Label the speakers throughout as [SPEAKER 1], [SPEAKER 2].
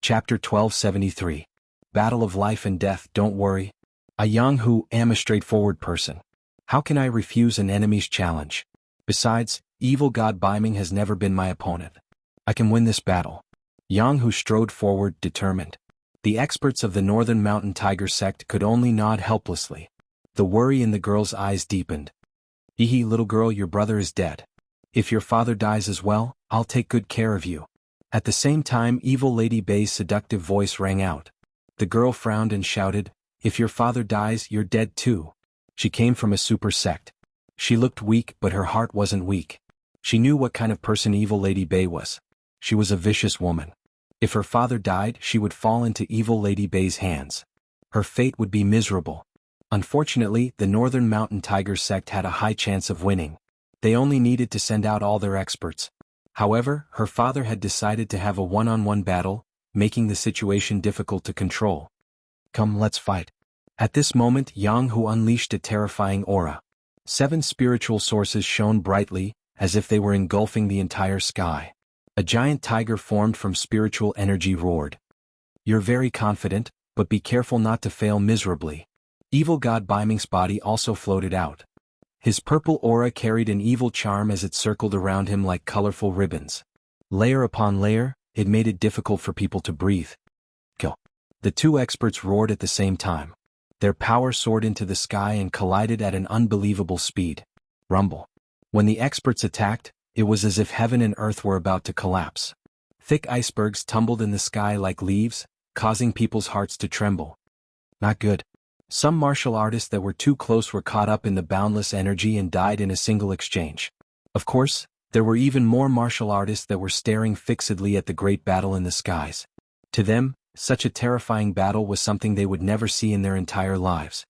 [SPEAKER 1] Chapter 1273. Battle of Life and Death. Don't worry. Jianghu am a straightforward person. How can I refuse an enemy's challenge? Besides, evil god Biming has never been my opponent. I can win this battle. Jianghu strode forward, determined. The experts of the Northern Mountain Tiger sect could only nod helplessly. The worry in the girl's eyes deepened. Hee, little girl, your brother is dead. If your father dies as well, I'll take good care of you. At the same time, Evil Lady Bei's seductive voice rang out. The girl frowned and shouted, if your father dies, you're dead too. She came from a super sect. She looked weak, but her heart wasn't weak. She knew what kind of person Evil Lady Bei was. She was a vicious woman. If her father died, she would fall into Evil Lady Bei's hands. Her fate would be miserable. Unfortunately, the Northern Mountain Tiger sect had a high chance of winning. They only needed to send out all their experts. However, her father had decided to have a one-on-one battle, making the situation difficult to control. Come, let's fight. At this moment, Jianghu unleashed a terrifying aura. 7 spiritual sources shone brightly, as if they were engulfing the entire sky. A giant tiger formed from spiritual energy roared. You're very confident, but be careful not to fail miserably. Evil god Biming's body also floated out. His purple aura carried an evil charm as it circled around him like colorful ribbons. Layer upon layer, it made it difficult for people to breathe. Go. The 2 experts roared at the same time. Their power soared into the sky and collided at an unbelievable speed. Rumble. When the experts attacked, it was as if heaven and earth were about to collapse. Thick icebergs tumbled in the sky like leaves, causing people's hearts to tremble. Not good. Some martial artists that were too close were caught up in the boundless energy and died in a single exchange. Of course, there were even more martial artists that were staring fixedly at the great battle in the skies. To them, such a terrifying battle was something they would never see in their entire lives.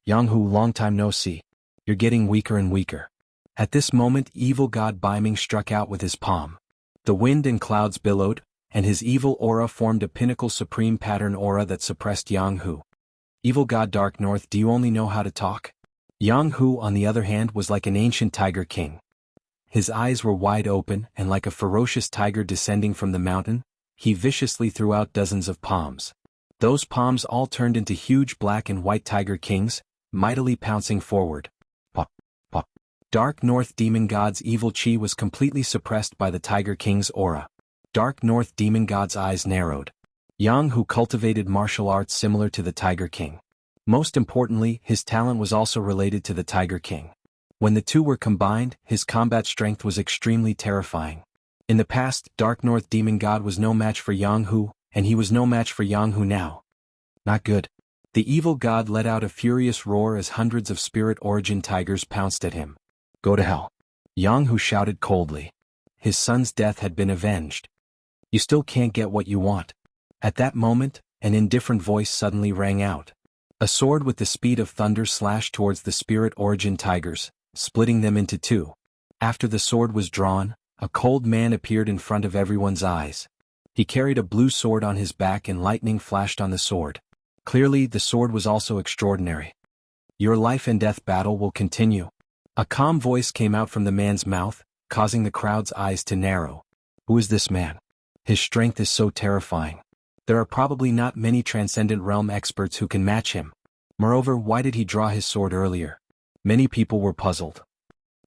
[SPEAKER 1] Jianghu, long time no see. You're getting weaker and weaker. At this moment, evil god Biming struck out with his palm. The wind and clouds billowed, and his evil aura formed a pinnacle supreme pattern aura that suppressed Jianghu. Evil god Dark North, do you only know how to talk? Jianghu, on the other hand, was like an ancient tiger king. His eyes were wide open, and like a ferocious tiger descending from the mountain, he viciously threw out dozens of palms. Those palms all turned into huge black and white tiger kings, mightily pouncing forward. Pop, pop. Dark North Demon God's evil chi was completely suppressed by the Tiger King's aura. Dark North Demon God's eyes narrowed. Jianghu cultivated martial arts similar to the Tiger King. Most importantly, his talent was also related to the Tiger King. When the two were combined, his combat strength was extremely terrifying. In the past, Dark North Demon God was no match for Jianghu, and he was no match for Jianghu now. Not good. The evil god let out a furious roar as hundreds of spirit origin tigers pounced at him. Go to hell. Jianghu shouted coldly. His son's death had been avenged. You still can't get what you want. At that moment, an indifferent voice suddenly rang out. A sword with the speed of thunder slashed towards the spirit origin tigers, splitting them into 2. After the sword was drawn, a cold man appeared in front of everyone's eyes. He carried a blue sword on his back and lightning flashed on the sword. Clearly, the sword was also extraordinary. Your life and death battle will continue. A calm voice came out from the man's mouth, causing the crowd's eyes to narrow. Who is this man? His strength is so terrifying. There are probably not many Transcendent Realm experts who can match him. Moreover, why did he draw his sword earlier? Many people were puzzled.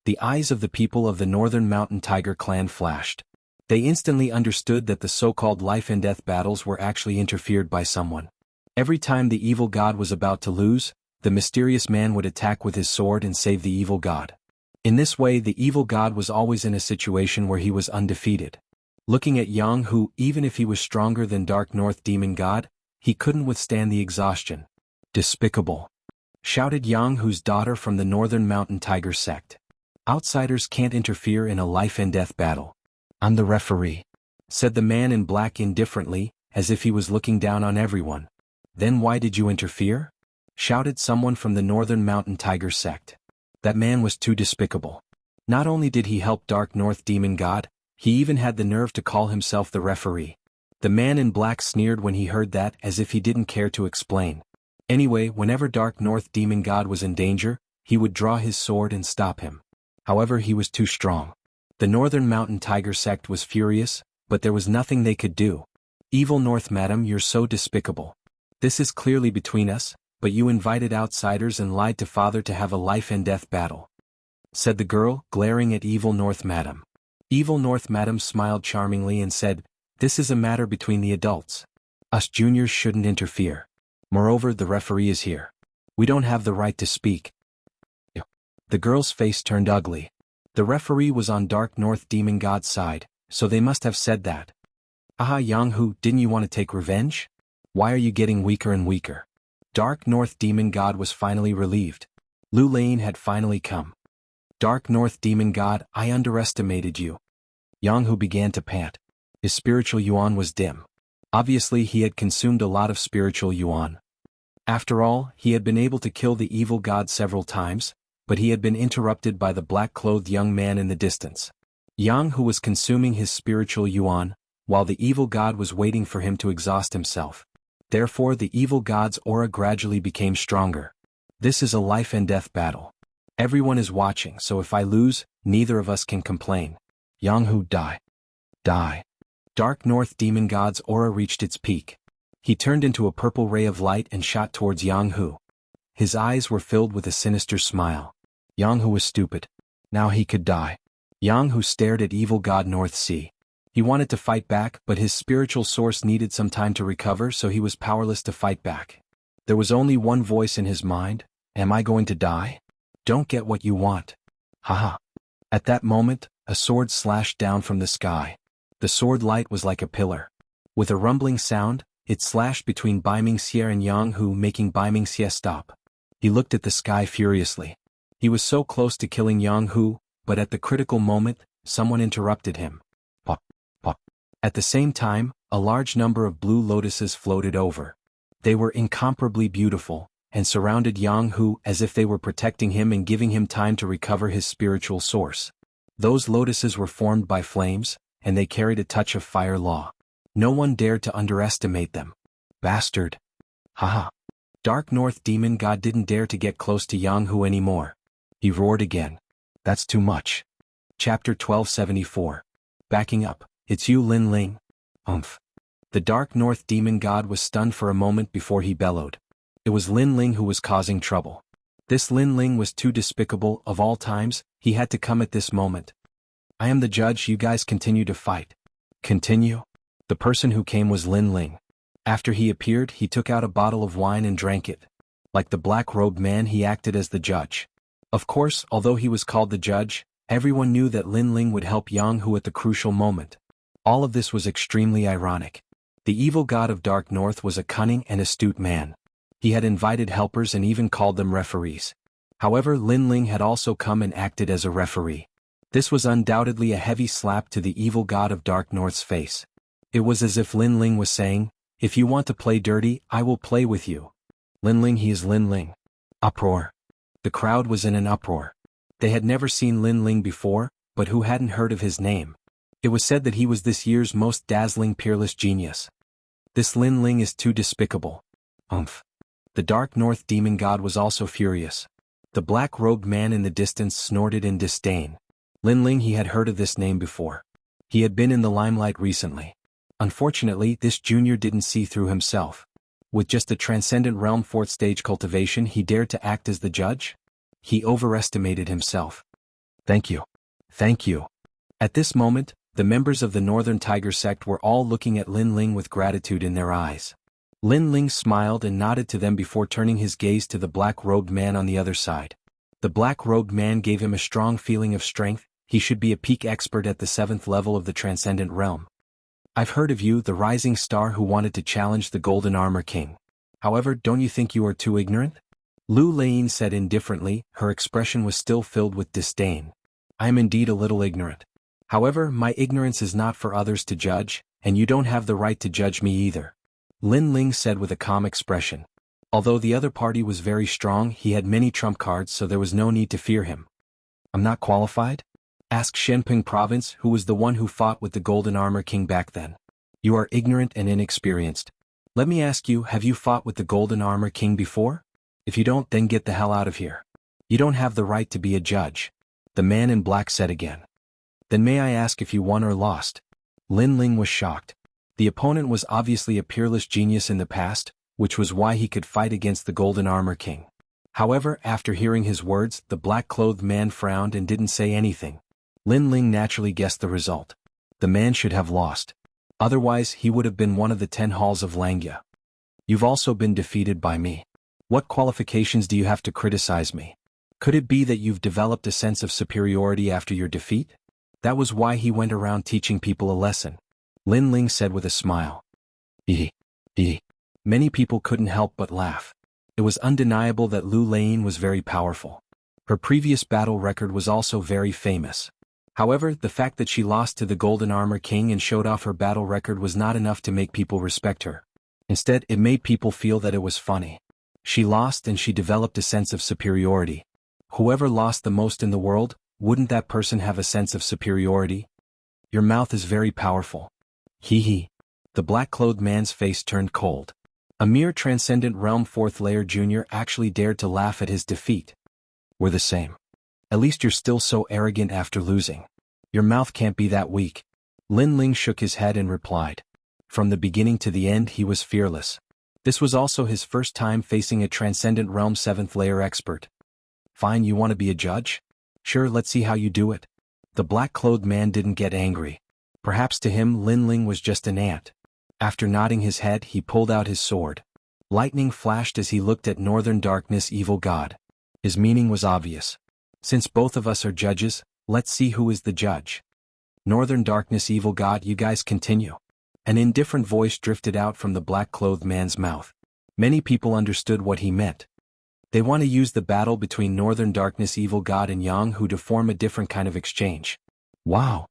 [SPEAKER 1] The eyes of the people of the Northern Mountain Tiger clan flashed. They instantly understood that the so-called life and death battles were actually interfered by someone. Every time the evil god was about to lose, the mysterious man would attack with his sword and save the evil god. In this way, the evil god was always in a situation where he was undefeated. Looking at Jianghu, even if he was stronger than Dark North Demon God, he couldn't withstand the exhaustion. Despicable! Shouted Jianghu's daughter from the Northern Mountain Tiger sect. Outsiders can't interfere in a life and death battle. I'm the referee, said the man in black indifferently, as if he was looking down on everyone. Then why did you interfere? Shouted someone from the Northern Mountain Tiger sect. That man was too despicable. Not only did he help Dark North Demon God, he even had the nerve to call himself the referee. The man in black sneered when he heard that, as if he didn't care to explain. Anyway, whenever Dark North Demon God was in danger, he would draw his sword and stop him. However, he was too strong. The Northern Mountain Tiger sect was furious, but there was nothing they could do. Evil North Madam, you're so despicable. This is clearly between us, but you invited outsiders and lied to Father to have a life-and-death battle," said the girl, glaring at Evil North Madam. Evil North Madam smiled charmingly and said, "This is a matter between the adults. Us juniors shouldn't interfere. Moreover, the referee is here. We don't have the right to speak." The girl's face turned ugly. The referee was on Dark North Demon God's side, so they must have said that. "Aha, Jianghu, didn't you want to take revenge? Why are you getting weaker and weaker?" Dark North Demon God was finally relieved. Lu Lane had finally come. "Dark North Demon God, I underestimated you." Jianghu began to pant. His spiritual yuan was dim. Obviously he had consumed a lot of spiritual yuan. After all, he had been able to kill the evil god several times, but he had been interrupted by the black-clothed young man in the distance. Jianghu was consuming his spiritual yuan, while the evil god was waiting for him to exhaust himself. Therefore the evil god's aura gradually became stronger. This is a life-and-death battle. Everyone is watching, so if I lose, neither of us can complain. Jianghu, die. Die. Dark North Demon God's aura reached its peak. He turned into a purple ray of light and shot towards Jianghu. His eyes were filled with a sinister smile. Jianghu was stupid. Now he could die. Jianghu stared at evil god North Sea. He wanted to fight back, but his spiritual source needed some time to recover, so he was powerless to fight back. There was only one voice in his mind: "Am I going to die? Don't get what you want." Haha. At that moment, a sword slashed down from the sky. The sword light was like a pillar. With a rumbling sound, it slashed between Xianxia and Jianghu, making Xianxia stop. He looked at the sky furiously. He was so close to killing Jianghu, but at the critical moment, someone interrupted him. Pop, pop. At the same time, a large number of blue lotuses floated over. They were incomparably beautiful, and surrounded Jianghu as if they were protecting him and giving him time to recover his spiritual source. Those lotuses were formed by flames, and they carried a touch of fire law. No one dared to underestimate them. Bastard. Haha. Dark North Demon God didn't dare to get close to Jianghu anymore. He roared again. That's too much. Chapter 1274. Backing up. It's you, Lin Ling. Umph. The Dark North Demon God was stunned for a moment before he bellowed. It was Lin Ling who was causing trouble. This Lin Ling was too despicable. Of all times, he had to come at this moment. I am the judge, you guys continue to fight. Continue? The person who came was Lin Ling. After he appeared, he took out a bottle of wine and drank it. Like the black-robed man, he acted as the judge. Of course, although he was called the judge, everyone knew that Lin Ling would help Jianghu at the crucial moment. All of this was extremely ironic. The evil god of Dark North was a cunning and astute man. He had invited helpers and even called them referees. However, Lin Ling had also come and acted as a referee. This was undoubtedly a heavy slap to the evil god of Dark North's face. It was as if Lin Ling was saying, "If you want to play dirty, I will play with you." Lin Ling, he is Lin Ling. Uproar. The crowd was in an uproar. They had never seen Lin Ling before, but who hadn't heard of his name? It was said that he was this year's most dazzling peerless genius. This Lin Ling is too despicable. Umph. The Dark North Demon God was also furious. The black-robed man in the distance snorted in disdain. Lin Ling, he had heard of this name before. He had been in the limelight recently. Unfortunately, this junior didn't see through himself. With just the Transcendent Realm 4th stage cultivation, he dared to act as the judge? He overestimated himself. Thank you. Thank you. At this moment, the members of the Northern Tiger sect were all looking at Lin Ling with gratitude in their eyes. Lin Ling smiled and nodded to them before turning his gaze to the black-robed man on the other side. The black-robed man gave him a strong feeling of strength. He should be a peak expert at the 7th level of the Transcendent Realm. I've heard of you, the rising star who wanted to challenge the Golden Armor King. However, don't you think you are too ignorant? Lu Lane said indifferently, her expression was still filled with disdain. I am indeed a little ignorant. However, my ignorance is not for others to judge, and you don't have the right to judge me either. Lin Ling said with a calm expression. Although the other party was very strong, he had many trump cards, so there was no need to fear him. I'm not qualified? Asked Shenping Province, who was the one who fought with the Golden Armor King back then. You are ignorant and inexperienced. Let me ask you, have you fought with the Golden Armor King before? If you don't, then get the hell out of here. You don't have the right to be a judge. The man in black said again. Then may I ask if you won or lost? Lin Ling was shocked. The opponent was obviously a peerless genius in the past, which was why he could fight against the Golden Armor King. However, after hearing his words, the black-clothed man frowned and didn't say anything. Lin Ling naturally guessed the result. The man should have lost. Otherwise, he would have been one of the 10 halls of Langya. You've also been defeated by me. What qualifications do you have to criticize me? Could it be that you've developed a sense of superiority after your defeat? That was why he went around teaching people a lesson. Lin Ling said with a smile. Many people couldn't help but laugh. It was undeniable that Lu Lane was very powerful. Her previous battle record was also very famous. However, the fact that she lost to the Golden Armor King and showed off her battle record was not enough to make people respect her. Instead, it made people feel that it was funny. She lost and she developed a sense of superiority. Whoever lost the most in the world, wouldn't that person have a sense of superiority? Your mouth is very powerful. Hee. The black-clothed man's face turned cold. A mere Transcendent Realm 4th Layer Junior actually dared to laugh at his defeat. We're the same. At least you're still so arrogant after losing. Your mouth can't be that weak. Lin Ling shook his head and replied. From the beginning to the end he was fearless. This was also his first time facing a Transcendent Realm 7th Layer expert. Fine, you want to be a judge? Sure, let's see how you do it. The black-clothed man didn't get angry. Perhaps to him Lin Ling was just an ant. After nodding his head, he pulled out his sword. Lightning flashed as he looked at Northern Darkness Evil God. His meaning was obvious. Since both of us are judges, let's see who is the judge. Northern Darkness Evil God, you guys continue. An indifferent voice drifted out from the black-clothed man's mouth. Many people understood what he meant. They want to use the battle between Northern Darkness Evil God and Jianghu to form a different kind of exchange. Wow.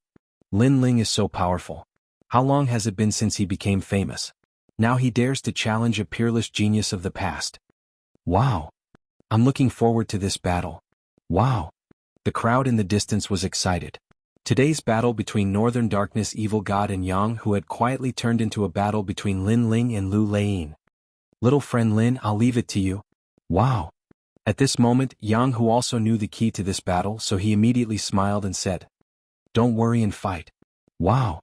[SPEAKER 1] Lin Ling is so powerful. How long has it been since he became famous? Now he dares to challenge a peerless genius of the past. Wow. I'm looking forward to this battle. Wow. The crowd in the distance was excited. Today's battle between Northern Darkness Evil God and Jianghu had quietly turned into a battle between Lin Ling and Lu Lane. Little friend Lin, I'll leave it to you. Wow. At this moment, Jianghu also knew the key to this battle, so he immediately smiled and said, Don't worry and fight. Wow.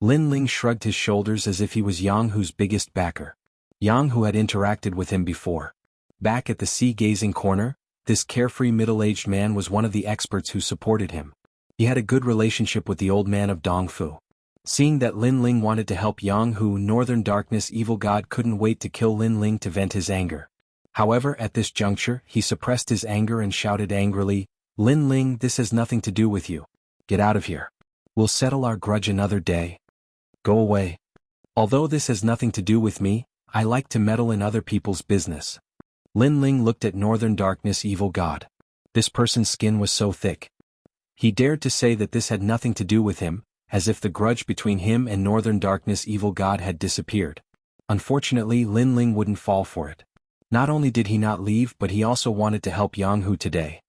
[SPEAKER 1] Lin Ling shrugged his shoulders as if he was Jianghu's biggest backer. Jianghu had interacted with him before. Back at the sea-gazing corner, this carefree middle-aged man was one of the experts who supported him. He had a good relationship with the old man of Dongfu. Seeing that Lin Ling wanted to help Jianghu, Northern Darkness Evil God couldn't wait to kill Lin Ling to vent his anger. However, at this juncture, he suppressed his anger and shouted angrily, Lin Ling, this has nothing to do with you. Get out of here. We'll settle our grudge another day. Go away. Although this has nothing to do with me, I like to meddle in other people's business. Lin Ling looked at Northern Darkness Evil God. This person's skin was so thick. He dared to say that this had nothing to do with him, as if the grudge between him and Northern Darkness Evil God had disappeared. Unfortunately, Lin Ling wouldn't fall for it. Not only did he not leave, but he also wanted to help Jianghu today.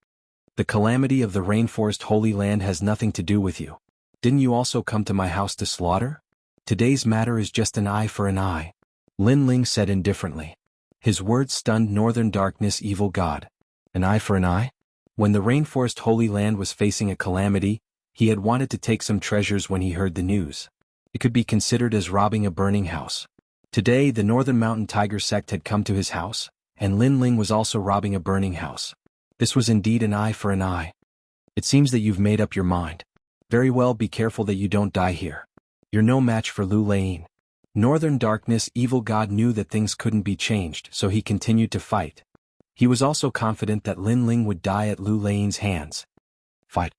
[SPEAKER 1] The calamity of the Rainforest Holy Land has nothing to do with you. Didn't you also come to my house to slaughter? Today's matter is just an eye for an eye. Lin Ling said indifferently. His words stunned Northern Darkness Evil God. An eye for an eye? When the Rainforest Holy Land was facing a calamity, he had wanted to take some treasures when he heard the news. It could be considered as robbing a burning house. Today, the Northern Mountain Tiger sect had come to his house, and Lin Ling was also robbing a burning house. This was indeed an eye for an eye. It seems that you've made up your mind. Very well, be careful that you don't die here. You're no match for Lu Lane. Northern Darkness Evil God knew that things couldn't be changed, so he continued to fight. He was also confident that Lin Ling would die at Lu Lane's hands. Fight.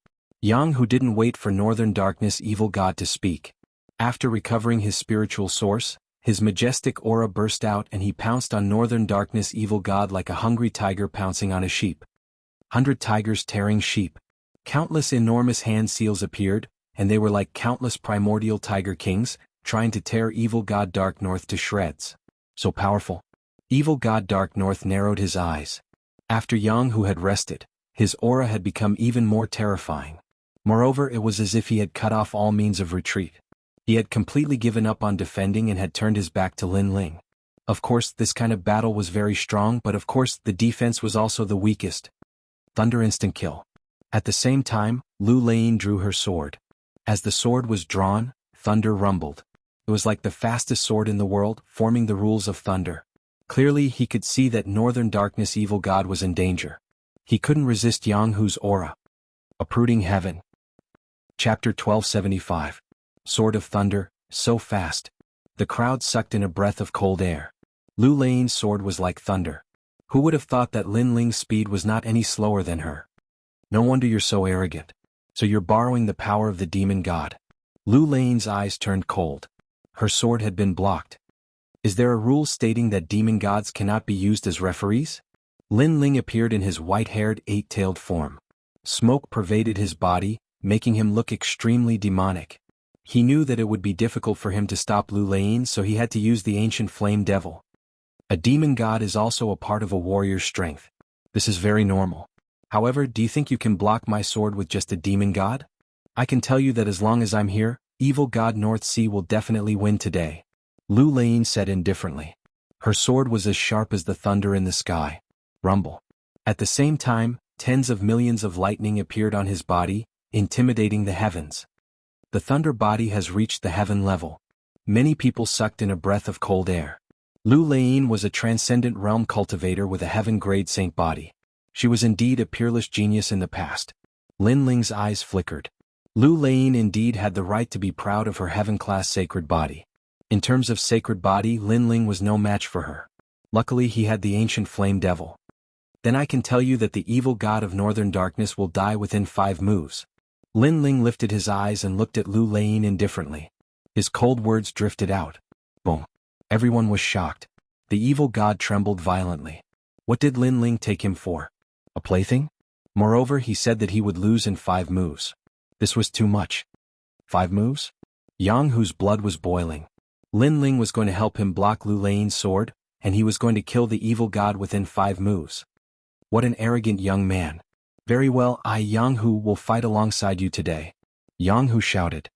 [SPEAKER 1] Jianghu didn't wait for Northern Darkness Evil God to speak. After recovering his spiritual source, his majestic aura burst out and he pounced on Northern Darkness Evil God like a hungry tiger pouncing on a sheep. 100 tigers tearing sheep. Countless enormous hand seals appeared, and they were like countless primordial tiger kings, trying to tear Evil God Dark North to shreds. So powerful. Evil God Dark North narrowed his eyes. After Jianghu had rested, his aura had become even more terrifying. Moreover, it was as if he had cut off all means of retreat. He had completely given up on defending and had turned his back to Lin Ling. Of course, this kind of battle was very strong, but of course, the defense was also the weakest. Thunder instant kill. At the same time, Lu Lane drew her sword. As the sword was drawn, thunder rumbled. It was like the fastest sword in the world, forming the rules of thunder. Clearly he could see that Northern Darkness evil god was in danger. He couldn't resist Jianghu's aura. Uprooting heaven. Chapter 1275. Sword of Thunder, so fast. The crowd sucked in a breath of cold air. Lu Lein's sword was like thunder. Who would have thought that Lin Ling's speed was not any slower than her? No wonder you're so arrogant. So you're borrowing the power of the demon god. Lu Lein's eyes turned cold. Her sword had been blocked. Is there a rule stating that demon gods cannot be used as referees? Lin Ling appeared in his white-haired, eight-tailed form. Smoke pervaded his body, making him look extremely demonic. He knew that it would be difficult for him to stop Lu Lein, so he had to use the ancient flame devil. A demon god is also a part of a warrior's strength. This is very normal. However, do you think you can block my sword with just a demon god? I can tell you that as long as I'm here, evil god North Sea will definitely win today. Lu Lein said indifferently. Her sword was as sharp as the thunder in the sky. Rumble. At the same time, tens of millions of lightning appeared on his body, intimidating the heavens. The thunder body has reached the heaven level. Many people sucked in a breath of cold air. Lu Lein was a transcendent realm cultivator with a heaven-grade saint body. She was indeed a peerless genius in the past. Lin Ling's eyes flickered. Lu Lein indeed had the right to be proud of her heaven-class sacred body. In terms of sacred body, Lin Ling was no match for her. Luckily he had the ancient flame devil. Then I can tell you that the evil god of Northern Darkness will die within 5 moves. Lin Ling lifted his eyes and looked at Lu Lein indifferently. His cold words drifted out. Boom. Everyone was shocked. The evil god trembled violently. What did Lin Ling take him for? A plaything? Moreover, he said that he would lose in 5 moves. This was too much. 5 moves? Jianghu's blood was boiling. Lin Ling was going to help him block Lu Lein's sword, and he was going to kill the evil god within 5 moves. What an arrogant young man. Very well, I Jianghu will fight alongside you today. Jianghu shouted.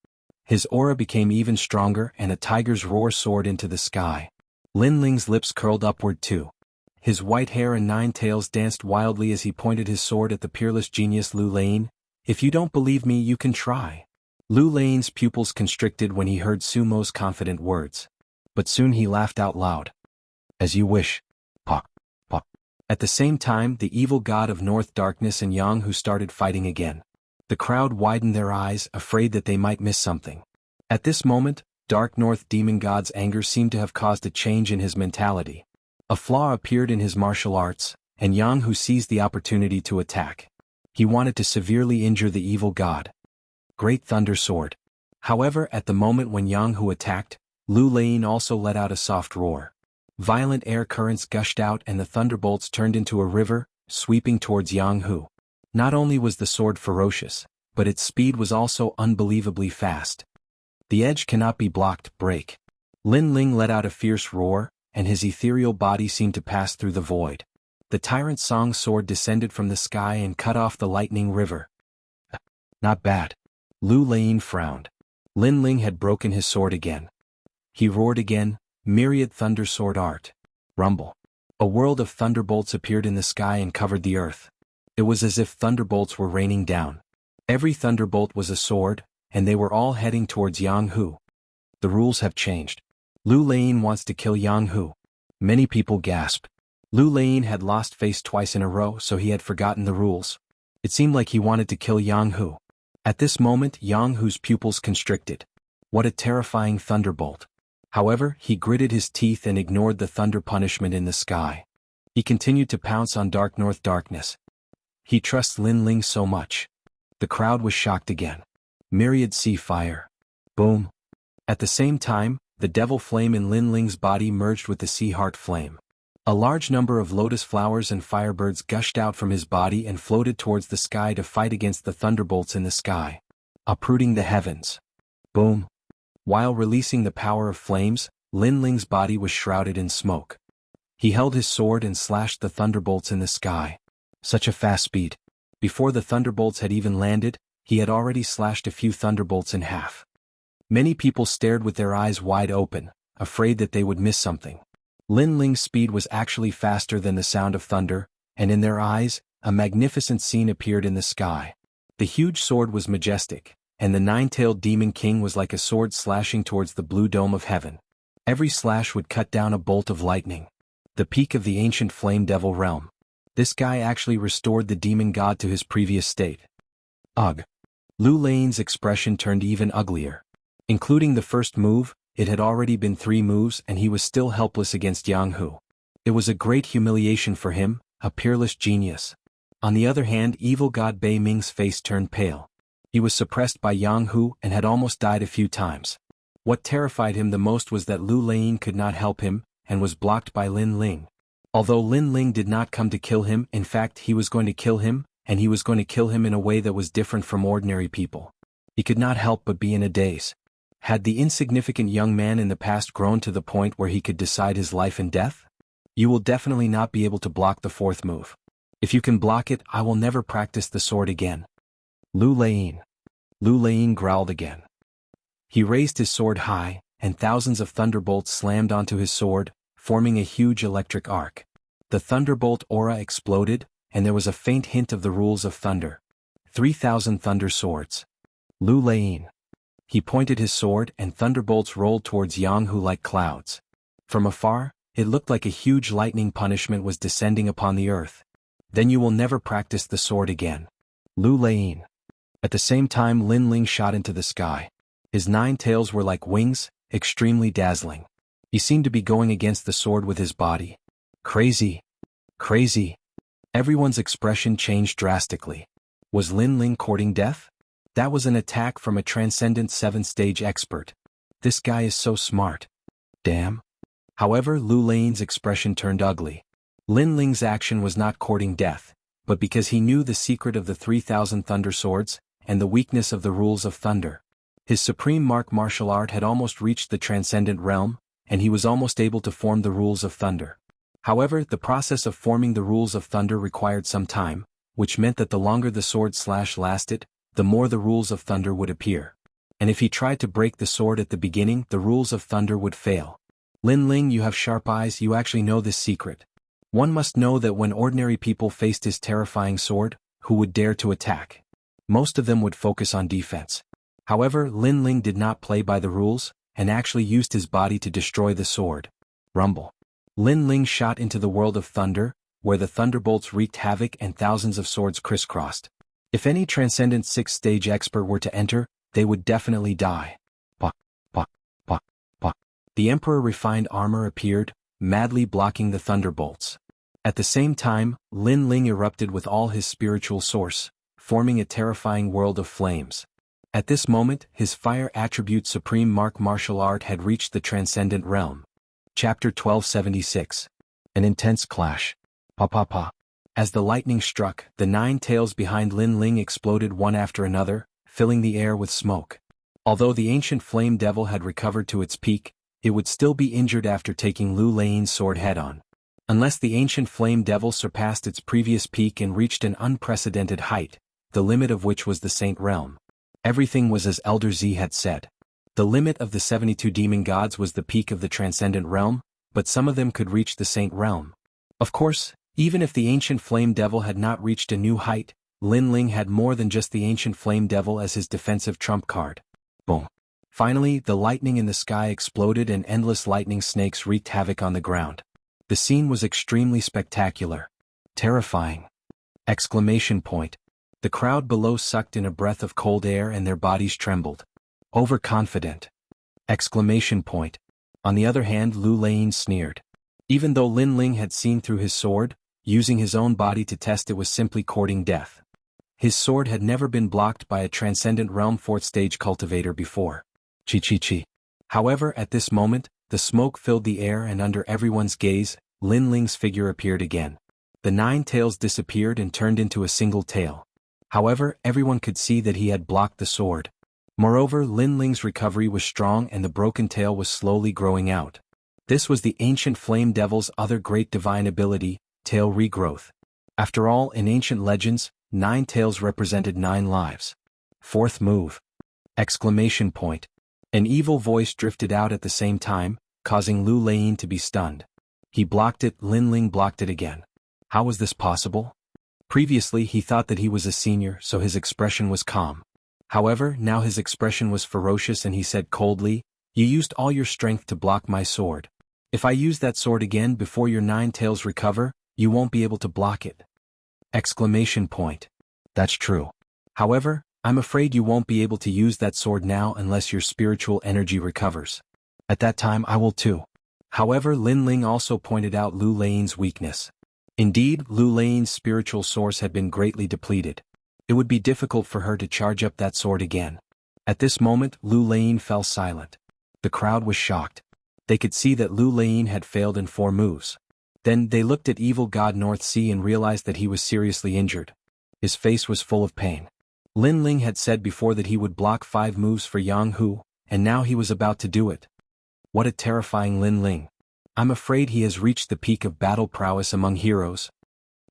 [SPEAKER 1] His aura became even stronger and a tiger's roar soared into the sky. Lin Ling's lips curled upward too. His white hair and 9 tails danced wildly as he pointed his sword at the peerless genius Lu Lein. If you don't believe me, you can try. Lu Lein's pupils constricted when he heard Sumo's confident words. But soon he laughed out loud. As you wish. Pop, pop. At the same time, the evil god of North Darkness and Jianghu started fighting again. The crowd widened their eyes, afraid that they might miss something. At this moment, Dark North Demon God's anger seemed to have caused a change in his mentality. A flaw appeared in his martial arts, and Jianghu seized the opportunity to attack. He wanted to severely injure the evil god. Great Thunder Sword. However, at the moment when Jianghu attacked, Lu Lein also let out a soft roar. Violent air currents gushed out and the thunderbolts turned into a river, sweeping towards Jianghu. Not only was the sword ferocious, but its speed was also unbelievably fast. The edge cannot be blocked, break. Lin Ling let out a fierce roar, and his ethereal body seemed to pass through the void. The Tyrant Song sword descended from the sky and cut off the lightning river. Not bad. Lu Lein frowned. Lin Ling had broken his sword again. He roared again, myriad thunder sword art. Rumble. A world of thunderbolts appeared in the sky and covered the earth. It was as if thunderbolts were raining down. Every thunderbolt was a sword, and they were all heading towards Jianghu. The rules have changed. Lu Lein wants to kill Jianghu. Many people gasped. Lu Lein had lost face twice in a row, so he had forgotten the rules. It seemed like he wanted to kill Jianghu. At this moment, Jianghu's pupils constricted. What a terrifying thunderbolt. However, he gritted his teeth and ignored the thunder punishment in the sky. He continued to pounce on Dark North Darkness. He trusts Lin Ling so much. The crowd was shocked again. Myriad sea fire. Boom. At the same time, the devil flame in Lin Ling's body merged with the sea heart flame. A large number of lotus flowers and firebirds gushed out from his body and floated towards the sky to fight against the thunderbolts in the sky. Uprooting the heavens. Boom. While releasing the power of flames, Lin Ling's body was shrouded in smoke. He held his sword and slashed the thunderbolts in the sky. Such a fast speed. Before the thunderbolts had even landed, he had already slashed a few thunderbolts in half. Many people stared with their eyes wide open, afraid that they would miss something. Lin Ling's speed was actually faster than the sound of thunder, and in their eyes, a magnificent scene appeared in the sky. The huge sword was majestic, and the nine-tailed demon king was like a sword slashing towards the blue dome of heaven. Every slash would cut down a bolt of lightning. The peak of the ancient flame devil realm. This guy actually restored the demon god to his previous state. Ugh. Lu Lane's expression turned even uglier. Including the first move, it had already been 3 moves and he was still helpless against Jianghu. It was a great humiliation for him, a peerless genius. On the other hand, evil god Bei Ming's face turned pale. He was suppressed by Jianghu and had almost died a few times. What terrified him the most was that Lu Lane could not help him, and was blocked by Lin Ling. Although Lin Ling did not come to kill him, in fact he was going to kill him, and he was going to kill him in a way that was different from ordinary people. He could not help but be in a daze. Had the insignificant young man in the past grown to the point where he could decide his life and death? You will definitely not be able to block the 4th move. If you can block it, I will never practice the sword again. Lu Lane growled again. He raised his sword high, and thousands of thunderbolts slammed onto his sword, forming a huge electric arc. The thunderbolt aura exploded, and there was a faint hint of the rules of thunder. 3,000 thunder swords. Lu Lane. He pointed his sword and thunderbolts rolled towards Jianghu like clouds. From afar, it looked like a huge lightning punishment was descending upon the earth. Then you will never practice the sword again. Lu Lane. At the same time Lin Ling shot into the sky. His 9 tails were like wings, extremely dazzling. He seemed to be going against the sword with his body. Crazy. Crazy. Everyone's expression changed drastically. Was Lin Ling courting death? That was an attack from a transcendent 7th-stage expert. This guy is so smart. Damn. However, Lu Lane's expression turned ugly. Lin Ling's action was not courting death, but because he knew the secret of the 3,000 thunder swords, and the weakness of the rules of thunder. His supreme martial art had almost reached the transcendent realm, and he was almost able to form the rules of thunder. However, the process of forming the rules of thunder required some time, which meant that the longer the sword slash lasted, the more the rules of thunder would appear. And if he tried to break the sword at the beginning, the rules of thunder would fail. Lin Ling, you have sharp eyes, you actually know this secret. One must know that when ordinary people faced his terrifying sword, who would dare to attack? Most of them would focus on defense. However, Lin Ling did not play by the rules, and actually used his body to destroy the sword. Rumble. Lin Ling shot into the world of thunder, where the thunderbolts wreaked havoc and thousands of swords crisscrossed. If any transcendent 6th-stage expert were to enter, they would definitely die. Bah, bah, bah, bah. The Emperor refined armor appeared, madly blocking the thunderbolts. At the same time, Lin Ling erupted with all his spiritual source, forming a terrifying world of flames. At this moment, his fire attribute supreme martial art had reached the transcendent realm. Chapter 1276. An intense clash. Pa pa pa. As the lightning struck, the 9 tails behind Lin Ling exploded one after another, filling the air with smoke. Although the ancient flame devil had recovered to its peak, it would still be injured after taking Lu Lane's sword head-on. Unless the ancient flame devil surpassed its previous peak and reached an unprecedented height, the limit of which was the Saint Realm. Everything was as Elder Z had said. The limit of the 72 demon gods was the peak of the transcendent realm, but some of them could reach the Saint Realm. Of course, even if the ancient flame devil had not reached a new height, Lin Ling had more than just the ancient flame devil as his defensive trump card. Boom. Finally, the lightning in the sky exploded and endless lightning snakes wreaked havoc on the ground. The scene was extremely spectacular. Terrifying. Exclamation point. The crowd below sucked in a breath of cold air and their bodies trembled. Overconfident. Exclamation point. On the other hand, Lu Lane sneered. Even though Lin Ling had seen through his sword, using his own body to test it was simply courting death. His sword had never been blocked by a transcendent realm 4th stage cultivator before. Chi. However, at this moment, the smoke filled the air and under everyone's gaze, Lin Ling's figure appeared again. The 9 tails disappeared and turned into a single tail. However, everyone could see that he had blocked the sword. Moreover, Lin Ling's recovery was strong and the broken tail was slowly growing out. This was the ancient flame devil's other great divine ability, tail regrowth. After all, in ancient legends, 9 tails represented 9 lives. 4th move. Exclamation point. An evil voice drifted out at the same time, causing Lu Lane to be stunned. He blocked it, Lin Ling blocked it again. How was this possible? Previously he thought that he was a senior, so his expression was calm. However, now his expression was ferocious and he said coldly, "You used all your strength to block my sword. If I use that sword again before your 9 tails recover, you won't be able to block it." Exclamation point. That's true. However, I'm afraid you won't be able to use that sword now unless your spiritual energy recovers. At that time I will too. However, Lin Ling also pointed out Lu Lein's weakness. Indeed, Lu Lein's spiritual source had been greatly depleted. It would be difficult for her to charge up that sword again. At this moment, Lu Lein fell silent. The crowd was shocked. They could see that Lu Lein had failed in 4 moves. Then they looked at evil god North Sea and realized that he was seriously injured. His face was full of pain. Lin Ling had said before that he would block 5 moves for Jianghu, and now he was about to do it. What a terrifying Lin Ling. I'm afraid he has reached the peak of battle prowess among heroes.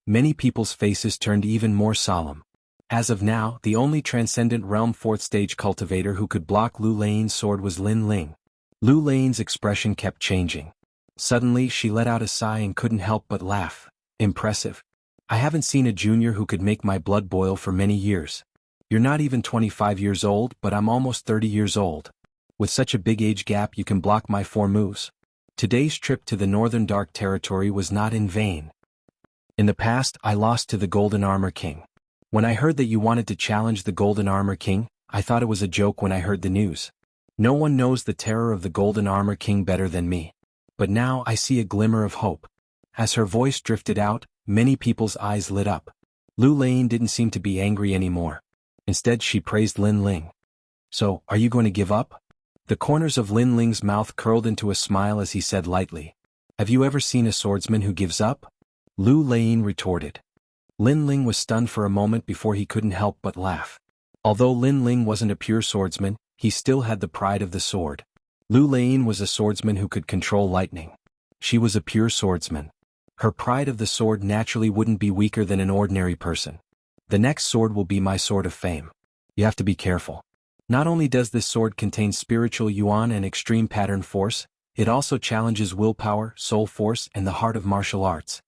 [SPEAKER 1] Many people's faces turned even more solemn. As of now, the only Transcendent Realm 4th stage cultivator who could block Lu Lein's sword was Lin Ling. Lu Lein's expression kept changing. Suddenly she let out a sigh and couldn't help but laugh. Impressive. I haven't seen a junior who could make my blood boil for many years. You're not even 25 years old, but I'm almost 30 years old. With such a big age gap you can block my 4 moves. Today's trip to the Northern Dark Territory was not in vain. In the past, I lost to the Golden Armor King. When I heard that you wanted to challenge the Golden Armor King, I thought it was a joke when I heard the news. No one knows the terror of the Golden Armor King better than me. But now I see a glimmer of hope. As her voice drifted out, many people's eyes lit up. Lu Lein didn't seem to be angry anymore. Instead, she praised Lin Ling. "So, are you going to give up?" The corners of Lin Ling's mouth curled into a smile as he said lightly, "Have you ever seen a swordsman who gives up?" Lu Lein retorted. Lin Ling was stunned for a moment before he couldn't help but laugh. Although Lin Ling wasn't a pure swordsman, he still had the pride of the sword. Lu Lein was a swordsman who could control lightning. She was a pure swordsman. Her pride of the sword naturally wouldn't be weaker than an ordinary person. The next sword will be my sword of fame. You have to be careful. Not only does this sword contain spiritual yuan and extreme pattern force, it also challenges willpower, soul force, and the heart of martial arts.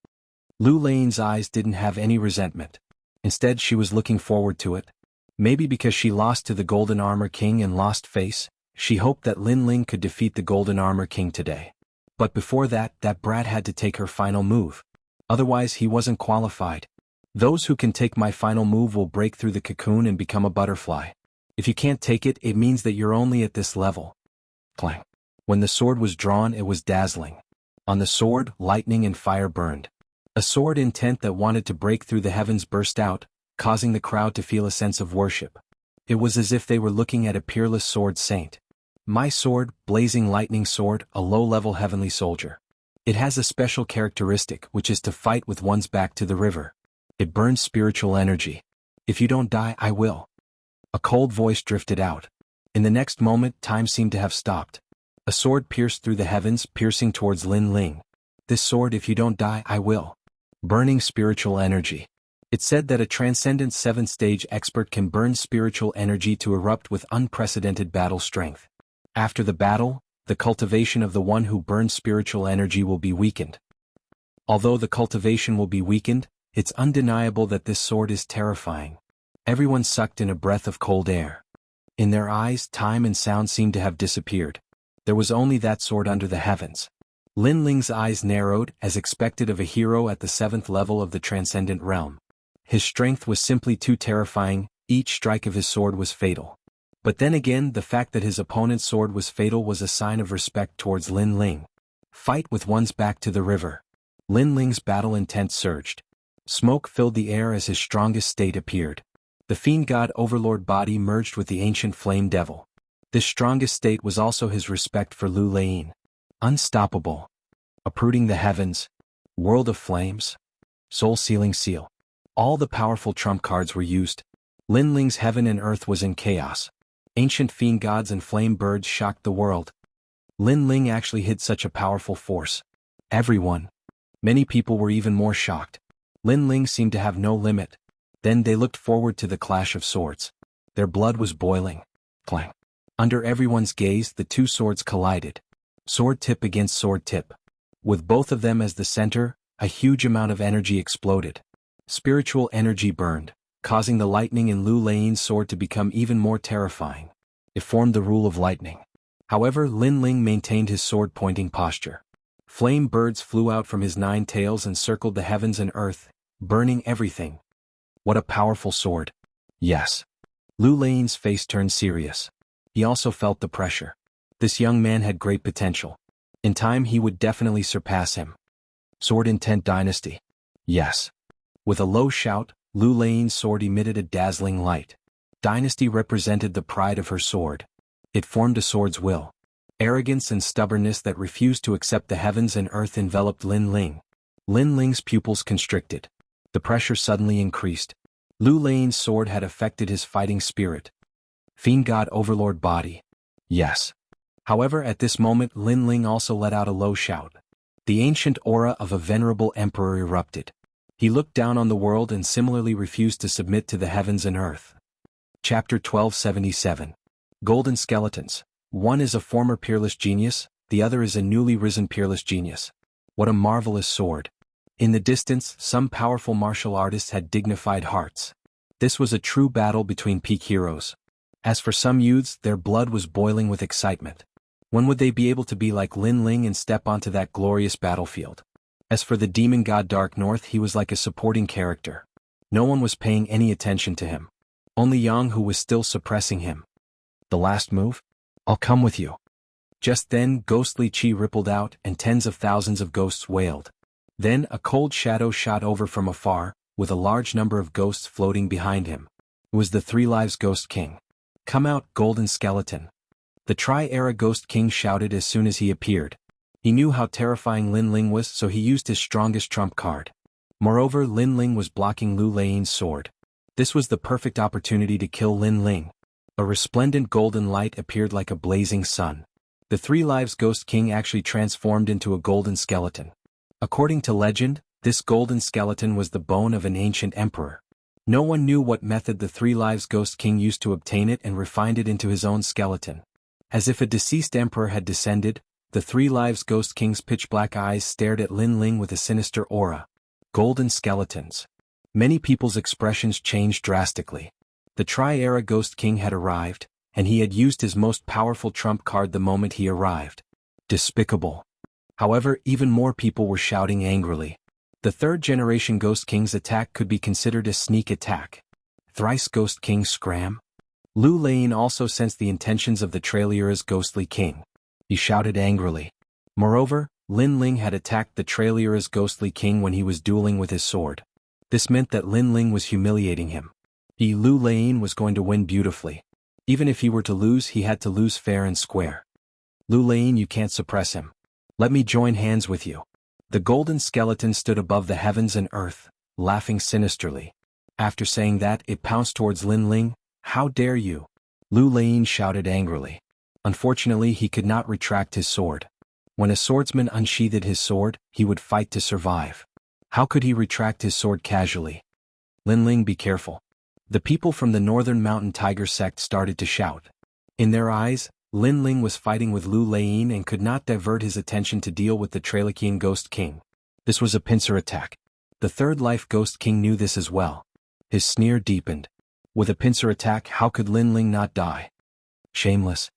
[SPEAKER 1] Lu Lein's eyes didn't have any resentment. Instead, she was looking forward to it. Maybe because she lost to the Golden Armor King and lost face, she hoped that Lin Ling could defeat the Golden Armor King today. But before that brat had to take her final move. Otherwise, he wasn't qualified. Those who can take my final move will break through the cocoon and become a butterfly. If you can't take it, it means that you're only at this level. Clang. When the sword was drawn, it was dazzling. On the sword, lightning and fire burned. A sword intent that wanted to break through the heavens burst out, causing the crowd to feel a sense of worship. It was as if they were looking at a peerless sword saint. My sword, blazing lightning sword, a low-level heavenly soldier. It has a special characteristic, which is to fight with one's back to the river. It burns spiritual energy. If you don't die, I will. A cold voice drifted out. In the next moment, time seemed to have stopped. A sword pierced through the heavens, piercing towards Lin Ling. This sword, if you don't die, I will. Burning spiritual energy. It said that a transcendent 7th stage expert can burn spiritual energy to erupt with unprecedented battle strength. After the battle, the cultivation of the one who burns spiritual energy will be weakened. Although the cultivation will be weakened, it's undeniable that this sword is terrifying. Everyone sucked in a breath of cold air. In their eyes, time and sound seemed to have disappeared. There was only that sword under the heavens. Lin Ling's eyes narrowed, as expected of a hero at the 7th level of the Transcendent Realm. His strength was simply too terrifying, each strike of his sword was fatal. But then again, the fact that his opponent's sword was fatal was a sign of respect towards Lin Ling. Fight with one's back to the river. Lin Ling's battle intent surged. Smoke filled the air as his strongest state appeared. The Fiend God Overlord body merged with the ancient Flame Devil. This strongest state was also his respect for Lu Lein. Unstoppable. Uprooting the heavens. World of Flames. Soul-sealing seal. All the powerful trump cards were used. Lin Ling's heaven and earth was in chaos. Ancient fiend gods and flame birds shocked the world. Lin Ling actually hid such a powerful force. Everyone. Many people were even more shocked. Lin Ling seemed to have no limit. Then they looked forward to the clash of swords. Their blood was boiling. Clang. Under everyone's gaze, the 2 swords collided. Sword tip against sword tip. With both of them as the center, a huge amount of energy exploded. Spiritual energy burned. causing the lightning in Lu Lein's sword to become even more terrifying. It formed the rule of lightning. However, Lin Ling maintained his sword-pointing posture. Flame birds flew out from his 9 tails and circled the heavens and earth, burning everything. What a powerful sword. Yes. Lu Lein's face turned serious. He also felt the pressure. This young man had great potential. In time he would definitely surpass him. Sword Intent Dynasty. Yes. With a low shout, Lu Lein's sword emitted a dazzling light. Dynasty represented the pride of her sword. It formed a sword's will. Arrogance and stubbornness that refused to accept the heavens and earth enveloped Lin Ling. Lin Ling's pupils constricted. The pressure suddenly increased. Lu Lein's sword had affected his fighting spirit. Fiend God Overlord Body. Yes. However, at this moment Lin Ling also let out a low shout. The ancient aura of a venerable emperor erupted. He looked down on the world and similarly refused to submit to the heavens and earth. Chapter 1277. Golden Skeletons. One is a former peerless genius, the other is a newly risen peerless genius. What a marvelous sword. In the distance, some powerful martial artists had dignified hearts. This was a true battle between peak heroes. As for some youths, their blood was boiling with excitement. When would they be able to be like Lin Ling and step onto that glorious battlefield? As for the demon god Dark North, he was like a supporting character. No one was paying any attention to him. Only Jianghu was still suppressing him. The last move? I'll come with you. Just then, ghostly chi rippled out and tens of thousands of ghosts wailed. Then a cold shadow shot over from afar, with a large number of ghosts floating behind him. It was the 3 Lives Ghost King. Come out, Golden Skeleton. The Tri-Era Ghost King shouted as soon as he appeared. He knew how terrifying Lin Ling was, so he used his strongest trump card. Moreover, Lin Ling was blocking Lu Lein's sword. This was the perfect opportunity to kill Lin Ling. A resplendent golden light appeared like a blazing sun. The 3 Lives Ghost King actually transformed into a golden skeleton. According to legend, this golden skeleton was the bone of an ancient emperor. No one knew what method the 3 Lives Ghost King used to obtain it and refined it into his own skeleton. As if a deceased emperor had descended, the 3 Lives Ghost King's pitch-black eyes stared at Lin Ling with a sinister aura. Golden skeletons. Many people's expressions changed drastically. The Tri-Era Ghost King had arrived, and he had used his most powerful trump card the moment he arrived. Despicable. However, even more people were shouting angrily. The 3rd-generation Ghost King's attack could be considered a sneak attack. Thrice Ghost King scram? Lu Lein also sensed the intentions of the Trailera's ghostly king. He shouted angrily. Moreover, Lin Ling had attacked the Trailera's ghostly king when he was dueling with his sword. This meant that Lin Ling was humiliating him. Lu Lein was going to win beautifully. Even if he were to lose, he had to lose fair and square. Lu Lein, you can't suppress him. Let me join hands with you. The golden skeleton stood above the heavens and earth, laughing sinisterly. After saying that, it pounced towards Lin Ling. How dare you? Lu Lein shouted angrily. Unfortunately, he could not retract his sword. When a swordsman unsheathed his sword, he would fight to survive. How could he retract his sword casually? Lin Ling, be careful. The people from the Northern Mountain Tiger sect started to shout. In their eyes, Lin Ling was fighting with Lu Lein and could not divert his attention to deal with the Trailekian Ghost King. This was a pincer attack. The 3rd Life Ghost King knew this as well. His sneer deepened. With a pincer attack, how could Lin Ling not die? Shameless.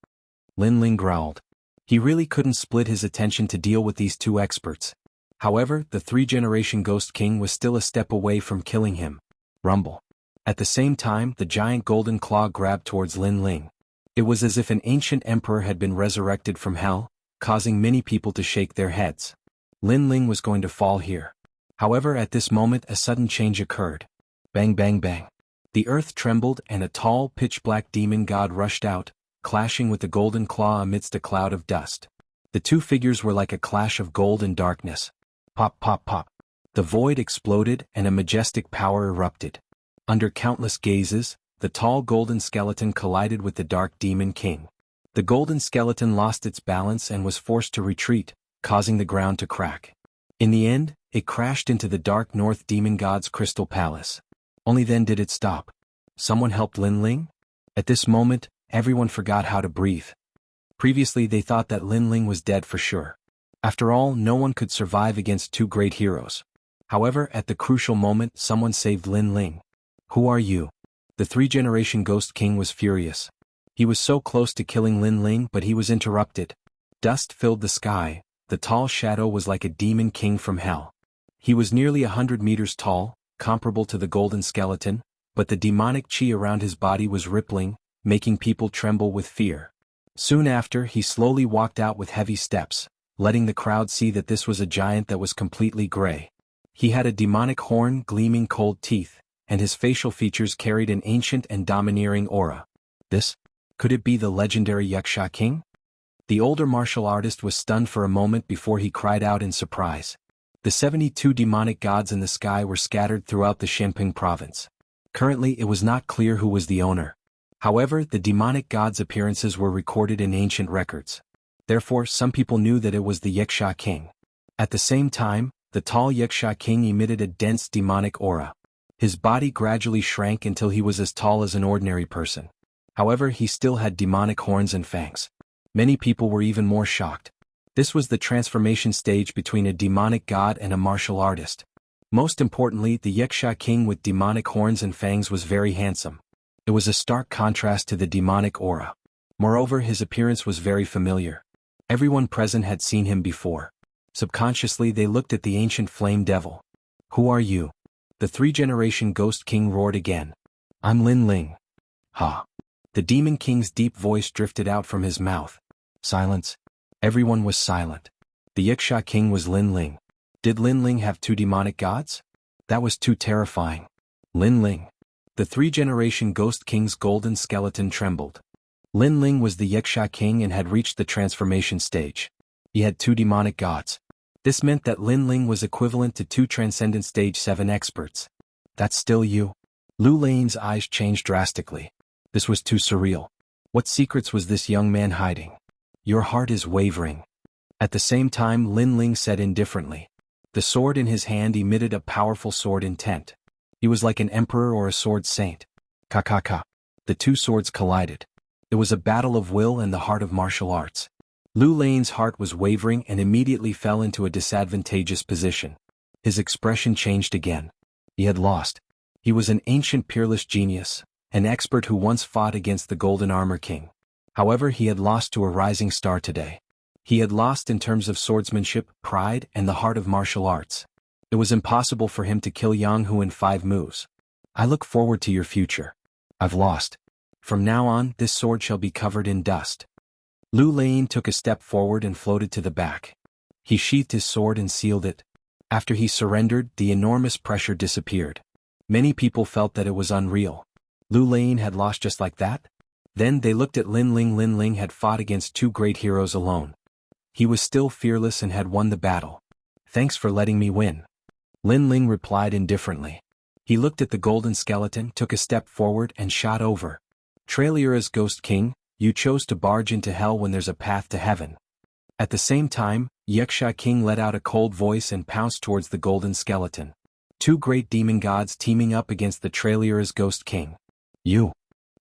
[SPEAKER 1] Lin Ling growled. He really couldn't split his attention to deal with these 2 experts. However, the 3rd-generation Ghost King was still a step away from killing him. Rumble. At the same time, the giant golden claw grabbed towards Lin Ling. It was as if an ancient emperor had been resurrected from hell, causing many people to shake their heads. Lin Ling was going to fall here. However, at this moment a sudden change occurred. Bang bang bang. The earth trembled and a tall, pitch-black demon god rushed out, clashing with the golden claw amidst a cloud of dust. The 2 figures were like a clash of gold and darkness. Pop pop pop. The void exploded and a majestic power erupted. Under countless gazes, the tall golden skeleton collided with the dark demon king. The golden skeleton lost its balance and was forced to retreat, causing the ground to crack. In the end, it crashed into the dark north demon god's crystal palace. Only then did it stop. Someone helped Lin Ling? At this moment, everyone forgot how to breathe. Previously they thought that Lin Ling was dead for sure. After all, no one could survive against 2 great heroes. However, at the crucial moment, someone saved Lin Ling. Who are you? The three-generation Ghost King was furious. He was so close to killing Lin Ling, but he was interrupted. Dust filled the sky. The tall shadow was like a demon king from hell. He was nearly 100 meters tall, comparable to the golden skeleton, but the demonic chi around his body was rippling, making people tremble with fear. Soon after, he slowly walked out with heavy steps, letting the crowd see that this was a giant that was completely gray. He had a demonic horn, gleaming cold teeth, and his facial features carried an ancient and domineering aura. Could it be the legendary Wuxia king? The older martial artist was stunned for a moment before he cried out in surprise. The 72 demonic gods in the sky were scattered throughout the Shenping province. Currently, it was not clear who was the owner. However, the demonic gods' appearances were recorded in ancient records. Therefore, some people knew that it was the Wuxia king. At the same time, the tall Wuxia king emitted a dense demonic aura. His body gradually shrank until he was as tall as an ordinary person. However, he still had demonic horns and fangs. Many people were even more shocked. This was the transformation stage between a demonic god and a martial artist. Most importantly, the Wuxia king with demonic horns and fangs was very handsome. It was a stark contrast to the demonic aura. Moreover, his appearance was very familiar. Everyone present had seen him before. Subconsciously, they looked at the ancient flame devil. Who are you? The three-generation Ghost King roared again. I'm Lin Ling. Ha! The Demon King's deep voice drifted out from his mouth. Silence. Everyone was silent. The Wuxia king was Lin Ling. Did Lin Ling have two demonic gods? That was too terrifying. Lin Ling. The three-generation Ghost King's golden skeleton trembled. Lin Ling was the Wuxia king and had reached the transformation stage. He had two demonic gods. This meant that Lin Ling was equivalent to two Transcendent Stage 7 experts. That's still you? Lu Lane's eyes changed drastically. This was too surreal. What secrets was this young man hiding? Your heart is wavering. At the same time, Lin Ling said indifferently. The sword in his hand emitted a powerful sword intent. He was like an emperor or a sword saint. Ka. The two swords collided. It was a battle of will and the heart of martial arts. Lu Lane's heart was wavering and immediately fell into a disadvantageous position. His expression changed again. He had lost. He was an ancient peerless genius, an expert who once fought against the Golden Armor King. However, he had lost to a rising star today. He had lost in terms of swordsmanship, pride, and the heart of martial arts. It was impossible for him to kill Jianghu in 5 moves. I look forward to your future. I've lost. From now on, this sword shall be covered in dust. Lu Lane took a step forward and floated to the back. He sheathed his sword and sealed it. After he surrendered, the enormous pressure disappeared. Many people felt that it was unreal. Lu Lane had lost just like that? Then they looked at Lin Ling. Lin Ling had fought against 2 great heroes alone. He was still fearless and had won the battle. Thanks for letting me win. Lin Ling replied indifferently. He looked at the golden skeleton, took a step forward, and shot over. Trailura's Ghost King, you chose to barge into hell when there's a path to heaven. At the same time, Wuxia King let out a cold voice and pounced towards the golden skeleton. 2 great demon gods teaming up against the Trailura's Ghost King. You.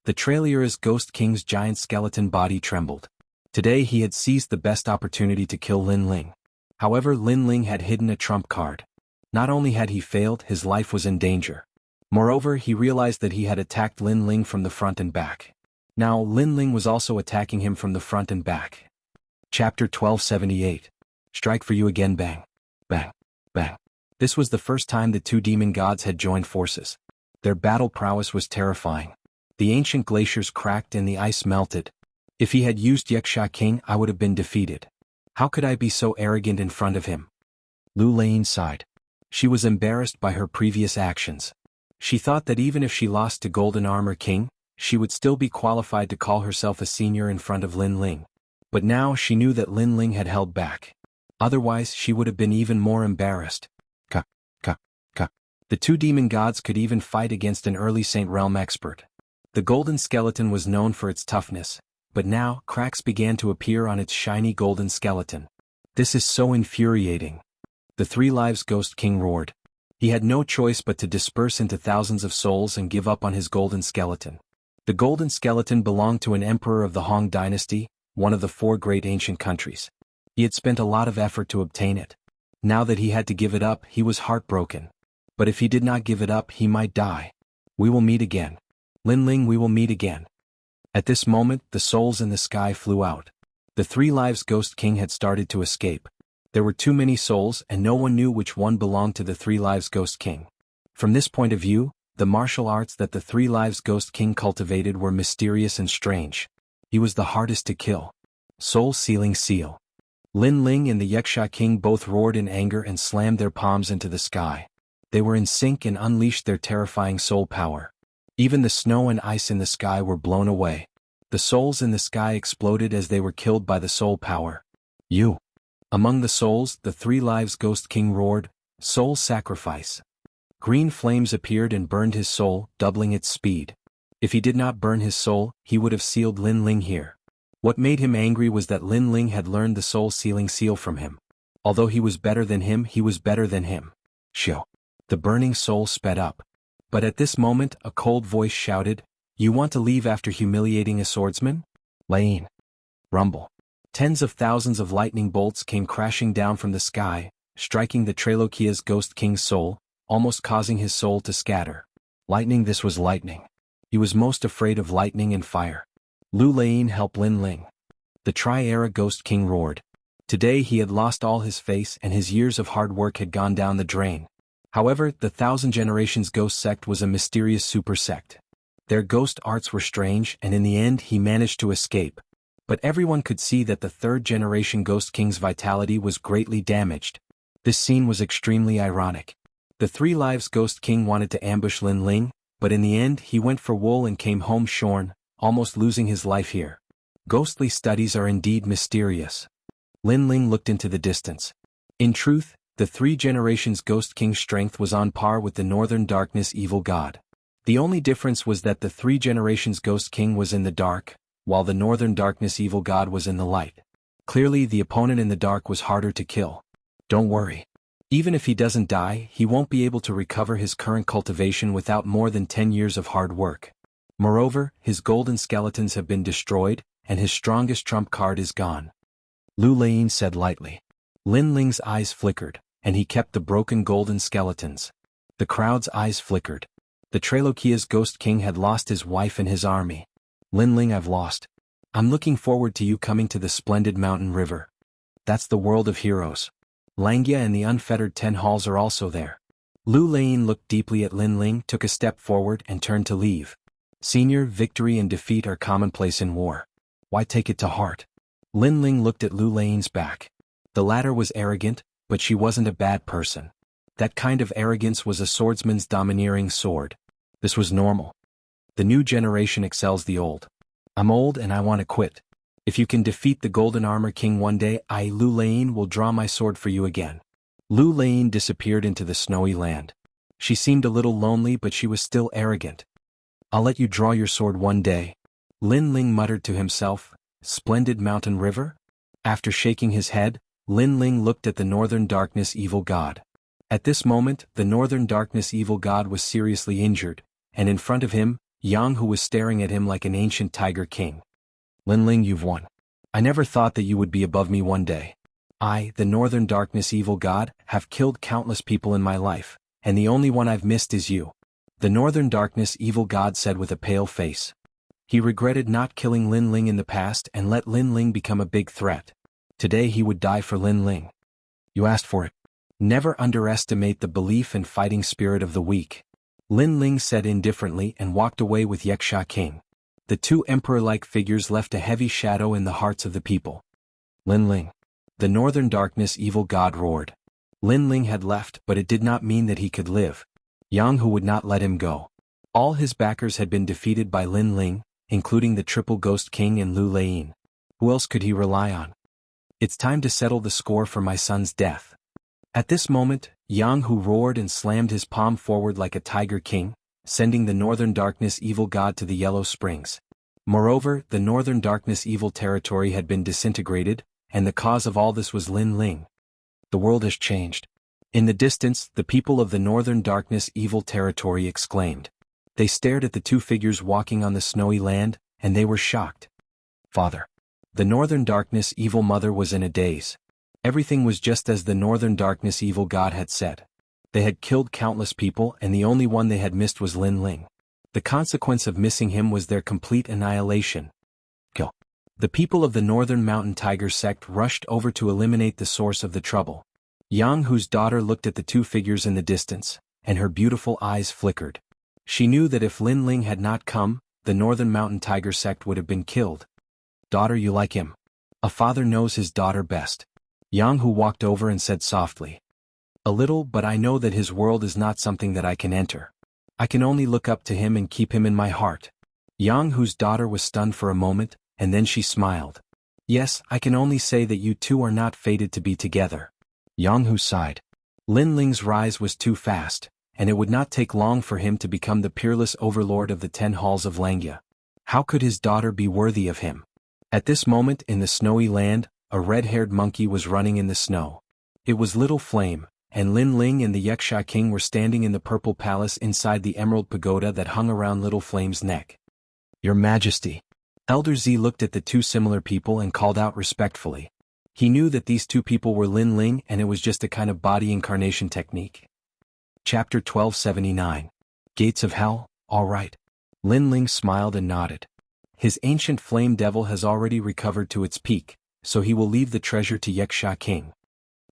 [SPEAKER 1] The Trailura's Ghost King's giant skeleton body trembled. Today he had seized the best opportunity to kill Lin Ling. However, Lin Ling had hidden a trump card. Not only had he failed, his life was in danger. Moreover, he realized that he had attacked Lin Ling from the front and back. Now, Lin Ling was also attacking him from the front and back. Chapter 1278. Strike for you again. Bang. Bang. Bang. This was the first time the 2 demon gods had joined forces. Their battle prowess was terrifying. The ancient glaciers cracked and the ice melted. If he had used Wuxia King, I would have been defeated. How could I be so arrogant in front of him? Lu Lane sighed. She was embarrassed by her previous actions. She thought that even if she lost to Golden Armor King, she would still be qualified to call herself a senior in front of Lin Ling. But now she knew that Lin Ling had held back. Otherwise, she would have been even more embarrassed. Ka. The 2 demon gods could even fight against an early Saint Realm expert. The golden skeleton was known for its toughness, but now cracks began to appear on its shiny golden skeleton. This is so infuriating. The 3 Lives Ghost King roared. He had no choice but to disperse into thousands of souls and give up on his golden skeleton. The golden skeleton belonged to an emperor of the Hong dynasty, one of the 4 great ancient countries. He had spent a lot of effort to obtain it. Now that he had to give it up, he was heartbroken. But if he did not give it up, he might die. We will meet again. Lin Ling, we will meet again. At this moment, the souls in the sky flew out. The 3 lives Ghost King had started to escape. There were too many souls and no one knew which one belonged to the 3 lives Ghost King. From this point of view, the martial arts that the 3 lives Ghost King cultivated were mysterious and strange. He was the hardest to kill. Soul-sealing seal. Lin Ling and the Xianxia King both roared in anger and slammed their palms into the sky. They were in sync and unleashed their terrifying soul power. Even the snow and ice in the sky were blown away. The souls in the sky exploded as they were killed by the soul power. You. Among the souls, the 3 lives Ghost King roared, "Soul sacrifice." Green flames appeared and burned his soul, doubling its speed. If he did not burn his soul, he would have sealed Lin Ling here. What made him angry was that Lin Ling had learned the soul-sealing seal from him. Although he was better than him, he was better than him. Shoo. The burning soul sped up. But at this moment, a cold voice shouted, "You want to leave after humiliating a swordsman? Lane." Rumble. Tens of thousands of lightning bolts came crashing down from the sky, striking the Trailokia's Ghost King's soul, almost causing his soul to scatter. Lightning, this was lightning. He was most afraid of lightning and fire. Lu Lane helped Lin Ling. The Tri-Era Ghost King roared. Today he had lost all his face and his years of hard work had gone down the drain. However, the 1,000 Generations Ghost Sect was a mysterious super sect. Their ghost arts were strange and in the end he managed to escape. But everyone could see that the 3rd Generation Ghost King's vitality was greatly damaged. This scene was extremely ironic. The 3 lives Ghost King wanted to ambush Lin Ling, but in the end he went for wool and came home shorn, almost losing his life here. Ghostly studies are indeed mysterious. Lin Ling looked into the distance. In truth, the 3 Generations Ghost King's strength was on par with the Northern Darkness Evil God. The only difference was that the 3 Generations Ghost King was in the dark, while the Northern Darkness Evil God was in the light. Clearly the opponent in the dark was harder to kill. Don't worry. Even if he doesn't die, he won't be able to recover his current cultivation without more than 10 years of hard work. Moreover, his golden skeletons have been destroyed, and his strongest trump card is gone. Lu Lane said lightly. Lin Ling's eyes flickered, and he kept the broken golden skeletons. The crowd's eyes flickered. The Trailokia's Ghost King had lost his wife and his army. Lin Ling, I've lost. I'm looking forward to you coming to the splendid mountain river. That's the world of heroes. Xianxia and the unfettered 10 halls are also there. Lu Lane looked deeply at Lin Ling, took a step forward and turned to leave. Senior, victory and defeat are commonplace in war. Why take it to heart? Lin Ling looked at Lu Lane's back. The latter was arrogant, but she wasn't a bad person. That kind of arrogance was a swordsman's domineering sword. This was normal. The new generation excels the old. I'm old and I want to quit. If you can defeat the Golden Armor King one day, I, Lu Lane, will draw my sword for you again. Lu Lane disappeared into the snowy land. She seemed a little lonely, but she was still arrogant. I'll let you draw your sword one day. Lin Ling muttered to himself, splendid mountain river? After shaking his head, Lin Ling looked at the Northern Darkness Evil God. At this moment, the Northern Darkness Evil God was seriously injured, and in front of him, Jianghu was staring at him like an ancient tiger king. Lin Ling, you've won. I never thought that you would be above me one day. I, the Northern Darkness Evil God, have killed countless people in my life, and the only one I've missed is you. The Northern Darkness Evil God said with a pale face. He regretted not killing Lin Ling in the past and let Lin Ling become a big threat. Today he would die for Lin Ling. You asked for it. Never underestimate the belief and fighting spirit of the weak. Lin Ling said indifferently and walked away with Xianxia King. The 2 emperor-like figures left a heavy shadow in the hearts of the people. Lin Ling. The Northern Darkness Evil God roared. Lin Ling had left, but it did not mean that he could live. Jianghu would not let him go. All his backers had been defeated by Lin Ling, including the Triple Ghost King and Lu Lane. Who else could he rely on? It's time to settle the score for my son's death. At this moment, Jianghu roared and slammed his palm forward like a tiger king, sending the Northern Darkness Evil God to the Yellow Springs. Moreover, the Northern Darkness Evil territory had been disintegrated, and the cause of all this was Lin Ling. The world has changed. In the distance, the people of the Northern Darkness Evil territory exclaimed. They stared at the 2 figures walking on the snowy land, and they were shocked. Father. The Northern Darkness Evil Mother was in a daze. Everything was just as the Northern Darkness Evil God had said. They had killed countless people and the only one they had missed was Lin Ling. The consequence of missing him was their complete annihilation. Go. The people of the Northern Mountain Tiger sect rushed over to eliminate the source of the trouble. Jianghu's daughter looked at the two figures in the distance, and her beautiful eyes flickered. She knew that if Lin Ling had not come, the Northern Mountain Tiger sect would have been killed. Daughter, you like him? A father knows his daughter best. Jianghu walked over and said softly. A little, but I know that his world is not something that I can enter. I can only look up to him and keep him in my heart. Jianghu's daughter was stunned for a moment, and then she smiled. Yes, I can only say that you two are not fated to be together. Jianghu sighed. Lin Ling's rise was too fast, and it would not take long for him to become the peerless overlord of the 10 halls of Langya. How could his daughter be worthy of him? At this moment in the snowy land, a red-haired monkey was running in the snow. It was Little Flame, and Lin Ling and the Xianxia king were standing in the purple palace inside the emerald pagoda that hung around Little Flame's neck. Your Majesty. Elder Z looked at the two similar people and called out respectfully. He knew that these two people were Lin Ling and it was just a kind of body incarnation technique. Chapter 1279. Gates of Hell, all right. Lin Ling smiled and nodded. His ancient flame devil has already recovered to its peak, so he will leave the treasure to Xianxia king.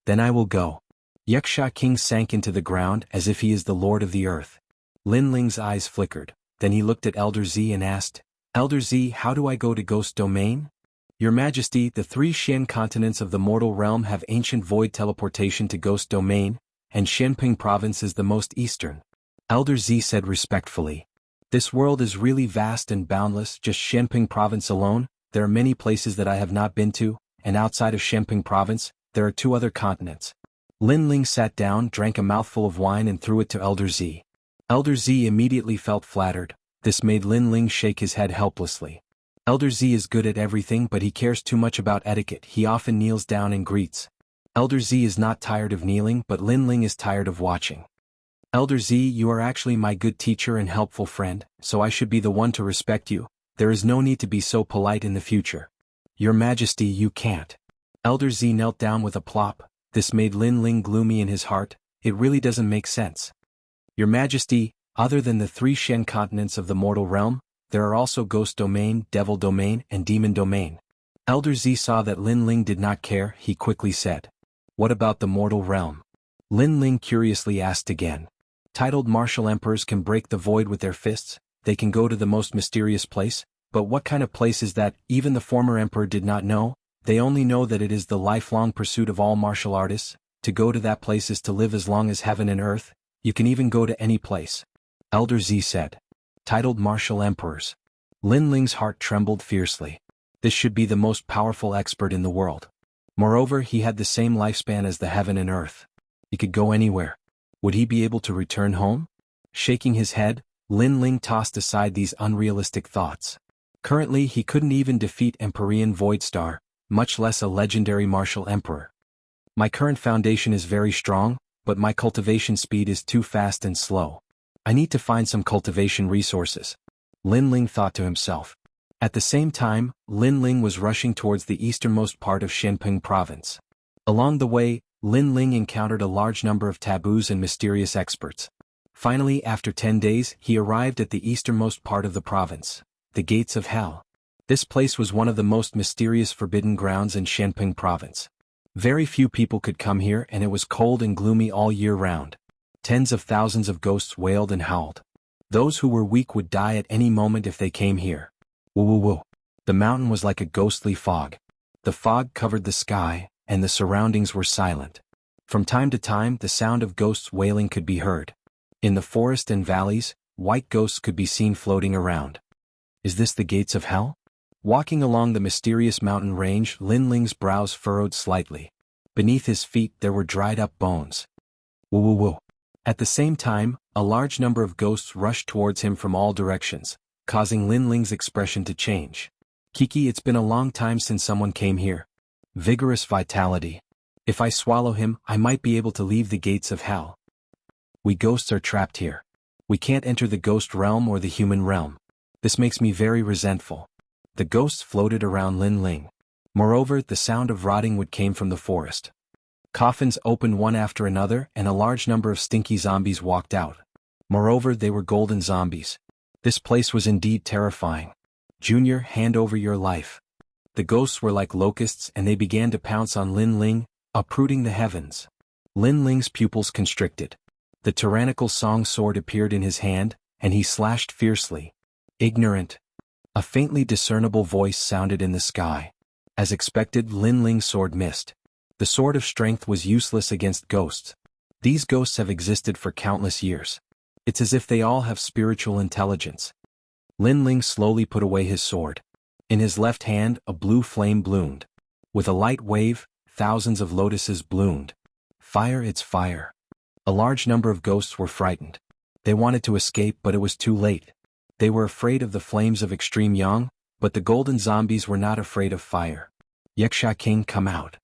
[SPEAKER 1] Then I will go. Xianxia king sank into the ground as if he is the lord of the earth. Lin Ling's eyes flickered, then he looked at Elder Z and asked, Elder Z, how do I go to Ghost Domain? Your Majesty, the 3 Xian continents of the mortal realm have ancient void teleportation to Ghost Domain, and Xianping province is the most eastern. Elder Z said respectfully. This world is really vast and boundless, just Xianping province alone, there are many places that I have not been to, and outside of Xianping province, there are 2 other continents. Lin Ling sat down, drank a mouthful of wine and threw it to Elder Z. Elder Z immediately felt flattered. This made Lin Ling shake his head helplessly. Elder Z is good at everything but he cares too much about etiquette. He often kneels down and greets. Elder Z is not tired of kneeling but Lin Ling is tired of watching. Elder Z, you are actually my good teacher and helpful friend, so I should be the one to respect you. There is no need to be so polite in the future. Your Majesty, you can't. Elder Z knelt down with a plop. This made Lin Ling gloomy in his heart. It really doesn't make sense. Your Majesty, other than the 3 Xian continents of the mortal realm, there are also Ghost Domain, Devil Domain, and Demon Domain. Elder Z saw that Lin Ling did not care. He quickly said, What about the mortal realm? Lin Ling curiously asked again. Titled martial emperors can break the void with their fists, they can go to the most mysterious place, but what kind of place is that? Even the former emperor did not know. They only know that it is the lifelong pursuit of all martial artists. To go to that place is to live as long as heaven and earth. You can even go to any place. Elder Z said. Titled martial emperors. Lin Ling's heart trembled fiercely. This should be the most powerful expert in the world. Moreover, he had the same lifespan as the heaven and earth. He could go anywhere. Would he be able to return home? Shaking his head, Lin Ling tossed aside these unrealistic thoughts. Currently, he couldn't even defeat Empyrean Void Star, much less a legendary martial emperor. My current foundation is very strong, but my cultivation speed is too fast and slow. I need to find some cultivation resources. Lin Ling thought to himself. At the same time, Lin Ling was rushing towards the easternmost part of Xianping province. Along the way, Lin Ling encountered a large number of taboos and mysterious experts. Finally, after 10 days, he arrived at the easternmost part of the province, the Gates of Hell. This place was one of the most mysterious forbidden grounds in Xianping province. Very few people could come here and it was cold and gloomy all year round. Tens of thousands of ghosts wailed and howled. Those who were weak would die at any moment if they came here. Woo woo woo. The mountain was like a ghostly fog. The fog covered the sky, and the surroundings were silent. From time to time, the sound of ghosts wailing could be heard. In the forest and valleys, white ghosts could be seen floating around. Is this the Gates of Hell? Walking along the mysterious mountain range, Lin Ling's brows furrowed slightly. Beneath his feet there were dried-up bones. Woo woo woo. At the same time, a large number of ghosts rushed towards him from all directions, causing Lin Ling's expression to change. Kiki, it's been a long time since someone came here. Vigorous vitality. If I swallow him, I might be able to leave the Gates of Hell. We ghosts are trapped here. We can't enter the ghost realm or the human realm. This makes me very resentful. The ghosts floated around Lin Ling. Moreover, the sound of rotting wood came from the forest. Coffins opened one after another and a large number of stinky zombies walked out. Moreover, they were golden zombies. This place was indeed terrifying. Junior, hand over your life. The ghosts were like locusts and they began to pounce on Lin Ling, uprooting the heavens. Lin Ling's pupils constricted. The tyrannical song sword appeared in his hand, and he slashed fiercely. Ignorant. A faintly discernible voice sounded in the sky. As expected, Lin Ling's sword missed. The sword of strength was useless against ghosts. These ghosts have existed for countless years. It's as if they all have spiritual intelligence. Lin Ling slowly put away his sword. In his left hand, a blue flame bloomed. With a light wave, thousands of lotuses bloomed. Fire, it's fire. A large number of ghosts were frightened. They wanted to escape, but it was too late. They were afraid of the flames of extreme yang, but the golden zombies were not afraid of fire. Xianxia King, come out.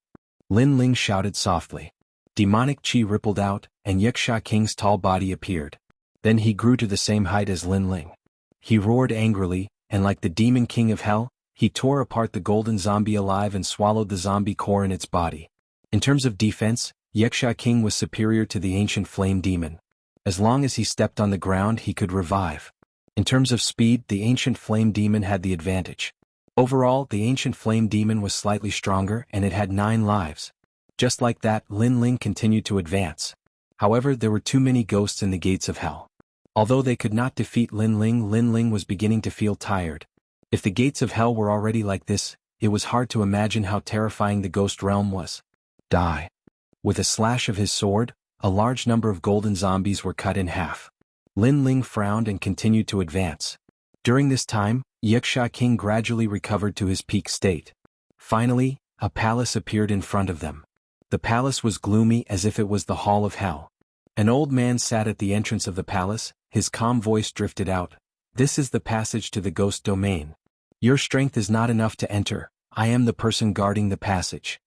[SPEAKER 1] Lin Ling shouted softly. Demonic chi rippled out, and Xianxia King's tall body appeared. Then he grew to the same height as Lin Ling. He roared angrily, and like the demon king of hell, he tore apart the golden zombie alive and swallowed the zombie core in its body. In terms of defense, Xianxia King was superior to the ancient flame demon. As long as he stepped on the ground, he could revive. In terms of speed, the ancient flame demon had the advantage. Overall, the ancient flame demon was slightly stronger and it had 9 lives. Just like that, Lin Ling continued to advance. However, there were too many ghosts in the gates of hell. Although they could not defeat Lin Ling was beginning to feel tired. If the gates of hell were already like this, it was hard to imagine how terrifying the ghost realm was. Die. With a slash of his sword, a large number of golden zombies were cut in half. Lin Ling frowned and continued to advance. During this time, Xianxia King gradually recovered to his peak state. Finally, a palace appeared in front of them. The palace was gloomy as if it was the hall of hell. An old man sat at the entrance of the palace, his calm voice drifted out. This is the passage to the ghost domain. Your strength is not enough to enter. I am the person guarding the passage.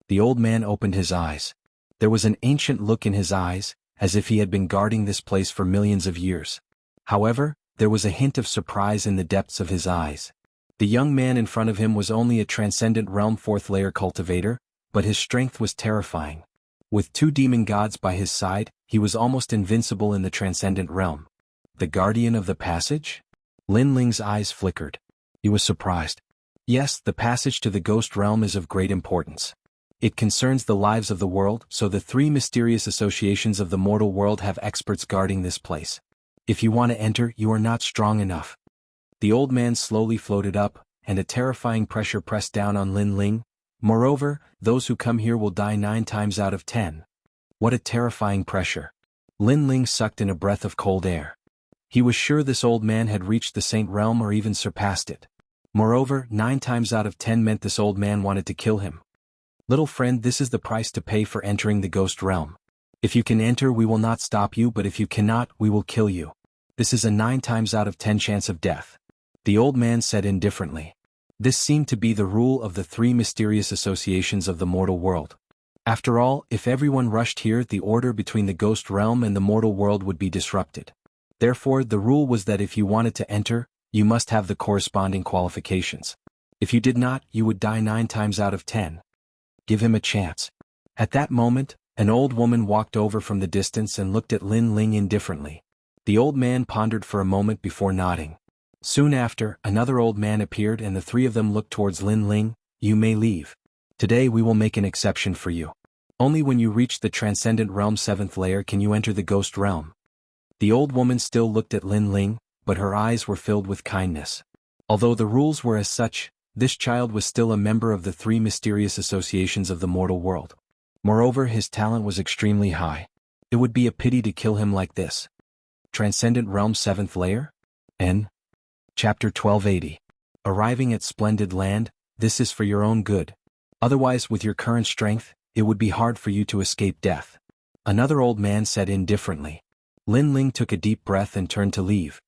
[SPEAKER 1] The old man opened his eyes. There was an ancient look in his eyes, as if he had been guarding this place for millions of years. However, there was a hint of surprise in the depths of his eyes. The young man in front of him was only a transcendent realm 4th layer cultivator, but his strength was terrifying. With 2 demon gods by his side, he was almost invincible in the transcendent realm. The guardian of the passage? Lin Ling's eyes flickered. He was surprised. Yes, the passage to the ghost realm is of great importance. It concerns the lives of the world, so the 3 mysterious associations of the mortal world have experts guarding this place. If you want to enter, you are not strong enough. The old man slowly floated up, and a terrifying pressure pressed down on Lin Ling. Moreover, those who come here will die 9 times out of 10. What a terrifying pressure. Lin Ling sucked in a breath of cold air. He was sure this old man had reached the Saint Realm or even surpassed it. Moreover, 9 times out of 10 meant this old man wanted to kill him. Little friend, this is the price to pay for entering the ghost realm. If you can enter, we will not stop you, but if you cannot, we will kill you. This is a 9 times out of 10 chance of death. The old man said indifferently. This seemed to be the rule of the 3 mysterious associations of the mortal world. After all, if everyone rushed here, the order between the ghost realm and the mortal world would be disrupted. Therefore, the rule was that if you wanted to enter, you must have the corresponding qualifications. If you did not, you would die 9 times out of 10. Give him a chance. At that moment, an old woman walked over from the distance and looked at Lin Ling indifferently. The old man pondered for a moment before nodding. Soon after, another old man appeared and the 3 of them looked towards Lin Ling. You may leave. Today we will make an exception for you. Only when you reach the Transcendent Realm 7th layer can you enter the Ghost Realm. The old woman still looked at Lin Ling, but her eyes were filled with kindness. Although the rules were as such, this child was still a member of the 3 mysterious associations of the mortal world. Moreover, his talent was extremely high. It would be a pity to kill him like this. Transcendent Realm 7th layer? N. Chapter 1280. Arriving at Splendid Land, this is for your own good. Otherwise, with your current strength, it would be hard for you to escape death. Another old man said indifferently. Lin Ling took a deep breath and turned to leave.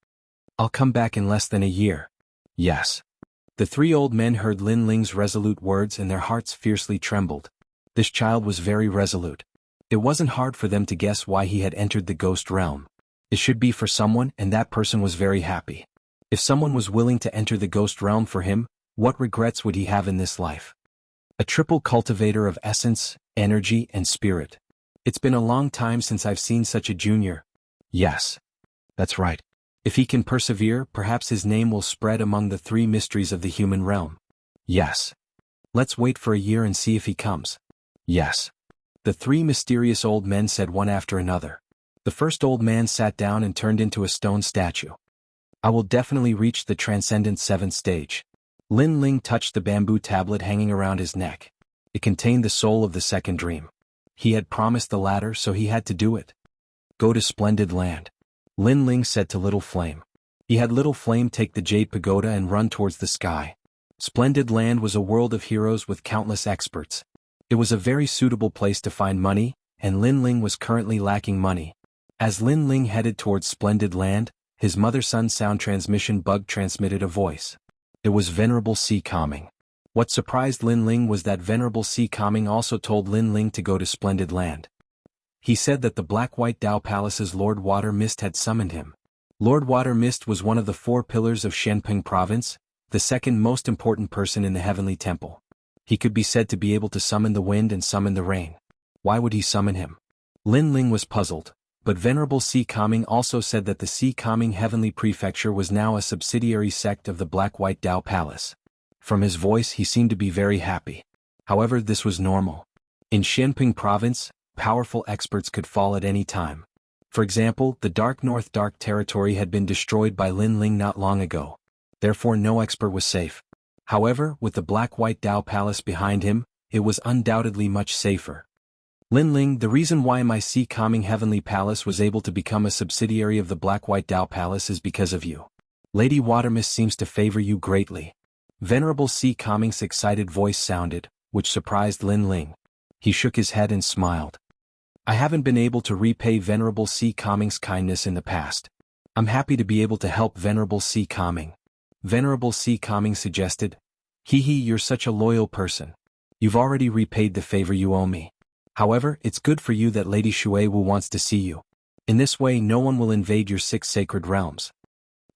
[SPEAKER 1] I'll come back in less than a year. Yes. The 3 old men heard Lin Ling's resolute words and their hearts fiercely trembled. This child was very resolute. It wasn't hard for them to guess why he had entered the ghost realm. It should be for someone, and that person was very happy. If someone was willing to enter the ghost realm for him, what regrets would he have in this life? A triple cultivator of essence, energy, and spirit. It's been a long time since I've seen such a junior. Yes. That's right. If he can persevere, perhaps his name will spread among the 3 mysteries of the human realm. Yes. Let's wait for a year and see if he comes. Yes. The 3 mysterious old men said one after another. The first old man sat down and turned into a stone statue. I will definitely reach the transcendent 7th stage. Lin Ling touched the bamboo tablet hanging around his neck. It contained the soul of the second dream. He had promised the latter, so he had to do it. Go to Splendid Land. Lin Ling said to Little Flame. He had Little Flame take the Jade Pagoda and run towards the sky. Splendid Land was a world of heroes with countless experts. It was a very suitable place to find money, and Lin Ling was currently lacking money. As Lin Ling headed towards Splendid Land, his mother-son sound transmission bug transmitted a voice. It was Venerable Sea Calming. What surprised Lin Ling was that Venerable Sea Calming also told Lin Ling to go to Splendid Land. He said that the Black-White Dao Palace's Lord Water Mist had summoned him. Lord Water Mist was one of the 4 pillars of Shenping Province, the second most important person in the Heavenly Temple. He could be said to be able to summon the wind and summon the rain. Why would he summon him? Lin Ling was puzzled, but Venerable Sea Calming also said that the Sea Calming Heavenly Prefecture was now a subsidiary sect of the Black-White Dao Palace. From his voice he seemed to be very happy. However, this was normal. In Shenping Province, powerful experts could fall at any time. For example, the Dark North Dark Territory had been destroyed by Lin Ling not long ago. Therefore no expert was safe. However, with the Black-White Dao Palace behind him, it was undoubtedly much safer. Lin Ling, the reason why my Sea Calming Heavenly Palace was able to become a subsidiary of the Black-White Dao Palace is because of you. Lady Watermist seems to favor you greatly. Venerable Sea Calming's excited voice sounded, which surprised Lin Ling. He shook his head and smiled. I haven't been able to repay Venerable Sea Calming's kindness in the past. I'm happy to be able to help Venerable Sea Calming. Venerable Sea Calming suggested. You're such a loyal person. You've already repaid the favor you owe me. However, it's good for you that Lady Shui Wu wants to see you. In this way no one will invade your 6 sacred realms.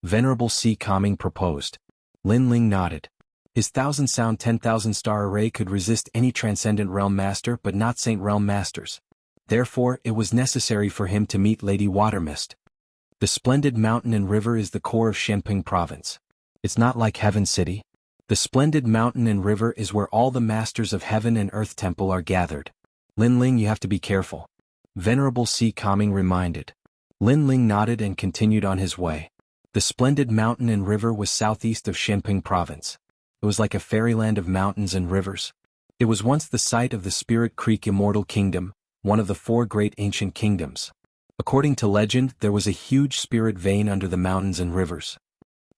[SPEAKER 1] Venerable Sea Calming proposed. Lin Ling nodded. His 1,000-sound 10,000-star array could resist any Transcendent Realm Master but not Saint Realm Masters. Therefore, it was necessary for him to meet Lady Watermist. The splendid mountain and river is the core of Shenping Province. It's not like Heaven City. The splendid mountain and river is where all the masters of Heaven and Earth Temple are gathered. Lin Ling, you have to be careful. Venerable Sea Calming reminded. Lin Ling nodded and continued on his way. The splendid mountain and river was southeast of Shenping Province. It was like a fairyland of mountains and rivers. It was once the site of the Spirit Creek Immortal Kingdom, one of the 4 great ancient kingdoms. According to legend, there was a huge spirit vein under the mountains and rivers.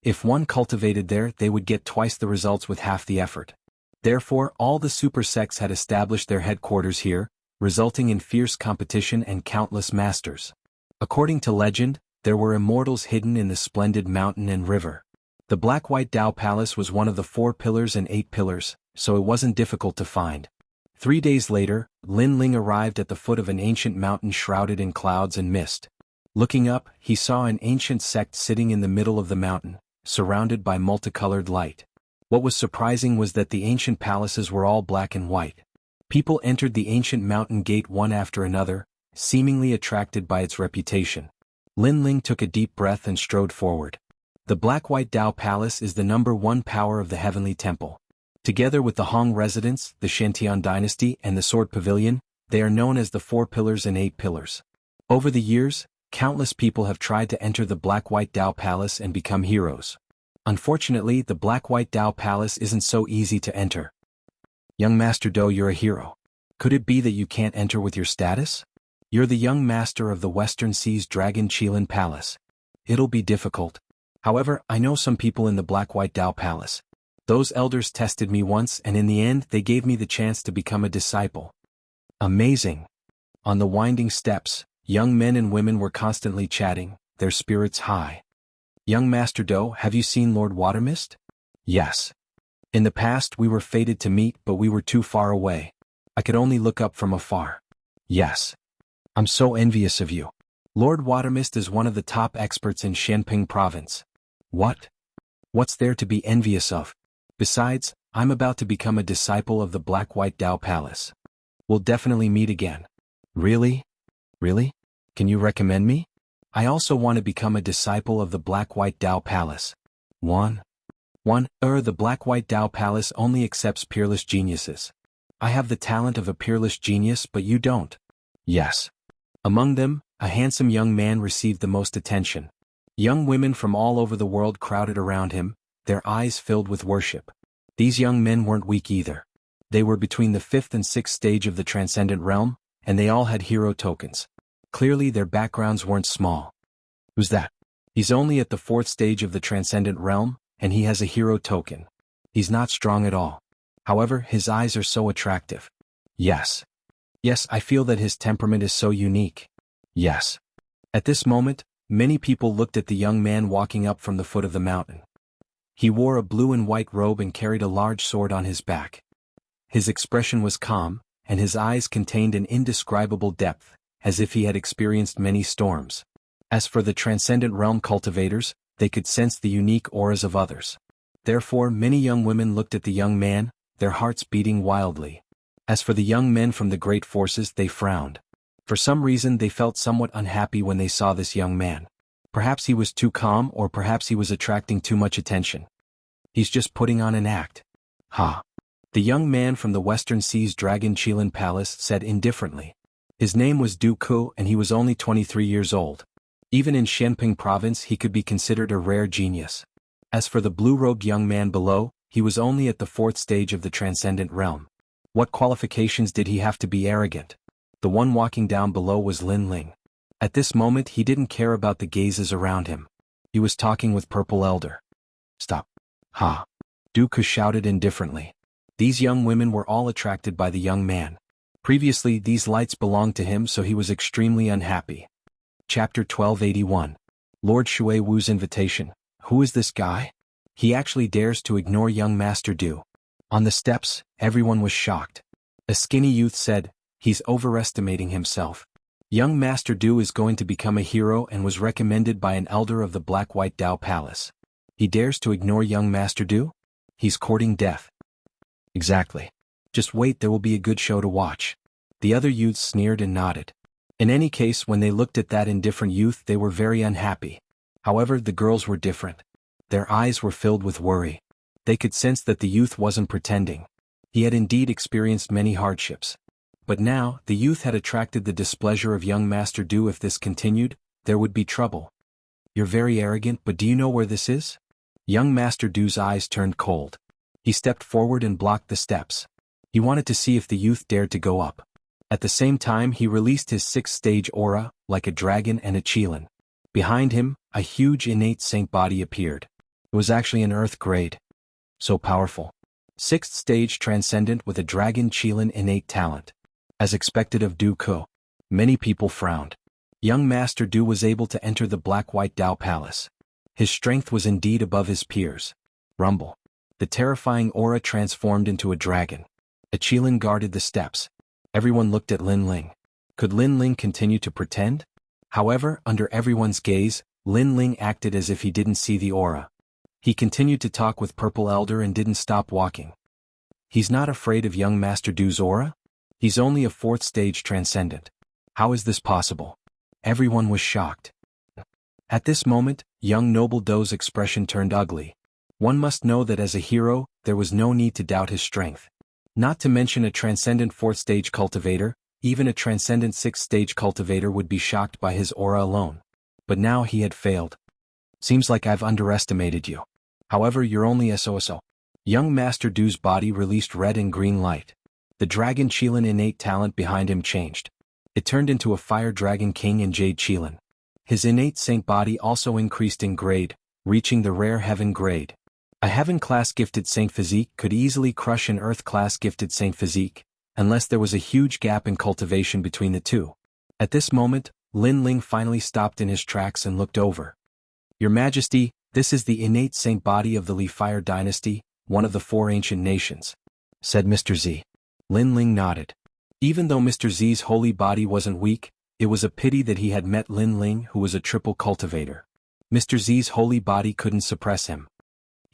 [SPEAKER 1] If one cultivated there, they would get twice the results with half the effort. Therefore, all the super sects had established their headquarters here, resulting in fierce competition and countless masters. According to legend, there were immortals hidden in the splendid mountain and river. The Black-White Dao Palace was one of the 4 pillars and 8 pillars, so it wasn't difficult to find. 3 days later, Lin Ling arrived at the foot of an ancient mountain shrouded in clouds and mist. Looking up, he saw an ancient sect sitting in the middle of the mountain, surrounded by multicolored light. What was surprising was that the ancient palaces were all black and white. People entered the ancient mountain gate one after another, seemingly attracted by its reputation. Lin Ling took a deep breath and strode forward. The Black-White Dao Palace is the #1 power of the Heavenly Temple. Together with the Hong residence, the Shantian dynasty, and the Sword Pavilion, they are known as the 4 pillars and 8 pillars. Over the years, countless people have tried to enter the Black-White Dao Palace and become heroes. Unfortunately, the Black-White Dao Palace isn't so easy to enter. Young Master Do, you're a hero. Could it be that you can't enter with your status? You're the young master of the Western Sea's Dragon Qilin Palace. It'll be difficult. However, I know some people in the Black-White Dao Palace. Those elders tested me once and in the end they gave me the chance to become a disciple. Amazing. On the winding steps, young men and women were constantly chatting, their spirits high. Young Master Do, have you seen Lord Watermist? Yes. In the past we were fated to meet but we were too far away. I could only look up from afar. Yes. I'm so envious of you. Lord Watermist is one of the top experts in Shenping Province. What? What's there to be envious of? Besides, I'm about to become a disciple of the Black-White Dao Palace. We'll definitely meet again. Really? Really? Can you recommend me? I also want to become a disciple of the Black-White Tao Palace. The Black-White Tao Palace only accepts peerless geniuses. I have the talent of a peerless genius, but you don't. Yes. Among them, a handsome young man received the most attention. Young women from all over the world crowded around him, their eyes filled with worship. These young men weren't weak either. They were between the 5th and 6th stage of the transcendent realm, and they all had hero tokens. Clearly their backgrounds weren't small. Who's that? He's only at the 4th stage of the transcendent realm, and he has a hero token. He's not strong at all. However, his eyes are so attractive. Yes. Yes, I feel that his temperament is so unique. Yes. At this moment, many people looked at the young man walking up from the foot of the mountain. He wore a blue and white robe and carried a large sword on his back. His expression was calm, and his eyes contained an indescribable depth, as if he had experienced many storms. As for the transcendent realm cultivators, they could sense the unique auras of others. Therefore, many young women looked at the young man, their hearts beating wildly. As for the young men from the great forces, they frowned. For some reason they felt somewhat unhappy when they saw this young man. Perhaps he was too calm, or perhaps he was attracting too much attention. He's just putting on an act. Ha! The young man from the Western Sea's Dragon Qilin Palace said indifferently. His name was Du Ku and he was only 23 years old. Even in Xianping province he could be considered a rare genius. As for the blue-robed young man below, he was only at the 4th stage of the transcendent realm. What qualifications did he have to be arrogant? The one walking down below was Lin Ling. At this moment he didn't care about the gazes around him. He was talking with Purple Elder. Stop. Ha! Du Ku shouted indifferently. These young women were all attracted by the young man. Previously these lights belonged to him, so he was extremely unhappy. Chapter 1281. Lord Shui Wu's invitation. Who is this guy? He actually dares to ignore young Master Du. On the steps, everyone was shocked. A skinny youth said, he's overestimating himself. Young Master Du is going to become a hero and was recommended by an elder of the Black-White Tao Palace. He dares to ignore young Master Du? He's courting death. Exactly. Just wait, there will be a good show to watch. The other youths sneered and nodded. In any case, when they looked at that indifferent youth they were very unhappy. However, the girls were different. Their eyes were filled with worry. They could sense that the youth wasn't pretending. He had indeed experienced many hardships. But now, the youth had attracted the displeasure of young Master Du. If this continued, there would be trouble. You're very arrogant, but do you know where this is? Young Master Du's eyes turned cold. He stepped forward and blocked the steps. He wanted to see if the youth dared to go up. At the same time he released his 6th stage aura, like a dragon and a Qilin. Behind him, a huge innate saint body appeared. It was actually an earth grade. So powerful. 6th stage transcendent with a dragon Qilin innate talent. As expected of Du Ku. Many people frowned. Young Master Du was able to enter the Black-White Tao Palace. His strength was indeed above his peers. Rumble. The terrifying aura transformed into a dragon. A Qilin guarded the steps. Everyone looked at Lin Ling. Could Lin Ling continue to pretend? However, under everyone's gaze, Lin Ling acted as if he didn't see the aura. He continued to talk with Purple Elder and didn't stop walking. He's not afraid of young Master Du's aura? He's only a 4th stage transcendent. How is this possible? Everyone was shocked. At this moment, young Noble Do's expression turned ugly. One must know that as a hero, there was no need to doubt his strength. Not to mention a transcendent 4th stage cultivator, even a transcendent 6th stage cultivator would be shocked by his aura alone. But now he had failed. Seems like I've underestimated you. However, you're only so. Young Master Du's body released red and green light. The Dragon Qilin innate talent behind him changed. It turned into a Fire Dragon King and Jade Qilin. His innate saint body also increased in grade, reaching the rare Heaven grade. A Heaven-class gifted Saint Physique could easily crush an Earth-class gifted Saint Physique, unless there was a huge gap in cultivation between the two. At this moment, Lin Ling finally stopped in his tracks and looked over. Your Majesty, this is the innate saint body of the Li Fire dynasty, one of the 4 ancient nations, said Mr. Z. Lin Ling nodded. Even though Mr. Z's holy body wasn't weak, it was a pity that he had met Lin Ling, who was a triple cultivator. Mr. Z's holy body couldn't suppress him.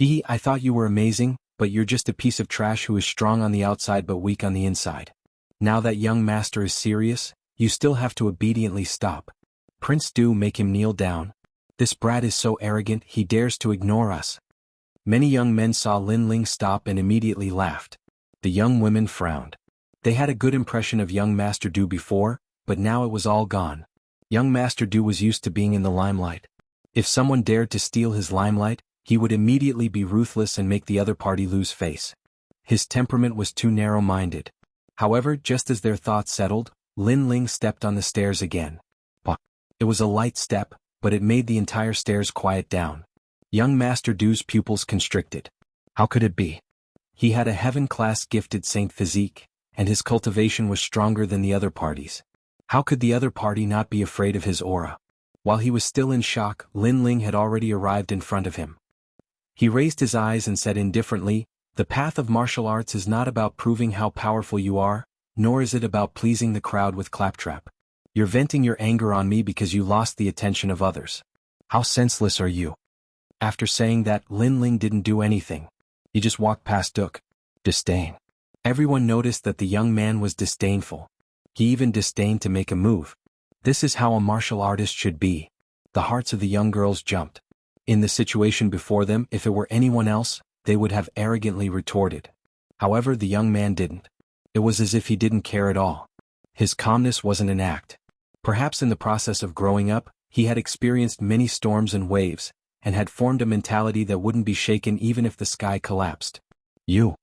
[SPEAKER 1] I thought you were amazing, but you're just a piece of trash who is strong on the outside but weak on the inside. Now that young master is serious, you still have to obediently stop. Prince Du, make him kneel down. This brat is so arrogant he dares to ignore us. Many young men saw Lin Ling stop and immediately laughed. The young women frowned. They had a good impression of young Master Du before, but now it was all gone. Young Master Du was used to being in the limelight. If someone dared to steal his limelight, he would immediately be ruthless and make the other party lose face. His temperament was too narrow-minded. However, just as their thoughts settled, Lin Ling stepped on the stairs again. It was a light step, but it made the entire stairs quiet down. Young Master Du's pupils constricted. How could it be? He had a heaven-class gifted saint physique, and his cultivation was stronger than the other parties. How could the other party not be afraid of his aura? While he was still in shock, Lin Ling had already arrived in front of him. He raised his eyes and said indifferently, "The path of martial arts is not about proving how powerful you are, nor is it about pleasing the crowd with claptrap. You're venting your anger on me because you lost the attention of others. How senseless are you?" After saying that, Lin Ling didn't do anything. He just walked past Duke. Disdain. Everyone noticed that the young man was disdainful. He even disdained to make a move. This is how a martial artist should be. The hearts of the young girls jumped. In the situation before them, if it were anyone else, they would have arrogantly retorted. However, the young man didn't. It was as if he didn't care at all. His calmness wasn't an act. Perhaps in the process of growing up, he had experienced many storms and waves, and had formed a mentality that wouldn't be shaken even if the sky collapsed. You.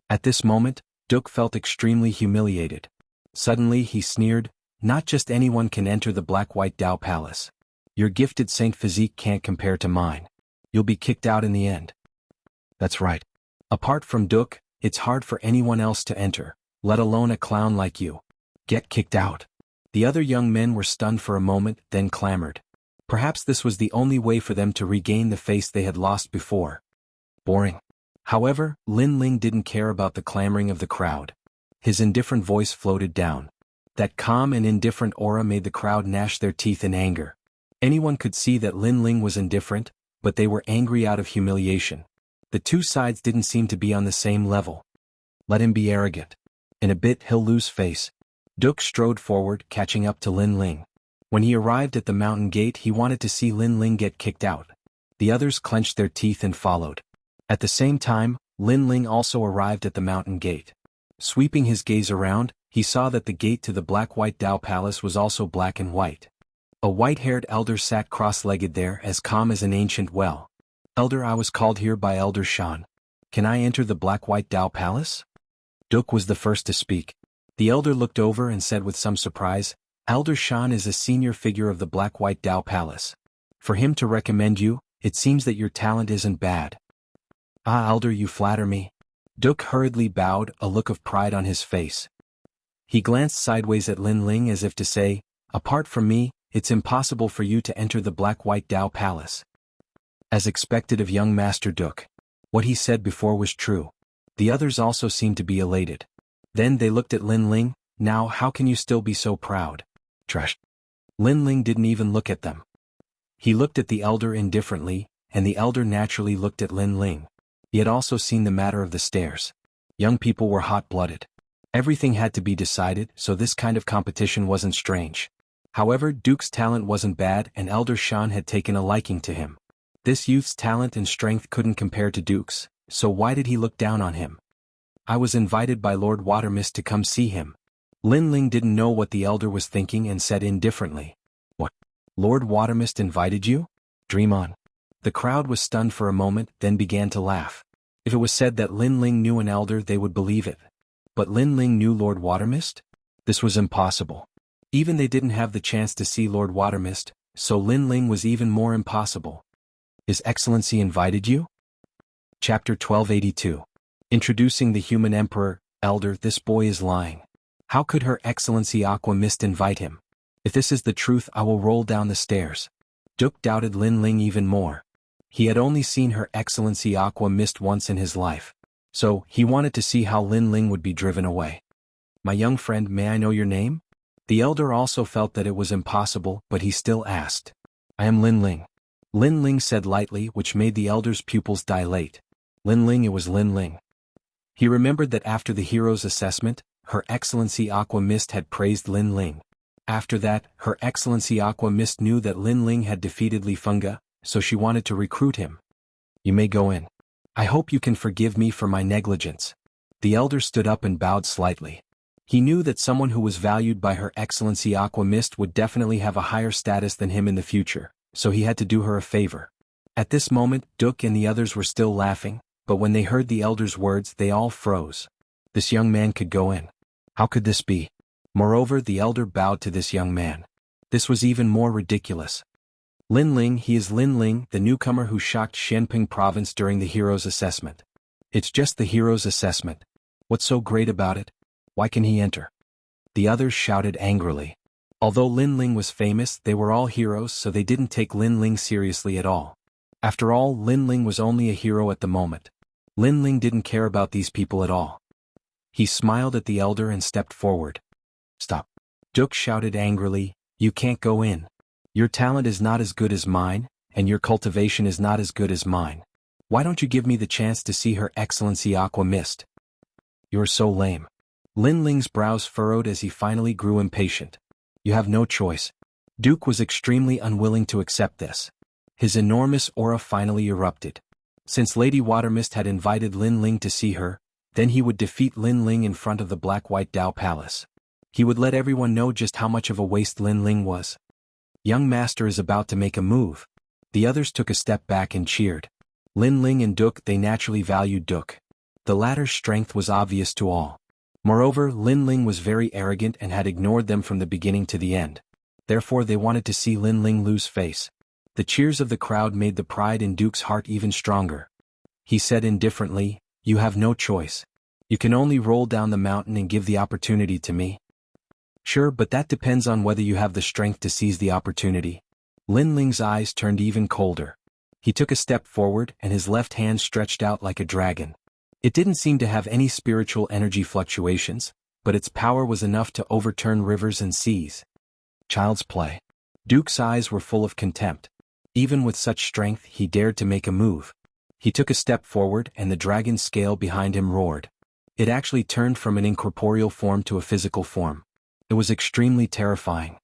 [SPEAKER 1] At this moment, Duke felt extremely humiliated. Suddenly he sneered, "Not just anyone can enter the Black-White Dao Palace. Your gifted saint physique can't compare to mine. You'll be kicked out in the end." That's right. Apart from Duke, it's hard for anyone else to enter, let alone a clown like you. Get kicked out. The other young men were stunned for a moment, then clamored. Perhaps this was the only way for them to regain the face they had lost before. Boring. However, Lin Ling didn't care about the clamoring of the crowd. His indifferent voice floated down. That calm and indifferent aura made the crowd gnash their teeth in anger. Anyone could see that Lin Ling was indifferent, but they were angry out of humiliation. The two sides didn't seem to be on the same level. Let him be arrogant. In a bit he'll lose face. Duke strode forward, catching up to Lin Ling. When he arrived at the mountain gate, he wanted to see Lin Ling get kicked out. The others clenched their teeth and followed. At the same time, Lin Ling also arrived at the mountain gate. Sweeping his gaze around, he saw that the gate to the Black-White Dao Palace was also black and white. A white-haired elder sat cross-legged there, as calm as an ancient well. "Elder, I was called here by Elder Shan. Can I enter the Black-White Dao Palace?" Duke was the first to speak. The elder looked over and said with some surprise, "Elder Shan is a senior figure of the Black-White Dao Palace. For him to recommend you, it seems that your talent isn't bad." "Ah, Elder, you flatter me." Duke hurriedly bowed, a look of pride on his face. He glanced sideways at Lin Ling as if to say, "Apart from me, it's impossible for you to enter the Black-White Dao Palace." As expected of young Master Duke. What he said before was true. The others also seemed to be elated. Then they looked at Lin Ling. "Now how can you still be so proud?" Trash. Lin Ling didn't even look at them. He looked at the elder indifferently, and the elder naturally looked at Lin Ling. He had also seen the matter of the stairs. Young people were hot-blooded. Everything had to be decided, so this kind of competition wasn't strange. However, Duke's talent wasn't bad, and Elder Shan had taken a liking to him. This youth's talent and strength couldn't compare to Duke's, so why did he look down on him? "I was invited by Lord Watermist to come see him." Lin Ling didn't know what the elder was thinking and said indifferently, "What? Lord Watermist invited you? Dream on." The crowd was stunned for a moment, then began to laugh. If it was said that Lin Ling knew an elder, they would believe it. But Lin Ling knew Lord Watermist? This was impossible. Even they didn't have the chance to see Lord Watermist, so Lin Ling was even more impossible. "His Excellency invited you?" Chapter 1282. Introducing the Human Emperor. "Elder, this boy is lying. How could Her Excellency Aqua Mist invite him? If this is the truth, I will roll down the stairs." Duke doubted Lin Ling even more. He had only seen Her Excellency Aqua Mist once in his life. So, he wanted to see how Lin Ling would be driven away. "My young friend, may I know your name?" The elder also felt that it was impossible, but he still asked. "I am Lin Ling." Lin Ling said lightly, which made the elder's pupils dilate. Lin Ling, it was Lin Ling. He remembered that after the hero's assessment, Her Excellency Aqua Mist had praised Lin Ling. After that, Her Excellency Aqua Mist knew that Lin Ling had defeated Li Fenga, so she wanted to recruit him. You may go in. I hope you can forgive me for my negligence. The elder stood up and bowed slightly. He knew that someone who was valued by Her Excellency Aqua Mist would definitely have a higher status than him in the future, so he had to do her a favor. At this moment, Duke and the others were still laughing, but when they heard the elder's words they all froze. This young man could go in. How could this be? Moreover, the elder bowed to this young man. This was even more ridiculous. Lin Ling, he is Lin Ling, the newcomer who shocked Shenping province during the hero's assessment. It's just the hero's assessment. What's so great about it? Why can he enter? The others shouted angrily. Although Lin Ling was famous, they were all heroes, so they didn't take Lin Ling seriously at all. After all, Lin Ling was only a hero at the moment. Lin Ling didn't care about these people at all. He smiled at the elder and stepped forward. Stop. Duke shouted angrily, you can't go in. Your talent is not as good as mine, and your cultivation is not as good as mine. Why don't you give me the chance to see Her Excellency Aqua Mist? You're so lame. Lin Ling's brows furrowed as he finally grew impatient. You have no choice. Duke was extremely unwilling to accept this. His enormous aura finally erupted. Since Lady Watermist had invited Lin Ling to see her, then he would defeat Lin Ling in front of the Black-White Dao Palace. He would let everyone know just how much of a waste Lin Ling was. Young master is about to make a move. The others took a step back and cheered. Lin Ling and Duke, they naturally valued Duke. The latter's strength was obvious to all. Moreover, Lin Ling was very arrogant and had ignored them from the beginning to the end. Therefore they wanted to see Lin Ling lose face. The cheers of the crowd made the pride in Duke's heart even stronger. He said indifferently, you have no choice. You can only roll down the mountain and give the opportunity to me. Sure, but that depends on whether you have the strength to seize the opportunity. Lin Ling's eyes turned even colder. He took a step forward and his left hand stretched out like a dragon. It didn't seem to have any spiritual energy fluctuations, but its power was enough to overturn rivers and seas. Child's play. Duke's eyes were full of contempt. Even with such strength, he dared to make a move. He took a step forward and the dragon's scale behind him roared. It actually turned from an incorporeal form to a physical form. It was extremely terrifying.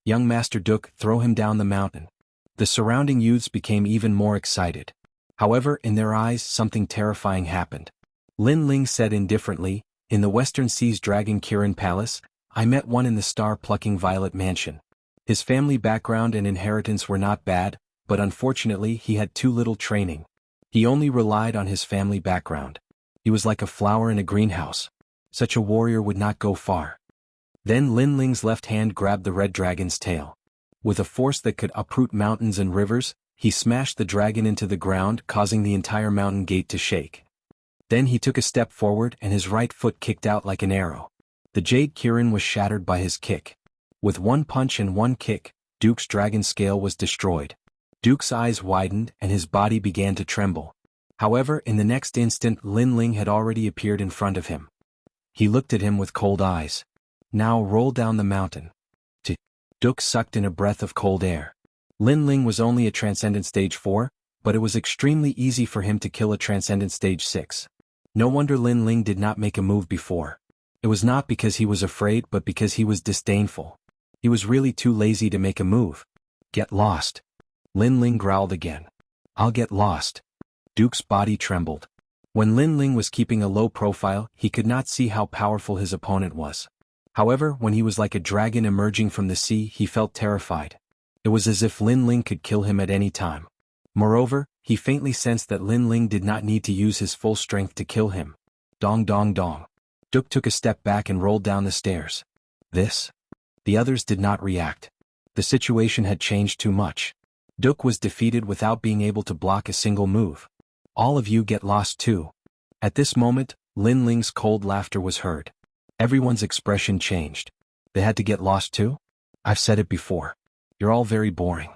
[SPEAKER 1] Young Master Duke, throw him down the mountain. The surrounding youths became even more excited. However, in their eyes something terrifying happened. Lin Ling said indifferently, in the Western Seas Dragon Kirin Palace, I met one in the star-plucking Violet Mansion. His family background and inheritance were not bad, but unfortunately he had too little training. He only relied on his family background. He was like a flower in a greenhouse. Such a warrior would not go far. Then Lin Ling's left hand grabbed the red dragon's tail. With a force that could uproot mountains and rivers, he smashed the dragon into the ground, causing the entire mountain gate to shake. Then he took a step forward and his right foot kicked out like an arrow. The Jade Kirin was shattered by his kick. With one punch and one kick, Duke's dragon scale was destroyed. Duke's eyes widened and his body began to tremble. However, in the next instant Lin Ling had already appeared in front of him. He looked at him with cold eyes. Now roll down the mountain. Duke sucked in a breath of cold air. Lin Ling was only a Transcendent Stage 4, but it was extremely easy for him to kill a Transcendent Stage 6. No wonder Lin Ling did not make a move before. It was not because he was afraid but because he was disdainful. He was really too lazy to make a move. Get lost. Lin Ling growled again. I'll get lost. Duke's body trembled. When Lin Ling was keeping a low profile, he could not see how powerful his opponent was. However, when he was like a dragon emerging from the sea, he felt terrified. It was as if Lin Ling could kill him at any time. Moreover, he faintly sensed that Lin Ling did not need to use his full strength to kill him. Dong dong dong. Duke took a step back and rolled down the stairs. This? The others did not react. The situation had changed too much. Duke was defeated without being able to block a single move. All of you get lost too. At this moment, Lin Ling's cold laughter was heard. Everyone's expression changed. They had to get lost too? I've said it before. You're all very boring.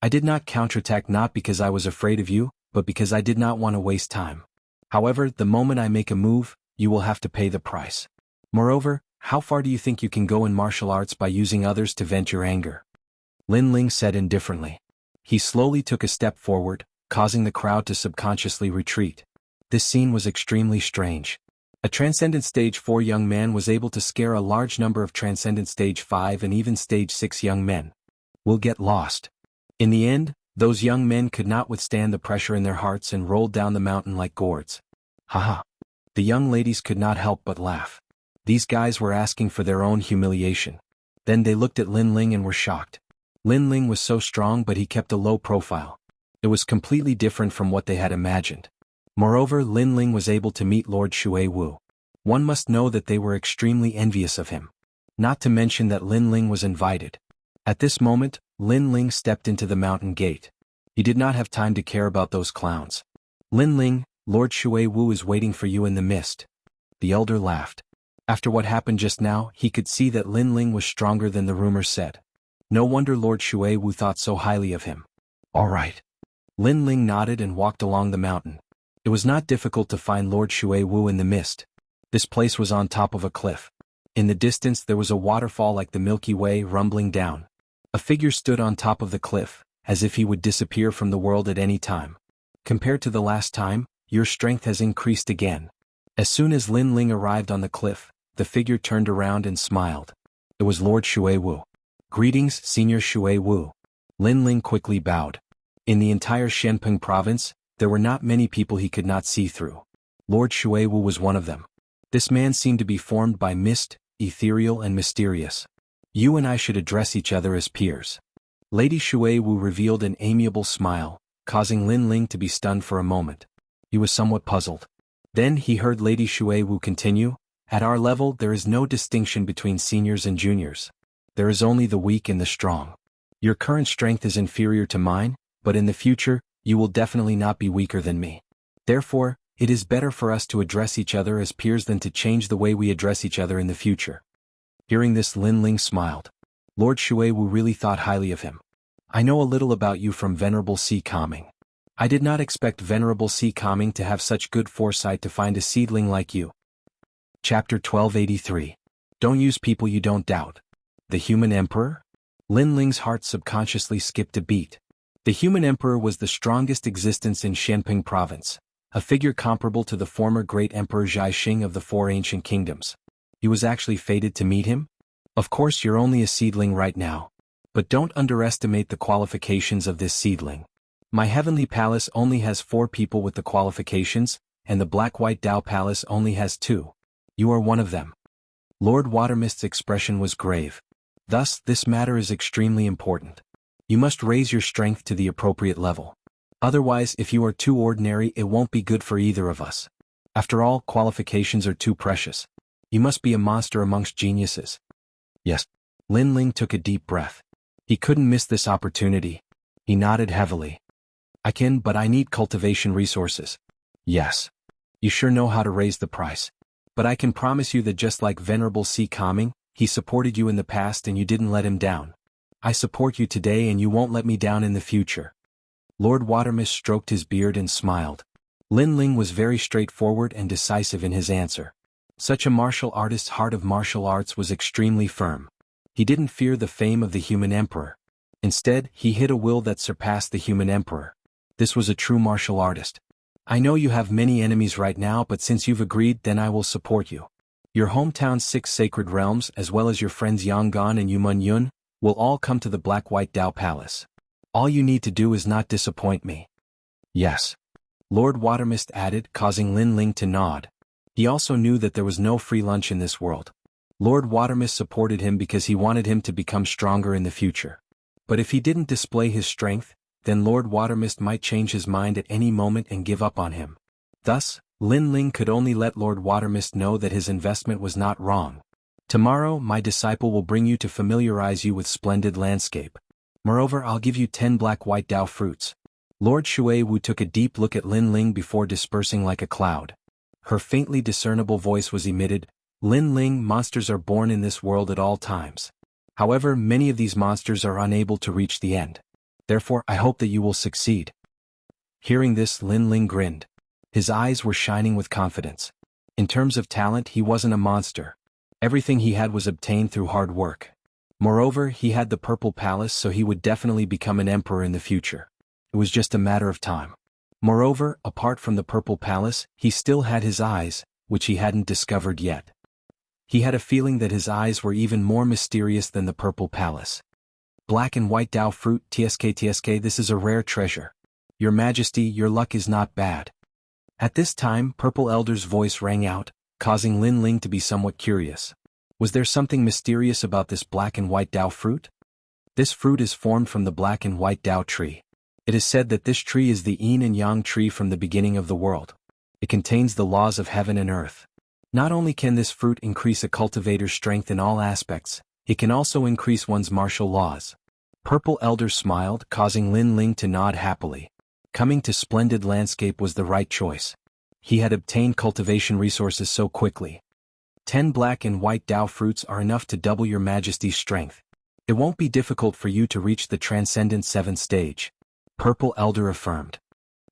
[SPEAKER 1] I did not counterattack not because I was afraid of you, but because I did not want to waste time. However, the moment I make a move, you will have to pay the price. Moreover, how far do you think you can go in martial arts by using others to vent your anger? Lin Ling said indifferently. He slowly took a step forward, causing the crowd to subconsciously retreat. This scene was extremely strange. A Transcendent Stage 4 young man was able to scare a large number of Transcendent Stage 5 and even Stage 6 young men. Will get lost. In the end, those young men could not withstand the pressure in their hearts and rolled down the mountain like gourds. Haha. The young ladies could not help but laugh. These guys were asking for their own humiliation. Then they looked at Lin Ling and were shocked. Lin Ling was so strong, but he kept a low profile. It was completely different from what they had imagined. Moreover, Lin Ling was able to meet Lord Shui Wu. One must know that they were extremely envious of him. Not to mention that Lin Ling was invited. At this moment, Lin Ling stepped into the mountain gate. He did not have time to care about those clowns. Lin Ling, Lord Shui Wu is waiting for you in the mist. The elder laughed. After what happened just now, he could see that Lin Ling was stronger than the rumor said. No wonder Lord Shui Wu thought so highly of him. All right. Lin Ling nodded and walked along the mountain. It was not difficult to find Lord Shui Wu in the mist. This place was on top of a cliff. In the distance there was a waterfall like the Milky Way rumbling down. A figure stood on top of the cliff, as if he would disappear from the world at any time. Compared to the last time, your strength has increased again. As soon as Lin Ling arrived on the cliff, the figure turned around and smiled. It was Lord Shui Wu. Greetings, Senior Shui Wu. Lin Ling quickly bowed. In the entire Shenping province, there were not many people he could not see through. Lord Shui Wu was one of them. This man seemed to be formed by mist, ethereal and mysterious. You and I should address each other as peers. Lady Shui Wu revealed an amiable smile, causing Lin Ling to be stunned for a moment. He was somewhat puzzled. Then he heard Lady Shui Wu continue, at our level there is no distinction between seniors and juniors. There is only the weak and the strong. Your current strength is inferior to mine, but in the future, you will definitely not be weaker than me. Therefore, it is better for us to address each other as peers than to change the way we address each other in the future. Hearing this, Lin Ling smiled. Lord Shui Wu really thought highly of him. I know a little about you from Venerable Sea Calming. I did not expect Venerable Sea Calming to have such good foresight to find a seedling like you. Chapter 1283. Don't use people you don't doubt. The Human Emperor? Lin Ling's heart subconsciously skipped a beat. The Human Emperor was the strongest existence in Shenping province, a figure comparable to the former great Emperor Xianxia of the Four Ancient Kingdoms. He was actually fated to meet him? Of course you're only a seedling right now. But don't underestimate the qualifications of this seedling. My Heavenly Palace only has 4 people with the qualifications, and the Black-White Dao Palace only has 2. You are one of them. Lord Watermist's expression was grave. Thus, this matter is extremely important. You must raise your strength to the appropriate level. Otherwise, if you are too ordinary, it won't be good for either of us. After all, qualifications are too precious. You must be a monster amongst geniuses. Yes. Lin Ling took a deep breath. He couldn't miss this opportunity. He nodded heavily. I can, but I need cultivation resources. Yes. You sure know how to raise the price. But I can promise you that just like Venerable Sea Calming, he supported you in the past and you didn't let him down. I support you today and you won't let me down in the future. Lord Watermist stroked his beard and smiled. Lin Ling was very straightforward and decisive in his answer. Such a martial artist's heart of martial arts was extremely firm. He didn't fear the fame of the Human Emperor. Instead, he hid a will that surpassed the Human Emperor. This was a true martial artist. I know you have many enemies right now, but since you've agreed, then I will support you. Your hometown's 6 sacred realms, as well as your friends Yangon and Yumun Yun, will all come to the Black-White Dao Palace. All you need to do is not disappoint me. Yes. Lord Watermist added, causing Lin Ling to nod. He also knew that there was no free lunch in this world. Lord Watermist supported him because he wanted him to become stronger in the future. But if he didn't display his strength, then Lord Watermist might change his mind at any moment and give up on him. Thus, Lin Ling could only let Lord Watermist know that his investment was not wrong. Tomorrow, my disciple will bring you to familiarize you with splendid landscape. Moreover, I'll give you 10 Black-White Dao fruits. Lord Shui Wu took a deep look at Lin Ling before dispersing like a cloud. Her faintly discernible voice was emitted, Lin Ling, monsters are born in this world at all times. However, many of these monsters are unable to reach the end. Therefore, I hope that you will succeed. Hearing this, Lin Ling grinned. His eyes were shining with confidence. In terms of talent, he wasn't a monster. Everything he had was obtained through hard work. Moreover, he had the Purple Palace, so he would definitely become an emperor in the future. It was just a matter of time. Moreover, apart from the Purple Palace, he still had his eyes, which he hadn't discovered yet. He had a feeling that his eyes were even more mysterious than the purple palace. Black and white Dao fruit, tsk, this is a rare treasure. Your Majesty, your luck is not bad. At this time, Purple Elder's voice rang out, causing Lin Ling to be somewhat curious. Was there something mysterious about this black and white Dao fruit? This fruit is formed from the black and white Dao tree. It is said that this tree is the yin and yang tree from the beginning of the world. It contains the laws of heaven and earth. Not only can this fruit increase a cultivator's strength in all aspects, it can also increase one's martial laws. Purple Elder smiled, causing Lin Ling to nod happily. Coming to Splendid Landscape was the right choice. He had obtained cultivation resources so quickly. 10 black and white Dao fruits are enough to double your Majesty's strength. It won't be difficult for you to reach the Transcendent 7th stage. Purple Elder affirmed.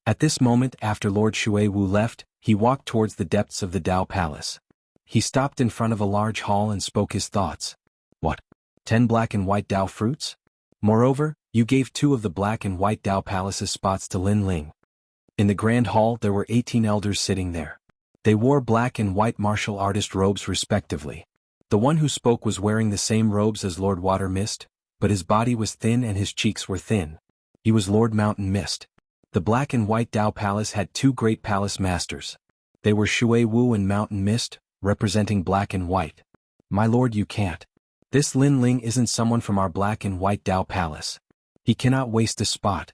[SPEAKER 1] At this moment after Lord Shui Wu left, he walked towards the depths of the Dao Palace. He stopped in front of a large hall and spoke his thoughts. What? 10 black and white Dao fruits? Moreover, you gave 2 of the black and white Dao Palace's spots to Lin Ling. In the grand hall there were 18 elders sitting there. They wore black and white martial artist robes respectively. The one who spoke was wearing the same robes as Lord Water Mist, but his body was thin and his cheeks were thin. He was Lord Mountain Mist. The black and white Dao Palace had 2 great palace masters. They were Shui Wu and Mountain Mist, representing black and white. My lord, you can't. This Lin Ling isn't someone from our black and white Dao Palace. He cannot waste a spot.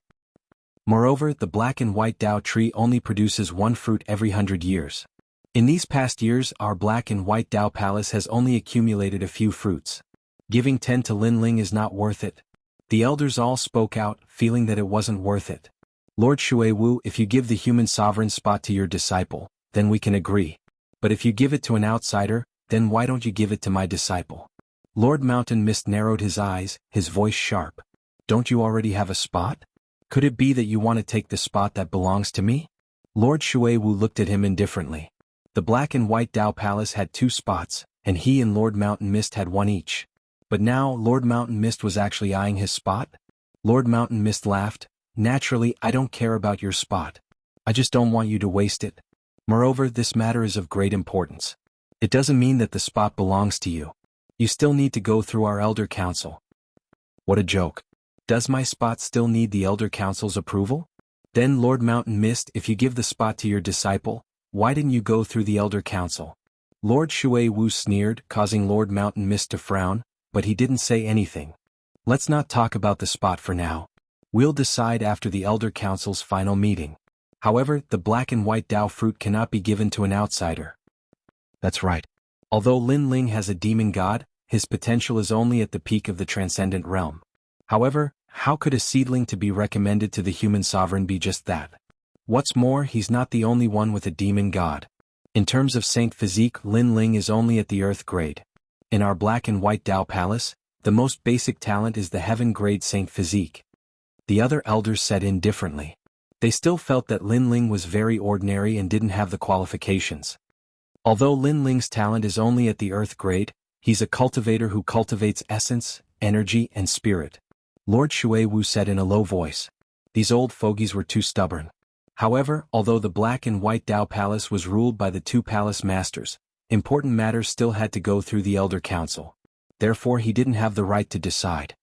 [SPEAKER 1] Moreover, the black and white Dao tree only produces 1 fruit every 100 years. In these past years, our black and white Dao Palace has only accumulated a few fruits. Giving 10 to Lin Ling is not worth it. The elders all spoke out, feeling that it wasn't worth it. Lord Shui Wu, if you give the human sovereign spot to your disciple, then we can agree. But if you give it to an outsider, then why don't you give it to my disciple? Lord Mountain Mist narrowed his eyes, his voice sharp. Don't you already have a spot? Could it be that you want to take the spot that belongs to me? Lord Shui Wu looked at him indifferently. The black and white Dao Palace had 2 spots, and he and Lord Mountain Mist had 1 each. But now Lord Mountain Mist was actually eyeing his spot? Lord Mountain Mist laughed. Naturally, I don't care about your spot. I just don't want you to waste it. Moreover, this matter is of great importance. It doesn't mean that the spot belongs to you. You still need to go through our Elder Council. What a joke. Does my spot still need the Elder Council's approval? Then Lord Mountain Mist, if you give the spot to your disciple, why didn't you go through the Elder Council? Lord Shui Wu sneered, causing Lord Mountain Mist to frown, but he didn't say anything. Let's not talk about the spot for now. We'll decide after the Elder Council's final meeting. However, the black and white Dao fruit cannot be given to an outsider. That's right. Although Lin Ling has a demon god, his potential is only at the peak of the transcendent realm. However, how could a seedling to be recommended to the human sovereign be just that? What's more, he's not the only one with a demon god. In terms of Saint Physique, Lin Ling is only at the earth grade. In our black and white Dao Palace, the most basic talent is the heaven grade Saint Physique. The other elders said indifferently. They still felt that Lin Ling was very ordinary and didn't have the qualifications. Although Lin Ling's talent is only at the earth grade, he's a cultivator who cultivates essence, energy, and spirit. Lord Shui Wu said in a low voice. These old fogies were too stubborn. However, although the black and white Dao Palace was ruled by the 2 palace masters, important matters still had to go through the Elder Council. Therefore he didn't have the right to decide.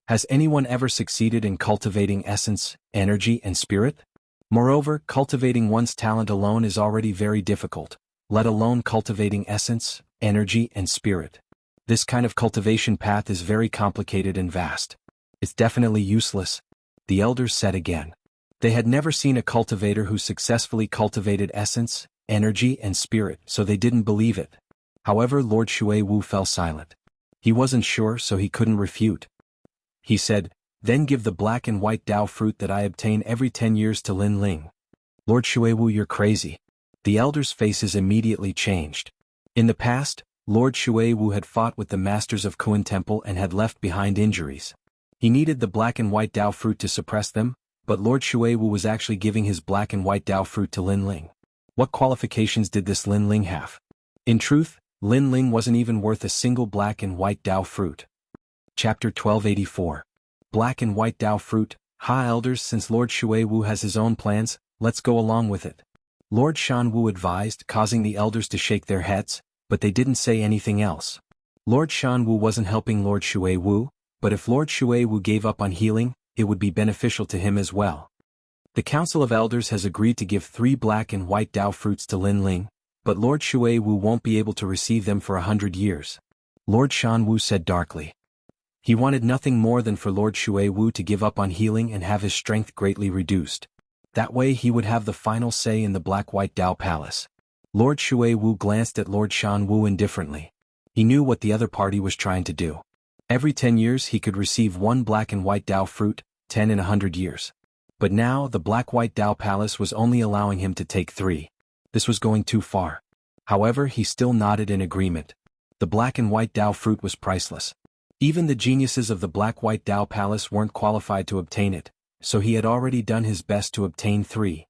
[SPEAKER 1] Has anyone ever succeeded in cultivating essence, energy, and spirit? Moreover, cultivating one's talent alone is already very difficult, let alone cultivating essence, energy, and spirit. This kind of cultivation path is very complicated and vast. It's definitely useless, the elders said again. They had never seen a cultivator who successfully cultivated essence, energy, and spirit, so they didn't believe it. However, Lord Shui Wu fell silent. He wasn't sure, so he couldn't refute. He said, then give the black and white Dao fruit that I obtain every 10 years to Lin Ling. Lord Shui Wu, you're crazy. The elders' faces immediately changed. In the past, Lord Shui Wu had fought with the masters of Kuan Temple and had left behind injuries. He needed the black and white Dao fruit to suppress them, but Lord Shui Wu was actually giving his black and white Dao fruit to Lin Ling. What qualifications did this Lin Ling have? In truth, Lin Ling wasn't even worth a single black and white Dao fruit. Chapter 1284. Black and white Dao fruit. Ha elders, since Lord Shui Wu has his own plans, let's go along with it. Lord Shanwu advised, causing the elders to shake their heads, but they didn't say anything else. Lord Shanwu wasn't helping Lord Shuiwu, but if Lord Shuiwu gave up on healing, it would be beneficial to him as well. The Council of Elders has agreed to give 3 black and white Dao fruits to Lin Ling, but Lord Shuiwu won't be able to receive them for 100 years. Lord Shanwu said darkly. He wanted nothing more than for Lord Shuiwu to give up on healing and have his strength greatly reduced. That way he would have the final say in the Black-White Dao Palace. Lord Shuiwu glanced at Lord Shanwu indifferently. He knew what the other party was trying to do. Every 10 years he could receive 1 black and white Dao fruit, 10 in 100 years. But now the Black-White Dao Palace was only allowing him to take 3. This was going too far. However, he still nodded in agreement. The black and white Dao fruit was priceless. Even the geniuses of the Black-White Dao Palace weren't qualified to obtain it, so he had already done his best to obtain 3.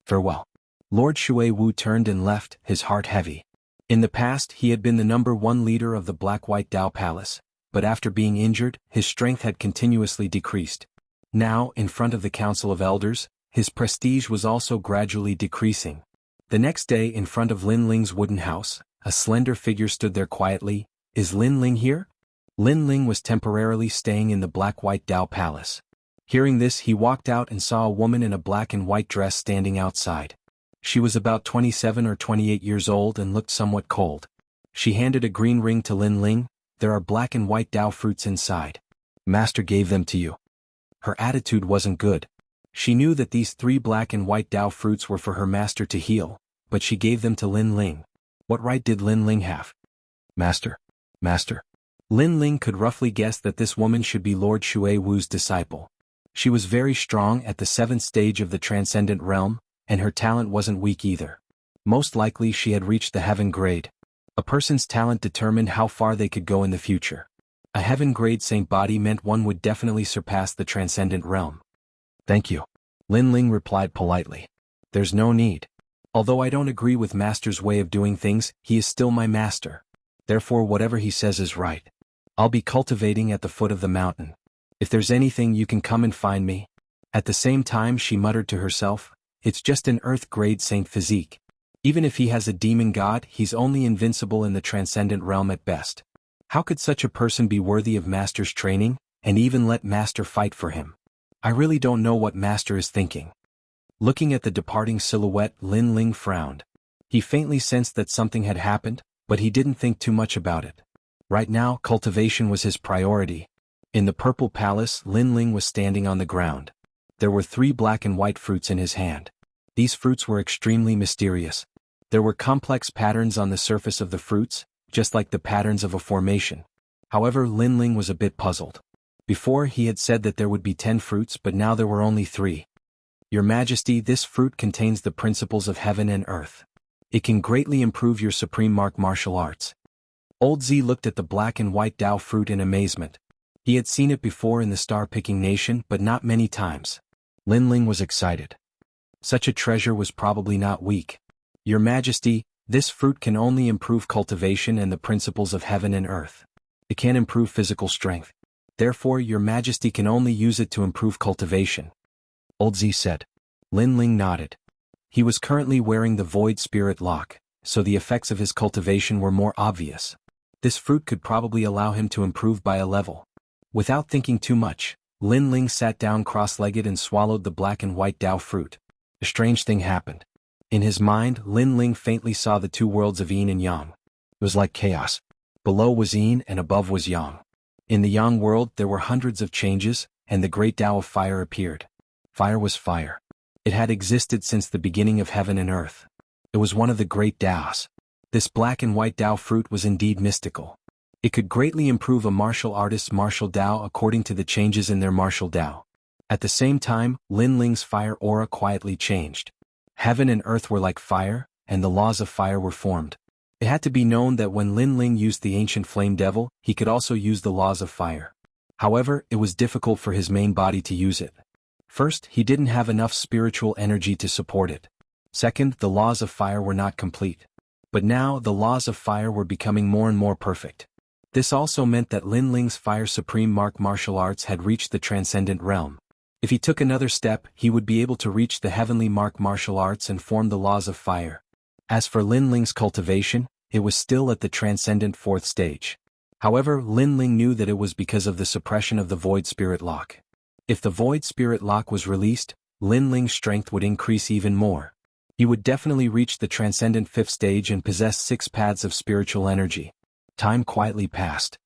[SPEAKER 1] Farewell. Lord Shuiwu turned and left, his heart heavy. In the past he had been the #1 leader of the Black-White Dao Palace, but after being injured, his strength had continuously decreased. Now, in front of the Council of Elders, his prestige was also gradually decreasing. The next day in front of Lin Ling's wooden house, a slender figure stood there quietly. Is Lin Ling here? Lin Ling was temporarily staying in the Black-White Dao Palace. Hearing this, he walked out and saw a woman in a black and white dress standing outside. She was about 27 or 28 years old and looked somewhat cold. She handed a green ring to Lin Ling. There are black and white Dao fruits inside. Master gave them to you. Her attitude wasn't good. She knew that these 3 black and white Dao fruits were for her master to heal, but she gave them to Lin Ling. What right did Lin Ling have? Master. Master. Lin Ling could roughly guess that this woman should be Lord Shuiwu's disciple. She was very strong at the 7th stage of the Transcendent Realm, and her talent wasn't weak either. Most likely she had reached the Heaven grade. A person's talent determined how far they could go in the future. A Heaven grade Saint body meant one would definitely surpass the Transcendent Realm. Thank you. Lin Ling replied politely. There's no need. Although I don't agree with Master's way of doing things, he is still my master. Therefore whatever he says is right. I'll be cultivating at the foot of the mountain. If there's anything you can come and find me. At the same time she muttered to herself, it's just an earth grade saint physique. Even if he has a demon god, he's only invincible in the Transcendent Realm at best. How could such a person be worthy of Master's training, and even let Master fight for him? I really don't know what Master is thinking. Looking at the departing silhouette, Lin Ling frowned. He faintly sensed that something had happened, but he didn't think too much about it. Right now, cultivation was his priority. In the Purple Palace, Lin Ling was standing on the ground. There were 3 black and white fruits in his hand. These fruits were extremely mysterious. There were complex patterns on the surface of the fruits, just like the patterns of a formation. However, Lin Ling was a bit puzzled. Before he had said that there would be 10 fruits, but now there were only 3. Your Majesty, this fruit contains the principles of heaven and earth. It can greatly improve your supreme martial arts. Old Z looked at the black and white Dao fruit in amazement. He had seen it before in the star-picking nation, but not many times. Lin Ling was excited. Such a treasure was probably not weak. Your Majesty, this fruit can only improve cultivation and the principles of heaven and earth. It can't improve physical strength. Therefore, Your Majesty can only use it to improve cultivation. Old Z said. Lin Ling nodded. He was currently wearing the Void Spirit Lock, so the effects of his cultivation were more obvious. This fruit could probably allow him to improve by a level. Without thinking too much, Lin Ling sat down cross-legged and swallowed the black and white Dao fruit. A strange thing happened. In his mind, Lin Ling faintly saw the 2 worlds of yin and yang. It was like chaos. Below was yin and above was yang. In the yang world there were hundreds of changes, and the great Dao of fire appeared. Fire was fire. It had existed since the beginning of heaven and earth. It was one of the great Daos. This black and white Dao fruit was indeed mystical. It could greatly improve a martial artist's martial Dao according to the changes in their martial Dao. At the same time, Lin Ling's fire aura quietly changed. Heaven and earth were like fire, and the laws of fire were formed. It had to be known that when Lin Ling used the ancient flame devil, he could also use the laws of fire. However, it was difficult for his main body to use it. First, he didn't have enough spiritual energy to support it. Second, the laws of fire were not complete. But now, the laws of fire were becoming more and more perfect. This also meant that Lin Ling's Fire Supreme martial arts had reached the Transcendent Realm. If he took another step, he would be able to reach the heavenly martial arts and form the laws of fire. As for Lin Ling's cultivation, it was still at the transcendent fourth stage. However, Lin Ling knew that it was because of the suppression of the Void Spirit Lock. If the Void Spirit Lock was released, Lin Ling's strength would increase even more. He would definitely reach the transcendent fifth stage and possess 6 paths of spiritual energy. Time quietly passed.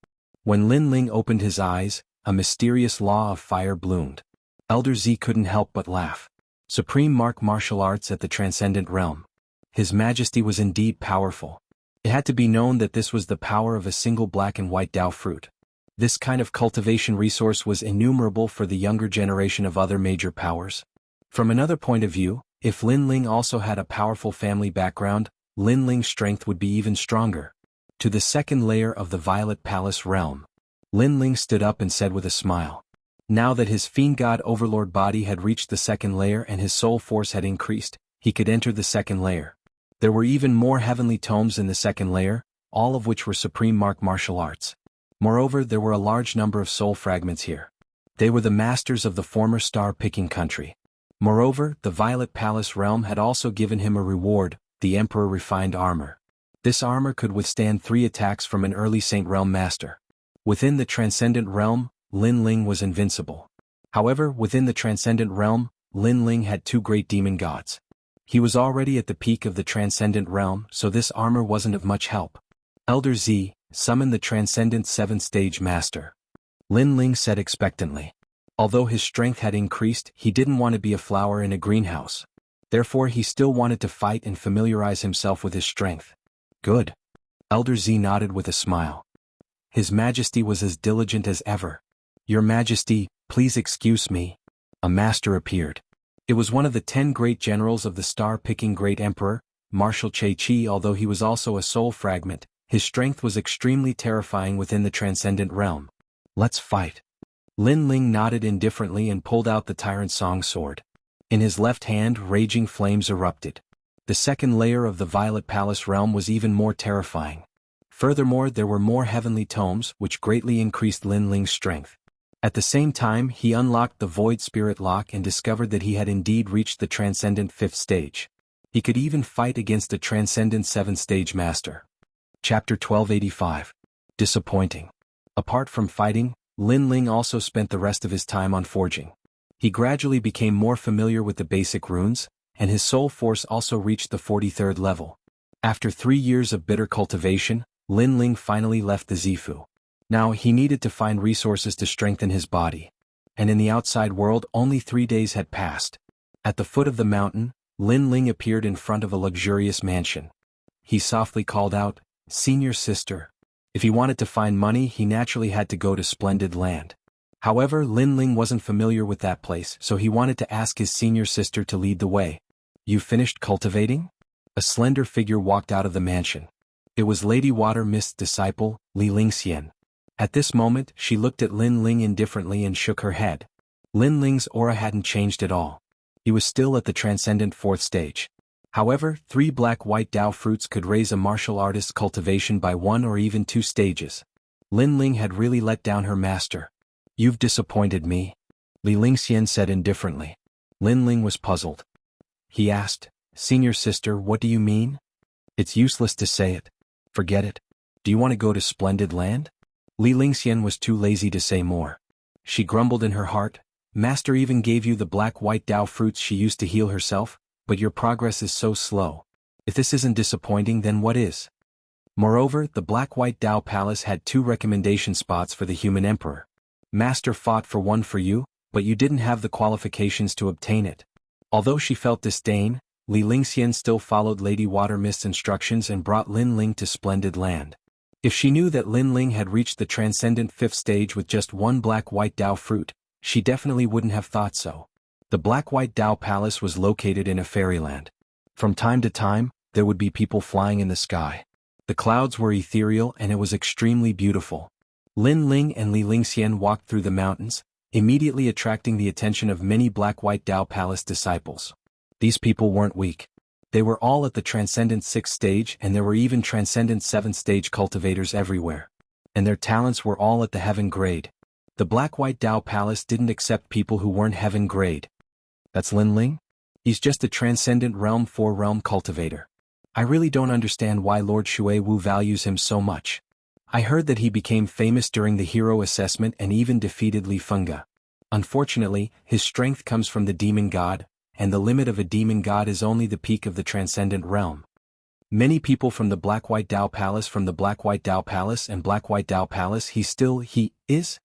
[SPEAKER 1] When Lin Ling opened his eyes, a mysterious law of fire bloomed. Elder Z couldn't help but laugh. Supreme martial arts at the transcendent realm. His Majesty was indeed powerful. It had to be known that this was the power of a single black and white Dao fruit. This kind of cultivation resource was innumerable for the younger generation of other major powers. From another point of view, if Lin Ling also had a powerful family background, Lin Ling's strength would be even stronger. To the second layer of the Violet Palace realm. Lin Ling stood up and said with a smile. Now that his Fiend God Overlord body had reached the second layer and his soul force had increased, he could enter the second layer. There were even more heavenly tomes in the second layer, all of which were supreme martial arts. Moreover, there were a large number of soul fragments here. They were the masters of the former star-picking country. Moreover, the Violet Palace realm had also given him a reward, the Emperor Refined Armor. This armor could withstand 3 attacks from an early Saint Realm master. Within the Transcendent Realm, Lin Ling was invincible. However, within the Transcendent Realm, Lin Ling had 2 great demon gods. He was already at the peak of the Transcendent Realm, so this armor wasn't of much help. Elder Z, summon the Transcendent 7th Stage Master. Lin Ling said expectantly. Although his strength had increased, he didn't want to be a flower in a greenhouse. Therefore he still wanted to fight and familiarize himself with his strength. Good. Elder Z nodded with a smile. His Majesty was as diligent as ever. Your Majesty, please excuse me. A master appeared. It was one of the 10 great generals of the star-picking Great Emperor, Marshal Che-Chi. Although he was also a soul fragment, his strength was extremely terrifying within the Transcendent Realm. Let's fight. Lin Ling nodded indifferently and pulled out the Tyrant Song sword. In his left hand, raging flames erupted. The second layer of the Violet Palace realm was even more terrifying. Furthermore, there were more heavenly tomes, which greatly increased Lin Ling's strength. At the same time, he unlocked the Void Spirit Lock and discovered that he had indeed reached the Transcendent 5th stage. He could even fight against the Transcendent 7th Stage Master. Chapter 1285. Disappointing. Apart from fighting, Lin Ling also spent the rest of his time on forging. He gradually became more familiar with the basic runes, and his soul force also reached the 43rd level. After 3 years of bitter cultivation, Lin Ling finally left the Zifu. Now he needed to find resources to strengthen his body. And in the outside world only 3 days had passed. At the foot of the mountain, Lin Ling appeared in front of a luxurious mansion. He softly called out, "Senior sister." If he wanted to find money, he naturally had to go to Splendid Land. However, Lin Ling wasn't familiar with that place, so he wanted to ask his senior sister to lead the way. "You finished cultivating?" A slender figure walked out of the mansion. It was Lady Water Mist's disciple, Xianxia. At this moment, she looked at Lin Ling indifferently and shook her head. Lin Ling's aura hadn't changed at all. He was still at the Transcendent 4th stage. However, 3 black-white Dao fruits could raise a martial artist's cultivation by 1 or even 2 stages. Lin Ling had really let down her master. "You've disappointed me," Xianxia said indifferently. Lin Ling was puzzled. He asked, "Senior sister, what do you mean?" "It's useless to say it. Forget it. Do you want to go to Splendid Land?" Xianxia was too lazy to say more. She grumbled in her heart, "Master even gave you the black-white Dao fruits she used to heal herself, but your progress is so slow. If this isn't disappointing, then what is?" Moreover, the black-white Dao Palace had 2 recommendation spots for the human emperor. Master fought for one for you, but you didn't have the qualifications to obtain it. Although she felt disdain, Xianxia still followed Lady Watermist's instructions and brought Lin Ling to Splendid Land. If she knew that Lin Ling had reached the Transcendent 5th stage with just 1 black-white Dao fruit, she definitely wouldn't have thought so. The black-white Dao Palace was located in a fairyland. From time to time, there would be people flying in the sky. The clouds were ethereal and it was extremely beautiful. Lin Ling and Xianxia walked through the mountains, immediately attracting the attention of many black-white Dao Palace disciples. These people weren't weak. They were all at the Transcendent 6th stage and there were even Transcendent 7th stage cultivators everywhere. And their talents were all at the heaven grade. The Black-White Dao Palace didn't accept people who weren't heaven grade. That's Lin Ling? He's just a transcendent realm 4 realm cultivator. I really don't understand why Lord Shui Wu values him so much. I heard that he became famous during the hero assessment and even defeated Li Fengge. Unfortunately, his strength comes from the demon god, and the limit of a demon god is only the peak of the transcendent realm. Many people from the Black-White Dao Palace and Black-White Dao Palace he is?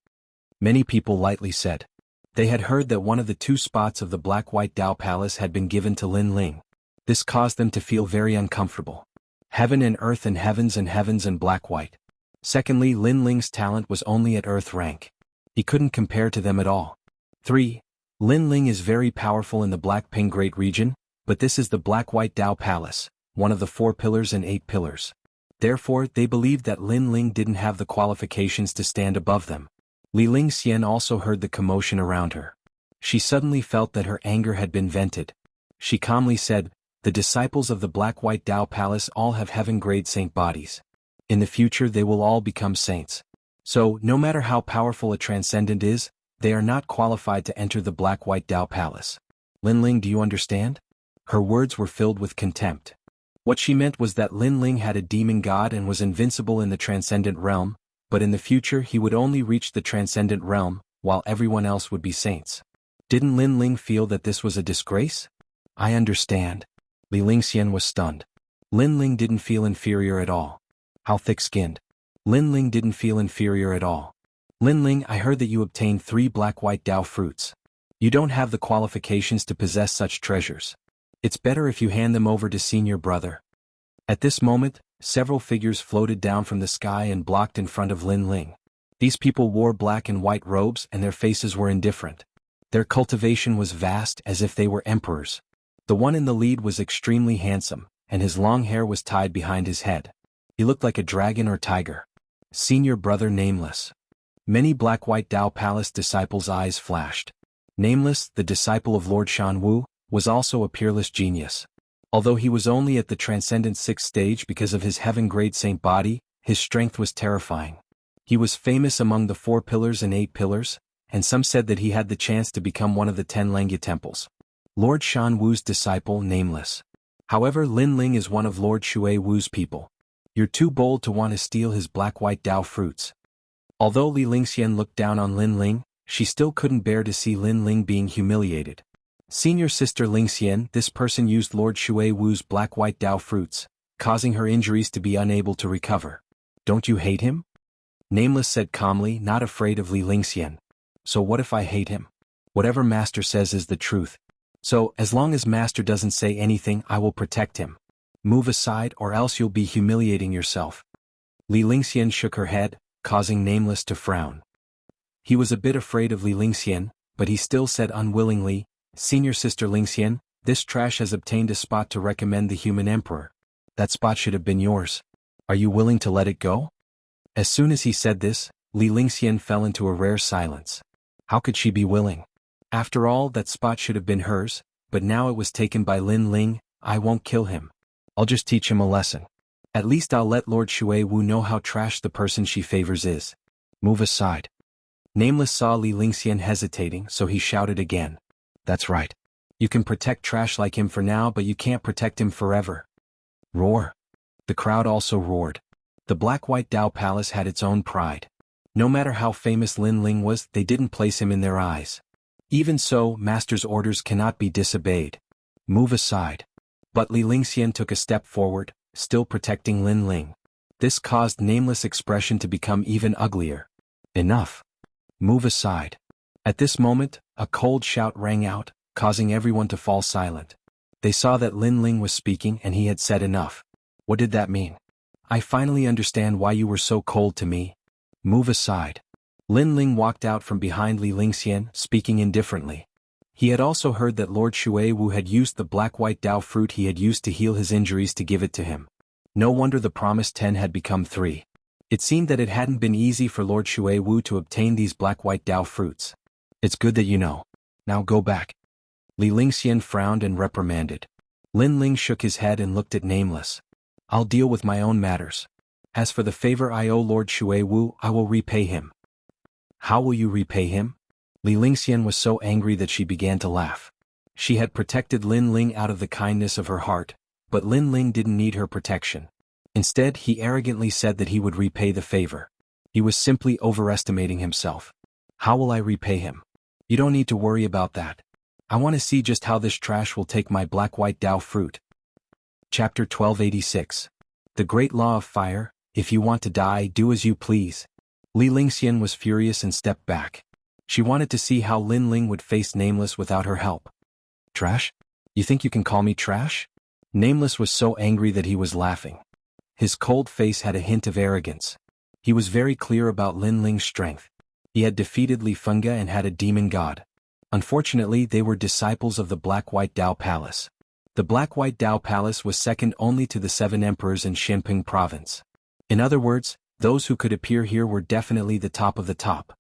[SPEAKER 1] Many people lightly said. They had heard that one of the 2 spots of the Black-White Dao Palace had been given to Lin Ling. This caused them to feel very uncomfortable. Heaven and earth and heavens and black-white. Secondly, Lin Ling's talent was only at earth rank. He couldn't compare to them at all. 3. Lin Ling is very powerful in the Black Ping Great region, but this is the Black-White Dao Palace, one of the 4 pillars and 8 pillars. Therefore, they believed that Lin Ling didn't have the qualifications to stand above them. Li Lingxian also heard the commotion around her. She suddenly felt that her anger had been vented. She calmly said, "The disciples of the Black-White Dao Palace all have heaven-grade saint bodies. In the future they will all become saints. So, no matter how powerful a transcendent is, they are not qualified to enter the Black-White Dao Palace. Lin Ling, do you understand?" Her words were filled with contempt. What she meant was that Lin Ling had a demon god and was invincible in the transcendent realm, but in the future he would only reach the transcendent realm, while everyone else would be saints. Didn't Lin Ling feel that this was a disgrace? I understand. Li Lingxian was stunned. Lin Ling didn't feel inferior at all. How thick-skinned. Lin Ling didn't feel inferior at all. Lin Ling, I heard that you obtained 3 Black-White Dao fruits. You don't have the qualifications to possess such treasures. It's better if you hand them over to senior brother. At this moment, several figures floated down from the sky and blocked in front of Lin Ling. These people wore black and white robes and their faces were indifferent. Their cultivation was vast as if they were emperors. The one in the lead was extremely handsome, and his long hair was tied behind his head. He looked like a dragon or tiger. Senior brother Nameless. Many Black-White Dao Palace disciples' eyes flashed. Nameless, the disciple of Lord Shan Wu, was also a peerless genius. Although he was only at the transcendent 6th stage because of his heaven-grade saint body, his strength was terrifying. He was famous among the 4 pillars and 8 pillars, and some said that he had the chance to become one of the 10 Lengya temples. Lord Shan Wu's disciple Nameless. However, Lin Ling is one of Lord Shui Wu's people. You're too bold to want to steal his Black-White Dao fruits. Although Li Lingxian looked down on Lin Ling, she still couldn't bear to see Lin Ling being humiliated. Senior sister Lingxian, this person used Lord Shui Wu's Black-White Dao fruits, causing her injuries to be unable to recover. Don't you hate him? Nameless said calmly, not afraid of Li Lingxian. So what if I hate him? Whatever master says is the truth. So, as long as master doesn't say anything, I will protect him. Move aside or else you'll be humiliating yourself. Li Lingxian shook her head, causing Nameless to frown. He was a bit afraid of Li Lingxian, but he still said unwillingly, Senior sister Lingxian, this trash has obtained a spot to recommend the human emperor. That spot should have been yours. Are you willing to let it go? As soon as he said this, Li Lingxian fell into a rare silence. How could she be willing? After all, that spot should have been hers, but now it was taken by Lin Ling. I won't kill him. I'll just teach him a lesson. At least I'll let Lord Shui Wu know how trash the person she favors is. Move aside. Nameless saw Li Lingxian hesitating, so he shouted again. That's right. You can protect trash like him for now, but you can't protect him forever. Roar. The crowd also roared. The Black-White Dao Palace had its own pride. No matter how famous Lin Ling was, they didn't place him in their eyes. Even so, master's orders cannot be disobeyed. Move aside. But Li Lingxian took a step forward, still protecting Lin Ling. This caused Nameless' expression to become even uglier. Enough. Move aside. At this moment, a cold shout rang out, causing everyone to fall silent. They saw that Lin Ling was speaking and he had said enough. What did that mean? I finally understand why you were so cold to me. Move aside. Lin Ling walked out from behind Li Lingxian, speaking indifferently. He had also heard that Lord Shui Wu had used the Black-White Dao fruit he had used to heal his injuries to give it to him. No wonder the promised 10 had become 3. It seemed that it hadn't been easy for Lord Shui Wu to obtain these Black-White Dao fruits. It's good that you know. Now go back. Li Lingxian frowned and reprimanded. Lin Ling shook his head and looked at Nameless. I'll deal with my own matters. As for the favor I owe Lord Shui Wu, I will repay him. How will you repay him? Li Lingxian was so angry that she began to laugh. She had protected Lin Ling out of the kindness of her heart, but Lin Ling didn't need her protection. Instead, he arrogantly said that he would repay the favor. He was simply overestimating himself. How will I repay him? You don't need to worry about that. I want to see just how this trash will take my black-white Dao fruit. Chapter 1286. The Great Law of Fire. If you want to die, do as you please. Li Lingxian was furious and stepped back. She wanted to see how Lin Ling would face Nameless without her help. Trash? You think you can call me trash? Nameless was so angry that he was laughing. His cold face had a hint of arrogance. He was very clear about Lin Ling's strength. He had defeated Li Fenga and had a demon god. Unfortunately, they were disciples of the Black-White Dao Palace. The Black-White Dao Palace was second only to the 7 emperors in Xinping province. In other words, those who could appear here were definitely the top of the top.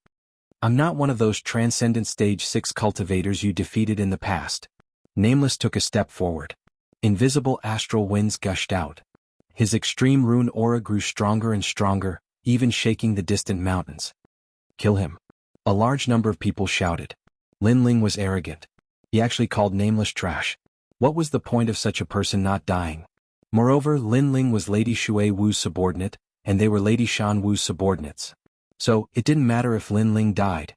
[SPEAKER 1] I'm not one of those transcendent stage 6 cultivators you defeated in the past. Nameless took a step forward. Invisible astral winds gushed out. His extreme rune aura grew stronger and stronger, even shaking the distant mountains. Kill him. A large number of people shouted. Lin Ling was arrogant. He actually called Nameless trash. What was the point of such a person not dying? Moreover, Lin Ling was Lady Shui Wu's subordinate, and they were Lady Shan Wu's subordinates. So, it didn't matter if Lin Ling died.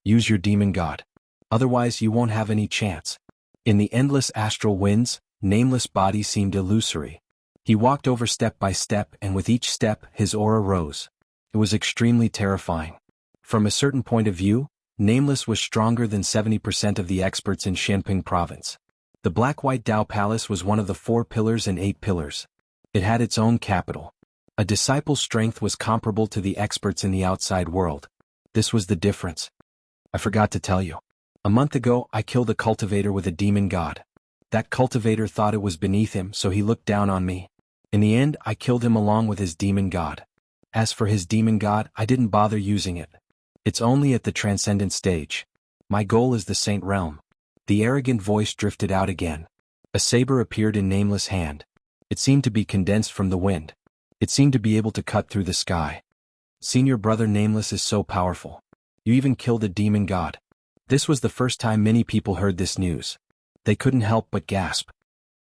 [SPEAKER 1] Use your demon god. Otherwise you won't have any chance. In the endless astral winds, Nameless' body seemed illusory. He walked over step by step, and with each step, his aura rose. It was extremely terrifying. From a certain point of view, Nameless was stronger than 70% of the experts in Xinping province. The Black-White Dao Palace was one of the 4 pillars and 8 pillars. It had its own capital. A disciple's strength was comparable to the experts in the outside world. This was the difference. I forgot to tell you. A month ago, I killed a cultivator with a demon god. That cultivator thought it was beneath him, so he looked down on me. In the end, I killed him along with his demon god. As for his demon god, I didn't bother using it. It's only at the transcendent stage. My goal is the Saint Realm. The arrogant voice drifted out again. A saber appeared in Nameless' hand. It seemed to be condensed from the wind. It seemed to be able to cut through the sky. Senior brother Nameless is so powerful. You even killed a demon god. This was the first time many people heard this news. They couldn't help but gasp.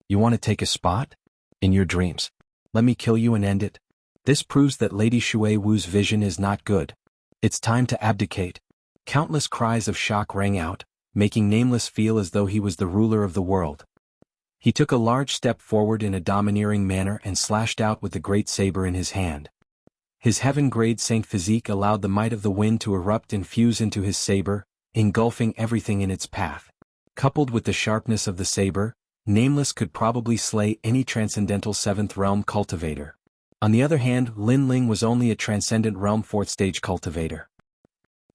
[SPEAKER 1] You want to take a spot? In your dreams. Let me kill you and end it. This proves that Lady Shui Wu's vision is not good. It's time to abdicate. Countless cries of shock rang out, making Nameless feel as though he was the ruler of the world. He took a large step forward in a domineering manner and slashed out with the great saber in his hand. His heaven-grade saint physique allowed the might of the wind to erupt and fuse into his saber, engulfing everything in its path. Coupled with the sharpness of the saber, Nameless could probably slay any transcendental 7th realm cultivator. On the other hand, Lin Ling was only a transcendent realm 4th stage cultivator.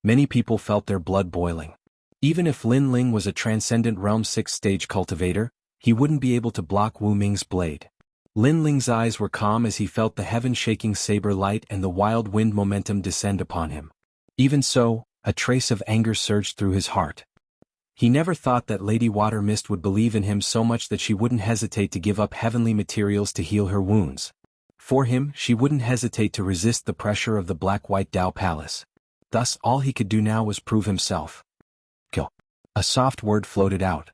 [SPEAKER 1] Many people felt their blood boiling. Even if Lin Ling was a transcendent realm 6th stage cultivator, he wouldn't be able to block Wu Ming's blade. Lin Ling's eyes were calm as he felt the heaven-shaking saber light and the wild wind momentum descend upon him. Even so, a trace of anger surged through his heart. He never thought that Lady Water Mist would believe in him so much that she wouldn't hesitate to give up heavenly materials to heal her wounds. For him, she wouldn't hesitate to resist the pressure of the Black-White Dao Palace. Thus, all he could do now was prove himself. Kill. A soft word floated out.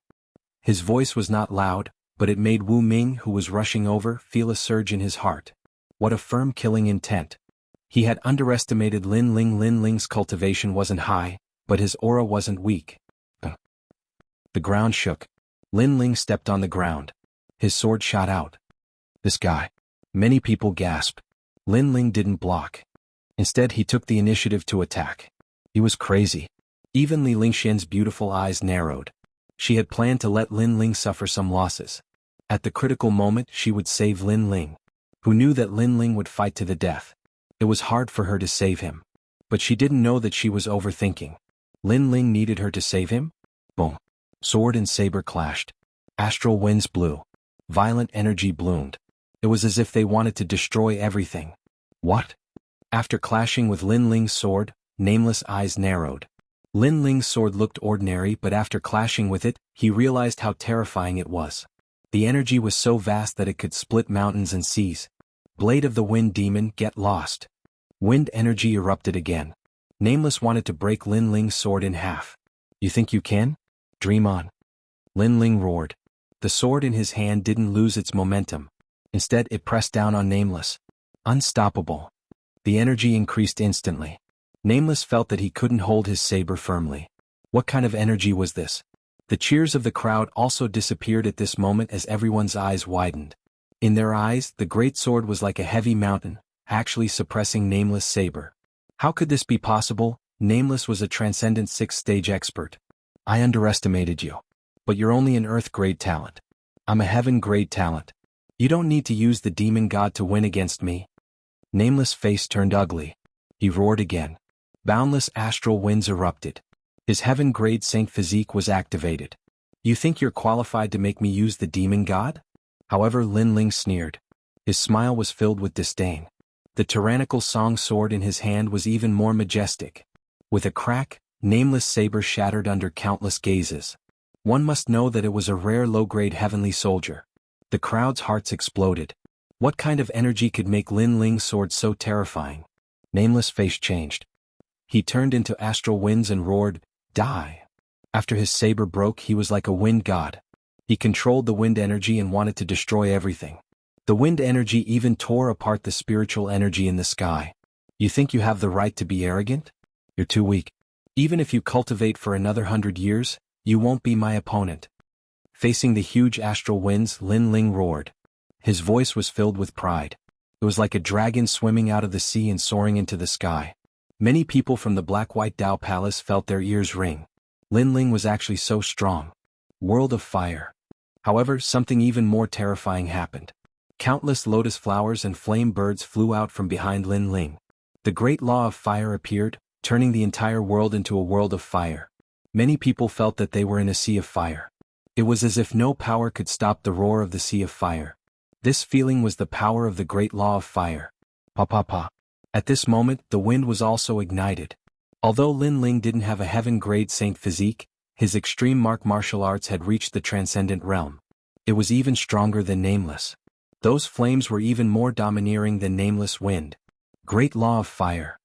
[SPEAKER 1] His voice was not loud, but it made Wu Ming, who was rushing over, feel a surge in his heart. What a firm killing intent. He had underestimated Lin Ling. Lin Ling's cultivation wasn't high, but his aura wasn't weak. The ground shook. Lin Ling stepped on the ground. His sword shot out. This guy. Many people gasped. Lin Ling didn't block. Instead, he took the initiative to attack. He was crazy. Even Li Lingxian's beautiful eyes narrowed. She had planned to let Lin Ling suffer some losses. At the critical moment, she would save Lin Ling, who knew that Lin Ling would fight to the death. It was hard for her to save him. But she didn't know that she was overthinking. Lin Ling needed her to save him? Boom. Sword and saber clashed. Astral winds blew. Violent energy bloomed. It was as if they wanted to destroy everything. What? After clashing with Lin Ling's sword, Nameless' eyes narrowed. Lin Ling's sword looked ordinary, but after clashing with it, he realized how terrifying it was. The energy was so vast that it could split mountains and seas. Blade of the Wind Demon, get lost. Wind energy erupted again. Nameless wanted to break Lin Ling's sword in half. You think you can? Dream on. Lin Ling roared. The sword in his hand didn't lose its momentum. Instead, it pressed down on Nameless. Unstoppable. The energy increased instantly. Nameless felt that he couldn't hold his saber firmly. What kind of energy was this? The cheers of the crowd also disappeared at this moment as everyone's eyes widened. In their eyes, the great sword was like a heavy mountain, actually suppressing Nameless' saber. How could this be possible? Nameless was a transcendent 6th-stage expert. I underestimated you. But you're only an Earth-grade talent. I'm a Heaven-grade talent. You don't need to use the demon god to win against me. Nameless' face turned ugly. He roared again. Boundless astral winds erupted. His Heaven-grade Saint physique was activated. You think you're qualified to make me use the demon god? However, Lin Ling sneered. His smile was filled with disdain. The tyrannical song sword in his hand was even more majestic. With a crack, Nameless' saber shattered under countless gazes. One must know that it was a rare low-grade heavenly soldier. The crowd's hearts exploded. What kind of energy could make Lin Ling's sword so terrifying? Nameless' face changed. He turned into astral winds and roared, "Die!" After his saber broke, he was like a wind god. He controlled the wind energy and wanted to destroy everything. The wind energy even tore apart the spiritual energy in the sky. You think you have the right to be arrogant? You're too weak. Even if you cultivate for another 100 years, you won't be my opponent. Facing the huge astral winds, Lin Ling roared. His voice was filled with pride. It was like a dragon swimming out of the sea and soaring into the sky. Many people from the Black-White Dao Palace felt their ears ring. Lin Ling was actually so strong. World of Fire. However, something even more terrifying happened. Countless lotus flowers and flame birds flew out from behind Lin Ling. The great law of fire appeared, turning the entire world into a world of fire. Many people felt that they were in a sea of fire. It was as if no power could stop the roar of the sea of fire. This feeling was the power of the great law of fire. Pa pa pa. At this moment, the wind was also ignited. Although Lin Ling didn't have a heaven-grade saint physique, his extreme martial arts had reached the transcendent realm. It was even stronger than Nameless. Those flames were even more domineering than Nameless wind. Great law of fire.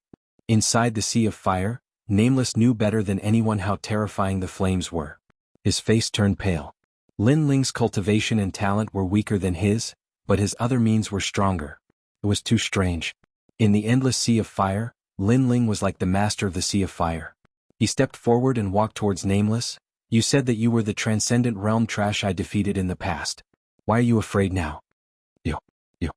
[SPEAKER 1] Inside the sea of fire, Nameless knew better than anyone how terrifying the flames were. His face turned pale. Lin Ling's cultivation and talent were weaker than his, but his other means were stronger. It was too strange. In the endless sea of fire, Lin Ling was like the master of the sea of fire. He stepped forward and walked towards Nameless. You said that you were the transcendent realm trash I defeated in the past. Why are you afraid now? You.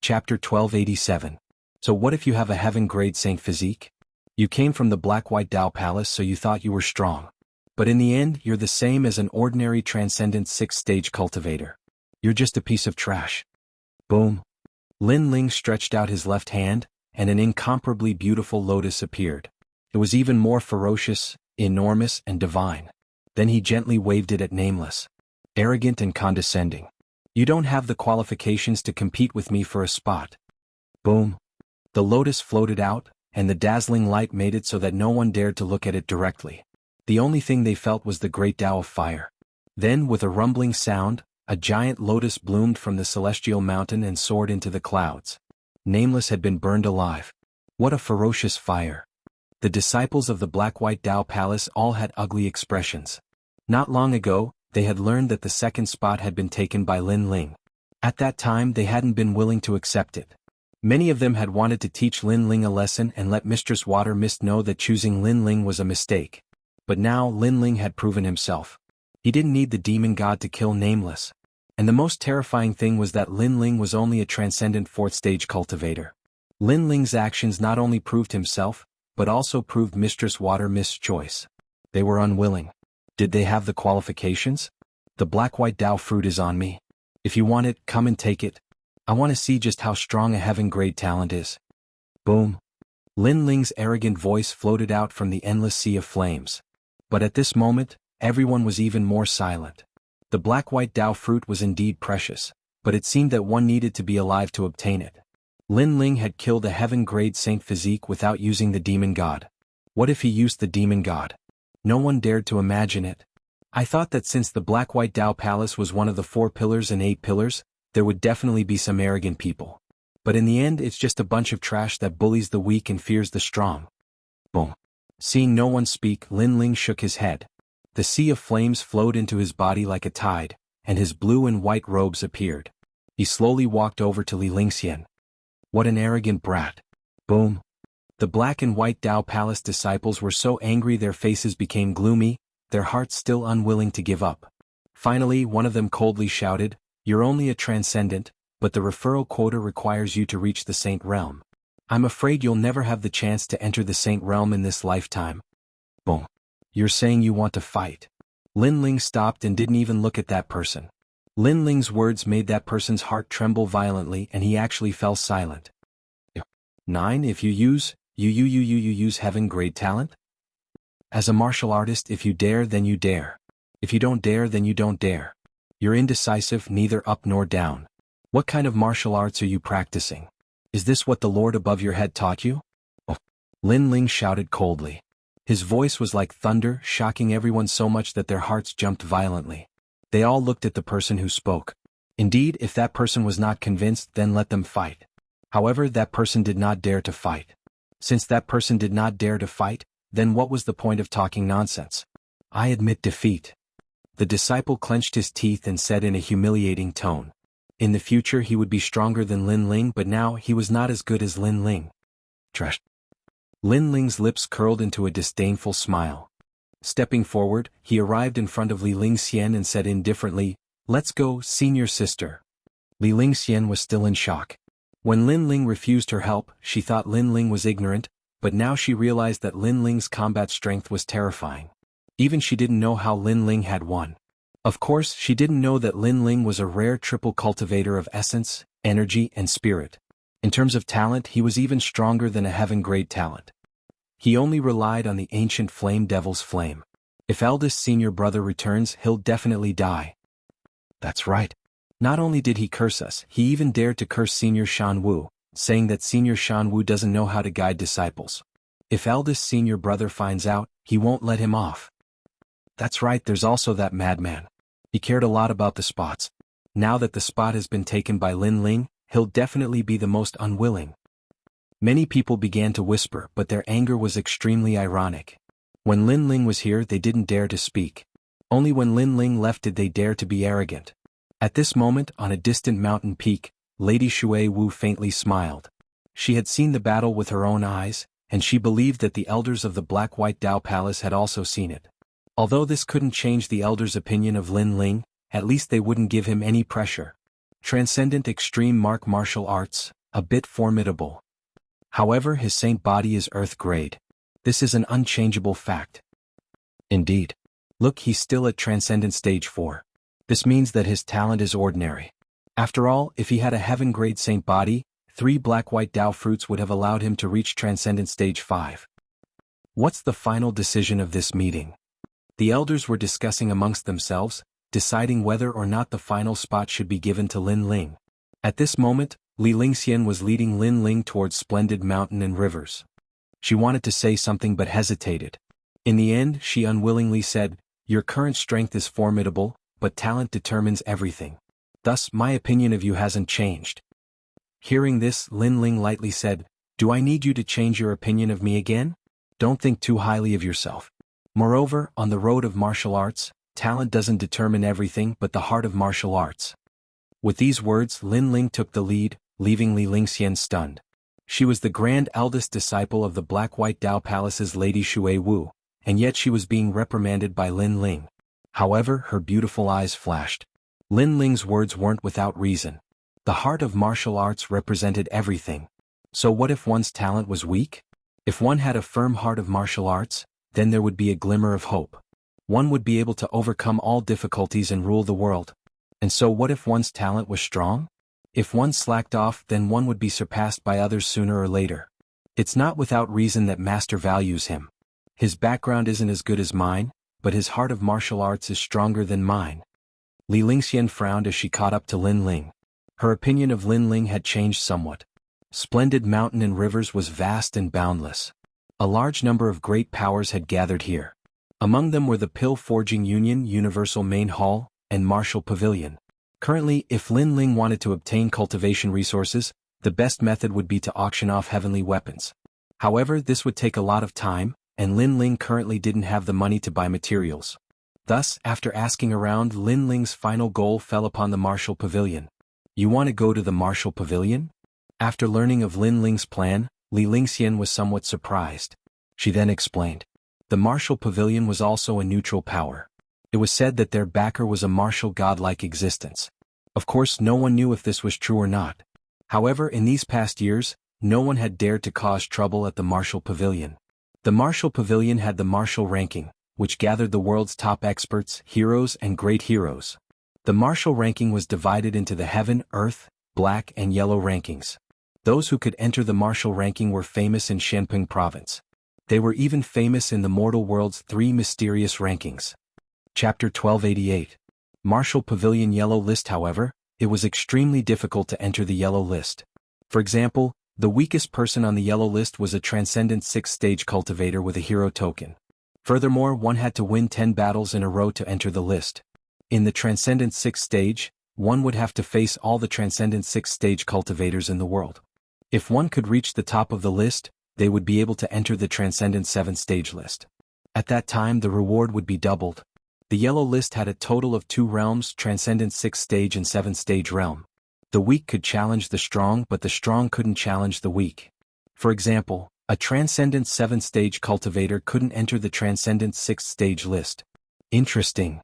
[SPEAKER 1] Chapter 1287. So what if you have a heaven-grade saint physique? You came from the Black-White Dao Palace, so you thought you were strong. But in the end, you're the same as an ordinary transcendent 6th-stage cultivator. You're just a piece of trash. Boom. Lin Ling stretched out his left hand, and an incomparably beautiful lotus appeared. It was even more ferocious, enormous, and divine. Then he gently waved it at Nameless. Arrogant and condescending. You don't have the qualifications to compete with me for a spot. Boom. The lotus floated out, and the dazzling light made it so that no one dared to look at it directly. The only thing they felt was the great Tao of fire. Then, with a rumbling sound, a giant lotus bloomed from the celestial mountain and soared into the clouds. Nameless had been burned alive. What a ferocious fire. The disciples of the Black-White Dao Palace all had ugly expressions. Not long ago, they had learned that the second spot had been taken by Lin Ling. At that time, they hadn't been willing to accept it. Many of them had wanted to teach Lin Ling a lesson and let Mistress Water Mist know that choosing Lin Ling was a mistake. But now Lin Ling had proven himself. He didn't need the demon god to kill Nameless. And the most terrifying thing was that Lin Ling was only a transcendent 4th-stage cultivator. Lin Ling's actions not only proved himself, but also proved Mistress Water Mist's choice. They were unwilling. Did they have the qualifications? The Black-White Dao fruit is on me. If you want it, come and take it. I want to see just how strong a heaven-grade talent is. Boom. Lin Ling's arrogant voice floated out from the endless sea of flames. But at this moment, everyone was even more silent. The Black-White Dao fruit was indeed precious, but it seemed that one needed to be alive to obtain it. Lin Ling had killed a heaven-grade saint physique without using the demon god. What if he used the demon god? No one dared to imagine it. I thought that since the Black-White Dao Palace was one of the 4 pillars and 8 pillars, there would definitely be some arrogant people. But in the end, it's just a bunch of trash that bullies the weak and fears the strong. Boom. Seeing no one speak, Lin Ling shook his head. The sea of flames flowed into his body like a tide, and his blue and white robes appeared. He slowly walked over to Xianxia. What an arrogant brat. Boom. The black and white Dao Palace disciples were so angry their faces became gloomy, their hearts still unwilling to give up. Finally, one of them coldly shouted, "You're only a transcendent, but the referral quota requires you to reach the Saint Realm. I'm afraid you'll never have the chance to enter the Saint Realm in this lifetime." Boom. You're saying you want to fight? Lin Ling stopped and didn't even look at that person. Lin Ling's words made that person's heart tremble violently and he actually fell silent. 9. If you use heaven-grade talent? As a martial artist, if you dare then you dare. If you don't dare then you don't dare. You're indecisive, neither up nor down. What kind of martial arts are you practicing? Is this what the Lord above your head taught you? Oh. Lin Ling shouted coldly. His voice was like thunder, shocking everyone so much that their hearts jumped violently. They all looked at the person who spoke. Indeed, if that person was not convinced, then let them fight. However, that person did not dare to fight. Since that person did not dare to fight, then what was the point of talking nonsense? I admit defeat. The disciple clenched his teeth and said in a humiliating tone. In the future he would be stronger than Lin Ling, but now he was not as good as Lin Ling. Trash. Lin Ling's lips curled into a disdainful smile. Stepping forward, he arrived in front of Xianxia and said indifferently, "Let's go, senior sister." Xianxia was still in shock. When Lin Ling refused her help, she thought Lin Ling was ignorant, but now she realized that Lin Ling's combat strength was terrifying. Even she didn't know how Lin Ling had won. Of course, she didn't know that Lin Ling was a rare triple cultivator of essence, energy, and spirit. In terms of talent, he was even stronger than a heaven-grade talent. He only relied on the ancient flame devil's flame. If eldest senior brother returns, he'll definitely die. That's right. Not only did he curse us, he even dared to curse senior Xianwu, saying that senior Xianwu doesn't know how to guide disciples. If eldest senior brother finds out, he won't let him off. That's right, there's also that madman. He cared a lot about the spots. Now that the spot has been taken by Lin Ling, he'll definitely be the most unwilling. Many people began to whisper, but their anger was extremely ironic. When Lin Ling was here, they didn't dare to speak. Only when Lin Ling left did they dare to be arrogant. At this moment, on a distant mountain peak, Lady Shui Wu faintly smiled. She had seen the battle with her own eyes, and she believed that the elders of the Black-White Dao Palace had also seen it. Although this couldn't change the elders' opinion of Lin Ling, at least they wouldn't give him any pressure. Transcendent extreme martial arts, a bit formidable. However, his saint body is earth grade. This is an unchangeable fact. Indeed. Look, he's still at Transcendent Stage 4. This means that his talent is ordinary. After all, if he had a heaven-grade saint body, 3 black-white Dao fruits would have allowed him to reach Transcendent Stage 5. What's the final decision of this meeting? The elders were discussing amongst themselves, deciding whether or not the final spot should be given to Lin Ling. At this moment, Xianxia was leading Lin Ling towards splendid mountain and rivers. She wanted to say something but hesitated. In the end, she unwillingly said, "Your current strength is formidable, but talent determines everything. Thus, my opinion of you hasn't changed." Hearing this, Lin Ling lightly said, "Do I need you to change your opinion of me again? Don't think too highly of yourself. Moreover, on the road of martial arts, talent doesn't determine everything but the heart of martial arts." With these words, Lin Ling took the lead, leaving Xianxia stunned. She was the grand eldest disciple of the Black-White Dao Palace's Lady Shui Wu, and yet she was being reprimanded by Lin Ling. However, her beautiful eyes flashed. Lin Ling's words weren't without reason. The heart of martial arts represented everything. So what if one's talent was weak? If one had a firm heart of martial arts, then there would be a glimmer of hope. One would be able to overcome all difficulties and rule the world. And so what if one's talent was strong? If one slacked off, then one would be surpassed by others sooner or later. It's not without reason that Master values him. His background isn't as good as mine, but his heart of martial arts is stronger than mine. Xianxia frowned as she caught up to Lin Ling. Her opinion of Lin Ling had changed somewhat. Splendid mountain and rivers was vast and boundless. A large number of great powers had gathered here. Among them were the Pill Forging Union Universal Main Hall, and Martial Pavilion. Currently, if Lin Ling wanted to obtain cultivation resources, the best method would be to auction off heavenly weapons. However, this would take a lot of time, and Lin Ling currently didn't have the money to buy materials. Thus, after asking around, Lin Ling's final goal fell upon the Martial Pavilion. You want to go to the Martial Pavilion? After learning of Lin Ling's plan, Li Lingxian was somewhat surprised. She then explained. The Martial Pavilion was also a neutral power. It was said that their backer was a martial godlike existence. Of course, no one knew if this was true or not. However, in these past years, no one had dared to cause trouble at the Martial Pavilion. The Martial Pavilion had the martial ranking, which gathered the world's top experts, heroes, and great heroes. The martial ranking was divided into the Heaven, Earth, Black, and Yellow rankings. Those who could enter the martial ranking were famous in Shenping province. They were even famous in the mortal world's 3 mysterious rankings. Chapter 1288. Martial Pavilion Yellow List. However, it was extremely difficult to enter the Yellow List. For example, the weakest person on the Yellow List was a Transcendent 6th-stage cultivator with a hero token. Furthermore, one had to win 10 battles in a row to enter the list. In the Transcendent 6th stage, one would have to face all the Transcendent 6th-stage cultivators in the world. If one could reach the top of the list, they would be able to enter the Transcendent 7th-stage list. At that time, the reward would be doubled. The Yellow List had a total of 2 realms, Transcendent 6th stage and 7th stage realm. The weak could challenge the strong, but the strong couldn't challenge the weak. For example, a Transcendent 7th stage cultivator couldn't enter the Transcendent 6th stage list. Interesting.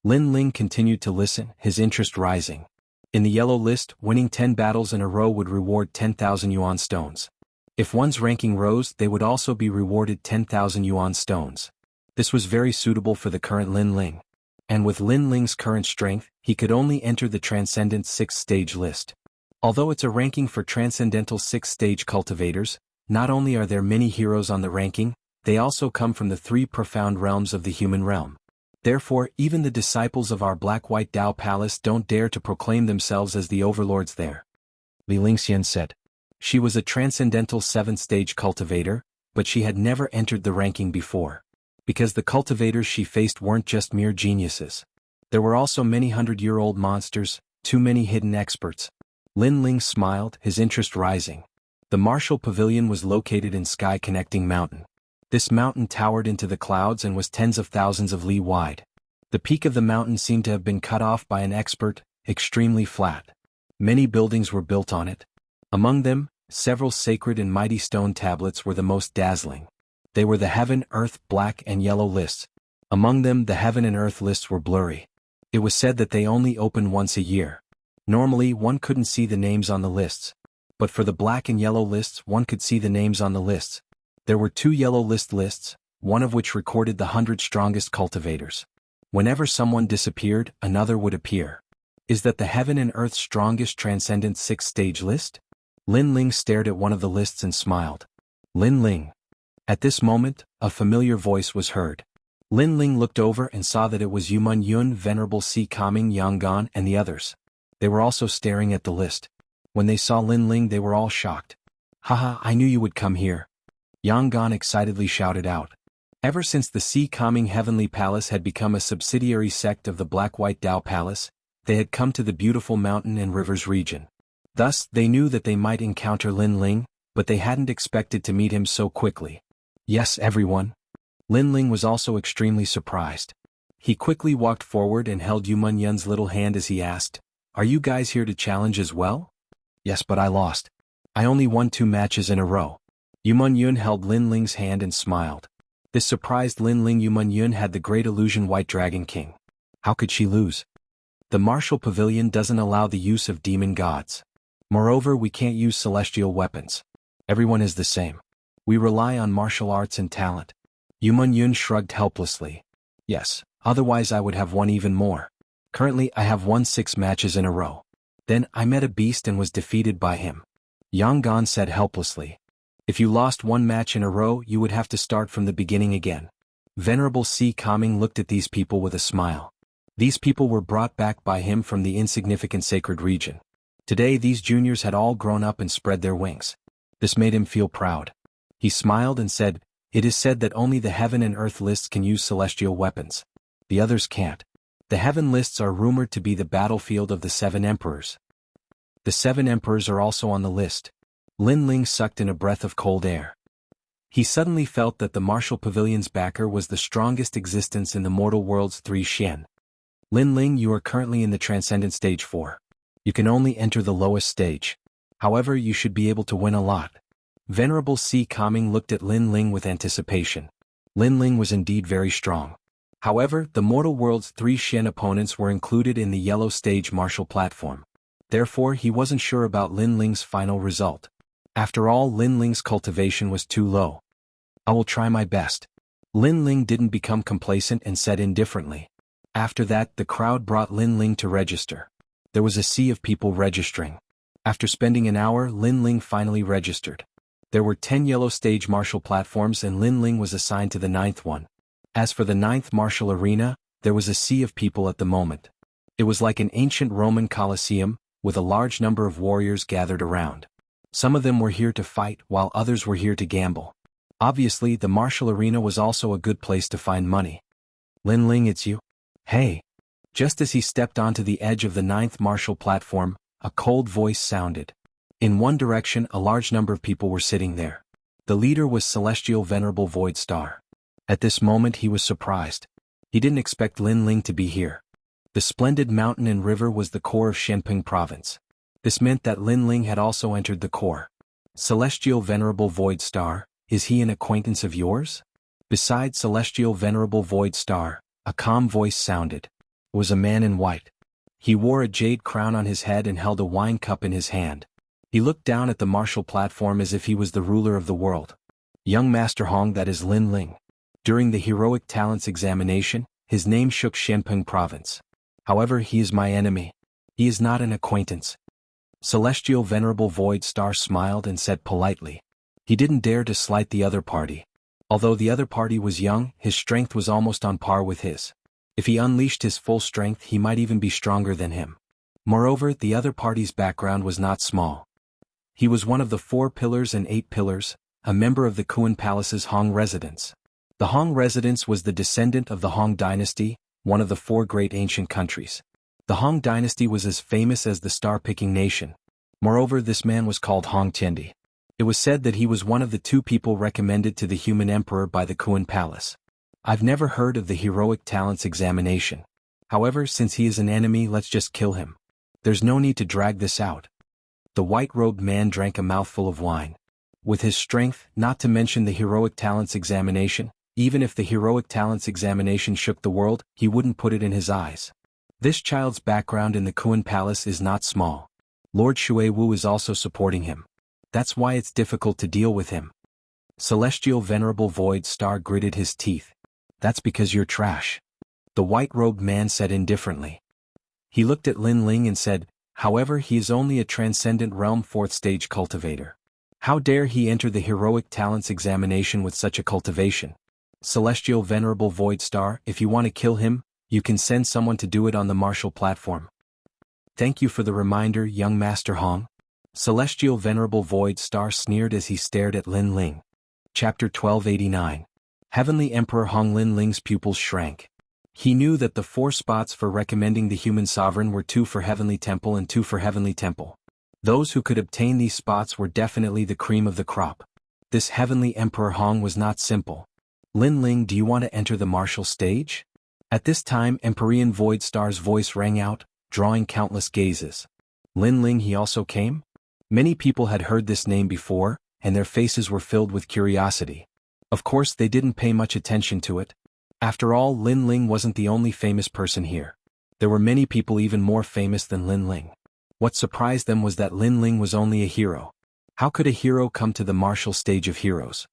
[SPEAKER 1] Lin Ling continued to listen, his interest rising. In the Yellow List, winning 10 battles in a row would reward 10,000 yuan stones. If one's ranking rose, they would also be rewarded 10,000 yuan stones. This was very suitable for the current Lin Ling. And with Lin Ling's current strength, he could only enter the Transcendent 6th stage list. Although it's a ranking for Transcendental 6th stage cultivators, not only are there many heroes on the ranking, they also come from the 3 profound realms of the human realm. Therefore, even the disciples of our Black-White Dao Palace don't dare to proclaim themselves as the overlords there. Li Lingxian said. She was a Transcendental 7th stage cultivator, but she had never entered the ranking before. Because the cultivators she faced weren't just mere geniuses. There were also many 100-year-old monsters, too many hidden experts. Lin Ling smiled, his interest rising. The Martial Pavilion was located in Sky Connecting Mountain. This mountain towered into the clouds and was tens of thousands of li wide. The peak of the mountain seemed to have been cut off by an expert, extremely flat. Many buildings were built on it. Among them, several sacred and mighty stone tablets were the most dazzling. They were the Heaven, Earth, Black, and Yellow lists. Among them, the Heaven and Earth lists were blurry. It was said that they only opened once a year. Normally, one couldn't see the names on the lists. But for the Black and Yellow lists, one could see the names on the lists. There were 2 Yellow lists, one of which recorded the 100 strongest cultivators. Whenever someone disappeared, another would appear. Is that the Heaven and Earth strongest Transcendent 6th stage list? Lin Ling stared at one of the lists and smiled. Lin Ling. At this moment, a familiar voice was heard. Lin Ling looked over and saw that it was Yuman Yun, Venerable Si Kaming, Yanggan, and the others. They were also staring at the list. When they saw Lin Ling, they were all shocked. Haha, I knew you would come here. Yanggan excitedly shouted out. Ever since the Si Kaming Heavenly Palace had become a subsidiary sect of the Black-White Dao Palace, they had come to the beautiful mountain and rivers region. Thus, they knew that they might encounter Lin Ling, but they hadn't expected to meet him so quickly. Yes, everyone. Lin Ling was also extremely surprised. He quickly walked forward and held Yuman Yun's little hand as he asked, "Are you guys here to challenge as well?" "Yes, but I lost. I only won 2 matches in a row." Yuman Yun held Lin Ling's hand and smiled. This surprised Lin Ling. Yuman Yun had the great illusion White Dragon King. How could she lose? The Martial Pavilion doesn't allow the use of demon gods. Moreover, we can't use celestial weapons. Everyone is the same. We rely on martial arts and talent. Yuman Yun shrugged helplessly. Yes, otherwise I would have won even more. Currently I have won 6 matches in a row. Then I met a beast and was defeated by him. Yang Gan said helplessly. If you lost 1 match in a row, you would have to start from the beginning again. Venerable Si Kaming looked at these people with a smile. These people were brought back by him from the insignificant sacred region. Today these juniors had all grown up and spread their wings. This made him feel proud. He smiled and said, "It is said that only the Heaven and Earth lists can use celestial weapons. The others can't. The Heaven lists are rumored to be the battlefield of the 7 emperors. The 7 emperors are also on the list." Lin Ling sucked in a breath of cold air. He suddenly felt that the martial pavilion's backer was the strongest existence in the mortal world's 3 Xian. Lin Ling, you are currently in the Transcendent Stage 4. You can only enter the lowest stage. However, you should be able to win a lot. Venerable Si Kaming looked at Lin Ling with anticipation. Lin Ling was indeed very strong. However, the mortal world's 3 Xian opponents were included in the yellow stage martial platform. Therefore, he wasn't sure about Lin Ling's final result. After all, Lin Ling's cultivation was too low. I will try my best. Lin Ling didn't become complacent and said indifferently. After that, the crowd brought Lin Ling to register. There was a sea of people registering. After spending an hour, Lin Ling finally registered. There were 10 yellow stage martial platforms and Lin Ling was assigned to the 9th one. As for the 9th martial arena, there was a sea of people at the moment. It was like an ancient Roman Colosseum, with a large number of warriors gathered around. Some of them were here to fight, while others were here to gamble. Obviously, the martial arena was also a good place to find money. Lin Ling, it's you? Hey! Just as he stepped onto the edge of the 9th martial platform, a cold voice sounded. In one direction, a large number of people were sitting there. The leader was Celestial Venerable Void Star. At this moment he was surprised. He didn't expect Lin Ling to be here. The splendid mountain and river was the core of Shenping province. This meant that Lin Ling had also entered the core. Celestial Venerable Void Star, is he an acquaintance of yours? Beside Celestial Venerable Void Star, a calm voice sounded. It was a man in white. He wore a jade crown on his head and held a wine cup in his hand. He looked down at the martial platform as if he was the ruler of the world. Young Master Hong, that is Lin Ling. During the Heroic Talents examination, his name shook Shenping province. However, he is my enemy. He is not an acquaintance. Celestial Venerable Void Star smiled and said politely. He didn't dare to slight the other party. Although the other party was young, his strength was almost on par with his. If he unleashed his full strength, he might even be stronger than him. Moreover, the other party's background was not small. He was one of the 4 pillars and 8 pillars, a member of the Kuan Palace's Hong residence. The Hong residence was the descendant of the Hong dynasty, one of the 4 great ancient countries. The Hong dynasty was as famous as the star-picking nation. Moreover, this man was called Hong Tiendi. It was said that he was one of the 2 people recommended to the human emperor by the Kuan Palace. I've never heard of the Heroic Talents examination. However, since he is an enemy, let's just kill him. There's no need to drag this out. The white-robed man drank a mouthful of wine. With his strength, not to mention the Heroic Talents examination, even if the Heroic Talents examination shook the world, he wouldn't put it in his eyes. This child's background in the Kuan Palace is not small. Lord Shui Wu is also supporting him. That's why it's difficult to deal with him. Celestial Venerable Void Star gritted his teeth. That's because you're trash. The white-robed man said indifferently. He looked at Lin Ling and said, however, he is only a Transcendent Realm 4th stage cultivator. How dare he enter the Heroic Talents examination with such a cultivation? Celestial Venerable Void Star, if you want to kill him, you can send someone to do it on the martial platform. Thank you for the reminder, young Master Hong. Celestial Venerable Void Star sneered as he stared at Lin Ling. Chapter 1289. Heavenly Emperor Hong. Lin Ling's pupils shrank. He knew that the 4 spots for recommending the human sovereign were 2 for Heavenly Temple and 2 for Heavenly Temple. Those who could obtain these spots were definitely the cream of the crop. This Heavenly Emperor Hong was not simple. Lin Ling, do you want to enter the martial stage? At this time, Empyrean Void Star's voice rang out, drawing countless gazes. Lin Ling, he also came? Many people had heard this name before, and their faces were filled with curiosity. Of course, they didn't pay much attention to it. After all, Lin Ling wasn't the only famous person here. There were many people even more famous than Lin Ling. What surprised them was that Lin Ling was only a hero. How could a hero come to the martial stage of heroes?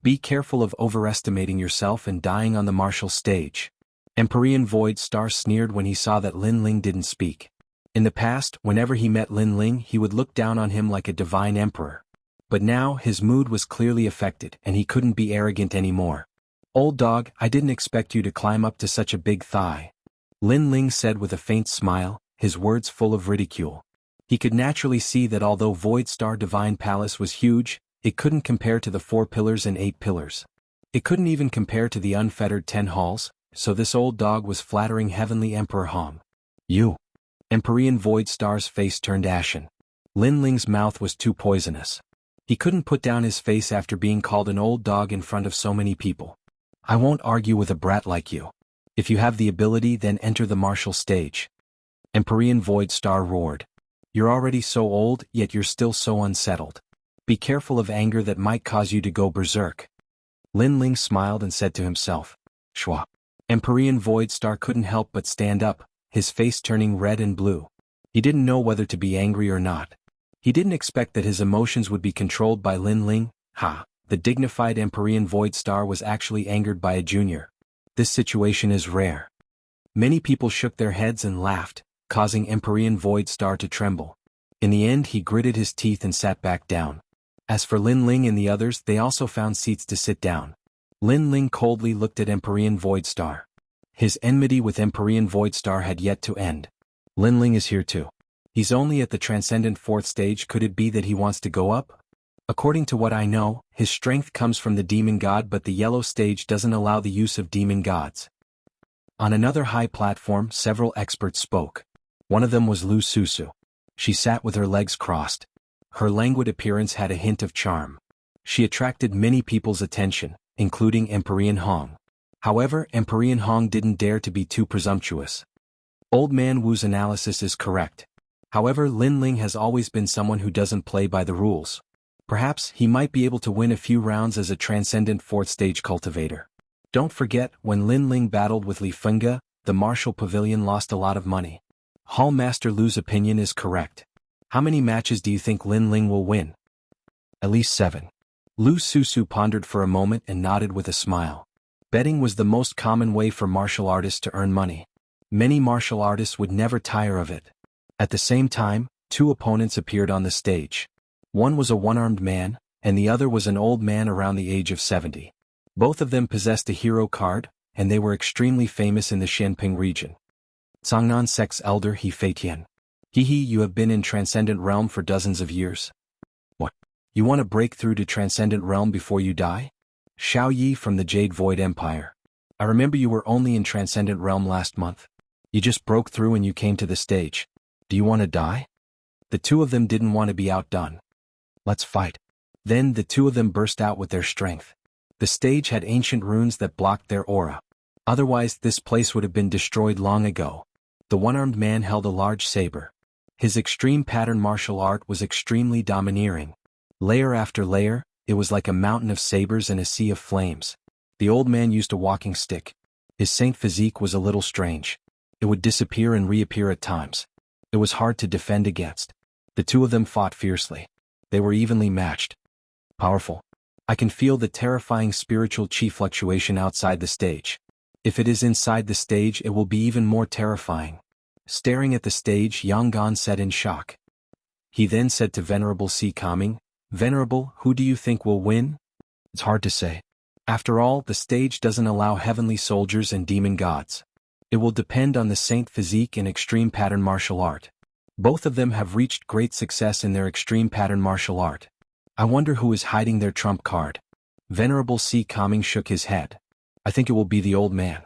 [SPEAKER 1] Be careful of overestimating yourself and dying on the martial stage. Empyrean Void Star sneered when he saw that Lin Ling didn't speak. In the past, whenever he met Lin Ling, he would look down on him like a divine emperor. But now, his mood was clearly affected and he couldn't be arrogant anymore. Old dog, I didn't expect you to climb up to such a big thigh. Lin Ling said with a faint smile, his words full of ridicule. He could naturally see that although Void Star Divine Palace was huge, it couldn't compare to the 4 pillars and 8 pillars. It couldn't even compare to the unfettered 10 halls, so this old dog was flattering Heavenly Emperor Hong. You. Empyrean Void Star's face turned ashen. Lin Ling's mouth was too poisonous. He couldn't put down his face after being called an old dog in front of so many people. I won't argue with a brat like you. If you have the ability, then enter the martial stage. Empyrean Void Star roared. You're already so old, yet you're still so unsettled. Be careful of anger that might cause you to go berserk. Lin Ling smiled and said to himself, Shwa. Empyrean Void Star couldn't help but stand up, his face turning red and blue. He didn't know whether to be angry or not. He didn't expect that his emotions would be controlled by Lin Ling. The dignified Empyrean Void Star was actually angered by a junior. This situation is rare. Many people shook their heads and laughed, causing Empyrean Void Star to tremble. In the end, he gritted his teeth and sat back down. As for Lin Ling and the others, they also found seats to sit down. Lin Ling coldly looked at Empyrean Void Star. His enmity with Empyrean Void Star had yet to end. Lin Ling is here too. He's only at the transcendent 4th stage. Could it be that he wants to go up? According to what I know, his strength comes from the demon god, but the yellow stage doesn't allow the use of demon gods. On another high platform, several experts spoke. One of them was Lu Susu. She sat with her legs crossed. Her languid appearance had a hint of charm. She attracted many people's attention, including Empyrean Hong. However, Empyrean Hong didn't dare to be too presumptuous. Old Man Wu's analysis is correct. However, Lin Ling has always been someone who doesn't play by the rules. Perhaps he might be able to win a few rounds as a transcendent 4th stage cultivator. Don't forget, when Lin Ling battled with Li Fengge, the martial pavilion lost a lot of money. Hall Master Lu's opinion is correct. How many matches do you think Lin Ling will win? At least 7. Lu Susu pondered for a moment and nodded with a smile. Betting was the most common way for martial artists to earn money. Many martial artists would never tire of it. At the same time, 2 opponents appeared on the stage. One was a one-armed man, and the other was an old man around the age of 70. Both of them possessed a hero card, and they were extremely famous in the Xianping region. Cangnan Sect's elder He Feitian. You have been in Transcendent Realm for dozens of years. What? You want to break through to Transcendent Realm before you die? Xiao Yi from the Jade Void Empire. I remember you were only in Transcendent Realm last month. You just broke through and you came to the stage. Do you want to die? The 2 of them didn't want to be outdone. Let's fight. Then the 2 of them burst out with their strength. The stage had ancient runes that blocked their aura. Otherwise, this place would have been destroyed long ago. The one-armed man held a large saber. His extreme pattern martial art was extremely domineering. Layer after layer, it was like a mountain of sabers and a sea of flames. The old man used a walking stick. His saint physique was a little strange. It would disappear and reappear at times. It was hard to defend against. The 2 of them fought fiercely. They were evenly matched. Powerful. I can feel the terrifying spiritual chi fluctuation outside the stage. If it is inside the stage, it will be even more terrifying. Staring at the stage, Yang Gan said in shock. He then said to Venerable Si Kaming, Venerable, who do you think will win? It's hard to say. After all, the stage doesn't allow heavenly soldiers and demon gods. It will depend on the saint physique and extreme pattern martial art. Both of them have reached great success in their extreme pattern martial art. I wonder who is hiding their trump card. Venerable Si Kaming shook his head. I think it will be the old man.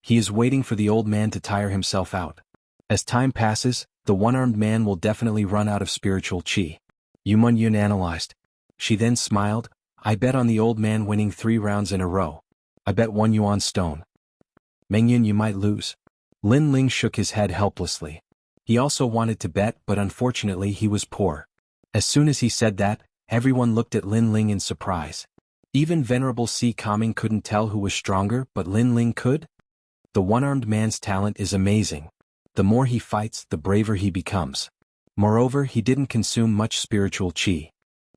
[SPEAKER 1] He is waiting for the old man to tire himself out. As time passes, the one-armed man will definitely run out of spiritual chi. Yu Yun analyzed. She then smiled. I bet on the old man winning 3 rounds in a row. I bet 1 yuan stone. Mengyun, you might lose. Lin Ling shook his head helplessly. He also wanted to bet, but unfortunately he was poor. As soon as he said that, everyone looked at Lin Ling in surprise. Even Venerable Si Kaming couldn't tell who was stronger, but Lin Ling could? The one-armed man's talent is amazing. The more he fights, the braver he becomes. Moreover, he didn't consume much spiritual chi.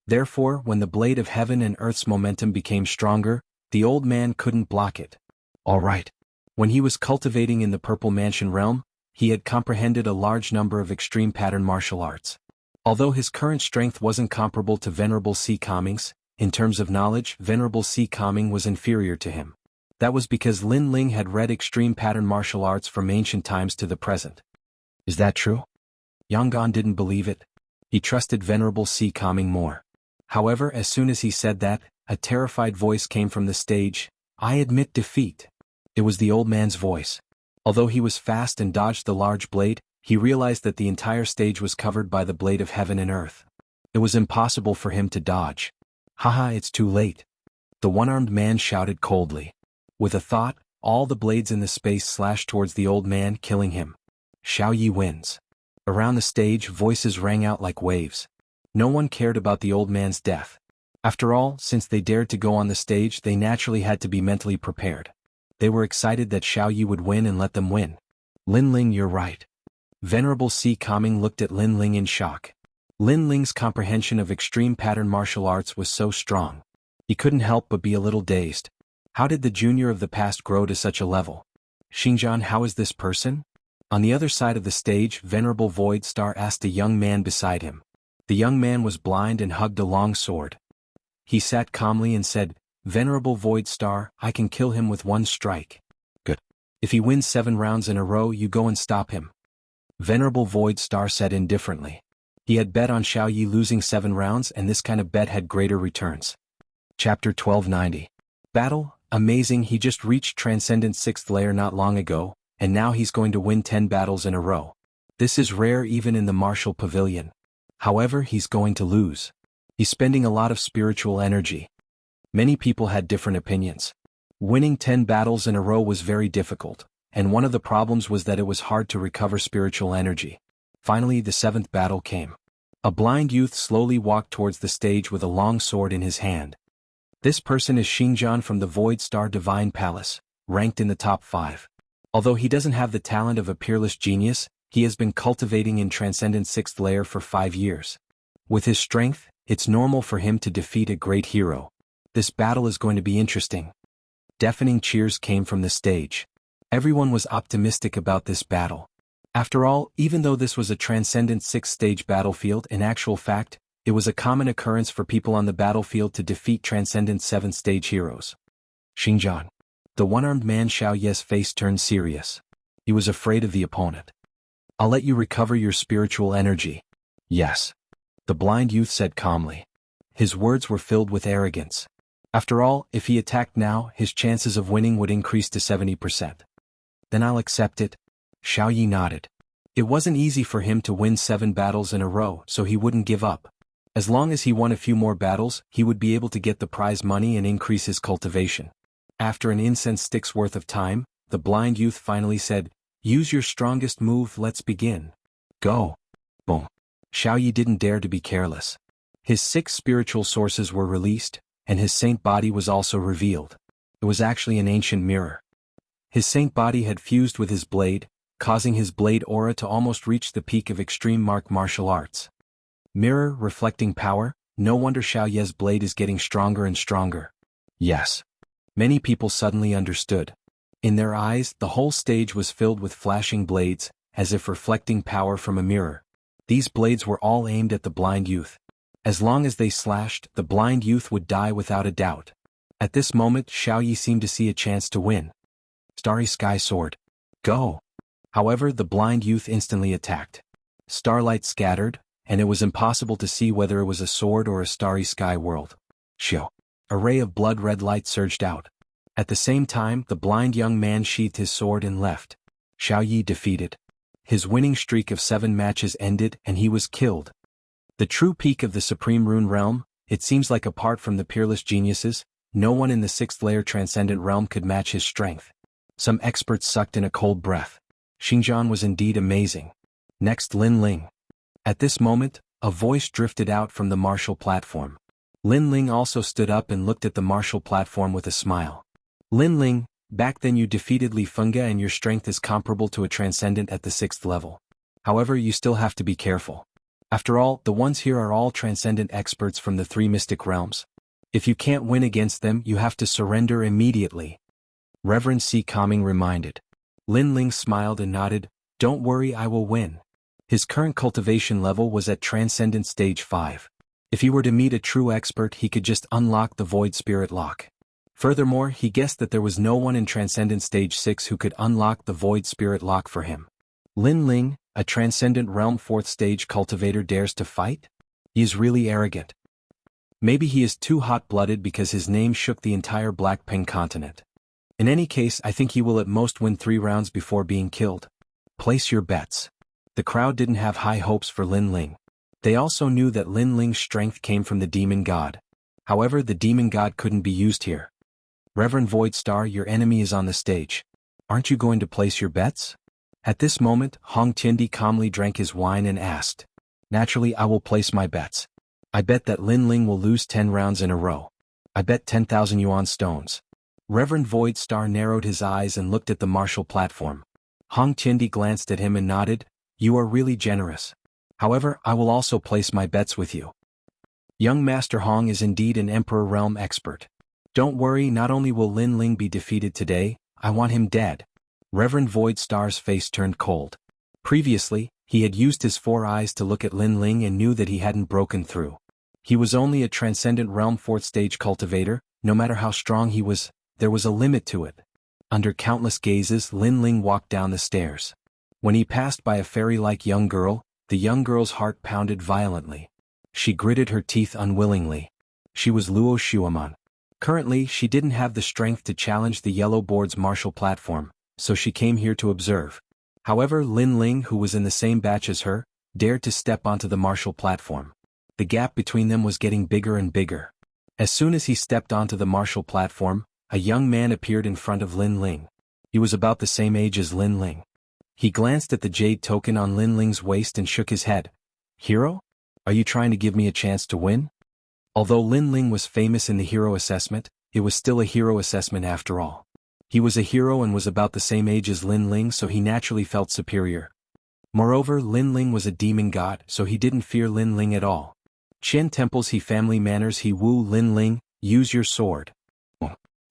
[SPEAKER 1] Therefore, when the blade of heaven and earth's momentum became stronger, the old man couldn't block it. All right. When he was cultivating in the Purple Mansion realm, he had comprehended a large number of extreme pattern martial arts. Although his current strength wasn't comparable to Venerable Si Kaming's, in terms of knowledge, Venerable Si Kaming was inferior to him. That was because Lin Ling had read extreme pattern martial arts from ancient times to the present. Is that true? Yang Gan didn't believe it. He trusted Venerable Si Kaming more. However, as soon as he said that, a terrified voice came from the stage. I admit defeat. It was the old man's voice. Although he was fast and dodged the large blade, he realized that the entire stage was covered by the blade of heaven and earth. It It was impossible for him to dodge. Haha, it's too late. The one-armed man shouted coldly. With a thought, all the blades in the space slashed towards the old man, killing him. Xiaoyi wins. Around the stage, voices rang out like waves. No one cared about the old man's death. After all, since they dared to go on the stage, they naturally had to be mentally prepared. They were excited that Xiaoyi would win and let them win. Lin Ling, you're right. Venerable Si Kaming looked at Lin Ling in shock. Lin Ling's comprehension of extreme pattern martial arts was so strong. He couldn't help but be a little dazed. How did the junior of the past grow to such a level? Xingjian, how is this person? On the other side of the stage, Venerable Void Star asked a young man beside him. The young man was blind and hugged a long sword. He sat calmly and said, Venerable Void Star, I can kill him with one strike. Good. If he wins 7 rounds in a row, you go and stop him. Venerable Void Star said indifferently. He had bet on Xiaoyi losing 7 rounds, and this kind of bet had greater returns. Chapter 1290. Battle, amazing. He just reached Transcendent 6th layer not long ago, and now he's going to win 10 battles in a row. This is rare even in the martial pavilion. However, he's going to lose. He's spending a lot of spiritual energy. Many people had different opinions. Winning 10 battles in a row was very difficult, and one of the problems was that it was hard to recover spiritual energy. Finally, the 7th battle came. A blind youth slowly walked towards the stage with a long sword in his hand. This person is Xingjian from the Void Star Divine Palace, ranked in the top 5. Although he doesn't have the talent of a peerless genius, he has been cultivating in Transcendent 6th layer for 5 years. With his strength, it's normal for him to defeat a great hero. This battle is going to be interesting. Deafening cheers came from the stage. Everyone was optimistic about this battle. After all, even though this was a Transcendent 6th stage battlefield, in actual fact, it was a common occurrence for people on the battlefield to defeat Transcendent 7th stage heroes. Xingjian. The one-armed man Xiaoyi's face turned serious. He was afraid of the opponent. I'll let you recover your spiritual energy. Yes. The blind youth said calmly. His words were filled with arrogance. After all, if he attacked now, his chances of winning would increase to 70%. Then I'll accept it. Xiaoyi nodded. It wasn't easy for him to win 7 battles in a row, so he wouldn't give up. As long as he won a few more battles, he would be able to get the prize money and increase his cultivation. After an incense stick's worth of time, the blind youth finally said, Use your strongest move, let's begin. Go. Boom. Xiaoyi didn't dare to be careless. His 6 spiritual sources were released, and his saint body was also revealed. It was actually an ancient mirror. His saint body had fused with his blade, causing his blade aura to almost reach the peak of extreme martial arts. Mirror reflecting power, no wonder Xiaoyi's blade is getting stronger and stronger. Yes. Many people suddenly understood. In their eyes, the whole stage was filled with flashing blades, as if reflecting power from a mirror. These blades were all aimed at the blind youth. As long as they slashed, the blind youth would die without a doubt. At this moment, Xiaoyi seemed to see a chance to win. Starry Sky Sword. Go! However, the blind youth instantly attacked. Starlight scattered, and it was impossible to see whether it was a sword or a starry sky world. Shio. A ray of blood-red light surged out. At the same time, the blind young man sheathed his sword and left. Xiaoyi defeated. His winning streak of 7 matches ended and he was killed. The true peak of the Supreme Rune Realm, it seems like apart from the peerless geniuses, no one in the 6th layer Transcendent Realm could match his strength. Some experts sucked in a cold breath. Xingjian was indeed amazing. Next, Lin Ling. At this moment, a voice drifted out from the martial platform. Lin Ling also stood up and looked at the martial platform with a smile. Lin Ling, back then you defeated Li Fengge and your strength is comparable to a Transcendent at the 6th level. However, you still have to be careful. After all, the ones here are all Transcendent experts from the 3 mystic realms. If you can't win against them, you have to surrender immediately. Reverend Si Kaming reminded. Lin Ling smiled and nodded, Don't worry, I will win. His current cultivation level was at Transcendent Stage 5. If he were to meet a true expert, he could just unlock the Void Spirit Lock. Furthermore, he guessed that there was no one in Transcendent Stage 6 who could unlock the Void Spirit Lock for him. Lin Ling, a Transcendent Realm 4th stage cultivator, dares to fight? He is really arrogant. Maybe he is too hot-blooded because his name shook the entire Black Peng continent. In any case, I think he will at most win 3 rounds before being killed. Place your bets. The crowd didn't have high hopes for Lin Ling. They also knew that Lin Ling's strength came from the demon god. However, the demon god couldn't be used here. Reverend Void Star, your enemy is on the stage. Aren't you going to place your bets? At this moment, Hong Tiandi calmly drank his wine and asked. Naturally, I will place my bets. I bet that Lin Ling will lose 10 rounds in a row. I bet 10,000 yuan stones. Reverend Void Star narrowed his eyes and looked at the martial platform. Hong Tiandi glanced at him and nodded. You are really generous. However, I will also place my bets with you. Young Master Hong is indeed an Emperor Realm expert. Don't worry, not only will Lin Ling be defeated today, I want him dead. Reverend Void Star's face turned cold. Previously, he had used his 4 eyes to look at Lin Ling and knew that he hadn't broken through. He was only a Transcendent Realm 4th stage cultivator. No matter how strong he was, there was a limit to it. Under countless gazes, Lin Ling walked down the stairs. When he passed by a fairy-like young girl, the young girl's heart pounded violently. She gritted her teeth unwillingly. She was Luo Shuaman. Currently, she didn't have the strength to challenge the Yellow Board's martial platform, so she came here to observe. However, Lin Ling, who was in the same batch as her, dared to step onto the martial platform. The gap between them was getting bigger and bigger. As soon as he stepped onto the martial platform, a young man appeared in front of Lin Ling. He was about the same age as Lin Ling. He glanced at the jade token on Lin Ling's waist and shook his head. Hero? Are you trying to give me a chance to win? Although Lin Ling was famous in the hero assessment, it was still a hero assessment after all. He was a hero and was about the same age as Lin Ling, so he naturally felt superior. Moreover, Lin Ling was a demon god, so he didn't fear Lin Ling at all. Qian temples he family manners he woo Lin Ling, use your sword.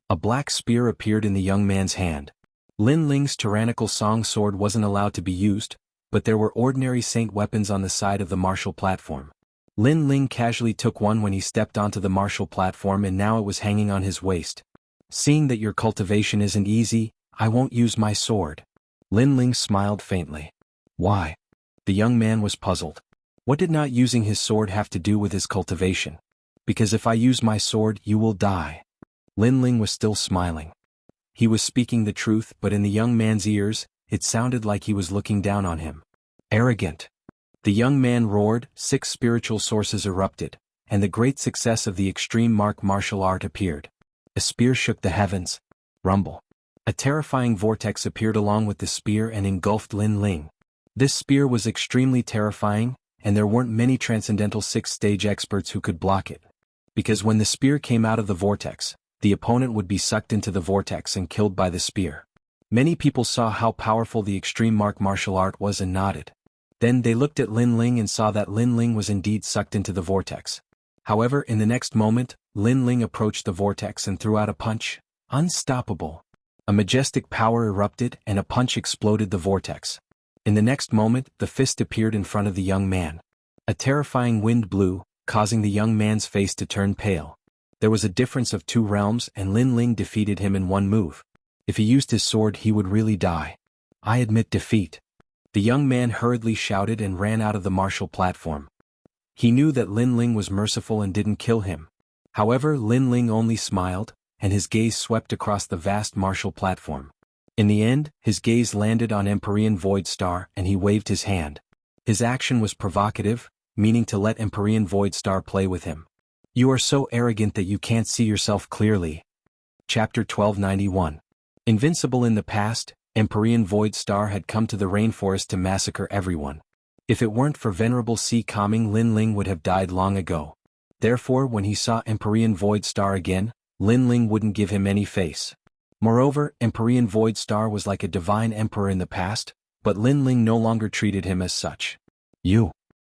[SPEAKER 1] A black spear appeared in the young man's hand. Lin Ling's tyrannical song sword wasn't allowed to be used, but there were ordinary saint weapons on the side of the martial platform. Lin Ling casually took one when he stepped onto the martial platform and now it was hanging on his waist. Seeing that your cultivation isn't easy, I won't use my sword. Lin Ling smiled faintly. Why? The young man was puzzled. What did not using his sword have to do with his cultivation? Because if I use my sword, you will die. Lin Ling was still smiling. He was speaking the truth, but in the young man's ears, it sounded like he was looking down on him. Arrogant. The young man roared, 6 spiritual sources erupted, and the great success of the extreme martial art appeared. A spear shook the heavens. Rumble. A terrifying vortex appeared along with the spear and engulfed Lin Ling. This spear was extremely terrifying, and there weren't many transcendental 6th-stage experts who could block it. Because when the spear came out of the vortex, the opponent would be sucked into the vortex and killed by the spear. Many people saw how powerful the extreme martial art was and nodded. Then they looked at Lin Ling and saw that Lin Ling was indeed sucked into the vortex. However, in the next moment, Lin Ling approached the vortex and threw out a punch. Unstoppable. A majestic power erupted and a punch exploded the vortex. In the next moment, the fist appeared in front of the young man. A terrifying wind blew, causing the young man's face to turn pale. There was a difference of 2 realms and Lin Ling defeated him in one move. If he used his sword, he would really die. I admit defeat. The young man hurriedly shouted and ran out of the martial platform. He knew that Lin Ling was merciful and didn't kill him. However, Lin Ling only smiled, and his gaze swept across the vast martial platform. In the end, his gaze landed on Empyrean Void Star and he waved his hand. His action was provocative, meaning to let Empyrean Void Star play with him. You are so arrogant that you can't see yourself clearly. Chapter 1291. Invincible in the past, Empyrean Void Star had come to the rainforest to massacre everyone. If it weren't for Venerable Sea Calming, Lin Ling would have died long ago. Therefore, when he saw Empyrean Void Star again, Lin Ling wouldn't give him any face. Moreover, Empyrean Void Star was like a divine emperor in the past, but Lin Ling no longer treated him as such. You.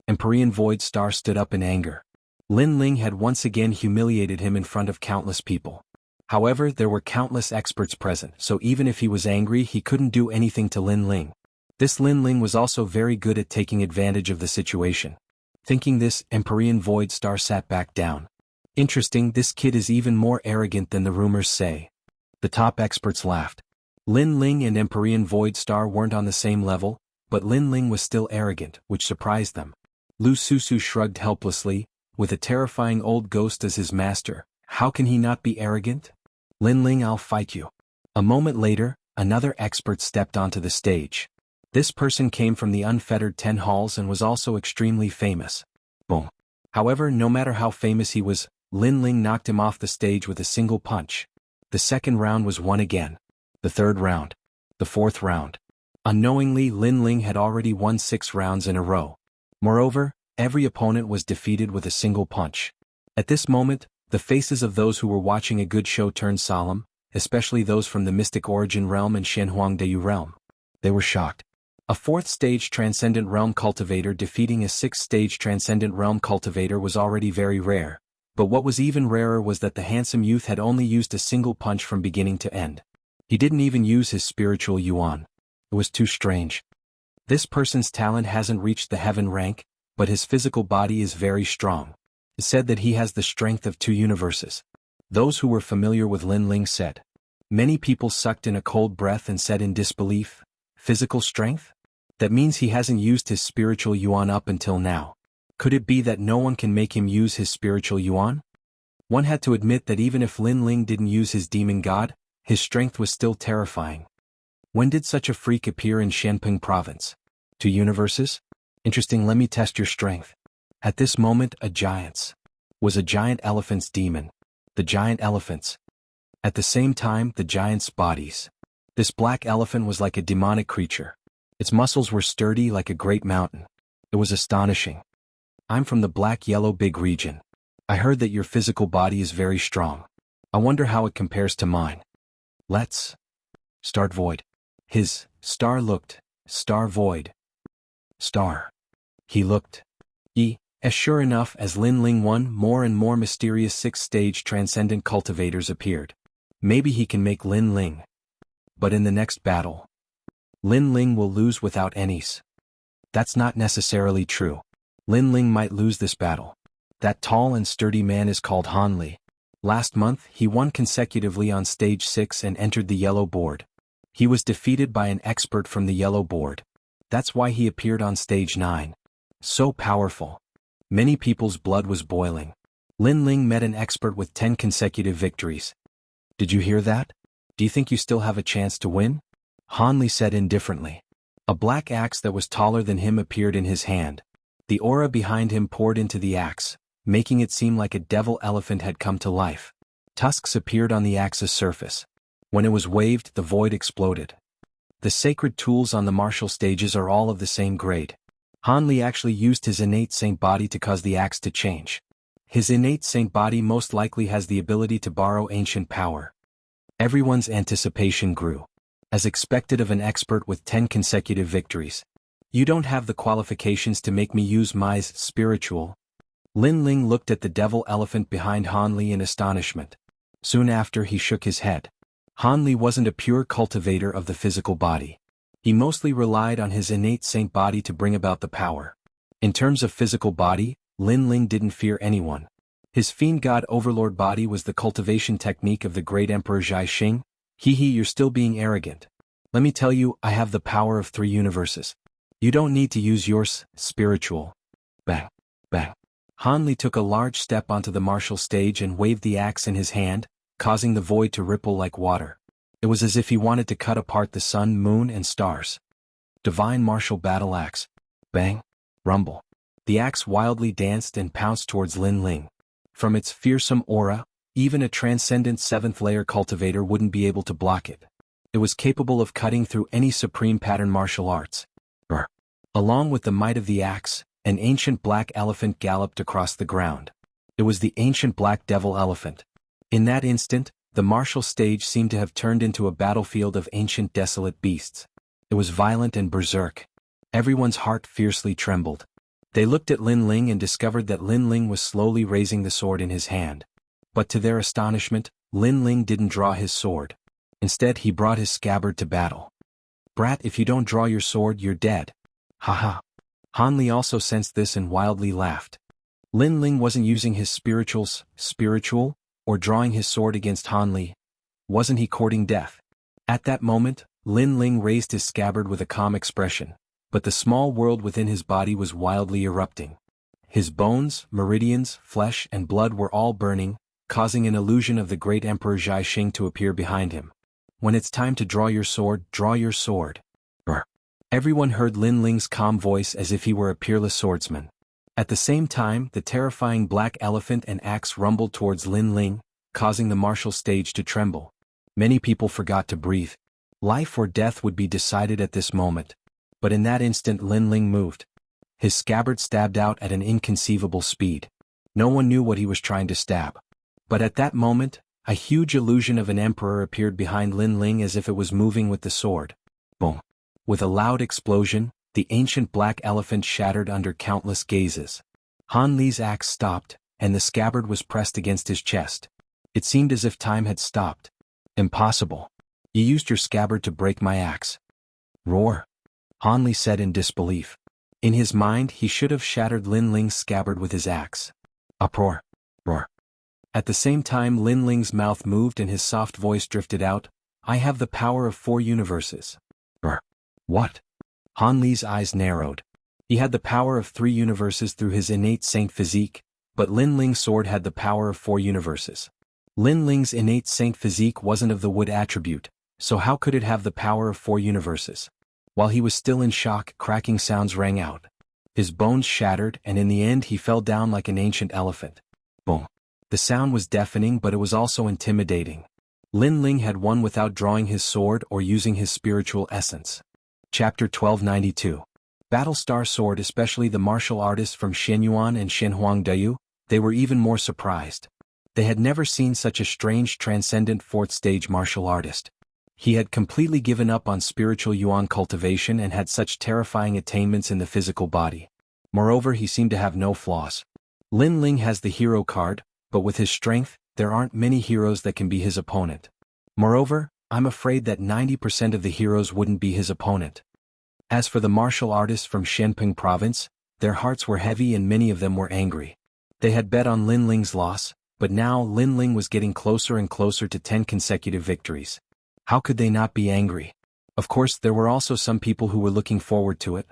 [SPEAKER 1] Empyrean Void Star stood up in anger. Lin Ling had once again humiliated him in front of countless people. However, there were countless experts present, so even if he was angry, he couldn't do anything to Lin Ling. This Lin Ling was also very good at taking advantage of the situation. Thinking this, Empyrean Void Star sat back down. Interesting, this kid is even more arrogant than the rumors say. The top experts laughed. Lin Ling and Empyrean Void Star weren't on the same level, but Lin Ling was still arrogant, which surprised them. Lu Susu shrugged helplessly, with a terrifying old ghost as his master. How can he not be arrogant? Lin Ling, I'll fight you. A moment later, another expert stepped onto the stage. This person came from the unfettered 10 halls and was also extremely famous. Boom. However, no matter how famous he was, Lin Ling knocked him off the stage with a single punch. The second round was won again. The third round. The fourth round. Unknowingly, Lin Ling had already won 6 rounds in a row. Moreover, every opponent was defeated with a single punch. At this moment, the faces of those who were watching a good show turned solemn, especially those from the Mystic Origin realm and Shenhuangdeyu realm. They were shocked. A 4th-stage Transcendent Realm Cultivator defeating a 6th-stage Transcendent Realm Cultivator was already very rare, but what was even rarer was that the handsome youth had only used a single punch from beginning to end. He didn't even use his spiritual yuan. It was too strange. This person's talent hasn't reached the heaven rank, but his physical body is very strong. It said that he has the strength of 2 universes. Those who were familiar with Lin Ling said. Many people sucked in a cold breath and said in disbelief, "Physical strength? That means he hasn't used his spiritual yuan up until now. Could it be that no one can make him use his spiritual yuan?" One had to admit that even if Lin Ling didn't use his demon god, his strength was still terrifying. When did such a freak appear in Shenping province? 2 universes? Interesting, let me test your strength. At this moment, a giant elephant's demon. The giant elephants. At the same time, the giant's bodies. This black elephant was like a demonic creature. Its muscles were sturdy like a great mountain. It was astonishing. I'm from the Black-Yellow Big region. I heard that your physical body is very strong. I wonder how it compares to mine. Let's start void. His star looked, star void. Star. He looked. As sure enough as Lin Ling won, more and more mysterious 6th-stage transcendent cultivators appeared. Maybe he can make Lin Ling. But in the next battle, Lin Ling will lose without any's. That's not necessarily true. Lin Ling might lose this battle. That tall and sturdy man is called Han Li. Last month, he won consecutively on stage 6 and entered the yellow board. He was defeated by an expert from the yellow board. That's why he appeared on stage 9. So powerful. Many people's blood was boiling. Lin Ling met an expert with 10 consecutive victories. Did you hear that? Do you think you still have a chance to win? Han Li said indifferently. A black axe that was taller than him appeared in his hand. The aura behind him poured into the axe, making it seem like a devil elephant had come to life. Tusks appeared on the axe's surface. When it was waved, the void exploded. The sacred tools on the martial stages are all of the same grade. Han Li actually used his innate saint body to cause the axe to change. His innate saint body most likely has the ability to borrow ancient power. Everyone's anticipation grew. As expected of an expert with 10 consecutive victories. You don't have the qualifications to make me use my spiritual. Lin Ling looked at the devil elephant behind Han Li in astonishment. Soon after, he shook his head. Han Li wasn't a pure cultivator of the physical body. He mostly relied on his innate saint body to bring about the power. In terms of physical body, Lin Ling didn't fear anyone. His fiend god overlord body was the cultivation technique of the great emperor Zhaixing. You're still being arrogant. Let me tell you, I have the power of 3 universes. You don't need to use yours, spiritual. Bang. Bang. Han Li took a large step onto the martial stage and waved the axe in his hand, causing the void to ripple like water. It was as if he wanted to cut apart the sun, moon, and stars. Divine martial battle axe. Bang. Rumble. The axe wildly danced and pounced towards Lin Ling. From its fearsome aura, even a transcendent 7th-layer cultivator wouldn't be able to block it. It was capable of cutting through any supreme pattern martial arts. Brr. Along with the might of the axe, an ancient black elephant galloped across the ground. It was the ancient black devil elephant. In that instant, the martial stage seemed to have turned into a battlefield of ancient desolate beasts. It was violent and berserk. Everyone's heart fiercely trembled. They looked at Lin Ling and discovered that Lin Ling was slowly raising the sword in his hand. But to their astonishment, Lin Ling didn't draw his sword. Instead, he brought his scabbard to battle. Brat, if you don't draw your sword, you're dead. Haha. Han Li also sensed this and wildly laughed. Lin Ling wasn't using his spiritual, or drawing his sword against Han Li. Wasn't he courting death? At that moment, Lin Ling raised his scabbard with a calm expression, but the small world within his body was wildly erupting. His bones, meridians, flesh, and blood were all burning, causing an illusion of the great Emperor Zhaixing to appear behind him. When it's time to draw your sword, draw your sword. Brr. Everyone heard Lin Ling's calm voice as if he were a peerless swordsman. At the same time, the terrifying black elephant and axe rumbled towards Lin Ling, causing the martial stage to tremble. Many people forgot to breathe. Life or death would be decided at this moment. But in that instant Lin Ling moved. His scabbard stabbed out at an inconceivable speed. No one knew what he was trying to stab. But at that moment, a huge illusion of an emperor appeared behind Lin Ling as if it was moving with the sword. Boom! With a loud explosion, the ancient black elephant shattered under countless gazes. Han Li's axe stopped, and the scabbard was pressed against his chest. It seemed as if time had stopped. Impossible. You used your scabbard to break my axe. Roar! Han Li said in disbelief. In his mind he should have shattered Lin Ling's scabbard with his axe. Uproar! Roar! At the same time Lin Ling's mouth moved and his soft voice drifted out. I have the power of 4 universes. Roar! What? Han Li's eyes narrowed. He had the power of 3 universes through his innate saint physique, but Lin Ling's sword had the power of 4 universes. Lin Ling's innate saint physique wasn't of the wood attribute, so how could it have the power of 4 universes? While he was still in shock, cracking sounds rang out. His bones shattered and in the end he fell down like an ancient elephant. Boom. The sound was deafening but it was also intimidating. Lin Ling had won without drawing his sword or using his spiritual essence. Chapter 1292. Battlestar Sword. Especially the martial artists from Xianyuan and Xinhuangdayu, they were even more surprised. They had never seen such a strange transcendent 4th stage martial artist. He had completely given up on spiritual yuan cultivation and had such terrifying attainments in the physical body. Moreover, he seemed to have no flaws. Lin Ling has the hero card, but with his strength, there aren't many heroes that can be his opponent. Moreover, I'm afraid that 90% of the heroes wouldn't be his opponent. As for the martial artists from Shenping province, their hearts were heavy and many of them were angry. They had bet on Lin Ling's loss, but now Lin Ling was getting closer and closer to 10 consecutive victories. How could they not be angry? Of course, there were also some people who were looking forward to it.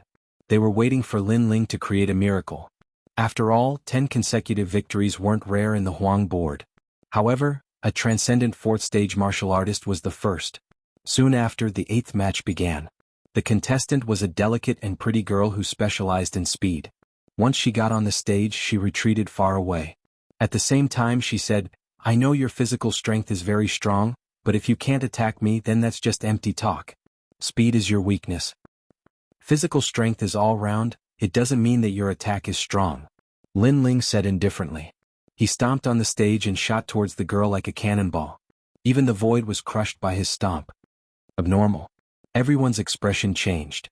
[SPEAKER 1] They were waiting for Lin Ling to create a miracle. After all, 10 consecutive victories weren't rare in the Huang board. However, a transcendent 4th stage martial artist was the first. Soon after, the 8th match began. The contestant was a delicate and pretty girl who specialized in speed. Once she got on the stage, she retreated far away. At the same time she said, I know your physical strength is very strong, but if you can't attack me then that's just empty talk. Speed is your weakness. Physical strength is all round, it doesn't mean that your attack is strong. Lin Ling said indifferently. He stomped on the stage and shot towards the girl like a cannonball. Even the void was crushed by his stomp. Abnormal. Everyone's expression changed.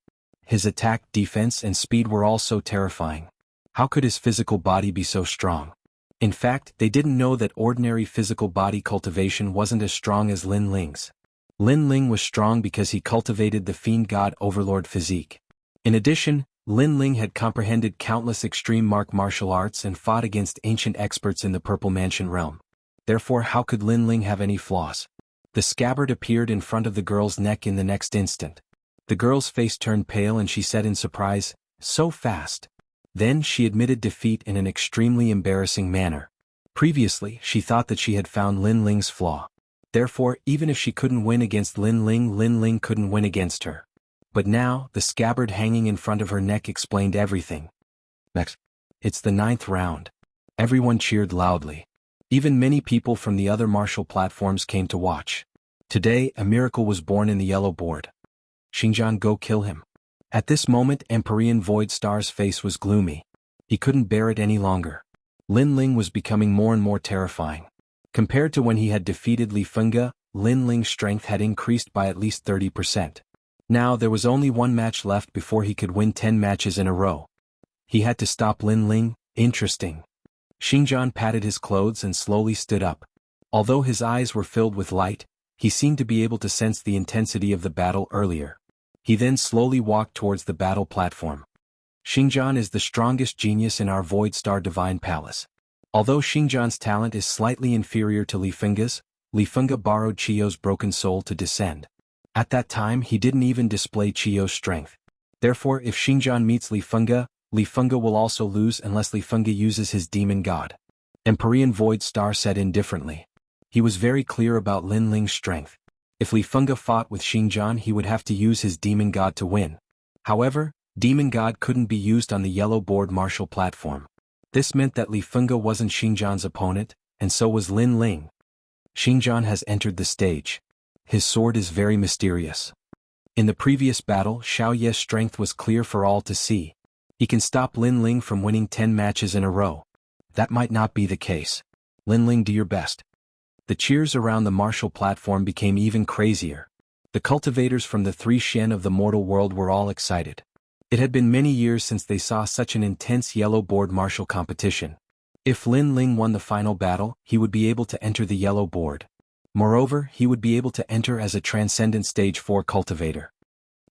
[SPEAKER 1] His attack, defense, and speed were all so terrifying. How could his physical body be so strong? In fact, they didn't know that ordinary physical body cultivation wasn't as strong as Lin Ling's. Lin Ling was strong because he cultivated the Fiend God Overlord physique. In addition, Lin Ling had comprehended countless extreme martial arts and fought against ancient experts in the Purple Mansion realm. Therefore, how could Lin Ling have any flaws? The scabbard appeared in front of the girl's neck in the next instant. The girl's face turned pale and she said in surprise, so fast. Then she admitted defeat in an extremely embarrassing manner. Previously, she thought that she had found Lin Ling's flaw. Therefore, even if she couldn't win against Lin Ling couldn't win against her. But now, the scabbard hanging in front of her neck explained everything. Next. It's the 9th round. Everyone cheered loudly. Even many people from the other martial platforms came to watch. Today, a miracle was born in the yellow board. Xingjian, go kill him. At this moment, Empyrean Void Star's face was gloomy. He couldn't bear it any longer. Lin Ling was becoming more and more terrifying. Compared to when he had defeated Li Fengge, Lin Ling's strength had increased by at least 30%. Now there was only 1 match left before he could win 10 matches in a row. He had to stop Lin Ling. Interesting. Xingjian patted his clothes and slowly stood up. Although his eyes were filled with light, he seemed to be able to sense the intensity of the battle earlier. He then slowly walked towards the battle platform. Xingjian is the strongest genius in our Void Star Divine Palace. Although Xingjian's talent is slightly inferior to Li Fengge's, Li Fengge borrowed Chiyo's broken soul to descend. At that time he didn't even display Chiyo's strength. Therefore, if Xingjian meets Li Fengge will also lose unless Li Fengge uses his demon god. Empyrean Void Star said indifferently. He was very clear about Lin Ling's strength. If Li Fengge fought with Xingjian he would have to use his demon god to win. However, Demon God couldn't be used on the yellow board martial platform. This meant that Li Fengge wasn't Xingjian's opponent, and so was Lin Ling. Xingjian has entered the stage. His sword is very mysterious. In the previous battle, Xiao Ye's strength was clear for all to see. He can stop Lin Ling from winning 10 matches in a row. That might not be the case. Lin Ling, do your best. The cheers around the martial platform became even crazier. The cultivators from the 3 Xian of the mortal world were all excited. It had been many years since they saw such an intense yellow board martial competition. If Lin Ling won the final battle, he would be able to enter the yellow board. Moreover, he would be able to enter as a transcendent stage 4 cultivator.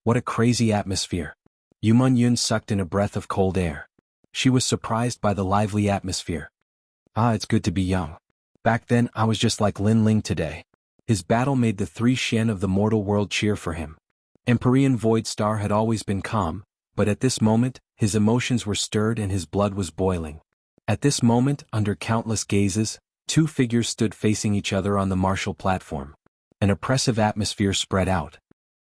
[SPEAKER 1] What a crazy atmosphere. Yu Yun sucked in a breath of cold air. She was surprised by the lively atmosphere. Ah, it's good to be young. Back then I was just like Lin Ling today. His battle made the 3 Xian of the mortal world cheer for him. Empyrean Void Star had always been calm, but at this moment, his emotions were stirred and his blood was boiling. At this moment, under countless gazes, 2 figures stood facing each other on the martial platform. An oppressive atmosphere spread out.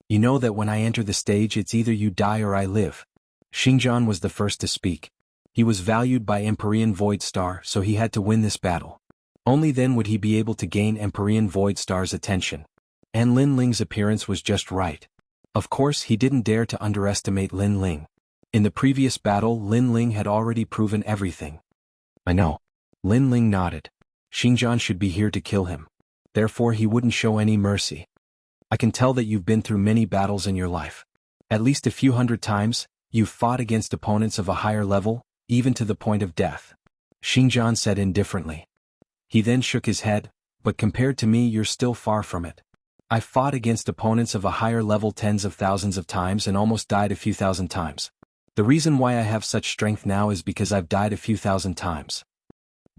[SPEAKER 1] You know that when I enter the stage it's either you die or I live. Xingjian was the first to speak. He was valued by Empyrean Void Star, so he had to win this battle. Only then would he be able to gain Empyrean Void Star's attention. And Lin Ling's appearance was just right. Of course, he didn't dare to underestimate Lin Ling. In the previous battle, Lin Ling had already proven everything. I know. Lin Ling nodded. Xingjian should be here to kill him. Therefore he wouldn't show any mercy. I can tell that you've been through many battles in your life. At least a few hundred times, you've fought against opponents of a higher level, even to the point of death. Xingjian said indifferently. He then shook his head, but compared to me you're still far from it. I've fought against opponents of a higher level tens of thousands of times and almost died a few thousand times. The reason why I have such strength now is because I've died a few thousand times.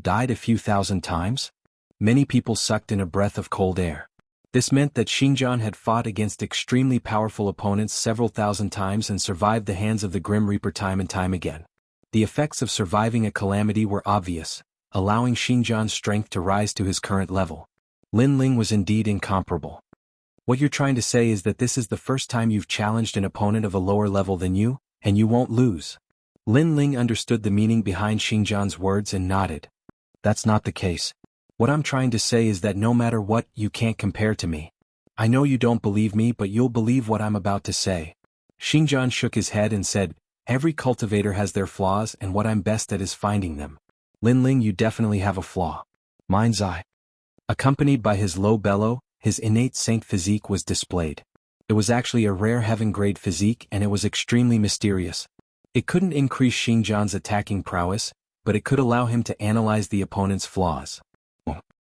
[SPEAKER 1] Died a few thousand times? Many people sucked in a breath of cold air. This meant that Xingjian had fought against extremely powerful opponents several thousand times and survived the hands of the Grim Reaper time and time again. The effects of surviving a calamity were obvious, allowing Xingjian's strength to rise to his current level. Lin Ling was indeed incomparable. What you're trying to say is that this is the first time you've challenged an opponent of a lower level than you, and you won't lose. Lin Ling understood the meaning behind Xingjian's words and nodded. That's not the case. What I'm trying to say is that no matter what, you can't compare to me. I know you don't believe me, but you'll believe what I'm about to say. Xingjian shook his head and said, every cultivator has their flaws and what I'm best at is finding them. Lin Ling, you definitely have a flaw. Mind's eye. Accompanied by his low bellow, his innate saint physique was displayed. It was actually a rare heaven-grade physique and it was extremely mysterious. It couldn't increase Xingjian's attacking prowess, but it could allow him to analyze the opponent's flaws.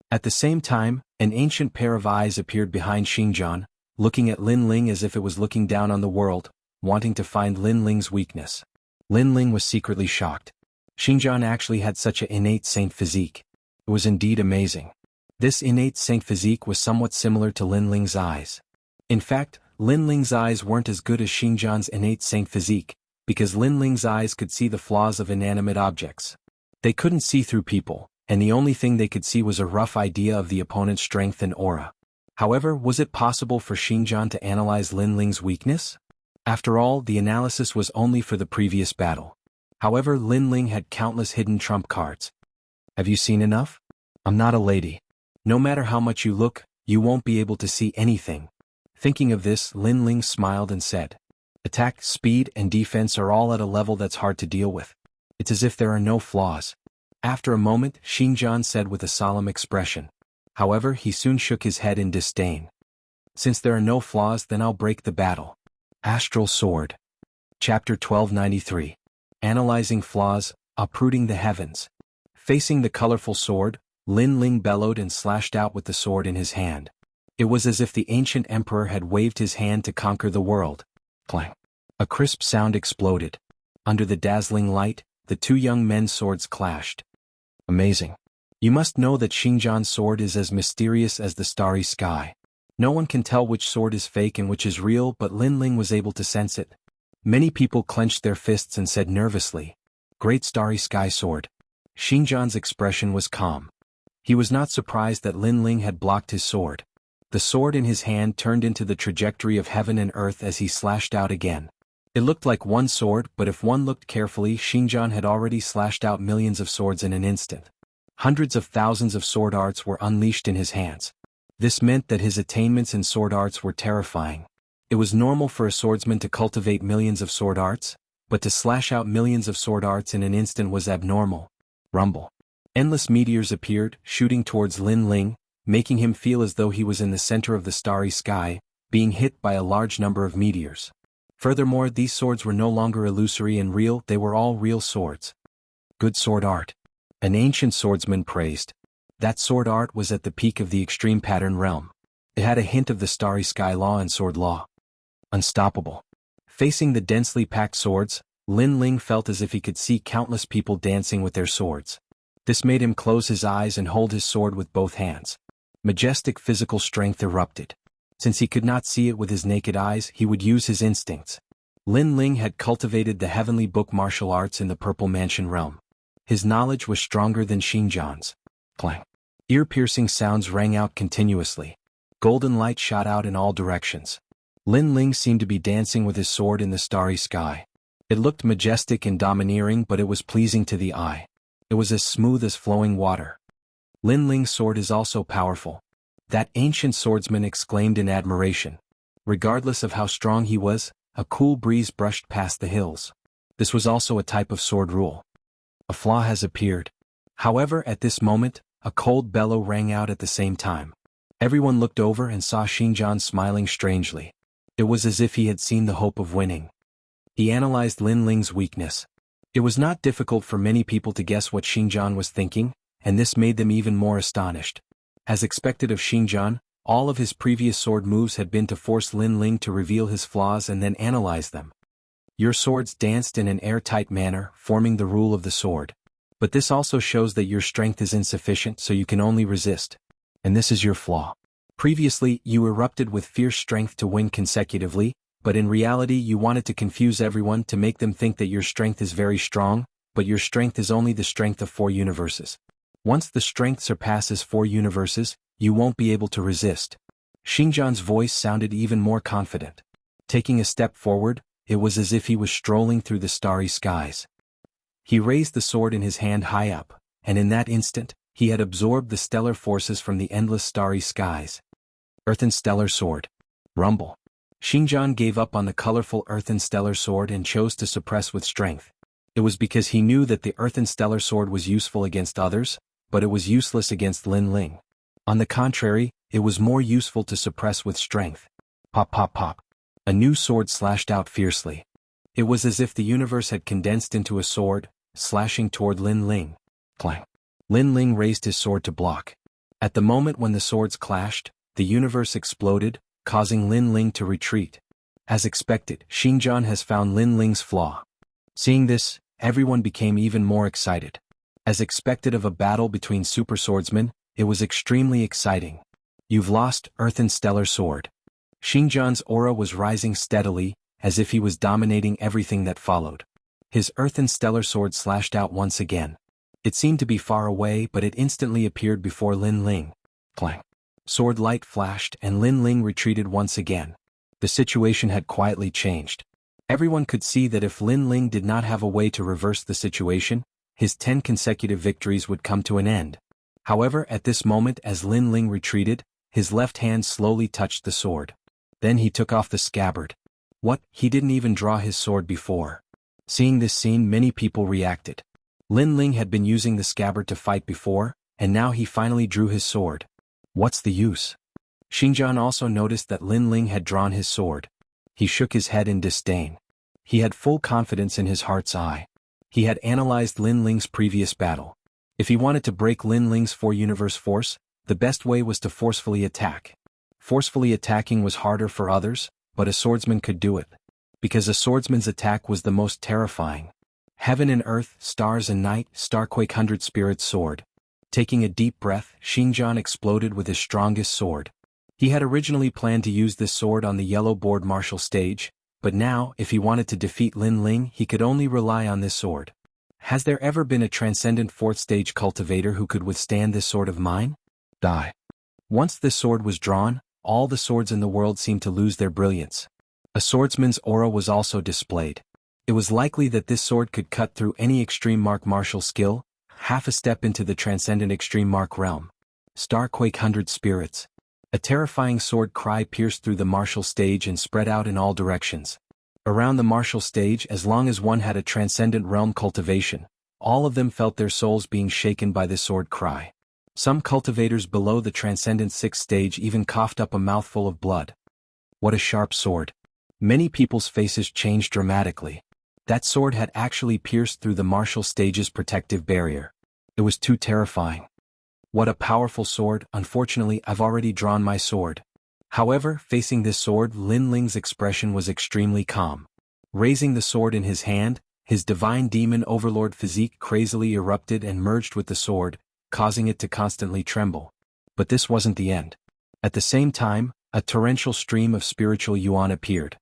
[SPEAKER 1] At the same time, an ancient pair of eyes appeared behind Xingjian, looking at Lin Ling as if it was looking down on the world, wanting to find Lin Ling's weakness. Lin Ling was secretly shocked. Xingjian actually had such an innate saint physique. It was indeed amazing. This innate saint physique was somewhat similar to Lin Ling's eyes. In fact, Lin Ling's eyes weren't as good as Xingjian's innate saint physique, because Lin Ling's eyes could see the flaws of inanimate objects. They couldn't see through people, and the only thing they could see was a rough idea of the opponent's strength and aura. However, was it possible for Xingjian to analyze Lin Ling's weakness? After all, the analysis was only for the previous battle. However, Lin Ling had countless hidden trump cards. Have you seen enough? I'm not a lady. No matter how much you look, you won't be able to see anything. Thinking of this, Lin Ling smiled and said, attack, speed, and defense are all at a level that's hard to deal with. It's as if there are no flaws. After a moment, Xingjian said with a solemn expression. However, he soon shook his head in disdain. Since there are no flaws, then I'll break the battle. Astral Sword. Chapter 1293. Analyzing Flaws, Uprooting the Heavens. Facing the colorful sword, Lin Ling bellowed and slashed out with the sword in his hand. It was as if the ancient emperor had waved his hand to conquer the world. Clang. A crisp sound exploded. Under the dazzling light, the 2 young men's swords clashed. Amazing. You must know that Xingjian's sword is as mysterious as the starry sky. No one can tell which sword is fake and which is real, but Lin Ling was able to sense it. Many people clenched their fists and said nervously, "Great starry sky sword." Xingjian's expression was calm. He was not surprised that Lin Ling had blocked his sword. The sword in his hand turned into the trajectory of heaven and earth as he slashed out again. It looked like one sword, but if one looked carefully, Xinjiang had already slashed out millions of swords in an instant. Hundreds of thousands of sword arts were unleashed in his hands. This meant that his attainments in sword arts were terrifying. It was normal for a swordsman to cultivate millions of sword arts, but to slash out millions of sword arts in an instant was abnormal. Rumble. Endless meteors appeared, shooting towards Lin Ling, making him feel as though he was in the center of the starry sky, being hit by a large number of meteors. Furthermore, these swords were no longer illusory and real, they were all real swords. Good sword art. An ancient swordsman praised. That sword art was at the peak of the extreme pattern realm. It had a hint of the starry sky law and sword law. Unstoppable. Facing the densely packed swords, Lin Ling felt as if he could see countless people dancing with their swords. This made him close his eyes and hold his sword with both hands. Majestic physical strength erupted. Since he could not see it with his naked eyes, he would use his instincts. Lin Ling had cultivated the heavenly book martial arts in the Purple Mansion realm. His knowledge was stronger than Xinjiang's. Clang. Ear-piercing sounds rang out continuously. Golden light shot out in all directions. Lin Ling seemed to be dancing with his sword in the starry sky. It looked majestic and domineering, but it was pleasing to the eye. It was as smooth as flowing water. Lin Ling's sword is also powerful. That ancient swordsman exclaimed in admiration. Regardless of how strong he was, a cool breeze brushed past the hills. This was also a type of sword rule. A flaw has appeared. However, at this moment, a cold bellow rang out at the same time. Everyone looked over and saw Xinjiang smiling strangely. It was as if he had seen the hope of winning. He analyzed Lin Ling's weakness. It was not difficult for many people to guess what Xinjiang was thinking, and this made them even more astonished. As expected of Xinjiang, all of his previous sword moves had been to force Lin Ling to reveal his flaws and then analyze them. Your swords danced in an airtight manner, forming the rule of the sword. But this also shows that your strength is insufficient, so you can only resist. And this is your flaw. Previously, you erupted with fierce strength to win consecutively, but in reality you wanted to confuse everyone to make them think that your strength is very strong, but your strength is only the strength of 4 universes. Once the strength surpasses 4 universes, you won't be able to resist. Xinjiang's voice sounded even more confident. Taking a step forward, it was as if he was strolling through the starry skies. He raised the sword in his hand high up, and in that instant, he had absorbed the stellar forces from the endless starry skies. Earthen Stellar Sword. Rumble. Xinjiang gave up on the colorful Earthen Stellar Sword and chose to suppress with strength. It was because he knew that the Earthen Stellar Sword was useful against others, but it was useless against Lin Ling. On the contrary, it was more useful to suppress with strength. Pop pop pop. A new sword slashed out fiercely. It was as if the universe had condensed into a sword, slashing toward Lin Ling. Clang. Lin Ling raised his sword to block. At the moment when the swords clashed, the universe exploded, causing Lin Ling to retreat. As expected, Xinjiang has found Lin Ling's flaw. Seeing this, everyone became even more excited. As expected of a battle between super swordsmen, it was extremely exciting. You've lost, Earthen Stellar Sword. Xinjiang's aura was rising steadily, as if he was dominating everything that followed. His Earthen Stellar Sword slashed out once again. It seemed to be far away, but it instantly appeared before Lin Ling. Clang. Sword light flashed and Lin Ling retreated once again. The situation had quietly changed. Everyone could see that if Lin Ling did not have a way to reverse the situation, his 10 consecutive victories would come to an end. However, at this moment as Lin Ling retreated, his left hand slowly touched the sword. Then he took off the scabbard. What? He didn't even draw his sword before. Seeing this scene, many people reacted. Lin Ling had been using the scabbard to fight before, and now he finally drew his sword. What's the use? Xinjiang also noticed that Lin Ling had drawn his sword. He shook his head in disdain. He had full confidence in his heart's eye. He had analyzed Lin Ling's previous battle. If he wanted to break Lin Ling's 4-universe force, the best way was to forcefully attack. Forcefully attacking was harder for others, but a swordsman could do it. Because a swordsman's attack was the most terrifying. Heaven and earth, stars and night, Starquake 100 Spirit's sword. Taking a deep breath, Xinjiang exploded with his strongest sword. He had originally planned to use this sword on the yellow board martial stage, but now, if he wanted to defeat Lin Ling, he could only rely on this sword. Has there ever been a transcendent 4th stage cultivator who could withstand this sword of mine? Die. Once this sword was drawn, all the swords in the world seemed to lose their brilliance. A swordsman's aura was also displayed. It was likely that this sword could cut through any extreme martial skill, half a step into the transcendent extreme realm. Starquake 100 spirits. A terrifying sword cry pierced through the martial stage and spread out in all directions. Around the martial stage, as long as one had a transcendent realm cultivation, all of them felt their souls being shaken by this sword cry. Some cultivators below the transcendent 6th stage even coughed up a mouthful of blood. What a sharp sword. Many people's faces changed dramatically. That sword had actually pierced through the martial stage's protective barrier. It was too terrifying. What a powerful sword. Unfortunately, I've already drawn my sword. However, facing this sword, Lin Ling's expression was extremely calm. Raising the sword in his hand, his divine demon overlord physique crazily erupted and merged with the sword, causing it to constantly tremble. But this wasn't the end. At the same time, a torrential stream of spiritual yuan appeared.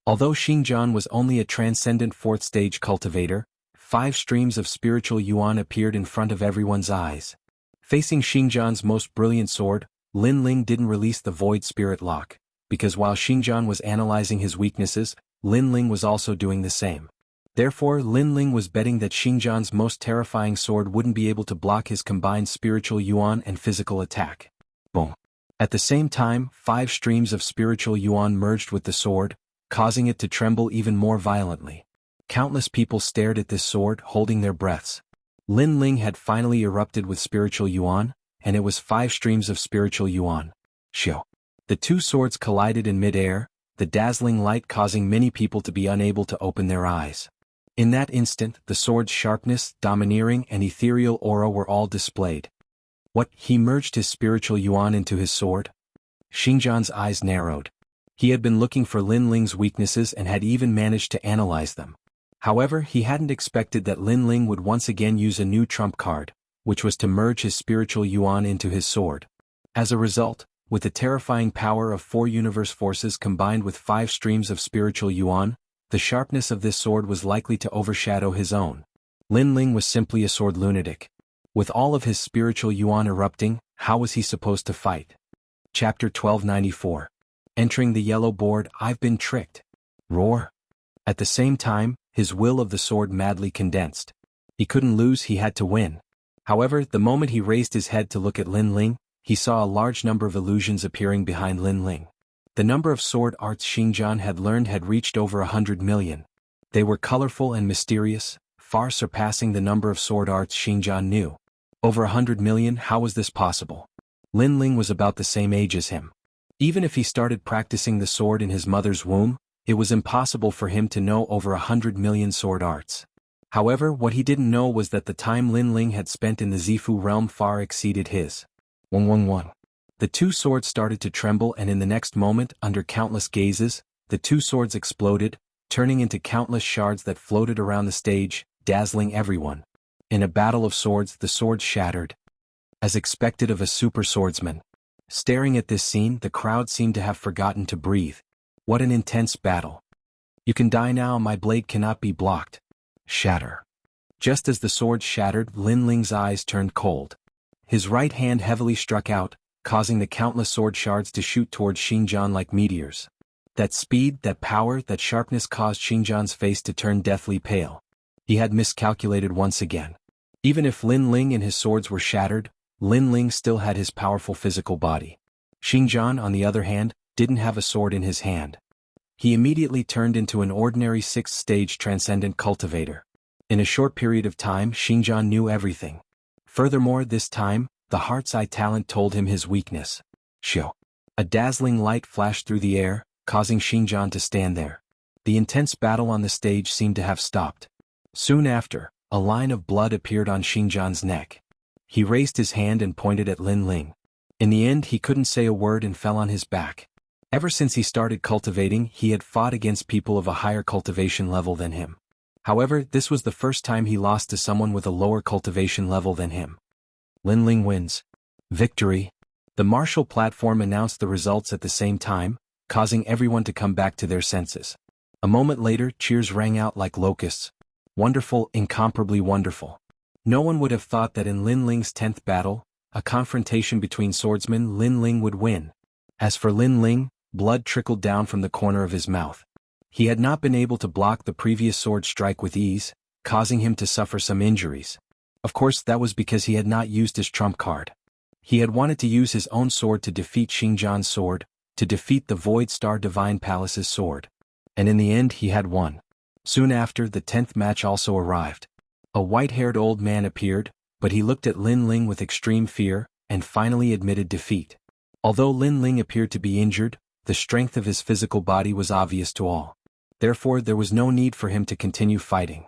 [SPEAKER 1] Although Xinjiang was only a transcendent 4th stage cultivator, 5 streams of spiritual yuan appeared in front of everyone's eyes. Facing Xinjiang's most brilliant sword, Lin Ling didn't release the Void Spirit Lock, because while Xinjiang was analyzing his weaknesses, Lin Ling was also doing the same. Therefore, Lin Ling was betting that Xinjiang's most terrifying sword wouldn't be able to block his combined spiritual yuan and physical attack. Boom. At the same time, 5 streams of spiritual yuan merged with the sword, causing it to tremble even more violently. Countless people stared at this sword, holding their breaths. Lin Ling had finally erupted with spiritual yuan, and it was 5 streams of spiritual yuan. Xiao. The two swords collided in mid-air, the dazzling light causing many people to be unable to open their eyes. In that instant, the sword's sharpness, domineering, and ethereal aura were all displayed. What? He merged his spiritual yuan into his sword? Xinjiang's eyes narrowed. He had been looking for Lin Ling's weaknesses and had even managed to analyze them. However, he hadn't expected that Lin Ling would once again use a new trump card, which was to merge his spiritual yuan into his sword. As a result, with the terrifying power of 4 universe forces combined with 5 streams of spiritual yuan, the sharpness of this sword was likely to overshadow his own. Lin Ling was simply a sword lunatic. With all of his spiritual yuan erupting, how was he supposed to fight? Chapter 1294. Entering the yellow board, I've been tricked. Roar. At the same time, his will of the sword madly condensed. He couldn't lose, he had to win. However, the moment he raised his head to look at Lin Ling, he saw a large number of illusions appearing behind Lin Ling. The number of sword arts Xinjiang had learned had reached over 100 million. They were colorful and mysterious, far surpassing the number of sword arts Xinjiang knew. Over 100 million, how was this possible? Lin Ling was about the same age as him. Even if he started practicing the sword in his mother's womb, it was impossible for him to know over 100 million sword arts. However, what he didn't know was that the time Lin Ling had spent in the Zifu realm far exceeded his. 111. The two swords started to tremble, and in the next moment, under countless gazes, the two swords exploded, turning into countless shards that floated around the stage, dazzling everyone. In a battle of swords, the swords shattered. As expected of a super swordsman. Staring at this scene, the crowd seemed to have forgotten to breathe. What an intense battle. You can die now, my blade cannot be blocked. Shatter. Just as the sword shattered, Lin Ling's eyes turned cold. His right hand heavily struck out, causing the countless sword shards to shoot towards Xinjiang like meteors. That speed, that power, that sharpness caused Xinjiang's face to turn deathly pale. He had miscalculated once again. Even if Lin Ling and his swords were shattered, Lin Ling still had his powerful physical body. Xinjiang, on the other hand, didn't have a sword in his hand. He immediately turned into an ordinary 6th stage transcendent cultivator. In a short period of time, Xinjiang knew everything. Furthermore, this time, the heart's eye talent told him his weakness. Xiao. A dazzling light flashed through the air, causing Xinjiang to stand there. The intense battle on the stage seemed to have stopped. Soon after, a line of blood appeared on Xinjiang's neck. He raised his hand and pointed at Lin Ling. In the end, he couldn't say a word and fell on his back. Ever since he started cultivating, he had fought against people of a higher cultivation level than him. However, this was the first time he lost to someone with a lower cultivation level than him. Lin Ling wins. Victory. The martial platform announced the results at the same time, causing everyone to come back to their senses. A moment later, cheers rang out like locusts. Wonderful, incomparably wonderful. No one would have thought that in Lin Ling's 10th battle, a confrontation between swordsmen, Lin Ling would win. As for Lin Ling, blood trickled down from the corner of his mouth. He had not been able to block the previous sword strike with ease, causing him to suffer some injuries. Of course, that was because he had not used his trump card. He had wanted to use his own sword to defeat Xingjian's sword, to defeat the Void Star Divine Palace's sword. And in the end he had won. Soon after, the 10th match also arrived. A white-haired old man appeared, but he looked at Lin Ling with extreme fear, and finally admitted defeat. Although Lin Ling appeared to be injured, the strength of his physical body was obvious to all. Therefore there was no need for him to continue fighting.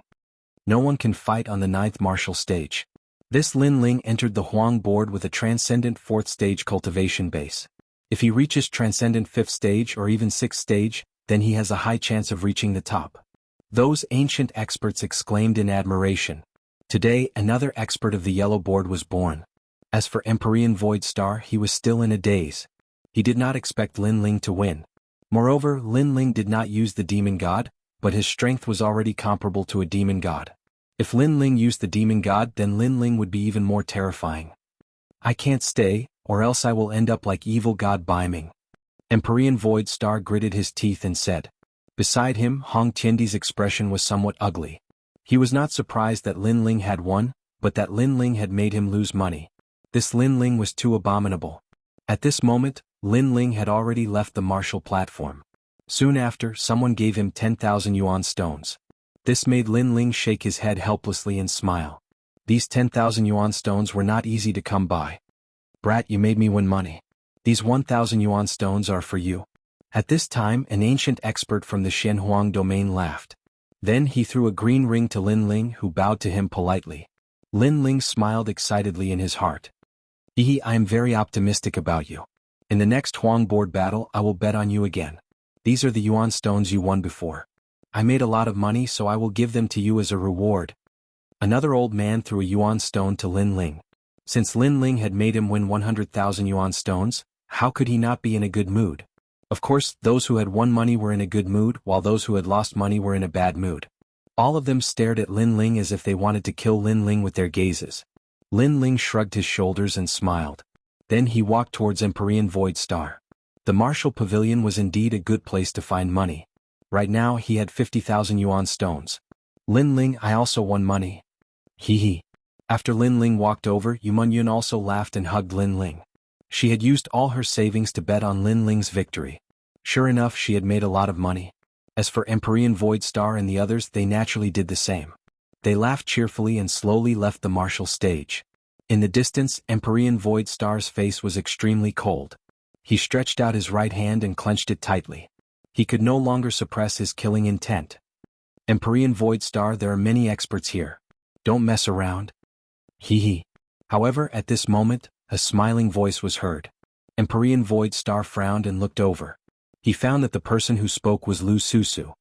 [SPEAKER 1] No one can fight on the 9th martial stage. This Lin Ling entered the Huang board with a transcendent 4th stage cultivation base. If he reaches transcendent 5th stage or even 6th stage, then he has a high chance of reaching the top. Those ancient experts exclaimed in admiration. Today another expert of the yellow board was born. As for Empyrean Void Star, he was still in a daze. He did not expect Lin Ling to win. Moreover, Lin Ling did not use the demon god, but his strength was already comparable to a demon god. If Lin Ling used the demon god, then Lin Ling would be even more terrifying. I can't stay, or else I will end up like evil god Baiming. Empyrean Void Star gritted his teeth and said. Beside him, Hong Tiandi's expression was somewhat ugly. He was not surprised that Lin Ling had won, but that Lin Ling had made him lose money. This Lin Ling was too abominable. At this moment, Lin Ling had already left the martial platform. Soon after, someone gave him 10,000 yuan stones. This made Lin Ling shake his head helplessly and smile. These 10,000 yuan stones were not easy to come by. Brat, you made me win money. These 1,000 yuan stones are for you. At this time, an ancient expert from the Xianhuang domain laughed. Then he threw a green ring to Lin Ling, who bowed to him politely. Lin Ling smiled excitedly in his heart. Hehe, I am very optimistic about you. In the next Huang board battle I will bet on you again. These are the yuan stones you won before. I made a lot of money, so I will give them to you as a reward. Another old man threw a yuan stone to Lin Ling. Since Lin Ling had made him win 100,000 yuan stones, how could he not be in a good mood? Of course, those who had won money were in a good mood, while those who had lost money were in a bad mood. All of them stared at Lin Ling as if they wanted to kill Lin Ling with their gazes. Lin Ling shrugged his shoulders and smiled. Then he walked towards Empyrean Void Star. The martial pavilion was indeed a good place to find money. Right now he had 50,000 yuan stones. Lin Ling, I also won money. Hehe. After Lin Ling walked over, Yumun also laughed and hugged Lin Ling. She had used all her savings to bet on Lin Ling's victory. Sure enough, she had made a lot of money. As for Empyrean Void Star and the others, they naturally did the same. They laughed cheerfully and slowly left the martial stage. In the distance, Empyrean Void Star's face was extremely cold. He stretched out his right hand and clenched it tightly. He could no longer suppress his killing intent. Empyrean Void Star, there are many experts here. Don't mess around. Hehe. However, at this moment, a smiling voice was heard. Empyrean Void Star frowned and looked over. He found that the person who spoke was Lu Susu.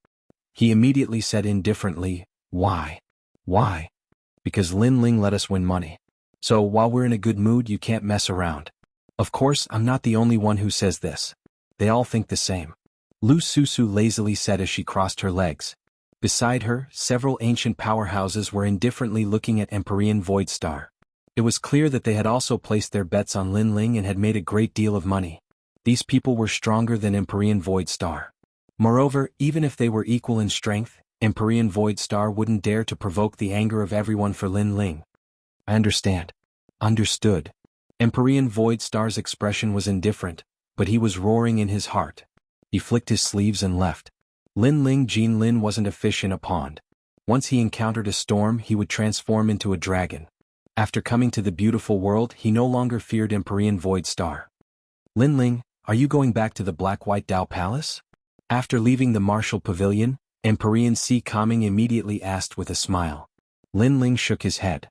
[SPEAKER 1] He immediately said indifferently, Why? Why? Because Lin Ling let us win money. So while we're in a good mood, you can't mess around. Of course, I'm not the only one who says this. They all think the same. Lu Susu lazily said as she crossed her legs. Beside her, several ancient powerhouses were indifferently looking at Empyrean Void Star. It was clear that they had also placed their bets on Lin Ling and had made a great deal of money. These people were stronger than Empyrean Void Star. Moreover, even if they were equal in strength, Empyrean Void Star wouldn't dare to provoke the anger of everyone for Lin Ling. I understand. Understood. Empyrean Void Star's expression was indifferent, but he was roaring in his heart. He flicked his sleeves and left. Lin Ling Jin Lin wasn't a fish in a pond. Once he encountered a storm, he would transform into a dragon. After coming to the beautiful world, he no longer feared Empyrean Void Star. Lin Ling, are you going back to the Black-White Dao Palace? After leaving the martial pavilion, Empyrean Si Kaming immediately asked with a smile. Lin Ling shook his head.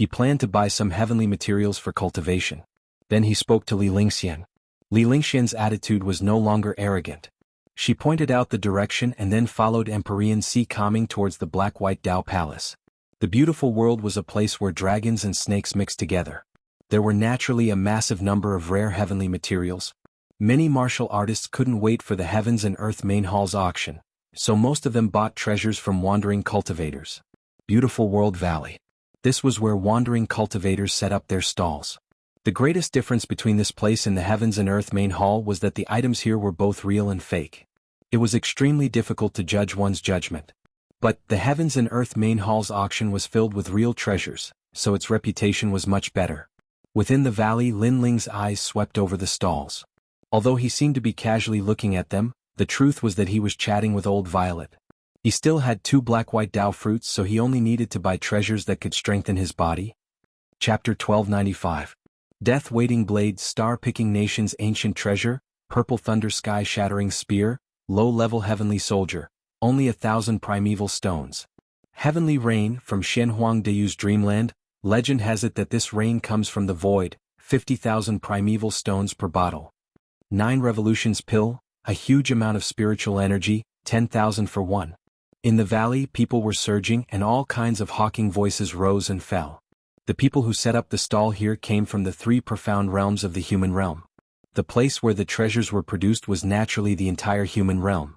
[SPEAKER 1] He planned to buy some heavenly materials for cultivation. Then he spoke to Li Lingxian. Li Lingxian's attitude was no longer arrogant. She pointed out the direction and then followed Empyrean Si Kaming towards the Black-White Dao Palace. The beautiful world was a place where dragons and snakes mixed together. There were naturally a massive number of rare heavenly materials. Many martial artists couldn't wait for the Heavens and Earth Main Hall's auction, so most of them bought treasures from wandering cultivators. Beautiful World Valley. This was where wandering cultivators set up their stalls. The greatest difference between this place and the Heavens and Earth Main Hall was that the items here were both real and fake. It was extremely difficult to judge one's judgment. But the Heavens and Earth main hall's auction was filled with real treasures, so its reputation was much better. Within the valley, Lin Ling's eyes swept over the stalls. Although he seemed to be casually looking at them, the truth was that he was chatting with old Violet. He still had 2 black-white Dao fruits, so he only needed to buy treasures that could strengthen his body. Chapter 1295. Death-Waiting Blade, Star-Picking Nation's Ancient Treasure, Purple Thunder Sky-Shattering Spear, Low-Level Heavenly Soldier, only 1,000 primeval stones. Heavenly Rain, from Xianhuang Deyu's Dreamland. Legend has it that this rain comes from the void, 50,000 primeval stones per bottle. 9 Revolutions Pill, a huge amount of spiritual energy, 10,000 for one. In the valley, people were surging and all kinds of hawking voices rose and fell. The people who set up the stall here came from the 3 profound realms of the human realm. The place where the treasures were produced was naturally the entire human realm.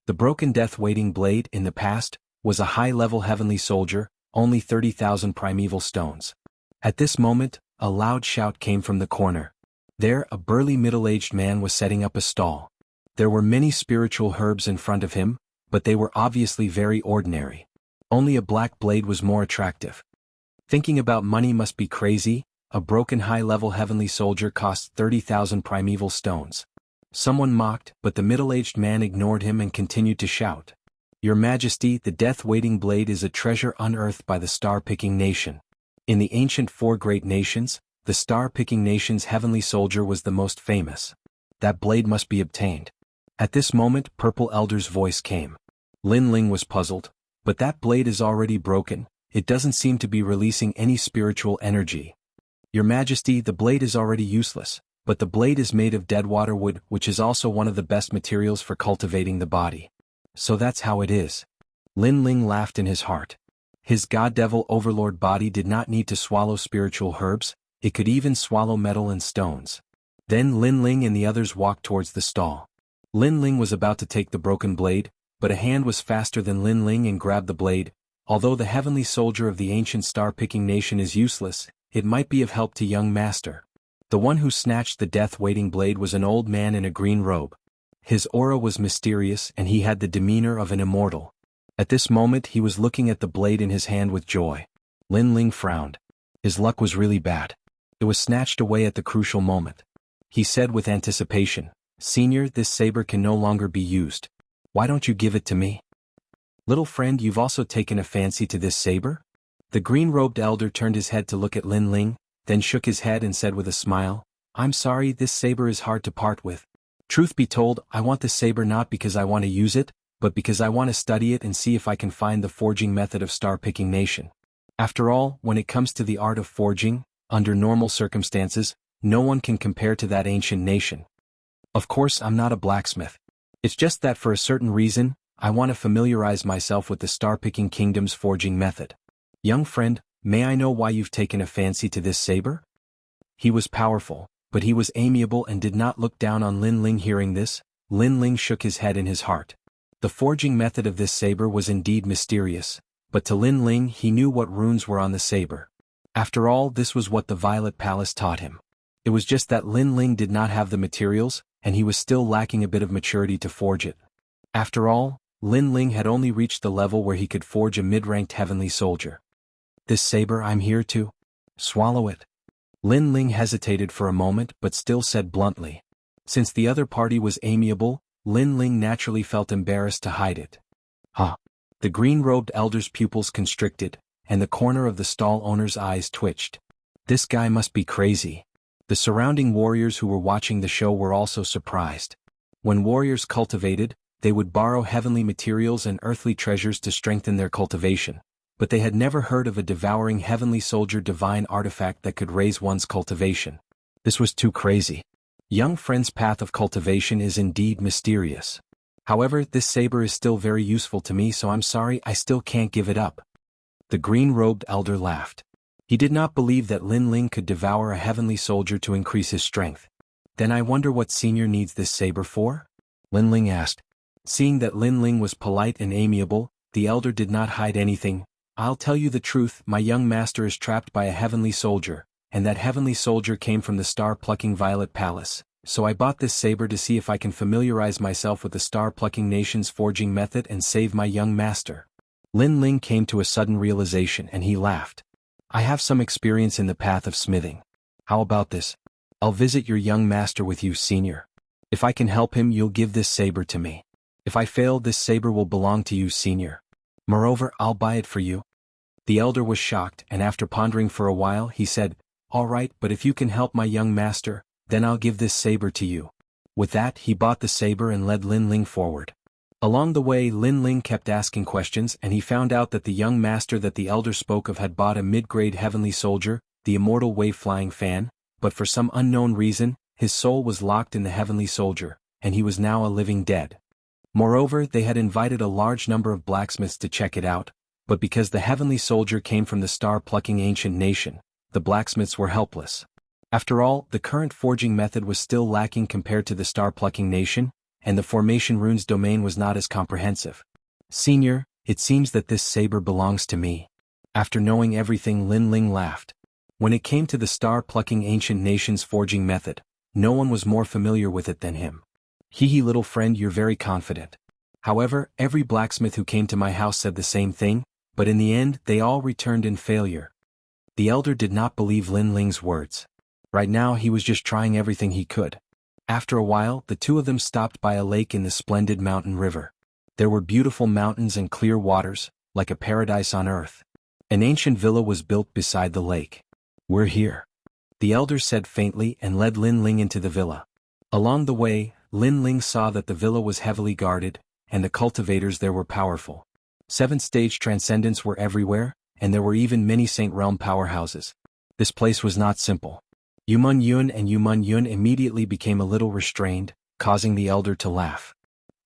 [SPEAKER 1] The broken death-waiting blade, in the past, was a high-level heavenly soldier, only 30,000 primeval stones. At this moment, a loud shout came from the corner. There, a burly middle-aged man was setting up a stall. There were many spiritual herbs in front of him, but they were obviously very ordinary. Only a black blade was more attractive. Thinking about money must be crazy. A broken high-level heavenly soldier cost 30,000 primeval stones. Someone mocked, but the middle-aged man ignored him and continued to shout. Your Majesty, the death-waiting blade is a treasure unearthed by the Star-Picking Nation. In the ancient 4 great nations, the Star-Picking Nation's heavenly soldier was the most famous. That blade must be obtained. At this moment, Purple Elder's voice came. Lin Ling was puzzled. But that blade is already broken. It doesn't seem to be releasing any spiritual energy. Your Majesty, the blade is already useless, but the blade is made of deadwater wood, which is also one of the best materials for cultivating the body. So that's how it is. Lin Ling laughed in his heart. His God-Devil Overlord body did not need to swallow spiritual herbs, it could even swallow metal and stones. Then Lin Ling and the others walked towards the stall. Lin Ling was about to take the broken blade, but a hand was faster than Lin Ling and grabbed the blade. Although the heavenly soldier of the ancient star-picking nation is useless, it might be of help to young master. The one who snatched the death-waiting blade was an old man in a green robe. His aura was mysterious and he had the demeanor of an immortal. At this moment he was looking at the blade in his hand with joy. Lin Ling frowned. His luck was really bad. It was snatched away at the crucial moment. He said with anticipation, Senior, this saber can no longer be used. Why don't you give it to me? Little friend, you've also taken a fancy to this saber? The green-robed elder turned his head to look at Lin Ling, then shook his head and said with a smile, I'm sorry, this saber is hard to part with. Truth be told, I want the saber not because I want to use it, but because I want to study it and see if I can find the forging method of Star-Picking Nation. After all, when it comes to the art of forging, under normal circumstances, no one can compare to that ancient nation. Of course, I'm not a blacksmith. It's just that for a certain reason, I want to familiarize myself with the Star-Picking Kingdom's forging method. Young friend, may I know why you've taken a fancy to this saber? He was powerful, but he was amiable and did not look down on Lin Ling. Hearing this, Lin Ling shook his head in his heart. The forging method of this saber was indeed mysterious, but to Lin Ling he knew what runes were on the saber. After all, this was what the Violet Palace taught him. It was just that Lin Ling did not have the materials, and he was still lacking a bit of maturity to forge it. After all, Lin Ling had only reached the level where he could forge a mid-ranked heavenly soldier. This saber, I'm here to swallow it. Lin Ling hesitated for a moment but still said bluntly. Since the other party was amiable, Lin Ling naturally felt embarrassed to hide it. Huh. The green-robed elder's pupils constricted, and the corner of the stall owner's eyes twitched. This guy must be crazy. The surrounding warriors who were watching the show were also surprised. When warriors cultivated, they would borrow heavenly materials and earthly treasures to strengthen their cultivation. But they had never heard of a devouring heavenly soldier divine artifact that could raise one's cultivation. This was too crazy. Young friend's path of cultivation is indeed mysterious. However, this saber is still very useful to me, so I'm sorry, I still can't give it up. The green-robed elder laughed. He did not believe that Lin Ling could devour a heavenly soldier to increase his strength. Then I wonder what senior needs this saber for? Lin Ling asked. Seeing that Lin Ling was polite and amiable, the elder did not hide anything. I'll tell you the truth, my young master is trapped by a heavenly soldier, and that heavenly soldier came from the star-plucking Violet Palace. So I bought this saber to see if I can familiarize myself with the star-plucking nation's forging method and save my young master. Lin Ling came to a sudden realization and he laughed. I have some experience in the path of smithing. How about this? I'll visit your young master with you, senior. If I can help him, you'll give this saber to me. If I fail, this saber will belong to you, senior. Moreover, I'll buy it for you. The elder was shocked, and after pondering for a while, he said, All right, but if you can help my young master, then I'll give this saber to you. With that, he bought the saber and led Lin Ling forward. Along the way, Lin Ling kept asking questions, and he found out that the young master that the elder spoke of had bought a mid-grade heavenly soldier, the Immortal wave-flying fan, but for some unknown reason, his soul was locked in the heavenly soldier, and he was now a living dead. Moreover, they had invited a large number of blacksmiths to check it out, but because the heavenly soldier came from the star-plucking ancient nation, the blacksmiths were helpless. After all, the current forging method was still lacking compared to the star-plucking nation, and the formation runes domain was not as comprehensive. Senior, it seems that this saber belongs to me. After knowing everything, Lin Ling laughed. When it came to the star-plucking ancient nation's forging method, no one was more familiar with it than him. Hee little friend, you're very confident. However, every blacksmith who came to my house said the same thing, but in the end they all returned in failure. The elder did not believe Lin Ling's words. Right now he was just trying everything he could. After a while, the two of them stopped by a lake in the splendid mountain river. There were beautiful mountains and clear waters, like a paradise on earth. An ancient villa was built beside the lake. We're here, the elder said faintly and led Lin Ling into the villa. Along the way, Lin Ling saw that the villa was heavily guarded, and the cultivators there were powerful. 7th-stage transcendents were everywhere, and there were even many Saint Realm powerhouses. This place was not simple. Yumun Yun immediately became a little restrained, causing the elder to laugh.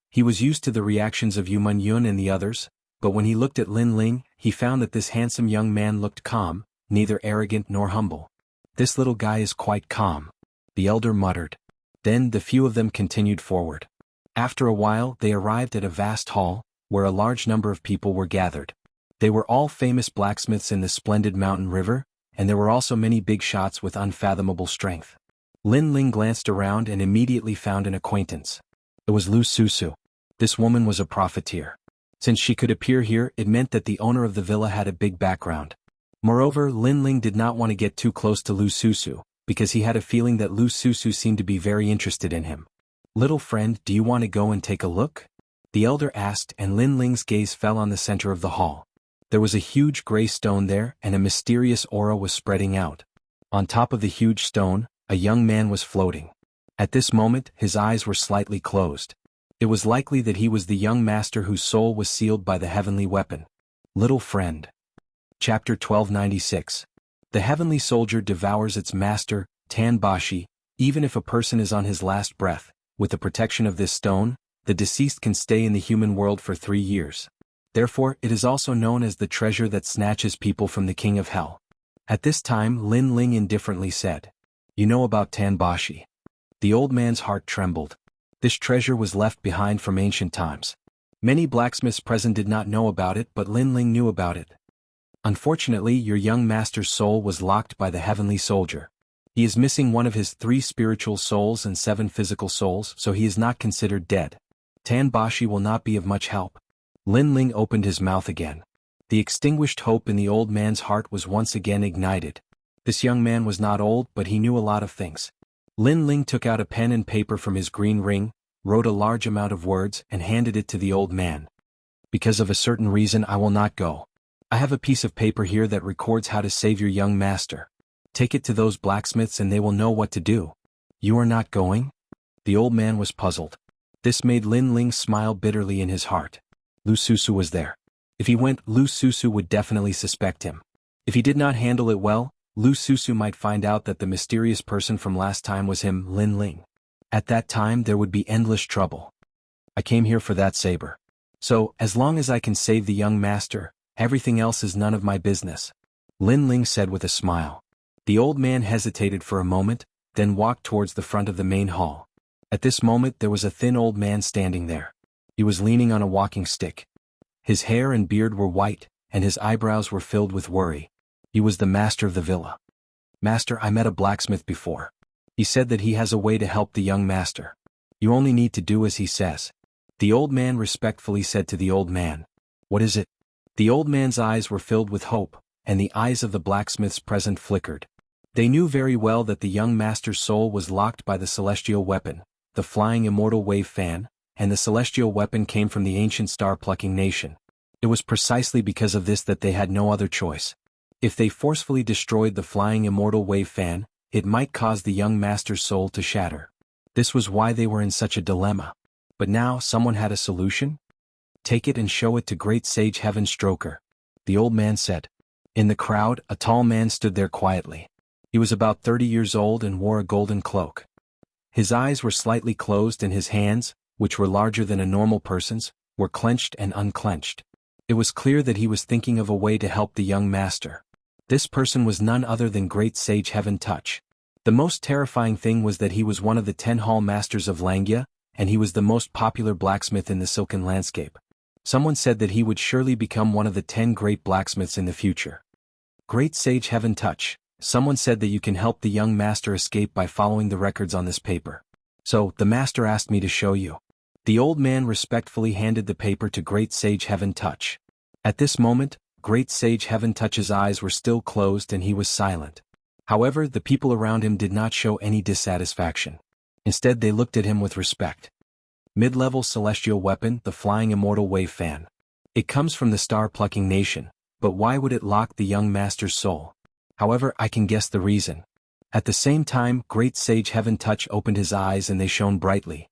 [SPEAKER 1] He was used to the reactions of Yumun Yun and the others, but when he looked at Lin Ling, he found that this handsome young man looked calm, neither arrogant nor humble. This little guy is quite calm, the elder muttered. Then the few of them continued forward. After a while they arrived at a vast hall, where a large number of people were gathered. They were all famous blacksmiths in the splendid mountain river, and there were also many big shots with unfathomable strength. Lin Ling glanced around and immediately found an acquaintance. It was Lu Susu. This woman was a profiteer. Since she could appear here, it meant that the owner of the villa had a big background. Moreover, Lin Ling did not want to get too close to Lu Susu, because he had a feeling that Lu Susu seemed to be very interested in him. Little friend, do you want to go and take a look? The elder asked, and Lin Ling's gaze fell on the center of the hall. There was a huge gray stone there, and a mysterious aura was spreading out. On top of the huge stone, a young man was floating. At this moment, his eyes were slightly closed. It was likely that he was the young master whose soul was sealed by the heavenly weapon. Little friend. Chapter 1296. The heavenly soldier devours its master, Tanbashi. Even if a person is on his last breath, with the protection of this stone, the deceased can stay in the human world for 3 years. Therefore, it is also known as the treasure that snatches people from the king of hell. At this time, Lin Ling indifferently said, You know about Tanbashi. The old man's heart trembled. This treasure was left behind from ancient times. Many blacksmiths present did not know about it, but Lin Ling knew about it. Unfortunately, your young master's soul was locked by the heavenly soldier. He is missing one of his 3 spiritual souls and 7 physical souls, so he is not considered dead. Tanbashi will not be of much help. Lin Ling opened his mouth again. The extinguished hope in the old man's heart was once again ignited. This young man was not old, but he knew a lot of things. Lin Ling took out a pen and paper from his green ring, wrote a large amount of words and handed it to the old man. Because of a certain reason I will not go. I have a piece of paper here that records how to save your young master. Take it to those blacksmiths and they will know what to do. You are not going? The old man was puzzled. This made Lin Ling smile bitterly in his heart. Lu Susu was there. If he went, Lu Susu would definitely suspect him. If he did not handle it well, Lu Susu might find out that the mysterious person from last time was him, Lin Ling. At that time there would be endless trouble. I came here for that saber. So, as long as I can save the young master, everything else is none of my business. Lin Ling said with a smile. The old man hesitated for a moment, then walked towards the front of the main hall. At this moment there was a thin old man standing there. He was leaning on a walking stick. His hair and beard were white, and his eyebrows were filled with worry. He was the master of the villa. Master, I met a blacksmith before. He said that he has a way to help the young master. You only need to do as he says. The old man respectfully said to the old man, "What is it?" The old man's eyes were filled with hope, and the eyes of the blacksmiths present flickered. They knew very well that the young master's soul was locked by the celestial weapon, the flying immortal wave fan, and the celestial weapon came from the ancient star-plucking nation. It was precisely because of this that they had no other choice. If they forcefully destroyed the flying immortal wave fan, it might cause the young master's soul to shatter. This was why they were in such a dilemma. But now someone had a solution? "Take it and show it to great sage Heaven Stroker," the old man said. In the crowd, a tall man stood there quietly. He was about 30 years old and wore a golden cloak. His eyes were slightly closed and his hands, which were larger than a normal person's, were clenched and unclenched. It was clear that he was thinking of a way to help the young master. This person was none other than great sage Heaven Touch. The most terrifying thing was that he was one of the 10 hall masters of Xianxia, and he was the most popular blacksmith in the silken landscape. Someone said that he would surely become one of the 10 great blacksmiths in the future. Great sage Heaven Touch, someone said that you can help the young master escape by following the records on this paper. So, the master asked me to show you. The old man respectfully handed the paper to great sage Heaven Touch. At this moment, great sage Heaven Touch's eyes were still closed and he was silent. However, the people around him did not show any dissatisfaction. Instead they looked at him with respect. Mid-level celestial weapon, the flying immortal wave fan. It comes from the star-plucking nation, but why would it lock the young master's soul? However, I can guess the reason. At the same time, great sage Heaven Touch opened his eyes and they shone brightly.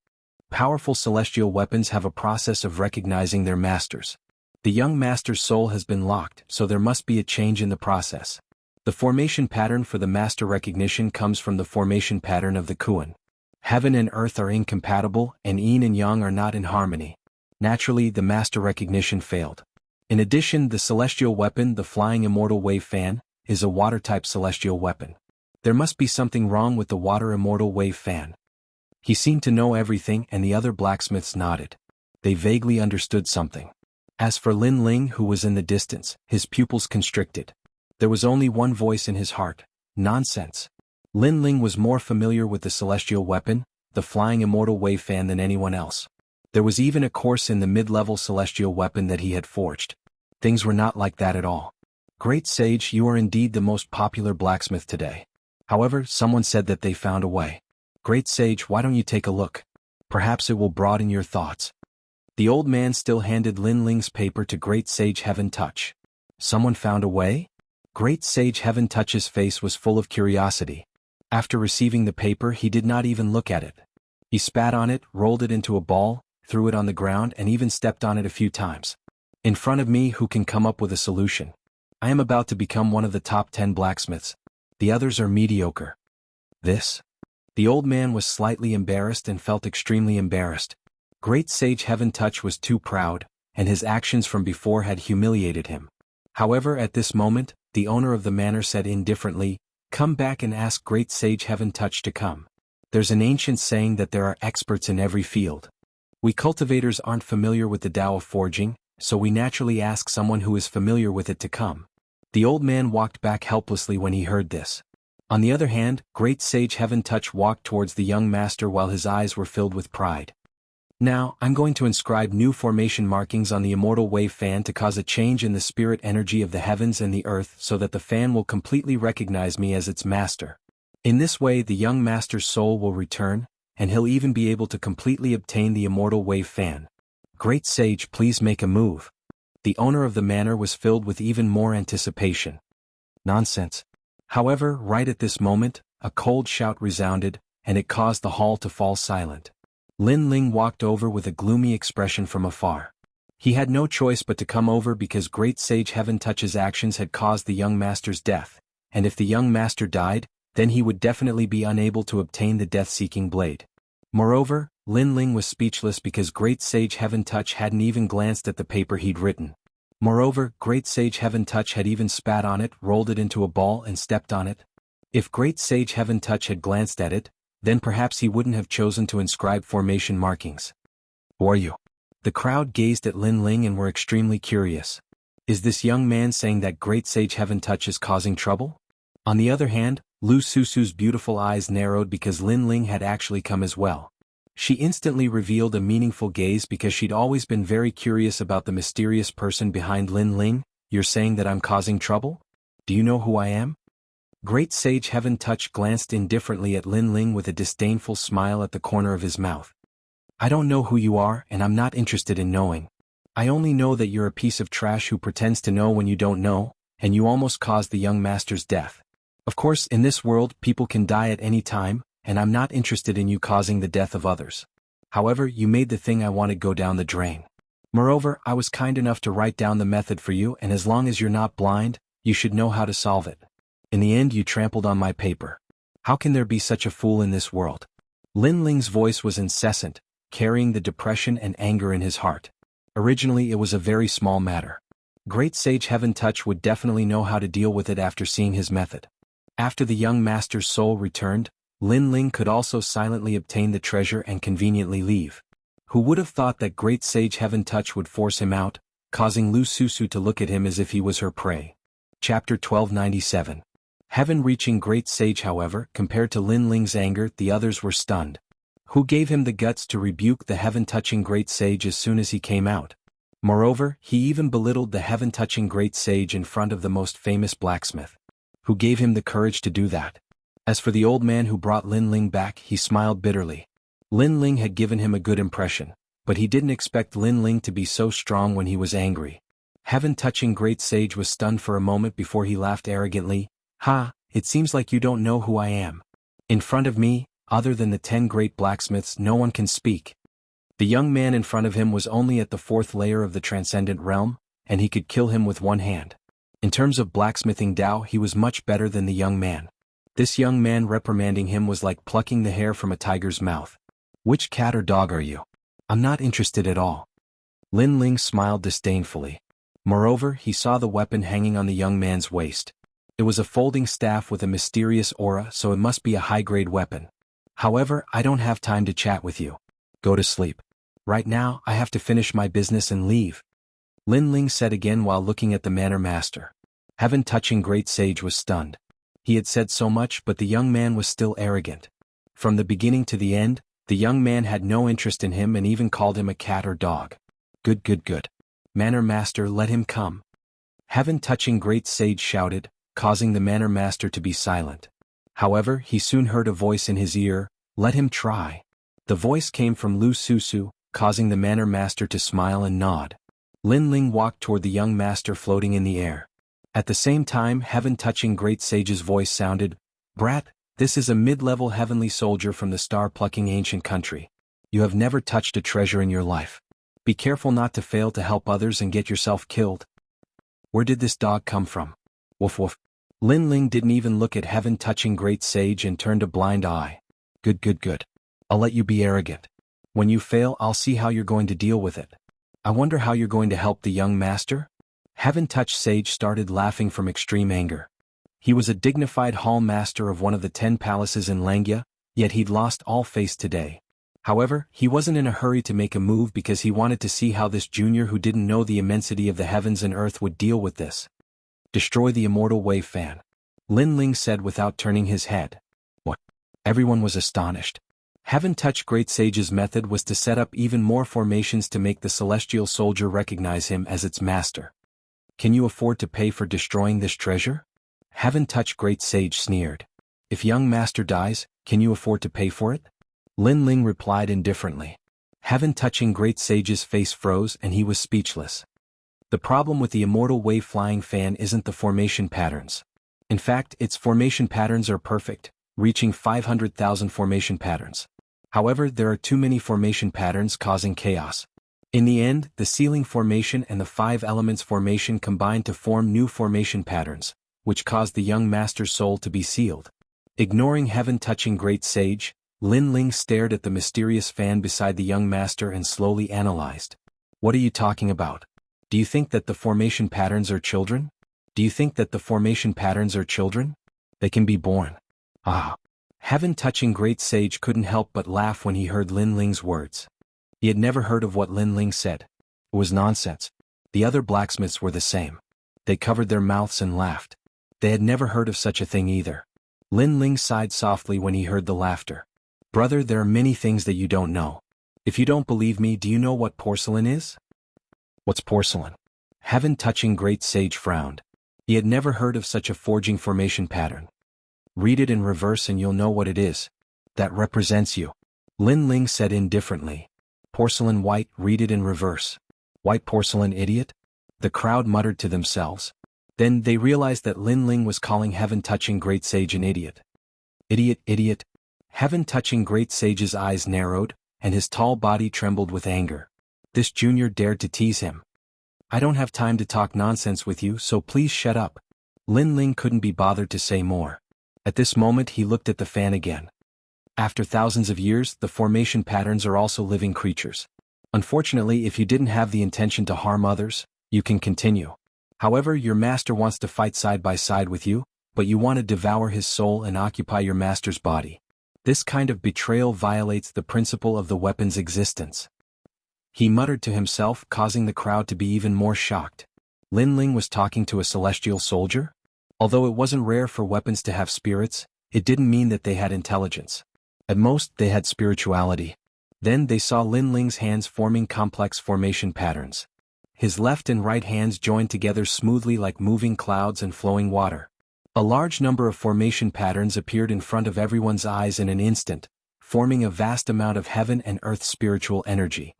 [SPEAKER 1] Powerful celestial weapons have a process of recognizing their masters. The young master's soul has been locked, so there must be a change in the process. The formation pattern for the master recognition comes from the formation pattern of the Kuan. Heaven and earth are incompatible, and yin and yang are not in harmony. Naturally, the master recognition failed. In addition, the celestial weapon, the flying immortal wave fan, is a water-type celestial weapon. There must be something wrong with the water immortal wave fan. He seemed to know everything and the other blacksmiths nodded. They vaguely understood something. As for Lin Ling, who was in the distance, his pupils constricted. There was only one voice in his heart: nonsense. Lin Ling was more familiar with the celestial weapon, the flying immortal wave fan, than anyone else. There was even a course in the mid-level celestial weapon that he had forged. Things were not like that at all. Great sage, you are indeed the most popular blacksmith today. However, someone said that they found a way. Great sage, why don't you take a look? Perhaps it will broaden your thoughts. The old man still handed Lin Ling's paper to great sage Heaven Touch. Someone found a way? Great sage Heaven Touch's face was full of curiosity. After receiving the paper, he did not even look at it. He spat on it, rolled it into a ball, threw it on the ground, and even stepped on it a few times. In front of me, who can come up with a solution? I am about to become one of the top 10 blacksmiths. The others are mediocre. This? The old man was slightly embarrassed and felt extremely embarrassed. Great sage Heaven Touch was too proud, and his actions from before had humiliated him. However, at this moment, the owner of the manor said indifferently, "Come back and ask great sage Heaven Touch to come. There's an ancient saying that there are experts in every field. We cultivators aren't familiar with the Tao of forging, so we naturally ask someone who is familiar with it to come." The old man walked back helplessly when he heard this. On the other hand, great sage Heaven Touch walked towards the young master while his eyes were filled with pride. "Now, I'm going to inscribe new formation markings on the immortal wave fan to cause a change in the spirit energy of the heavens and the earth so that the fan will completely recognize me as its master. In this way, the young master's soul will return, and he'll even be able to completely obtain the immortal wave fan. Great sage, please make a move." The owner of the manor was filled with even more anticipation. Nonsense. However, right at this moment, a cold shout resounded, and it caused the hall to fall silent. Lin Ling walked over with a gloomy expression from afar. He had no choice but to come over because great sage Heaven Touch's actions had caused the young master's death, and if the young master died, then he would definitely be unable to obtain the death-seeking blade. Moreover, Lin Ling was speechless because great sage Heaven Touch hadn't even glanced at the paper he'd written. Moreover, great sage Heaven Touch had even spat on it, rolled it into a ball, and stepped on it. If great sage Heaven Touch had glanced at it, then perhaps he wouldn't have chosen to inscribe formation markings. "Who are you?" The crowd gazed at Lin Ling and were extremely curious. Is this young man saying that great sage Heaven Touch is causing trouble? On the other hand, Lu Susu's beautiful eyes narrowed because Lin Ling had actually come as well. She instantly revealed a meaningful gaze because she'd always been very curious about the mysterious person behind Lin Ling. You're saying that I'm causing trouble? Do you know who I am? Great Sage Heaven Touch glanced indifferently at Lin Ling with a disdainful smile at the corner of his mouth. I don't know who you are and I'm not interested in knowing. I only know that you're a piece of trash who pretends to know when you don't know, and you almost caused the young master's death. Of course, in this world, people can die at any time, and I'm not interested in you causing the death of others. However, you made the thing I wanted go down the drain. Moreover, I was kind enough to write down the method for you, and as long as you're not blind, you should know how to solve it. In the end, you trampled on my paper. How can there be such a fool in this world? Lin Ling's voice was incessant, carrying the depression and anger in his heart. Originally, it was a very small matter. Great Sage Heaven Touch would definitely know how to deal with it after seeing his method. After the young master's soul returned, Lin Ling could also silently obtain the treasure and conveniently leave. Who would have thought that Great Sage Heaven Touch would force him out, causing Lu Susu to look at him as if he was her prey. Chapter 1297. Heaven reaching Great Sage. However, compared to Lin Ling's anger, the others were stunned. Who gave him the guts to rebuke the heaven-touching Great Sage as soon as he came out? Moreover, he even belittled the heaven-touching Great Sage in front of the most famous blacksmith. Who gave him the courage to do that? As for the old man who brought Lin Ling back, he smiled bitterly. Lin Ling had given him a good impression, but he didn't expect Lin Ling to be so strong when he was angry. Heaven-touching Great Sage was stunned for a moment before he laughed arrogantly. Ha, it seems like you don't know who I am. In front of me, other than the 10 great blacksmiths, no one can speak. The young man in front of him was only at the 4th layer of the transcendent realm, and he could kill him with one hand. In terms of blacksmithing Dao, he was much better than the young man. This young man reprimanding him was like plucking the hair from a tiger's mouth. Which cat or dog are you? I'm not interested at all. Lin Ling smiled disdainfully. Moreover, he saw the weapon hanging on the young man's waist. It was a folding staff with a mysterious aura, so it must be a high-grade weapon. However, I don't have time to chat with you. Go to sleep. Right now, I have to finish my business and leave. Lin Ling said again while looking at the manor master. Heaven-touching Great Sage was stunned. He had said so much, but the young man was still arrogant. From the beginning to the end, the young man had no interest in him and even called him a cat or dog. Good. Manor master, let him come. Heaven-touching Great Sage shouted, causing the manor master to be silent. However, he soon heard a voice in his ear, let him try. The voice came from Lu Susu, causing the manor master to smile and nod. Lin Ling walked toward the young master floating in the air. At the same time, heaven-touching Great Sage's voice sounded, Brat, this is a mid-level heavenly soldier from the star-plucking ancient country. You have never touched a treasure in your life. Be careful not to fail to help others and get yourself killed. Where did this dog come from? Woof woof. Lin Ling didn't even look at heaven-touching Great Sage and turned a blind eye. Good. I'll let you be arrogant. When you fail, I'll see how you're going to deal with it. I wonder how you're going to help the young master? Heaven-touched Sage started laughing from extreme anger. He was a dignified hall master of one of the 10 palaces in Xianxia, yet he'd lost all face today. However, he wasn't in a hurry to make a move because he wanted to see how this junior who didn't know the immensity of the heavens and earth would deal with this. Destroy the Immortal Wave Fan. Lin Ling said without turning his head. What? Everyone was astonished. Heaven-touched Great Sage's method was to set up even more formations to make the celestial soldier recognize him as its master. Can you afford to pay for destroying this treasure? Heaven-touched Great Sage sneered. If young master dies, can you afford to pay for it? Lin Ling replied indifferently. Heaven-touching Great Sage's face froze and he was speechless. The problem with the Immortal Wave Flying Fan isn't the formation patterns. In fact, its formation patterns are perfect, reaching 500,000 formation patterns. However, there are too many formation patterns causing chaos. In the end, the ceiling formation and the 5 elements formation combined to form new formation patterns, which caused the young master's soul to be sealed. Ignoring heaven-touching Great Sage, Lin Ling stared at the mysterious fan beside the young master and slowly analyzed. What are you talking about? Do you think that the formation patterns are children? They can be born. Ah. Heaven-touching Great Sage couldn't help but laugh when he heard Lin Ling's words. He had never heard of what Lin Ling said. It was nonsense. The other blacksmiths were the same. They covered their mouths and laughed. They had never heard of such a thing either. Lin Ling sighed softly when he heard the laughter. Brother, there are many things that you don't know. If you don't believe me, do you know what porcelain is? What's porcelain? Heaven-touching great sage frowned. He had never heard of such a forging formation pattern. Read it in reverse and you'll know what it is. That represents you. Lin Ling said indifferently. Porcelain white, read it in reverse. White porcelain, idiot? The crowd muttered to themselves. Then they realized that Lin Ling was calling heaven-touching great sage an idiot. Idiot, idiot. Heaven-touching great sage's eyes narrowed, and his tall body trembled with anger. This junior dared to tease him. I don't have time to talk nonsense with you, so please shut up. Lin Ling couldn't be bothered to say more. At this moment he looked at the fan again. After thousands of years, the formation patterns are also living creatures. Unfortunately, if you didn't have the intention to harm others, you can continue. However, your master wants to fight side by side with you, but you want to devour his soul and occupy your master's body. This kind of betrayal violates the principle of the weapon's existence. He muttered to himself, causing the crowd to be even more shocked. Lin Ling was talking to a celestial soldier? Although it wasn't rare for weapons to have spirits, it didn't mean that they had intelligence. At most, they had spirituality. Then they saw Lin Ling's hands forming complex formation patterns. His left and right hands joined together smoothly like moving clouds and flowing water. A large number of formation patterns appeared in front of everyone's eyes in an instant, forming a vast amount of heaven and earth spiritual energy.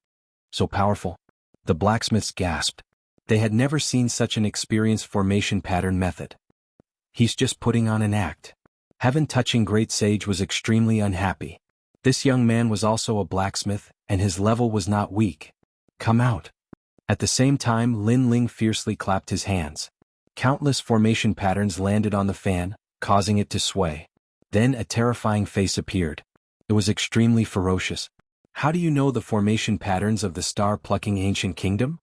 [SPEAKER 1] So powerful. The blacksmiths gasped. They had never seen such an experienced formation pattern method. He's just putting on an act. Heaven-touching great sage was extremely unhappy. This young man was also a blacksmith, and his level was not weak. Come out. At the same time, Lin Ling fiercely clapped his hands. Countless formation patterns landed on the fan, causing it to sway. Then a terrifying face appeared. It was extremely ferocious. How do you know the formation patterns of the star-plucking ancient kingdom?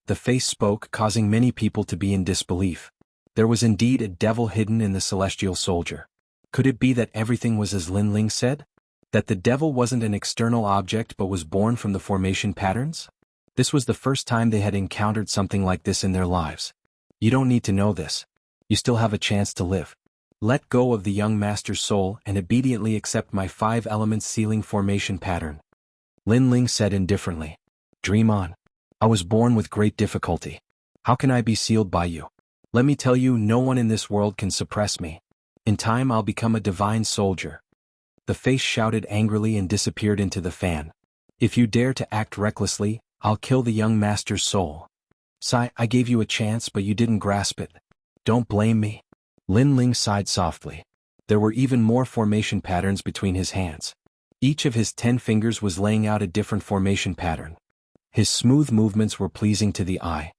[SPEAKER 1] The face spoke, causing many people to be in disbelief. There was indeed a devil hidden in the celestial soldier. Could it be that everything was as Lin Ling said? That the devil wasn't an external object but was born from the formation patterns? This was the first time they had encountered something like this in their lives. You don't need to know this. You still have a chance to live. Let go of the young master's soul and obediently accept my 5 elements sealing formation pattern. Lin Ling said indifferently. Dream on. I was born with great difficulty. How can I be sealed by you? Let me tell you, no one in this world can suppress me. In time I'll become a divine soldier. The face shouted angrily and disappeared into the fan. If you dare to act recklessly, I'll kill the young master's soul. Sigh, I gave you a chance but you didn't grasp it. Don't blame me. Lin Ling sighed softly. There were even more formation patterns between his hands. Each of his 10 fingers was laying out a different formation pattern. His smooth movements were pleasing to the eye.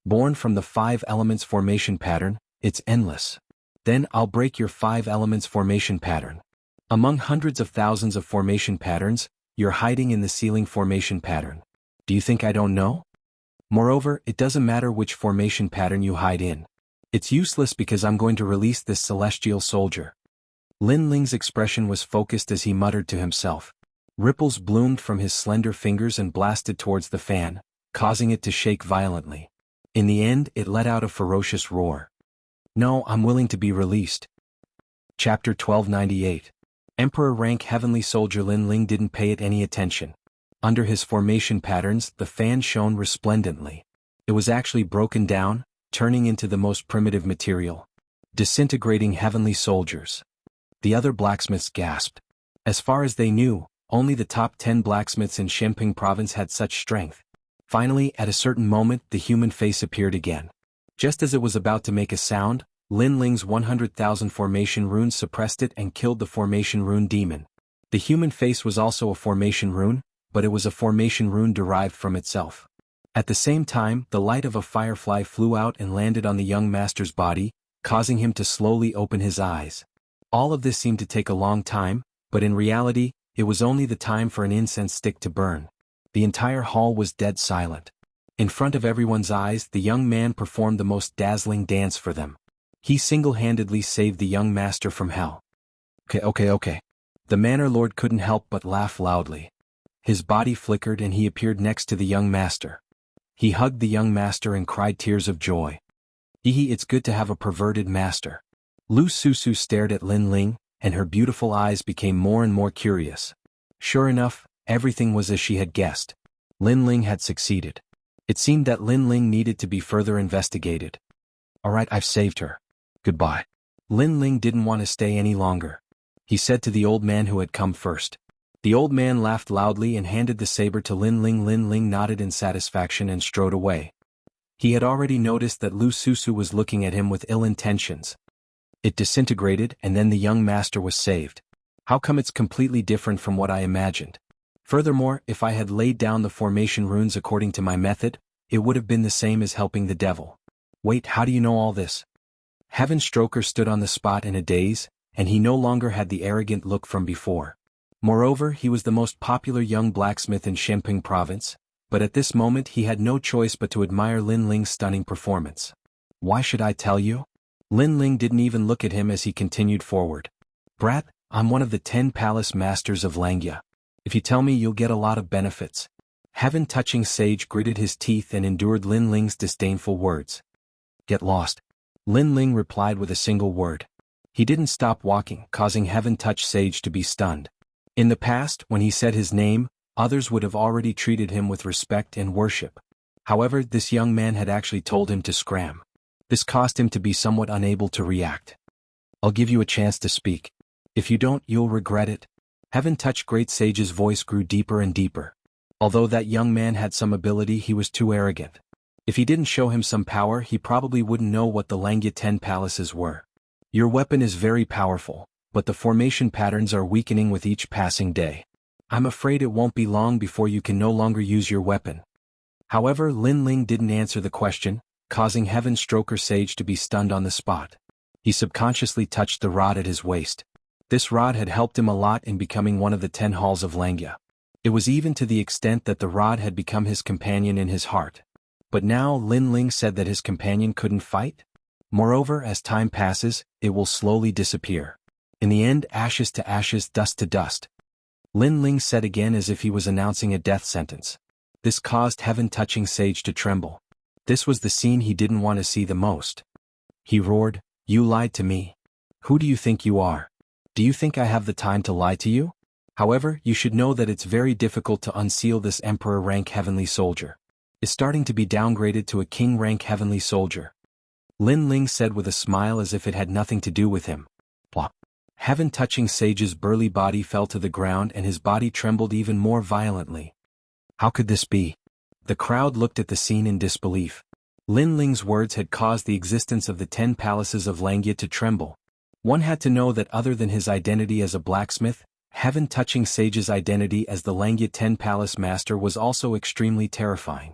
[SPEAKER 1] Born from the 5 elements formation pattern, it's endless. Then I'll break your 5 elements formation pattern. Among hundreds of thousands of formation patterns, you're hiding in the sealing formation pattern. Do you think I don't know? Moreover, it doesn't matter which formation pattern you hide in. It's useless because I'm going to release this celestial soldier. Lin Ling's expression was focused as he muttered to himself. Ripples bloomed from his slender fingers and blasted towards the fan, causing it to shake violently. In the end, it let out a ferocious roar. No, I'm willing to be released. Chapter 1298. Emperor rank heavenly soldier Lin Ling didn't pay it any attention. Under his formation patterns, the fan shone resplendently. It was actually broken down, turning into the most primitive material. Disintegrating heavenly soldiers. The other blacksmiths gasped. As far as they knew, only the top 10 blacksmiths in Xianxia province had such strength. Finally, at a certain moment, the human face appeared again. Just as it was about to make a sound, Lin Ling's 100,000 formation runes suppressed it and killed the formation rune demon. The human face was also a formation rune, but it was a formation rune derived from itself. At the same time, the light of a firefly flew out and landed on the young master's body, causing him to slowly open his eyes. All of this seemed to take a long time, but in reality, it was only the time for an incense stick to burn. The entire hall was dead silent. In front of everyone's eyes, the young man performed the most dazzling dance for them. He single-handedly saved the young master from hell. Okay. The Manor Lord couldn't help but laugh loudly. His body flickered and he appeared next to the young master. He hugged the young master and cried tears of joy. Hee, it's good to have a perverted master. Lu Susu stared at Lin Ling, and her beautiful eyes became more and more curious. Sure enough, everything was as she had guessed. Lin Ling had succeeded. It seemed that Lin Ling needed to be further investigated. Alright, I've saved her. Goodbye. Lin Ling didn't want to stay any longer. He said to the old man who had come first. The old man laughed loudly and handed the saber to Lin Ling. Lin Ling nodded in satisfaction and strode away. He had already noticed that Lu Susu was looking at him with ill intentions. It disintegrated, and then the young master was saved. How come it's completely different from what I imagined? Furthermore, if I had laid down the formation runes according to my method, it would have been the same as helping the devil. Wait, how do you know all this? Heaven Stroker stood on the spot in a daze, and he no longer had the arrogant look from before. Moreover, he was the most popular young blacksmith in Shenping province, but at this moment he had no choice but to admire Lin Ling's stunning performance. Why should I tell you? Lin Ling didn't even look at him as he continued forward. Brat, I'm one of the 10 palace masters of Xianxia. If you tell me, you'll get a lot of benefits. Heaven-touching sage gritted his teeth and endured Lin Ling's disdainful words. Get lost. Lin Ling replied with a single word. He didn't stop walking, causing Heaven-touch sage to be stunned. In the past, when he said his name, others would have already treated him with respect and worship. However, this young man had actually told him to scram. This caused him to be somewhat unable to react. I'll give you a chance to speak. If you don't, you'll regret it. Heaven-touch great sage's voice grew deeper and deeper. Although that young man had some ability, he was too arrogant. If he didn't show him some power, he probably wouldn't know what the Xianxia 10 palaces were. Your weapon is very powerful, but the formation patterns are weakening with each passing day. I'm afraid it won't be long before you can no longer use your weapon. However, Lin Ling didn't answer the question, causing Heaven Stroker Sage to be stunned on the spot. He subconsciously touched the rod at his waist. This rod had helped him a lot in becoming one of the 10 halls of Xianxia. It was even to the extent that the rod had become his companion in his heart. But now Lin Ling said that his companion couldn't fight? Moreover, as time passes, it will slowly disappear. In the end, ashes to ashes, dust to dust. Lin Ling said again as if he was announcing a death sentence. This caused Heaven-touching sage to tremble. This was the scene he didn't want to see the most. He roared, You lied to me. Who do you think you are? Do you think I have the time to lie to you? However, you should know that it's very difficult to unseal this Emperor rank Heavenly Soldier. It's starting to be downgraded to a King rank Heavenly Soldier. Lin Ling said with a smile as if it had nothing to do with him. Plop. Heaven-touching sage's burly body fell to the ground and his body trembled even more violently. How could this be? The crowd looked at the scene in disbelief. Lin Ling's words had caused the existence of the 10 palaces of Xianxia to tremble. One had to know that other than his identity as a blacksmith, Heaven-touching sage's identity as the Xianxia 10 palace master was also extremely terrifying.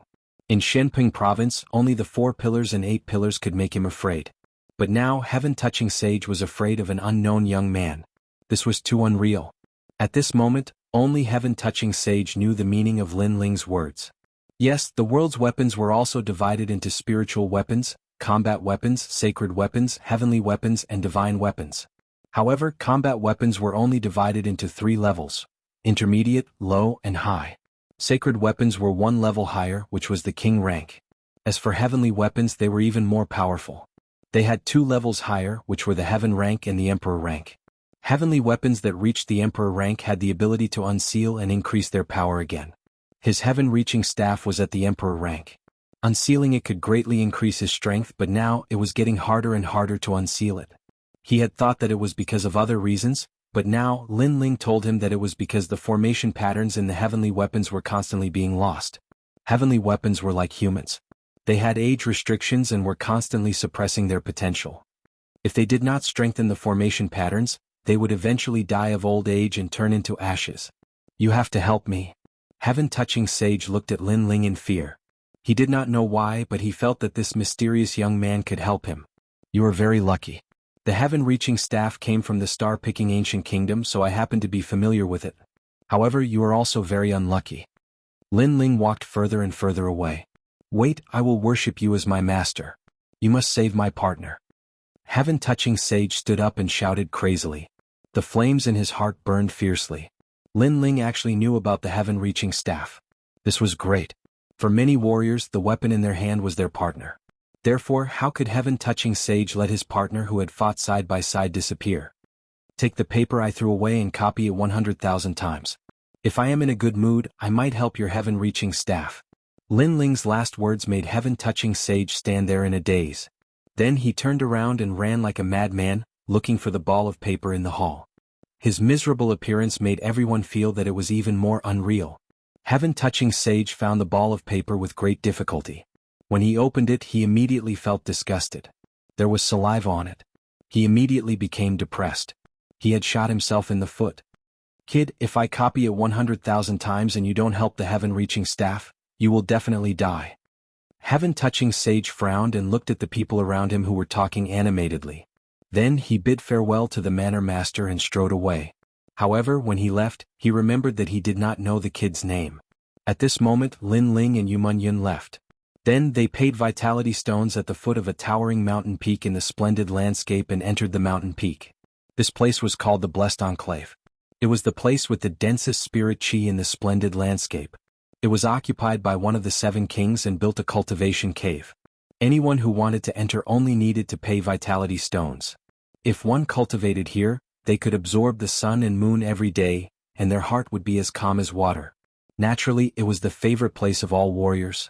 [SPEAKER 1] In Shenping province, only the 4 pillars and 8 pillars could make him afraid. But now Heaven-touching sage was afraid of an unknown young man. This was too unreal. At this moment, only Heaven-touching sage knew the meaning of Lin Ling's words. Yes, the world's weapons were also divided into spiritual weapons, combat weapons, sacred weapons, heavenly weapons, and divine weapons. However, combat weapons were only divided into 3 levels: intermediate, low, and high. Sacred weapons were 1 level higher, which was the king rank. As for heavenly weapons, they were even more powerful. They had 2 levels higher, which were the heaven rank and the emperor rank. Heavenly weapons that reached the emperor rank had the ability to unseal and increase their power again. His heaven-reaching staff was at the emperor rank. Unsealing it could greatly increase his strength, but now it was getting harder and harder to unseal it. He had thought that it was because of other reasons, but now Lin Ling told him that it was because the formation patterns in the heavenly weapons were constantly being lost. Heavenly weapons were like humans. They had age restrictions and were constantly suppressing their potential. If they did not strengthen the formation patterns, they would eventually die of old age and turn into ashes. You have to help me. Heaven-touching sage looked at Lin Ling in fear. He did not know why, but he felt that this mysterious young man could help him. You are very lucky. The heaven-reaching staff came from the star-picking ancient kingdom, so I happen to be familiar with it. However, you are also very unlucky. Lin Ling walked further and further away. Wait, I will worship you as my master. You must save my partner. Heaven-touching sage stood up and shouted crazily. The flames in his heart burned fiercely. Lin Ling actually knew about the heaven-reaching staff. This was great. For many warriors, the weapon in their hand was their partner. Therefore, how could heaven-touching sage let his partner who had fought side by side disappear? Take the paper I threw away and copy it 100,000 times. If I am in a good mood, I might help your heaven-reaching staff. Lin Ling's last words made heaven-touching sage stand there in a daze. Then he turned around and ran like a madman, looking for the ball of paper in the hall. His miserable appearance made everyone feel that it was even more unreal. Heaven-touching sage found the ball of paper with great difficulty. When he opened it, he immediately felt disgusted. There was saliva on it. He immediately became depressed. He had shot himself in the foot. Kid, if I copy it 100,000 times and you don't help the heaven-reaching staff, you will definitely die. Heaven-touching sage frowned and looked at the people around him who were talking animatedly. Then he bid farewell to the manor master and strode away. However, when he left, he remembered that he did not know the kid's name. At this moment, Lin Ling and Yu Yun left. Then they paid vitality stones at the foot of a towering mountain peak in the splendid landscape and entered the mountain peak. This place was called the Blessed Enclave. It was the place with the densest spirit chi in the splendid landscape. It was occupied by one of the 7 kings and built a cultivation cave. Anyone who wanted to enter only needed to pay vitality stones. If one cultivated here, they could absorb the sun and moon every day, and their heart would be as calm as water. Naturally, it was the favorite place of all warriors.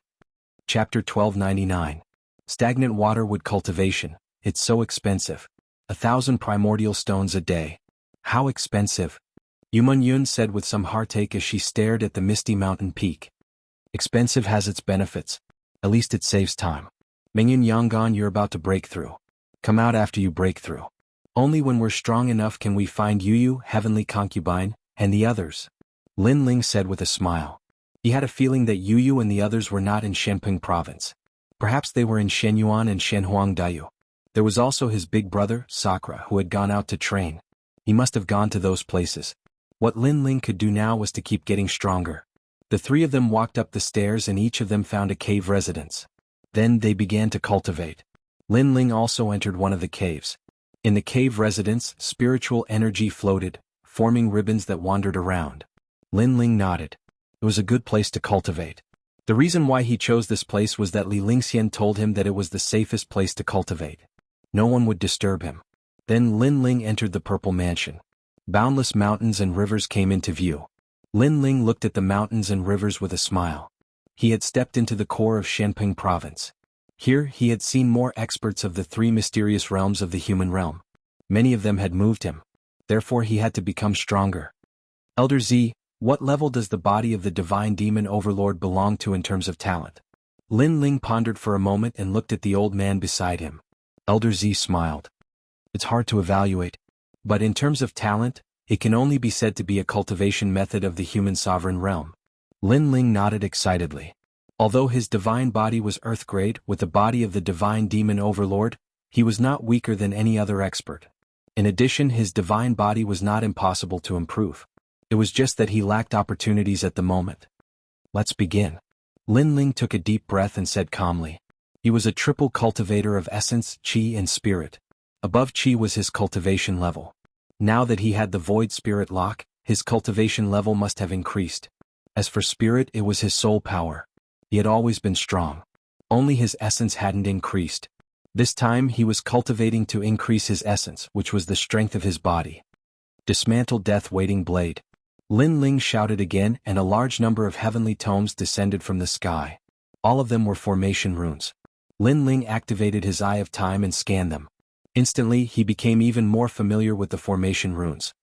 [SPEAKER 1] Chapter 1299. Stagnant water wood cultivation. It's so expensive. 1,000 primordial stones a day. How expensive? Yu Yun said with some heartache as she stared at the misty mountain peak. Expensive has its benefits. At least it saves time. Mingyan Yanggan, you're about to break through. Come out after you break through. Only when we're strong enough can we find Yu, heavenly concubine, and the others. Lin Ling said with a smile. He had a feeling that Yu and the others were not in Shenping province. Perhaps they were in Shenyuan and Shenhuangdayu. There was also his big brother, Sakura, who had gone out to train. He must have gone to those places. What Lin Ling could do now was to keep getting stronger. The 3 of them walked up the stairs and each of them found a cave residence. Then they began to cultivate. Lin Ling also entered one of the caves. In the cave residence, spiritual energy floated, forming ribbons that wandered around. Lin Ling nodded. It was a good place to cultivate. The reason why he chose this place was that Li Lingxian told him that it was the safest place to cultivate. No one would disturb him. Then Lin Ling entered the purple mansion. Boundless mountains and rivers came into view. Lin Ling looked at the mountains and rivers with a smile. He had stepped into the core of Shenping province. Here he had seen more experts of the 3 mysterious realms of the human realm. Many of them had moved him. Therefore he had to become stronger. Elder Z, what level does the body of the divine demon overlord belong to in terms of talent? Lin Ling pondered for a moment and looked at the old man beside him. Elder Z smiled. It's hard to evaluate. But in terms of talent, it can only be said to be a cultivation method of the human sovereign realm. Lin Ling nodded excitedly. Although his divine body was earth-grade with the body of the divine demon overlord, he was not weaker than any other expert. In addition, his divine body was not impossible to improve. It was just that he lacked opportunities at the moment. Let's begin. Lin Ling took a deep breath and said calmly. He was a triple cultivator of essence, chi and spirit. Above chi was his cultivation level. Now that he had the void spirit lock, his cultivation level must have increased. As for spirit, it was his soul power. He had always been strong. Only his essence hadn't increased. This time he was cultivating to increase his essence, which was the strength of his body. Dismantle death-waiting blade. Lin Ling shouted again and a large number of heavenly tomes descended from the sky. All of them were formation runes. Lin Ling activated his Eye of Time and scanned them. Instantly he became even more familiar with the formation runes.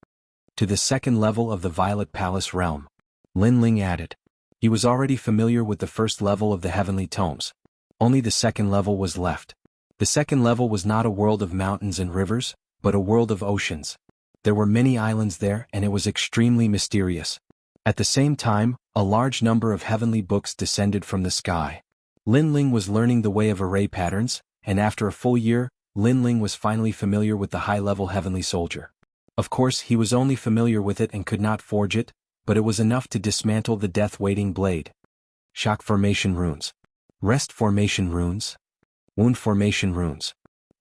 [SPEAKER 1] To the 2nd level of the Violet Palace realm. Lin Ling added. He was already familiar with the 1st level of the heavenly tomes. Only the 2nd level was left. The 2nd level was not a world of mountains and rivers, but a world of oceans. There were many islands there and it was extremely mysterious. At the same time, a large number of heavenly books descended from the sky. Lin Ling was learning the way of array patterns, and after a full year, Lin Ling was finally familiar with the high-level heavenly soldier. Of course, he was only familiar with it and could not forge it, but it was enough to dismantle the death-waiting blade. Shock formation runes. Rest formation runes. Wound formation runes.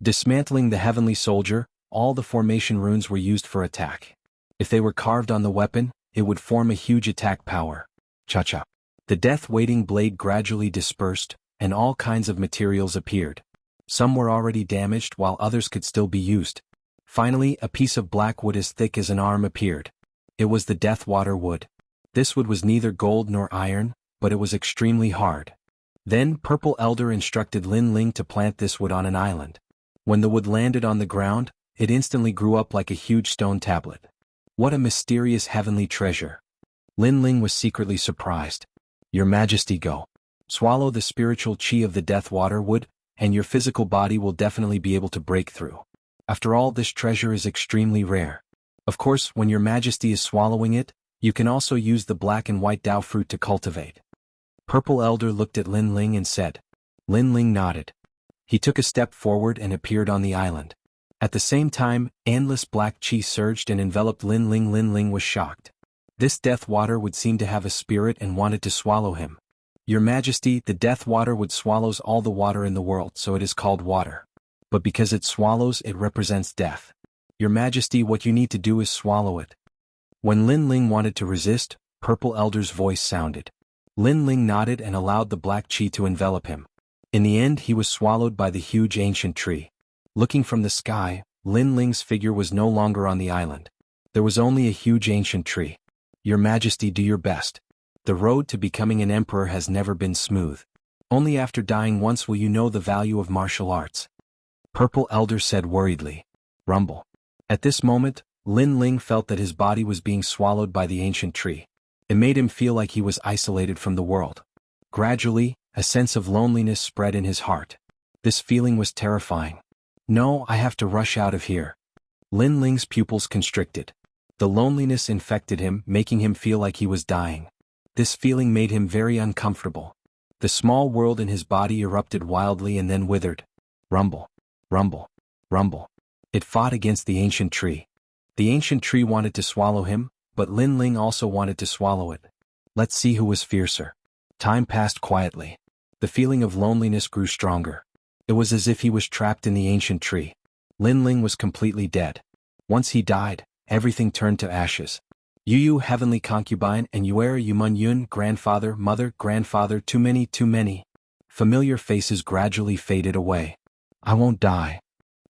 [SPEAKER 1] Dismantling the heavenly soldier, all the formation runes were used for attack. If they were carved on the weapon, it would form a huge attack power. Cha-cha. The death-waiting blade gradually dispersed, and all kinds of materials appeared. Some were already damaged while others could still be used. Finally, a piece of black wood as thick as an arm appeared. It was the death water wood. This wood was neither gold nor iron, but it was extremely hard. Then Purple Elder instructed Lin Ling to plant this wood on an island. When the wood landed on the ground, it instantly grew up like a huge stone tablet. What a mysterious heavenly treasure. Lin Ling was secretly surprised. Your Majesty, go. Swallow the spiritual qi of the death water wood, and your physical body will definitely be able to break through. After all, this treasure is extremely rare. Of course, when your Majesty is swallowing it, you can also use the black and white Dao fruit to cultivate. Purple Elder looked at Lin Ling and said. Lin Ling nodded. He took a step forward and appeared on the island. At the same time, endless black qi surged and enveloped Lin Ling. Lin Ling was shocked. This death water would seem to have a spirit and wanted to swallow him. Your Majesty, the death water would swallows all the water in the world, so it is called water. But because it swallows, it represents death. Your Majesty, what you need to do is swallow it. When Lin Ling wanted to resist, Purple Elder's voice sounded. Lin Ling nodded and allowed the black qi to envelop him. In the end, he was swallowed by the huge ancient tree. Looking from the sky, Lin Ling's figure was no longer on the island. There was only a huge ancient tree. Your Majesty, do your best. The road to becoming an emperor has never been smooth. Only after dying once will you know the value of martial arts. Purple Elder said worriedly. Rumble. At this moment, Lin Ling felt that his body was being swallowed by the ancient tree. It made him feel like he was isolated from the world. Gradually, a sense of loneliness spread in his heart. This feeling was terrifying. No, I have to rush out of here. Lin Ling's pupils constricted. The loneliness infected him, making him feel like he was dying. This feeling made him very uncomfortable. The small world in his body erupted wildly and then withered. Rumble. Rumble. Rumble. It fought against the ancient tree. The ancient tree wanted to swallow him, but Lin Ling also wanted to swallow it. Let's see who was fiercer. Time passed quietly. The feeling of loneliness grew stronger. It was as if he was trapped in the ancient tree. Lin Ling was completely dead. Once he died, everything turned to ashes. Yu heavenly concubine and Yuera Yumun Yun grandfather, mother, grandfather, too many. Familiar faces gradually faded away. I won't die.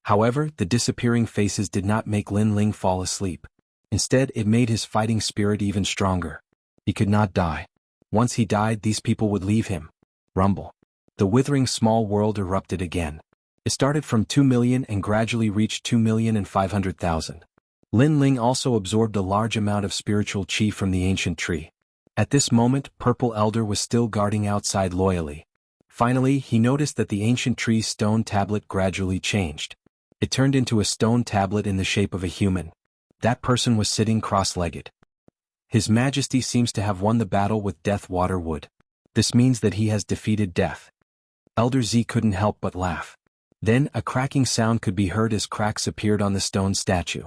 [SPEAKER 1] However, the disappearing faces did not make Lin Ling fall asleep. Instead, it made his fighting spirit even stronger. He could not die. Once he died, these people would leave him. Rumble. The withering small world erupted again. It started from 2 million and gradually reached 2,500,000. Lin Ling also absorbed a large amount of spiritual qi from the ancient tree. At this moment, Purple Elder was still guarding outside loyally. Finally, he noticed that the ancient tree's stone tablet gradually changed. It turned into a stone tablet in the shape of a human. That person was sitting cross-legged. His Majesty seems to have won the battle with Death Water Wood. This means that he has defeated death. Elder Z couldn't help but laugh. Then a cracking sound could be heard as cracks appeared on the stone statue.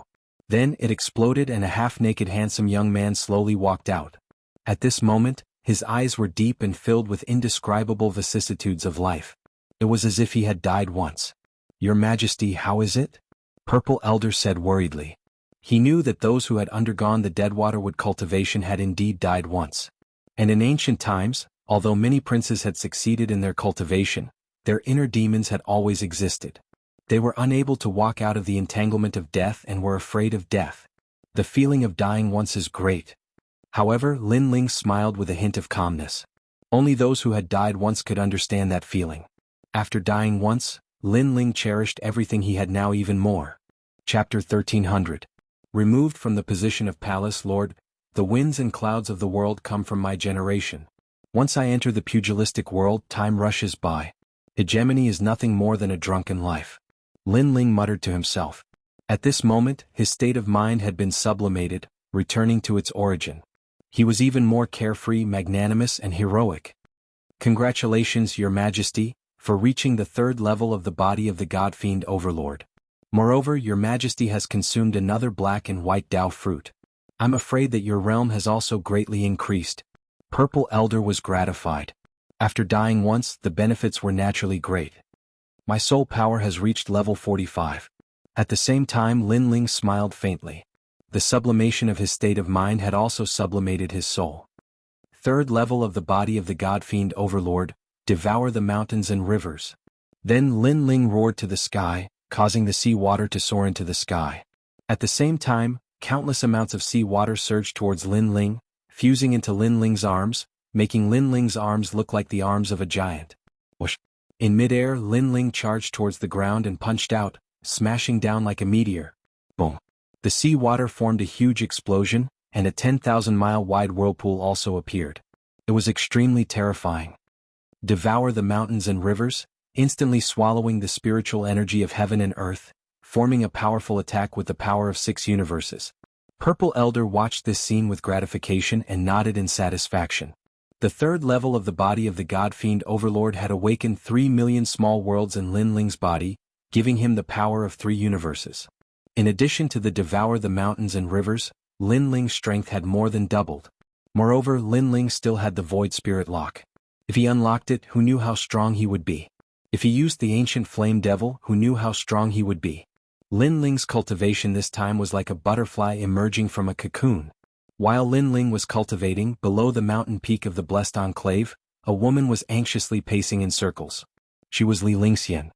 [SPEAKER 1] Then it exploded and a half-naked handsome young man slowly walked out. At this moment, his eyes were deep and filled with indescribable vicissitudes of life. It was as if he had died once. Your Majesty, how is it? Purple Elder said worriedly. He knew that those who had undergone the Deadwaterwood cultivation had indeed died once. And in ancient times, although many princes had succeeded in their cultivation, their inner demons had always existed. They were unable to walk out of the entanglement of death and were afraid of death. The feeling of dying once is great. However, Lin Ling smiled with a hint of calmness. Only those who had died once could understand that feeling. After dying once, Lin Ling cherished everything he had now even more. Chapter 1300. Removed from the position of Palace Lord, the winds and clouds of the world come from my generation. Once I enter the pugilistic world, time rushes by. Hegemony is nothing more than a drunken life. Lin Ling muttered to himself. At this moment, his state of mind had been sublimated, returning to its origin. He was even more carefree, magnanimous, and heroic. Congratulations, Your Majesty, for reaching the 3rd level of the body of the God-Fiend Overlord. Moreover, Your Majesty has consumed another black and white Dao fruit. I'm afraid that your realm has also greatly increased. Purple Elder was gratified. After dying once, the benefits were naturally great. My soul power has reached level 45. At the same time, Lin Ling smiled faintly. The sublimation of his state of mind had also sublimated his soul. 3rd level of the body of the God-Fiend Overlord, devour the mountains and rivers. Then Lin Ling roared to the sky, causing the sea water to soar into the sky. At the same time, countless amounts of sea water surged towards Lin Ling, fusing into Lin Ling's arms, making Lin Ling's arms look like the arms of a giant. Whoosh! In midair, Lin Ling charged towards the ground and punched out, smashing down like a meteor. Boom! The sea water formed a huge explosion, and a 10,000-mile-wide whirlpool also appeared. It was extremely terrifying. Devour the mountains and rivers, instantly swallowing the spiritual energy of heaven and earth, forming a powerful attack with the power of 6 universes. Purple Elder watched this scene with gratification and nodded in satisfaction. The third level of the body of the God Fiend Overlord had awakened 3 million small worlds in Lin Ling's body, giving him the power of 3 universes. In addition to the devour the mountains and rivers, Lin Ling's strength had more than doubled. Moreover, Lin Ling still had the Void Spirit Lock. If he unlocked it, who knew how strong he would be? If he used the Ancient Flame Devil, who knew how strong he would be? Lin Ling's cultivation this time was like a butterfly emerging from a cocoon. While Lin Ling was cultivating, below the mountain peak of the Blessed Enclave, a woman was anxiously pacing in circles. She was Xianxia.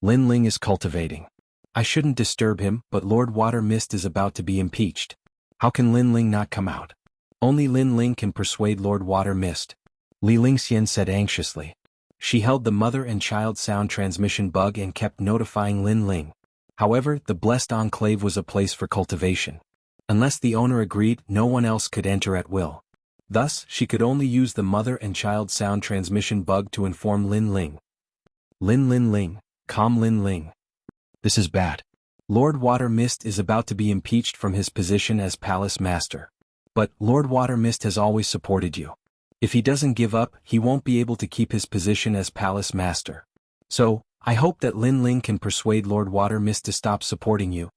[SPEAKER 1] Lin Ling is cultivating. I shouldn't disturb him, but Lord Water Mist is about to be impeached. How can Lin Ling not come out? Only Lin Ling can persuade Lord Water Mist. Xianxia said anxiously. She held the mother and child sound transmission bug and kept notifying Lin Ling. However, the Blessed Enclave was a place for cultivation. Unless the owner agreed, no one else could enter at will. Thus, she could only use the mother and child sound transmission bug to inform Lin Ling. Lin Ling, calm Lin Ling. This is bad. Lord Water Mist is about to be impeached from his position as Palace Master. But, Lord Water Mist has always supported you. If he doesn't give up, he won't be able to keep his position as Palace Master. So, I hope that Lin Ling can persuade Lord Water Mist to stop supporting you.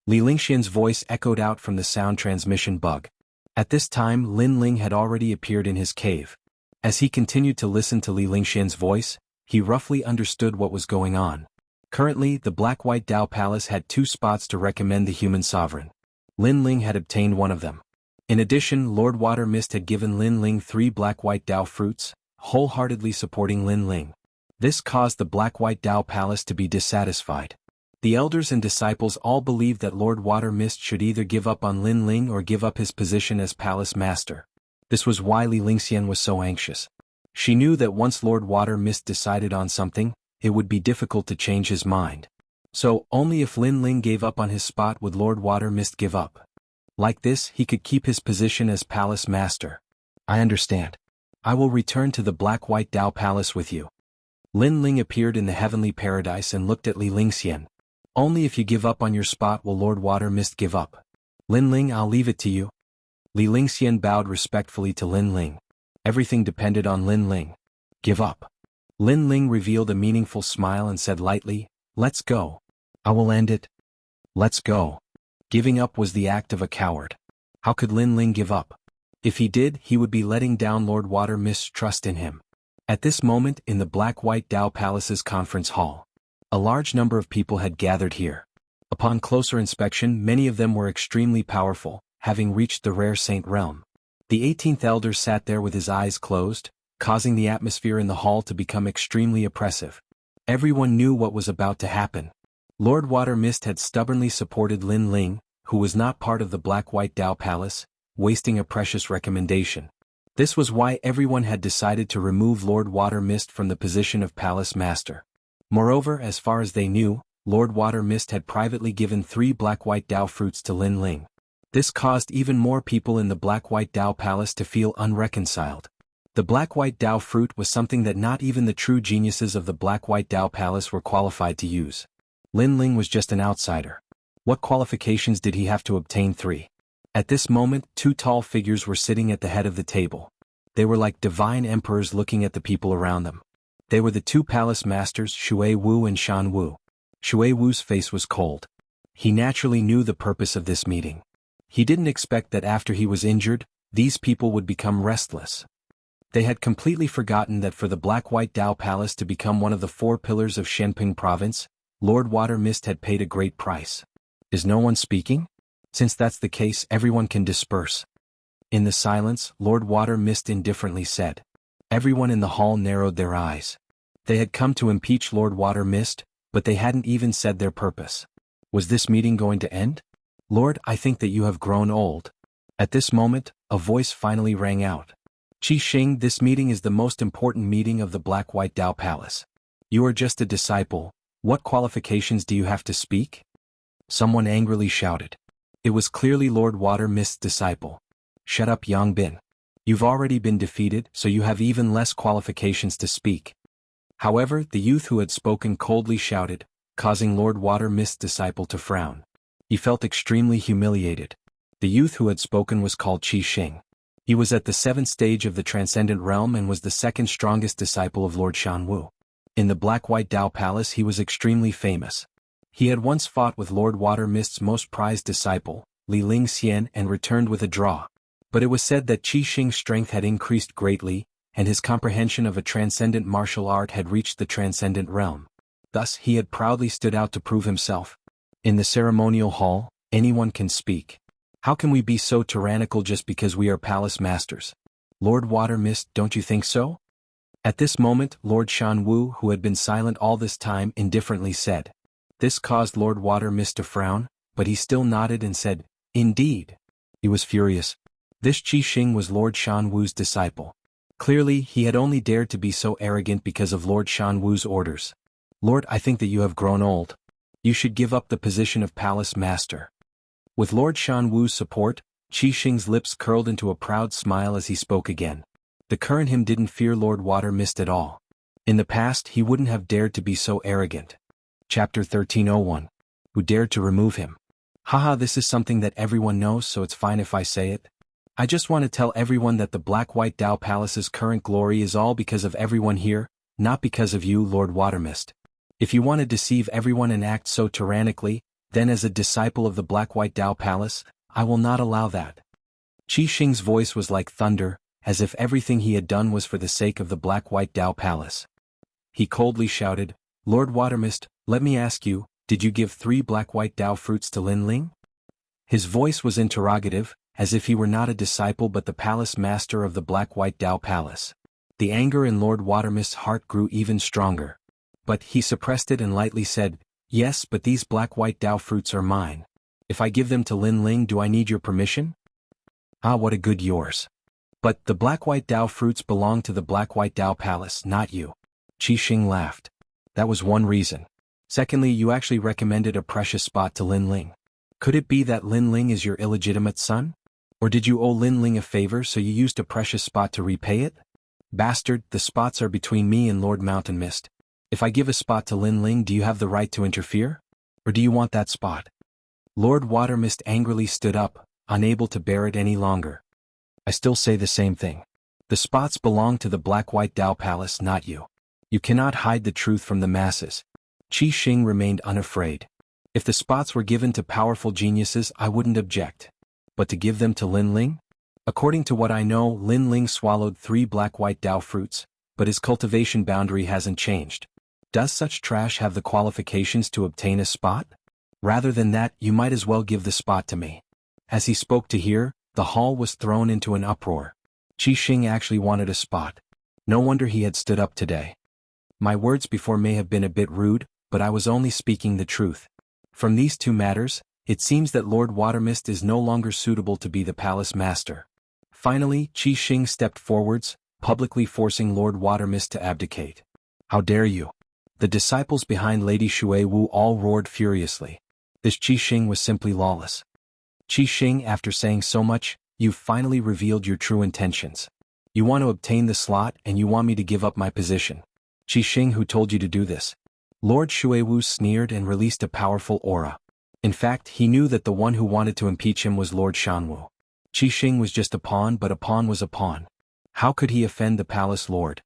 [SPEAKER 1] Xianxia's voice echoed out from the sound transmission bug. At this time, Lin Ling had already appeared in his cave. As he continued to listen to Xianxia's voice, he roughly understood what was going on. Currently, the Black-White Dao Palace had 2 spots to recommend the human sovereign. Lin Ling had obtained one of them. In addition, Lord Water Mist had given Lin Ling 3 Black-White Dao fruits, wholeheartedly supporting Lin Ling. This caused the Black-White Dao Palace to be dissatisfied. The elders and disciples all believed that Lord Water Mist should either give up on Lin Ling or give up his position as Palace Master. This was why Xianxia was so anxious. She knew that once Lord Water Mist decided on something, it would be difficult to change his mind. So, only if Lin Ling gave up on his spot would Lord Water Mist give up. Like this, he could keep his position as Palace Master. I understand. I will return to the Black-White Dao Palace with you. Lin Ling appeared in the heavenly paradise and looked at Xianxia. Only if you give up on your spot will Lord Water Mist give up. Lin Ling, I'll leave it to you. Xianxia bowed respectfully to Lin Ling. Everything depended on Lin Ling. Give up. Lin Ling revealed a meaningful smile and said lightly, let's go. I will end it. Let's go. Giving up was the act of a coward. How could Lin Ling give up? If he did, he would be letting down Lord Water Mist's trust in him. At this moment, in the Black-White Dao Palace's conference hall, a large number of people had gathered here. Upon closer inspection, many of them were extremely powerful, having reached the rare saint realm. The 18th elder sat there with his eyes closed, causing the atmosphere in the hall to become extremely oppressive. Everyone knew what was about to happen. Lord Water Mist had stubbornly supported Lin Ling, who was not part of the Black-White Dao Palace, wasting a precious recommendation. This was why everyone had decided to remove Lord Water Mist from the position of Palace Master. Moreover, as far as they knew, Lord Water Mist had privately given 3 Black-White Dao fruits to Lin Ling. This caused even more people in the Black-White Dao Palace to feel unreconciled. The Black-White Dao fruit was something that not even the true geniuses of the Black-White Dao Palace were qualified to use. Lin Ling was just an outsider. What qualifications did he have to obtain 3? At this moment, 2 tall figures were sitting at the head of the table. They were like divine emperors looking at the people around them. They were the 2 palace masters, Shui Wu and Shan Wu. Shui Wu's face was cold. He naturally knew the purpose of this meeting. He didn't expect that after he was injured, these people would become restless. They had completely forgotten that for the Black-White Dao Palace to become one of the 4 pillars of Shenping Province, Lord Water Mist had paid a great price. Is no one speaking? Since that's the case, everyone can disperse. In the silence, Lord Water Mist indifferently said. Everyone in the hall narrowed their eyes. They had come to impeach Lord Water Mist, but they hadn't even said their purpose. Was this meeting going to end? Lord, I think that you have grown old. At this moment, a voice finally rang out. Qi Xing, this meeting is the most important meeting of the Black-White Dao Palace. You are just a disciple. What qualifications do you have to speak? Someone angrily shouted. It was clearly Lord Water Mist's disciple. Shut up, Yang Bin. You've already been defeated, so you have even less qualifications to speak. However, the youth who had spoken coldly shouted, causing Lord Water Mist's disciple to frown. He felt extremely humiliated. The youth who had spoken was called Qi Xing. He was at the 7th stage of the Transcendent Realm and was the second strongest disciple of Lord Xianwu. In the Black-White Dao Palace he was extremely famous. He had once fought with Lord Water Mist's most prized disciple, Li Ling Xian, and returned with a draw. But it was said that Qi Xing's strength had increased greatly, and his comprehension of a transcendent martial art had reached the Transcendent Realm. Thus he had proudly stood out to prove himself. In the ceremonial hall, anyone can speak. How can we be so tyrannical just because we are palace masters? Lord Water Mist, don't you think so? At this moment, Lord Xianwu, who had been silent all this time, indifferently said. This caused Lord Water Mist to frown, but he still nodded and said, Indeed. He was furious. This Qi Xing was Lord Xianwu's disciple. Clearly, he had only dared to be so arrogant because of Lord Xianwu's orders. Lord, I think that you have grown old. You should give up the position of palace master. With Lord Xianwu's support, Qi Xing's lips curled into a proud smile as he spoke again. The current him didn't fear Lord Water Mist at all. In the past he wouldn't have dared to be so arrogant. Chapter 1301. Who dared to remove him? Haha, this is something that everyone knows, so it's fine if I say it. I just want to tell everyone that the Black-White Dao Palace's current glory is all because of everyone here, not because of you, Lord Water Mist. If you want to deceive everyone and act so tyrannically, then as a disciple of the Black-White Dao Palace, I will not allow that. Qi Xing's voice was like thunder, as if everything he had done was for the sake of the Black-White Dao Palace. He coldly shouted, Lord Water Mist, let me ask you, did you give 3 Black-White Dao fruits to Lin Ling? His voice was interrogative, as if he were not a disciple but the palace master of the Black-White Dao Palace. The anger in Lord Water Mist's heart grew even stronger. But he suppressed it and lightly said, Yes, but these Black-White Dao fruits are mine. If I give them to Lin Ling, do I need your permission? Ah, what a good yours. But the Black-White Dao fruits belong to the Black-White Dao Palace, not you. Qi Xing laughed. That was one reason. Secondly, you actually recommended a precious spot to Lin Ling. Could it be that Lin Ling is your illegitimate son? Or did you owe Lin Ling a favor so you used a precious spot to repay it? Bastard, the spots are between me and Lord Mountain Mist. If I give a spot to Lin Ling, do you have the right to interfere? Or do you want that spot? Lord Water Mist angrily stood up, unable to bear it any longer. I still say the same thing. The spots belong to the Black-White Dao Palace, not you. You cannot hide the truth from the masses. Qi Xing remained unafraid. If the spots were given to powerful geniuses, I wouldn't object. But to give them to Lin Ling? According to what I know, Lin Ling swallowed 3 Black-White Dao fruits, but his cultivation boundary hasn't changed. Does such trash have the qualifications to obtain a spot? Rather than that, you might as well give the spot to me. As he spoke to hear, the hall was thrown into an uproar. Qi Xing actually wanted a spot. No wonder he had stood up today. My words before may have been a bit rude, but I was only speaking the truth. From these 2 matters, it seems that Lord Water Mist is no longer suitable to be the palace master. Finally, Qi Xing stepped forwards, publicly forcing Lord Water Mist to abdicate. How dare you? The disciples behind Lady Shui Wu all roared furiously. This Qi Xing was simply lawless. Qi Xing, after saying so much, you've finally revealed your true intentions. You want to obtain the slot and you want me to give up my position. Qi Xing, who told you to do this? Lord Shui Wu sneered and released a powerful aura. In fact, he knew that the one who wanted to impeach him was Lord Xianwu. Qi Xing was just a pawn, but a pawn was a pawn. How could he offend the palace lord?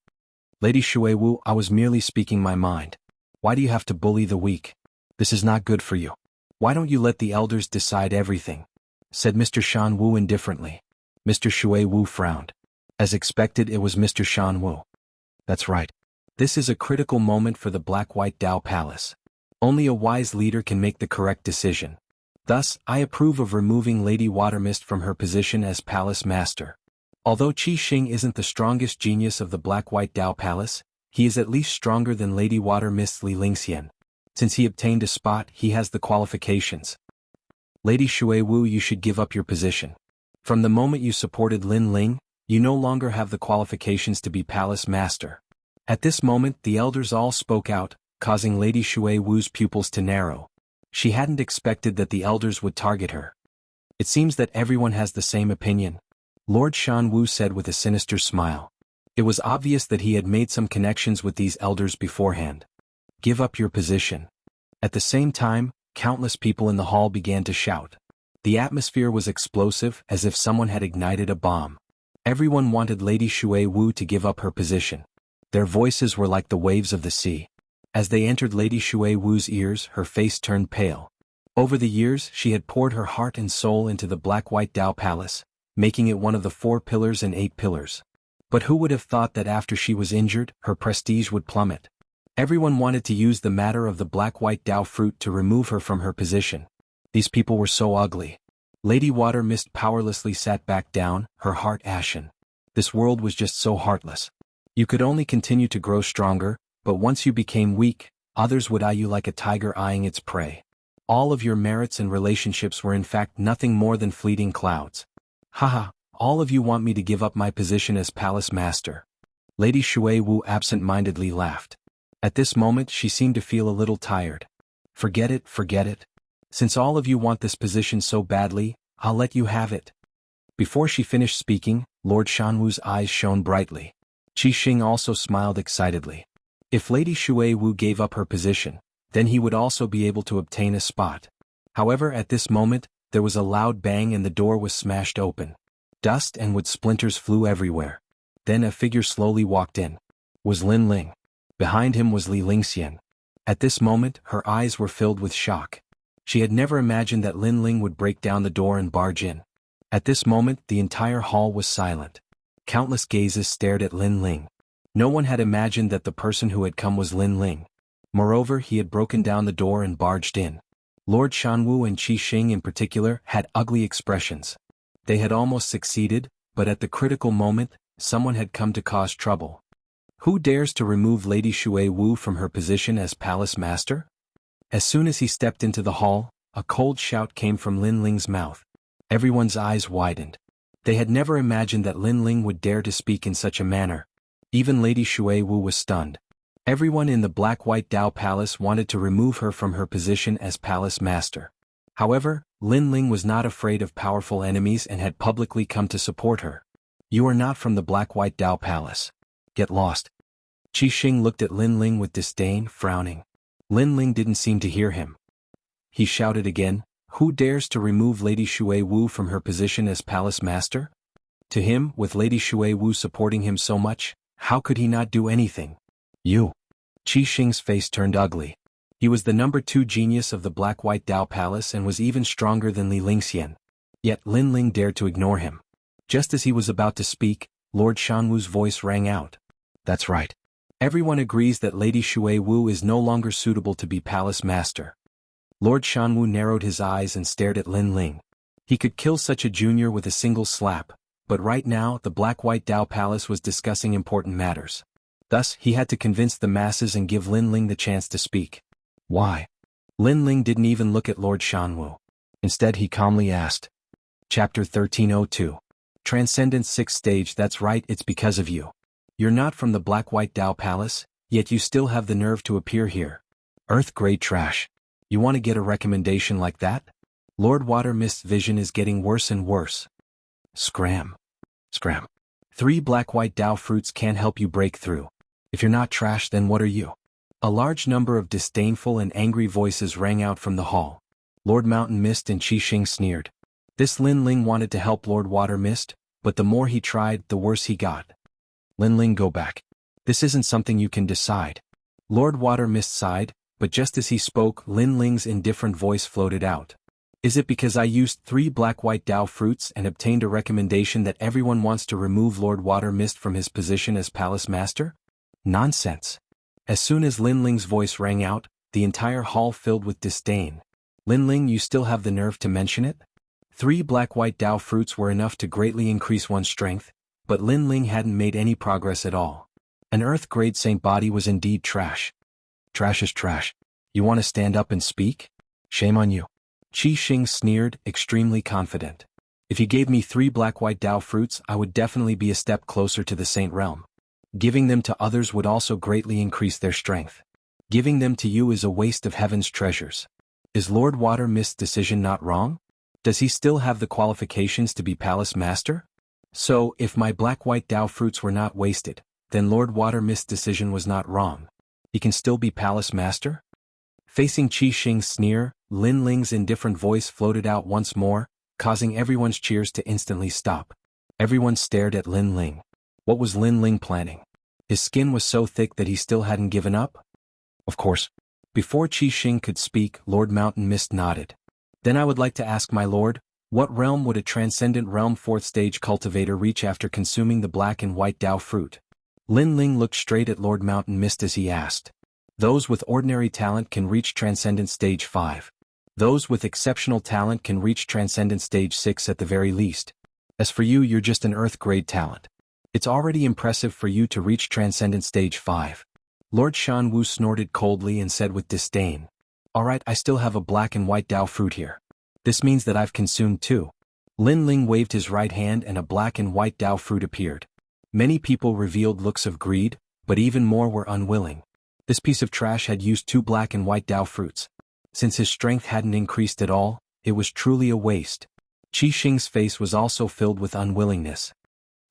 [SPEAKER 1] Lady Shui Wu, I was merely speaking my mind. Why do you have to bully the weak? This is not good for you. Why don't you let the elders decide everything? Said Mr. Shan Wu indifferently. Mr. Shui Wu frowned. As expected, it was Mr. Shan Wu. That's right. This is a critical moment for the Black-White Dao Palace. Only a wise leader can make the correct decision. Thus, I approve of removing Lady Water Mist from her position as palace master. Although Qi Xing isn't the strongest genius of the Black-White Dao Palace, He is at least stronger than Lady Water Mist's Li Lingxian. Since he obtained a spot, he has the qualifications. Lady Shui Wu, you should give up your position. From the moment you supported Lin Ling, you no longer have the qualifications to be palace master. At this moment the elders all spoke out, causing Lady Shui Wu's pupils to narrow. She hadn't expected that the elders would target her. It seems that everyone has the same opinion, Lord Shan Wu said with a sinister smile. It was obvious that he had made some connections with these elders beforehand. Give up your position. At the same time, countless people in the hall began to shout. The atmosphere was explosive, as if someone had ignited a bomb. Everyone wanted Lady Shui Wu to give up her position. Their voices were like the waves of the sea. As they entered Lady Shui Wu's ears, her face turned pale. Over the years, she had poured her heart and soul into the Black-White Dao Palace, making it one of the 4 pillars and 8 pillars. But who would have thought that after she was injured, her prestige would plummet? Everyone wanted to use the matter of the Black-White Dao fruit to remove her from her position. These people were so ugly. Lady Water Mist powerlessly sat back down, her heart ashen. This world was just so heartless. You could only continue to grow stronger, but once you became weak, others would eye you like a tiger eyeing its prey. All of your merits and relationships were in fact nothing more than fleeting clouds. Haha, all of you want me to give up my position as palace master. Lady Shui Wu absent-mindedly laughed. At this moment she seemed to feel a little tired. Forget it, forget it. Since all of you want this position so badly, I'll let you have it. Before she finished speaking, Lord Shanwu's eyes shone brightly. Qi Xing also smiled excitedly. If Lady Shui Wu gave up her position, then he would also be able to obtain a spot. However, at this moment, there was a loud bang and the door was smashed open. Dust and wood splinters flew everywhere. Then a figure slowly walked in. Was Lin Ling. Behind him was Li Lingxian. At this moment, her eyes were filled with shock. She had never imagined that Lin Ling would break down the door and barge in. At this moment, the entire hall was silent. Countless gazes stared at Lin Ling. No one had imagined that the person who had come was Lin Ling. Moreover, he had broken down the door and barged in. Lord Shanwu and Qi Xing in particular had ugly expressions. They had almost succeeded, but at the critical moment, someone had come to cause trouble. Who dares to remove Lady Shui Wu from her position as palace master? As soon as he stepped into the hall, a cold shout came from Lin Ling's mouth. Everyone's eyes widened. They had never imagined that Lin Ling would dare to speak in such a manner. Even Lady Shui Wu was stunned. Everyone in the Black-White Dao Palace wanted to remove her from her position as palace master. However, Lin Ling was not afraid of powerful enemies and had publicly come to support her. You are not from the Black-White Dao Palace. Get lost. Qi Xing looked at Lin Ling with disdain, frowning. Lin Ling didn't seem to hear him. He shouted again, who dares to remove Lady Shui Wu from her position as palace master? To him, with Lady Shui Wu supporting him so much, how could he not do anything? You. Qi Xing's face turned ugly. He was the number 2 genius of the Black-White Dao Palace and was even stronger than Li Lingxian. Yet Lin Ling dared to ignore him. Just as he was about to speak, Lord Shanwu's voice rang out. That's right. Everyone agrees that Lady Shui Wu is no longer suitable to be palace master. Lord Shanwu narrowed his eyes and stared at Lin Ling. He could kill such a junior with a single slap, but right now the Black-White Dao Palace was discussing important matters. Thus, he had to convince the masses and give Lin Ling the chance to speak. Why? Lin Ling didn't even look at Lord Shanwu. Instead he calmly asked. Chapter 1302. Transcendence 6th Stage. That's right, it's because of you. You're not from the Black-White Dao Palace, yet you still have the nerve to appear here. Earth-grade trash. You want to get a recommendation like that? Lord Water Mist's vision is getting worse and worse. Scram. Scram. 3 Black-White Dao fruits can't help you break through. If you're not trash, then what are you? A large number of disdainful and angry voices rang out from the hall. Lord Mountain Mist and Qi Xing sneered. This Lin Ling wanted to help Lord Water Mist, but the more he tried, the worse he got. Lin Ling, go back. This isn't something you can decide. Lord Water Mist sighed, but just as he spoke, Lin Ling's indifferent voice floated out. Is it because I used 3 Black-White Dao fruits and obtained a recommendation that everyone wants to remove Lord Water Mist from his position as palace master? Nonsense. As soon as Lin Ling's voice rang out, the entire hall filled with disdain. Lin Ling, you still have the nerve to mention it? 3 Black-White Dao fruits were enough to greatly increase one's strength, but Lin Ling hadn't made any progress at all. An Earth-grade saint body was indeed trash. Trash is trash. You want to stand up and speak? Shame on you. Qi Xing sneered, extremely confident. If you gave me 3 black-white Dao fruits, I would definitely be a step closer to the saint realm. Giving them to others would also greatly increase their strength. Giving them to you is a waste of heaven's treasures. Is Lord Water Mist's decision not wrong? Does he still have the qualifications to be Palace Master? So, if my black-white Dao fruits were not wasted, then Lord Water Mist's decision was not wrong. He can still be Palace Master? Facing Qi Xing's sneer, Lin Ling's indifferent voice floated out once more, causing everyone's cheers to instantly stop. Everyone stared at Lin Ling. What was Lin Ling planning? His skin was so thick that he still hadn't given up? Of course. Before Qi Xing could speak, Lord Mountain Mist nodded. Then I would like to ask my lord, what realm would a transcendent realm 4th stage cultivator reach after consuming the black and white Dao fruit? Lin Ling looked straight at Lord Mountain Mist as he asked. Those with ordinary talent can reach Transcendent Stage 5. Those with exceptional talent can reach Transcendent Stage 6 at the very least. As for you, you're just an Earth-grade talent. It's already impressive for you to reach Transcendent Stage 5. Lord Xianxia snorted coldly and said with disdain. Alright, I still have a black and white Dao fruit here. This means that I've consumed 2. Lin Ling waved his right hand and a black and white Dao fruit appeared. Many people revealed looks of greed, but even more were unwilling. This piece of trash had used 2 black and white Dao fruits. Since his strength hadn't increased at all, it was truly a waste. Qi Xing's face was also filled with unwillingness.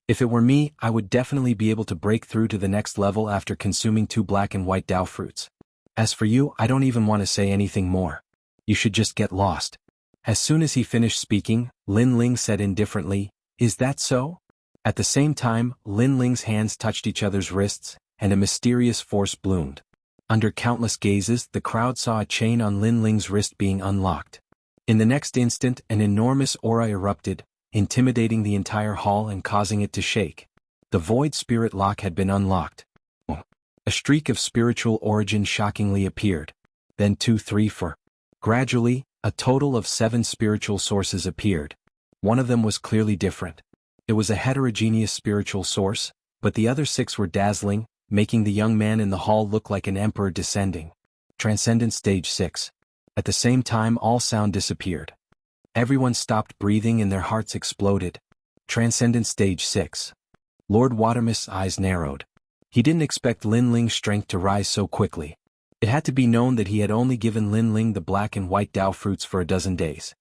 [SPEAKER 1] If it were me, I would definitely be able to break through to the next level after consuming 2 black and white Dao fruits. As for you, I don't even want to say anything more. You should just get lost. As soon as he finished speaking, Lin Ling said indifferently, Is that so? At the same time, Lin Ling's hands touched each other's wrists, and a mysterious force bloomed. Under countless gazes, the crowd saw a chain on Lin Ling's wrist being unlocked. In the next instant, an enormous aura erupted, intimidating the entire hall and causing it to shake. The void spirit lock had been unlocked. A streak of spiritual origin shockingly appeared. Then 2, 3, 4. Gradually, a total of 7 spiritual sources appeared. One of them was clearly different. It was a heterogeneous spiritual source, but the other 6 were dazzling, making the young man in the hall look like an emperor descending. Transcendent Stage 6. At the same time, all sound disappeared. Everyone stopped breathing and their hearts exploded. Transcendent Stage 6. Lord Watermist's eyes narrowed. He didn't expect Lin Ling's strength to rise so quickly. It had to be known that he had only given Lin Ling the black and white Dao fruits for a dozen days.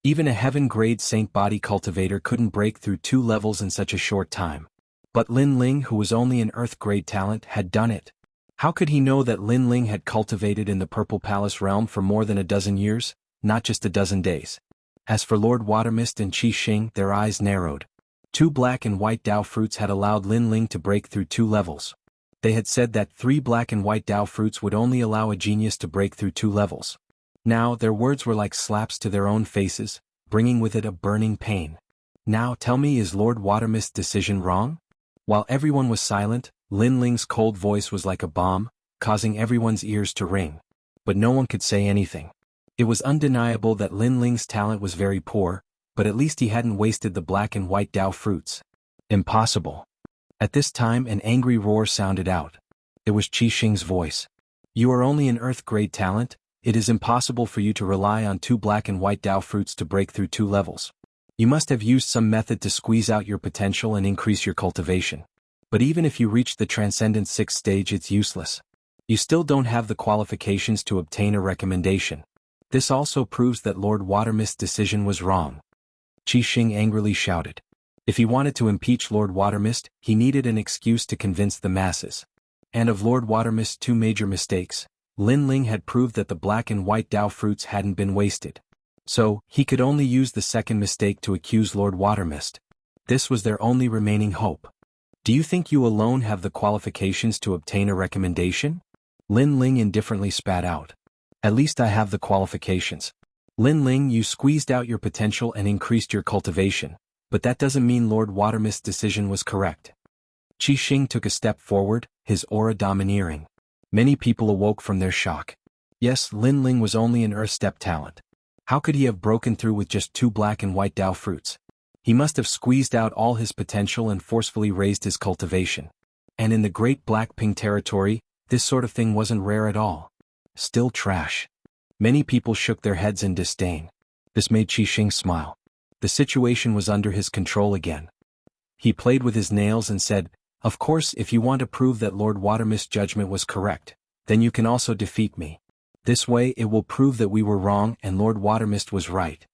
[SPEAKER 1] Even a heaven-grade saint body cultivator couldn't break through 2 levels in such a short time. But Lin Ling, who was only an Earth-grade talent, had done it. How could he know that Lin Ling had cultivated in the Purple Palace realm for more than a dozen years, not just a dozen days? As for Lord Watermist and Qi Xing, their eyes narrowed. 2 black and white Dao fruits had allowed Lin Ling to break through 2 levels. They had said that 3 black and white Dao fruits would only allow a genius to break through 2 levels. Now, their words were like slaps to their own faces, bringing with it a burning pain. Now tell me, is Lord Watermist's decision wrong? While everyone was silent, Lin Ling's cold voice was like a bomb, causing everyone's ears to ring. But no one could say anything. It was undeniable that Lin Ling's talent was very poor, but at least he hadn't wasted the black and white Dao fruits. Impossible. At this time, an angry roar sounded out. It was Qi Xing's voice. You are only an Earth-grade talent. It is impossible for you to rely on 2 black and white Dao fruits to break through 2 levels. You must have used some method to squeeze out your potential and increase your cultivation. But even if you reach the Transcendent 6th stage, it's useless. You still don't have the qualifications to obtain a recommendation. This also proves that Lord Watermist's decision was wrong. Qi Xing angrily shouted. If he wanted to impeach Lord Watermist, he needed an excuse to convince the masses. And of Lord Watermist's 2 major mistakes, Lin Ling had proved that the black and white Dao fruits hadn't been wasted. So, he could only use the second mistake to accuse Lord Watermist. This was their only remaining hope. Do you think you alone have the qualifications to obtain a recommendation? Lin Ling indifferently spat out. At least I have the qualifications. Lin Ling, you squeezed out your potential and increased your cultivation, but that doesn't mean Lord Watermist's decision was correct. Qi Xing took a step forward, his aura domineering. Many people awoke from their shock. Yes, Lin Ling was only an Earth-step talent. How could he have broken through with just 2 black and white Dao fruits? He must have squeezed out all his potential and forcefully raised his cultivation. And in the Great Black Ping territory, this sort of thing wasn't rare at all. Still trash. Many people shook their heads in disdain. This made Qixing smile. The situation was under his control again. He played with his nails and said, "Of course, if you want to prove that Lord Watermist's judgment was correct, then you can also defeat me. This way it will prove that we were wrong and Lord Watermist was right."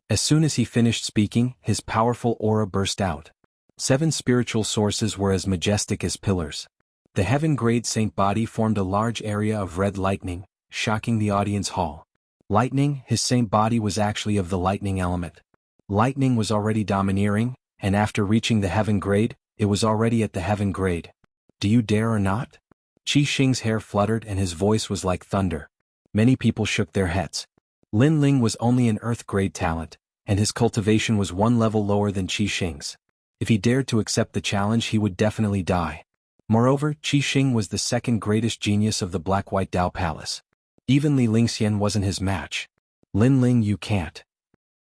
[SPEAKER 1] As soon as he finished speaking, his powerful aura burst out. 7 spiritual sources were as majestic as pillars. The heaven-grade saint body formed a large area of red lightning, shocking the audience hall. Lightning, his saint body was actually of the lightning element. Lightning was already domineering, and after reaching the heaven grade, it was already at the heaven grade. "Do you dare or not?" Qixing's hair fluttered and his voice was like thunder. Many people shook their heads. Lin Ling was only an earth grade talent, and his cultivation was 1 level lower than Qixing's. If he dared to accept the challenge, he would definitely die. Moreover, Qixing was the 2nd greatest genius of the Black-White Dao Palace. Even Li Lingxian wasn't his match. "Lin Ling, you can't."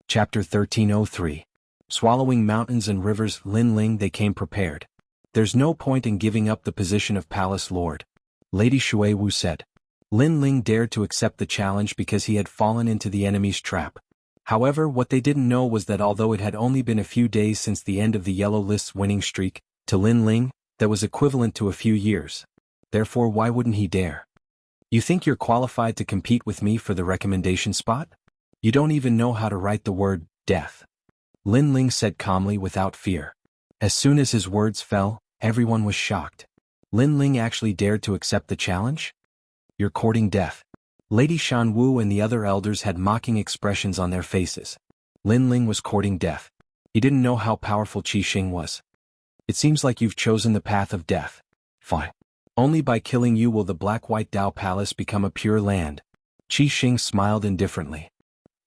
[SPEAKER 1] Chapter 1303. Swallowing mountains and rivers. Lin Ling, they came prepared. "There's no point in giving up the position of Palace Lord," Lady Shui Wu said. Lin Ling dared to accept the challenge because he had fallen into the enemy's trap. However, what they didn't know was that although it had only been a few days since the end of the Yellow List's winning streak, to Lin Ling, that was equivalent to a few years. Therefore, why wouldn't he dare? "You think you're qualified to compete with me for the recommendation spot? You don't even know how to write the word, death," Lin Ling said calmly without fear. As soon as his words fell, everyone was shocked. Lin Ling actually dared to accept the challenge? "You're courting death." Lady Xianxia and the other elders had mocking expressions on their faces. Lin Ling was courting death. He didn't know how powerful Qixing was. "It seems like you've chosen the path of death. Fine. Only by killing you will the Black-White Dao Palace become a pure land." Qixing smiled indifferently.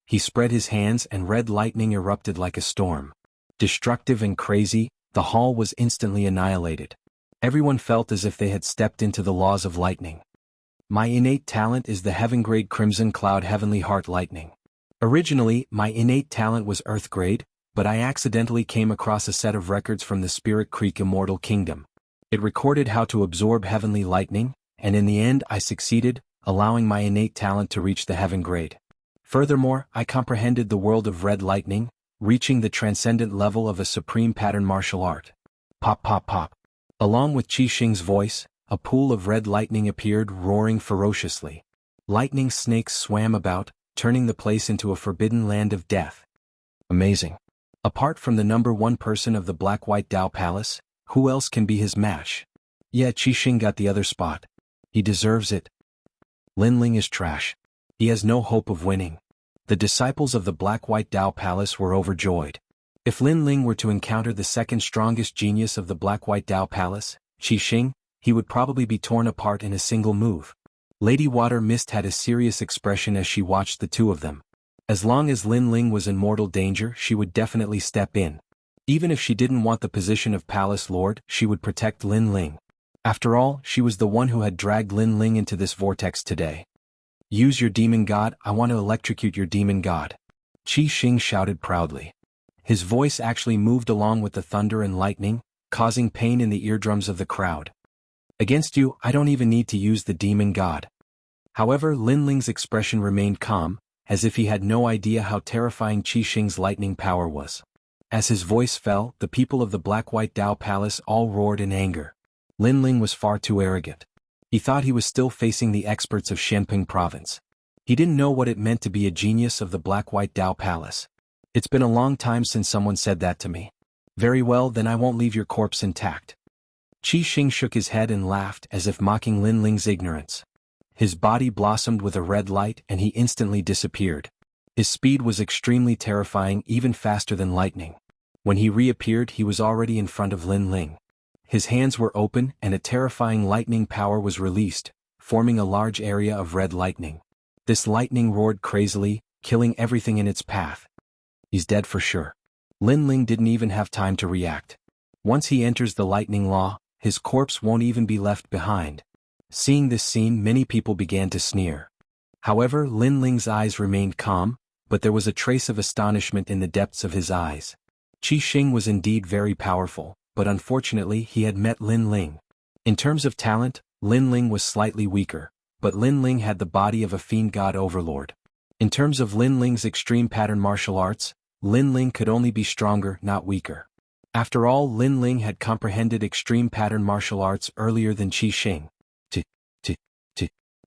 [SPEAKER 1] He spread his hands and red lightning erupted like a storm. Destructive and crazy, the hall was instantly annihilated. Everyone felt as if they had stepped into the laws of lightning. "My innate talent is the heaven-grade Crimson Cloud Heavenly Heart Lightning. Originally, my innate talent was Earth-grade, but I accidentally came across a set of records from the Spirit Creek Immortal Kingdom. It recorded how to absorb heavenly lightning, and in the end I succeeded, allowing my innate talent to reach the heaven grade. Furthermore, I comprehended the world of red lightning, reaching the transcendent level of a supreme pattern martial art." Pop pop pop. Along with Qixing's voice, a pool of red lightning appeared, roaring ferociously. Lightning snakes swam about, turning the place into a forbidden land of death. Amazing. Apart from the #1 person of the Black-White Dao Palace, who else can be his match? Yeah, Qixing got the other spot. He deserves it. Lin Ling is trash. He has no hope of winning. The disciples of the Black-White Dao Palace were overjoyed. If Lin Ling were to encounter the 2nd strongest genius of the Black-White Dao Palace, Qixing, he would probably be torn apart in a single move. Lady Water Mist had a serious expression as she watched the two of them. As long as Lin Ling was in mortal danger, she would definitely step in. Even if she didn't want the position of Palace Lord, she would protect Lin Ling. After all, she was the one who had dragged Lin Ling into this vortex today. "Use your demon god, I want to electrocute your demon god," Qixing shouted proudly. His voice actually moved along with the thunder and lightning, causing pain in the eardrums of the crowd. "Against you, I don't even need to use the demon god." However, Lin Ling's expression remained calm, as if he had no idea how terrifying Qixing's lightning power was. As his voice fell, the people of the Black-White Dao Palace all roared in anger. Lin Ling was far too arrogant. He thought he was still facing the experts of Shenping Province. He didn't know what it meant to be a genius of the Black-White Dao Palace. "It's been a long time since someone said that to me." "Very well, then I won't leave your corpse intact." Qixing shook his head and laughed as if mocking Lin Ling's ignorance. His body blossomed with a red light and he instantly disappeared. His speed was extremely terrifying, even faster than lightning. When he reappeared, he was already in front of Lin Ling. His hands were open and a terrifying lightning power was released, forming a large area of red lightning. This lightning roared crazily, killing everything in its path. "He's dead for sure." Lin Ling didn't even have time to react. Once he enters the lightning law, his corpse won't even be left behind. Seeing this scene, many people began to sneer. However, Lin Ling's eyes remained calm, but there was a trace of astonishment in the depths of his eyes. Qixing was indeed very powerful, but unfortunately he had met Lin Ling. In terms of talent, Lin Ling was slightly weaker, but Lin Ling had the body of a fiend god overlord. In terms of Lin Ling's extreme pattern martial arts, Lin Ling could only be stronger, not weaker. After all, Lin Ling had comprehended extreme pattern martial arts earlier than Qi Xing.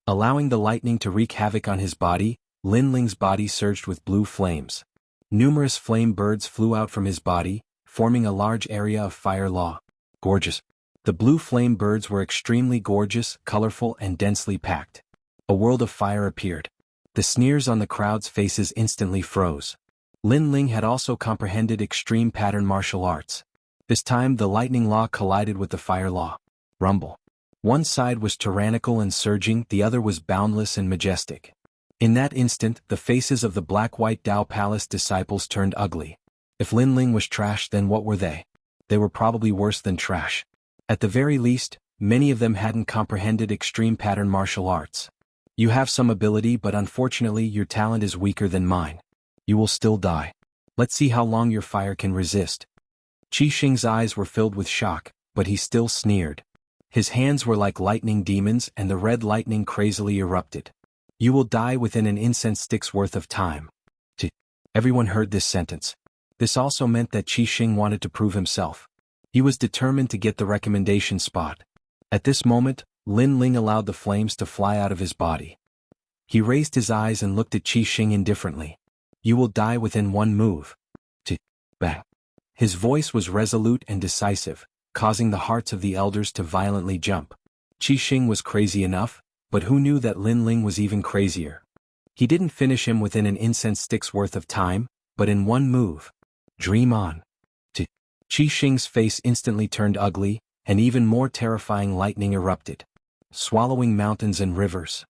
[SPEAKER 1] Allowing the lightning to wreak havoc on his body, Lin Ling's body surged with blue flames. Numerous flame birds flew out from his body, forming a large area of fire law. Gorgeous. The blue flame birds were extremely gorgeous, colorful, and densely packed. A world of fire appeared. The sneers on the crowd's faces instantly froze. Lin Ling had also comprehended extreme pattern martial arts. This time the lightning law collided with the fire law. Rumble. One side was tyrannical and surging, the other was boundless and majestic. In that instant, the faces of the black-white Dao Palace disciples turned ugly. If Lin Ling was trash, then what were they? They were probably worse than trash. At the very least, many of them hadn't comprehended extreme pattern martial arts. You have some ability, but unfortunately your talent is weaker than mine. You will still die. Let's see how long your fire can resist. Qi Xing's eyes were filled with shock, but he still sneered. His hands were like lightning demons and the red lightning crazily erupted. You will die within an incense stick's worth of time. Everyone heard this sentence. This also meant that Qi Xing wanted to prove himself. He was determined to get the recommendation spot. At this moment, Lin Ling allowed the flames to fly out of his body. He raised his eyes and looked at Qi Xing indifferently. You will die within one move. Bang. His voice was resolute and decisive, causing the hearts of the elders to violently jump. Qi Xing was crazy enough, but who knew that Lin Ling was even crazier? He didn't finish him within an incense stick's worth of time, but in one move. Dream on. Qi Xing's face instantly turned ugly, and even more terrifying lightning erupted, swallowing mountains and rivers.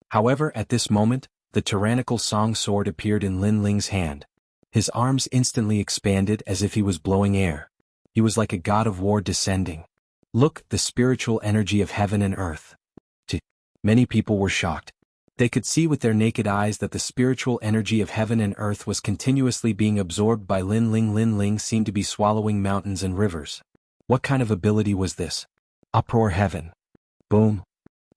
[SPEAKER 1] However, at this moment, the tyrannical song sword appeared in Lin Ling's hand. His arms instantly expanded as if he was blowing air. He was like a god of war descending. Look, the spiritual energy of heaven and earth. Many people were shocked. They could see with their naked eyes that the spiritual energy of heaven and earth was continuously being absorbed by Lin Ling. Lin Ling seemed to be swallowing mountains and rivers. What kind of ability was this? Uproar heaven. Boom.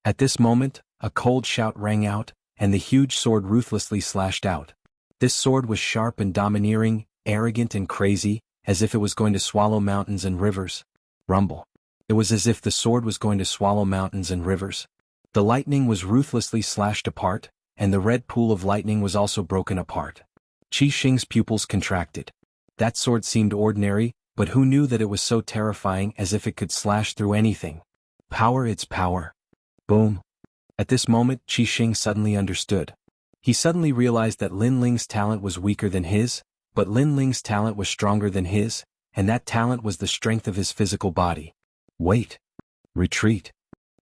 [SPEAKER 1] At this moment, a cold shout rang out, and the huge sword ruthlessly slashed out. This sword was sharp and domineering, arrogant and crazy, as if it was going to swallow mountains and rivers. Rumble. It was as if the sword was going to swallow mountains and rivers. The lightning was ruthlessly slashed apart, and the red pool of lightning was also broken apart. Qi Xing's pupils contracted. That sword seemed ordinary, but who knew that it was so terrifying, as if it could slash through anything. Power, its power. Boom. At this moment, Qi Xing suddenly understood. He suddenly realized that Lin Ling's talent was weaker than his, but Lin Ling's talent was stronger than his, and that talent was the strength of his physical body. Wait. Retreat.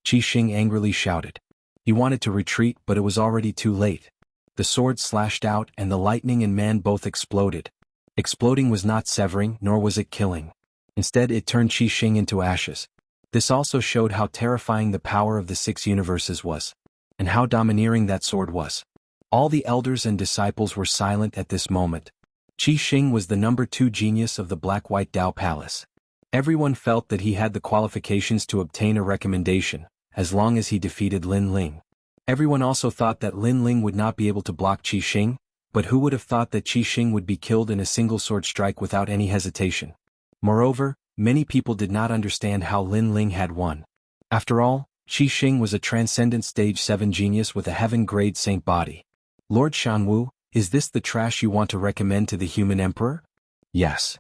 [SPEAKER 1] Qi Xing angrily shouted. He wanted to retreat, but it was already too late. The sword slashed out and the lightning and man both exploded. Exploding was not severing, nor was it killing. Instead, it turned Qi Xing into ashes. This also showed how terrifying the power of the 6 universes was, and how domineering that sword was. All the elders and disciples were silent at this moment. Qi Xing was the number 2 genius of the Black-White Dao Palace. Everyone felt that he had the qualifications to obtain a recommendation, as long as he defeated Lin Ling. Everyone also thought that Lin Ling would not be able to block Qi Xing, but who would have thought that Qi Xing would be killed in a single sword strike without any hesitation? Moreover, many people did not understand how Lin Ling had won. After all, Qi Xing was a transcendent stage 7 genius with a heaven-grade saint body. Lord Xianwu, is this the trash you want to recommend to the human emperor? Yes.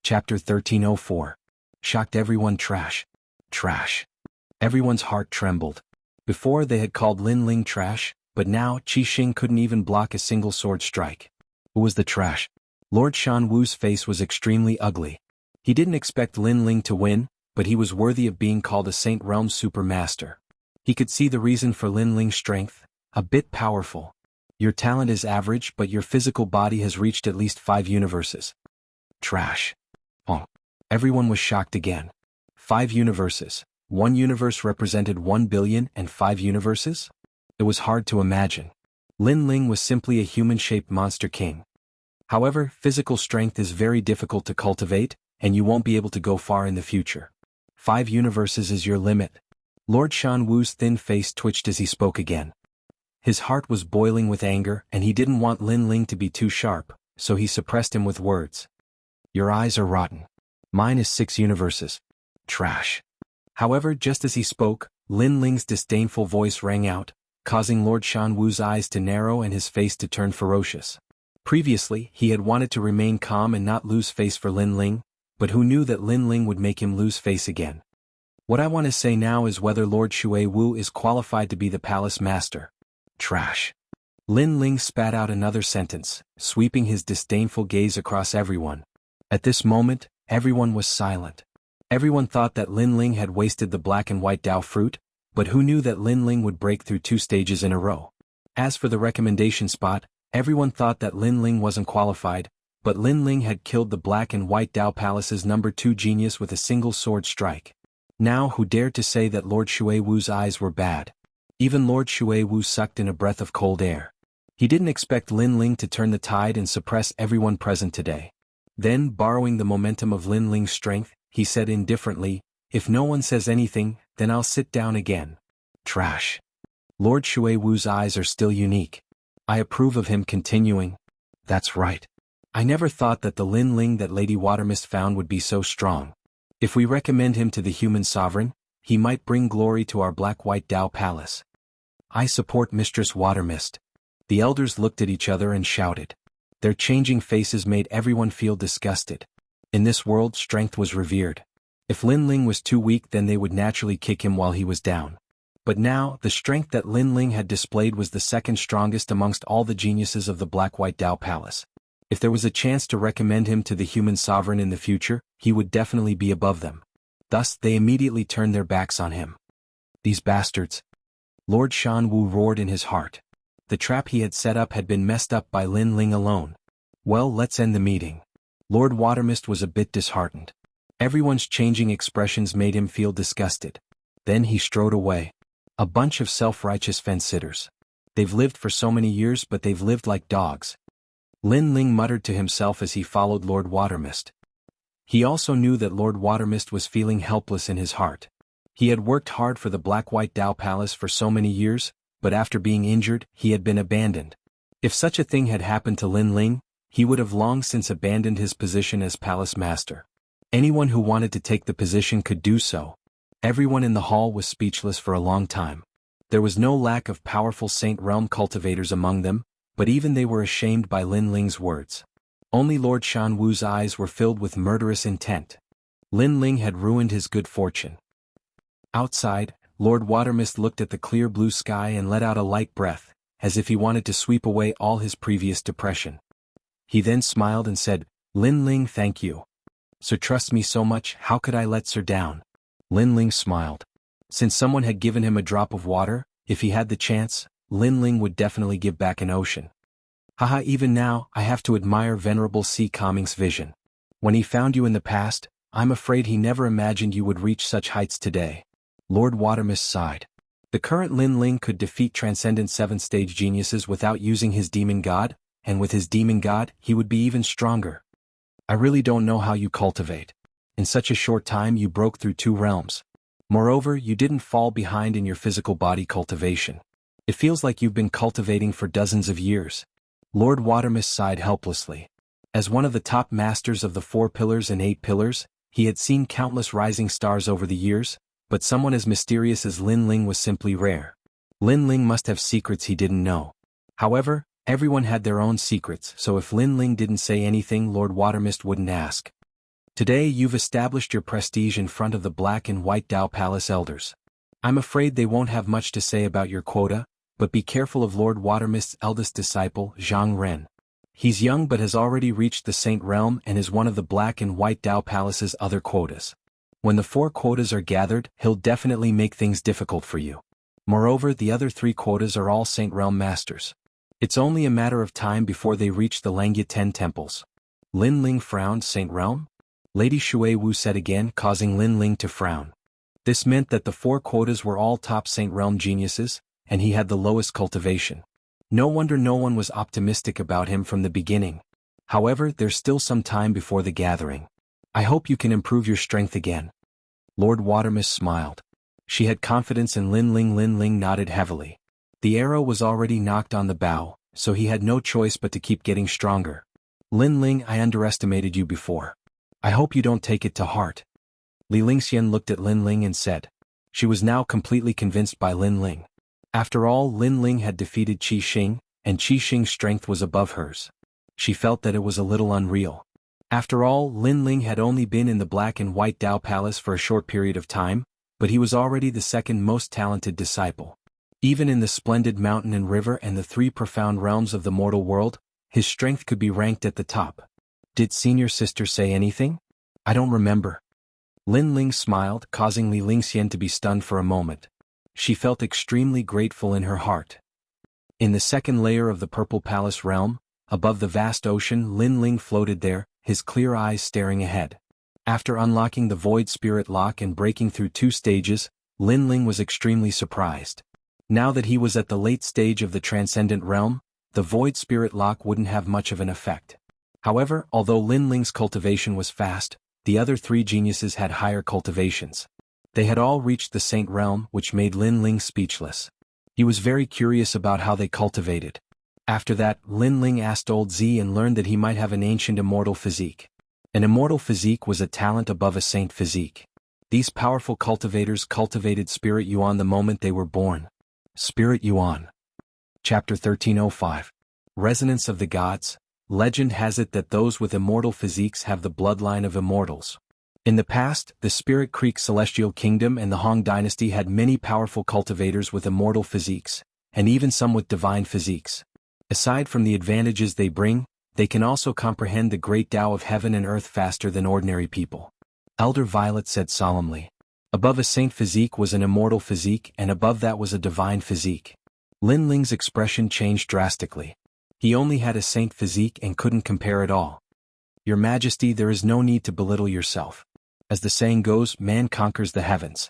[SPEAKER 1] Chapter 1304. Shocked everyone. Trash. Trash. Everyone's heart trembled. Before they had called Lin Ling trash, but now Qi Xing couldn't even block a single sword strike. Who was the trash? Lord Xianwu's face was extremely ugly. He didn't expect Lin Ling to win, but he was worthy of being called a Saint Realm Super Master. He could see the reason for Lin Ling's strength, a bit powerful. Your talent is average, but your physical body has reached at least 5 universes. Trash. Oh. Everyone was shocked again. 5 universes. 1 universe represented 1 billion and 5 universes? It was hard to imagine. Lin Ling was simply a human-shaped monster king. However, physical strength is very difficult to cultivate, and you won't be able to go far in the future. 5 universes is your limit. Lord Xianwu's thin face twitched as he spoke again. His heart was boiling with anger, and he didn't want Lin Ling to be too sharp, so he suppressed him with words. Your eyes are rotten. Mine is 6 universes. Trash. However, just as he spoke, Lin Ling's disdainful voice rang out, causing Lord Xianwu's eyes to narrow and his face to turn ferocious. Previously, he had wanted to remain calm and not lose face for Lin Ling, but who knew that Lin Ling would make him lose face again? What I want to say now is whether Lord Shui Wu is qualified to be the palace master. Trash. Lin Ling spat out another sentence, sweeping his disdainful gaze across everyone. At this moment, everyone was silent. Everyone thought that Lin Ling had wasted the black and white Dao fruit, but who knew that Lin Ling would break through 2 stages in a row? As for the recommendation spot, everyone thought that Lin Ling wasn't qualified, but Lin Ling had killed the black and white Dao Palace's number 2 genius with a single sword strike. Now who dared to say that Lord Shui Wu's eyes were bad? Even Lord Shui Wu sucked in a breath of cold air. He didn't expect Lin Ling to turn the tide and suppress everyone present today. Then, borrowing the momentum of Lin Ling's strength, he said indifferently, if no one says anything, then I'll sit down again. Trash. Lord Shui Wu's eyes are still unique. I approve of him continuing. That's right. I never thought that the Lin Ling that Lady Watermist found would be so strong. If we recommend him to the human sovereign, he might bring glory to our black-white Dao palace. I support Mistress Watermist. The elders looked at each other and shouted. Their changing faces made everyone feel disgusted. In this world, strength was revered. If Lin Ling was too weak, then they would naturally kick him while he was down. But now, the strength that Lin Ling had displayed was the second strongest amongst all the geniuses of the black-white Dao palace. If there was a chance to recommend him to the human sovereign in the future, he would definitely be above them. Thus, they immediately turned their backs on him. These bastards. Lord Xianwu roared in his heart. The trap he had set up had been messed up by Lin Ling alone. Well, let's end the meeting. Lord Watermist was a bit disheartened. Everyone's changing expressions made him feel disgusted. Then he strode away. A bunch of self-righteous fence-sitters. They've lived for so many years, but they've lived like dogs. Lin Ling muttered to himself as he followed Lord Watermist. He also knew that Lord Watermist was feeling helpless in his heart. He had worked hard for the black-white Dao Palace for so many years, but after being injured, he had been abandoned. If such a thing had happened to Lin Ling, he would have long since abandoned his position as palace master. Anyone who wanted to take the position could do so. Everyone in the hall was speechless for a long time. There was no lack of powerful Saint Realm cultivators among them, but even they were ashamed by Lin Ling's words. Only Lord Xianwu's eyes were filled with murderous intent. Lin Ling had ruined his good fortune. Outside, Lord Watermist looked at the clear blue sky and let out a light breath, as if he wanted to sweep away all his previous depression. He then smiled and said, Lin Ling, thank you. Sir trusts me so much, how could I let Sir down? Lin Ling smiled. Since someone had given him a drop of water, if he had the chance, Lin Ling would definitely give back an ocean. Haha, even now, I have to admire Venerable C. Kangming's vision. When he found you in the past, I'm afraid he never imagined you would reach such heights today. Lord Watermist sighed. The current Lin Ling could defeat transcendent 7th-stage geniuses without using his demon god, and with his demon god, he would be even stronger. I really don't know how you cultivate. In such a short time you broke through 2 realms. Moreover, you didn't fall behind in your physical body cultivation. It feels like you've been cultivating for dozens of years. Lord Watermist sighed helplessly. As one of the top masters of the 4 pillars and 8 pillars, he had seen countless rising stars over the years, but someone as mysterious as Lin Ling was simply rare. Lin Ling must have secrets he didn't know. However, everyone had their own secrets, so if Lin Ling didn't say anything, Lord Watermist wouldn't ask. Today you've established your prestige in front of the black and white Dao Palace elders. I'm afraid they won't have much to say about your quota, but be careful of Lord Watermist's eldest disciple, Zhang Ren. He's young but has already reached the Saint Realm and is one of the black and white Dao Palace's other quotas. When the 4 quotas are gathered, he'll definitely make things difficult for you. Moreover, the other 3 quotas are all Saint Realm masters. It's only a matter of time before they reach the Langya 10 temples. Lin Ling frowned. Saint Realm? Lady Shui Wu said again, causing Lin Ling to frown. This meant that the 4 quotas were all top Saint Realm geniuses, and he had the lowest cultivation. No wonder no one was optimistic about him from the beginning. However, there's still some time before the gathering. I hope you can improve your strength again. Lord Watermist smiled. She had confidence in Lin Ling. Lin Ling nodded heavily. The arrow was already knocked on the bow, so he had no choice but to keep getting stronger. Lin Ling, I underestimated you before. I hope you don't take it to heart. Li Lingxian looked at Lin Ling and said. She was now completely convinced by Lin Ling. After all, Lin Ling had defeated Qi Xing, and Qi Xing's strength was above hers. She felt that it was a little unreal. After all, Lin Ling had only been in the Black and White Dao Palace for a short period of time, but he was already the second most talented disciple. Even in the splendid mountain and river and the three profound realms of the mortal world, his strength could be ranked at the top. Did senior sister say anything? I don't remember. Lin Ling smiled, causing Li Lingxian to be stunned for a moment. She felt extremely grateful in her heart. In the second layer of the Purple Palace realm, above the vast ocean, Lin Ling floated there, his clear eyes staring ahead. After unlocking the Void Spirit Lock and breaking through 2 stages, Lin Ling was extremely surprised. Now that he was at the late stage of the Transcendent Realm, the Void Spirit Lock wouldn't have much of an effect. However, although Lin Ling's cultivation was fast, the other 3 geniuses had higher cultivations. They had all reached the Saint Realm, which made Lin Ling speechless. He was very curious about how they cultivated. After that, Lin Ling asked Old Z and learned that he might have an ancient immortal physique. An immortal physique was a talent above a saint physique. These powerful cultivators cultivated Spirit Yuan the moment they were born. Spirit Yuan. Chapter 1305. Resonance of the Gods. Legend has it that those with immortal physiques have the bloodline of immortals. In the past, the Spirit Creek Celestial Kingdom and the Hong Dynasty had many powerful cultivators with immortal physiques, and even some with divine physiques. Aside from the advantages they bring, they can also comprehend the great Tao of heaven and earth faster than ordinary people. Elder Violet said solemnly. Above a saint physique was an immortal physique, and above that was a divine physique. Lin Ling's expression changed drastically. He only had a saint physique and couldn't compare at all. Your Majesty, there is no need to belittle yourself. As the saying goes, man conquers the heavens.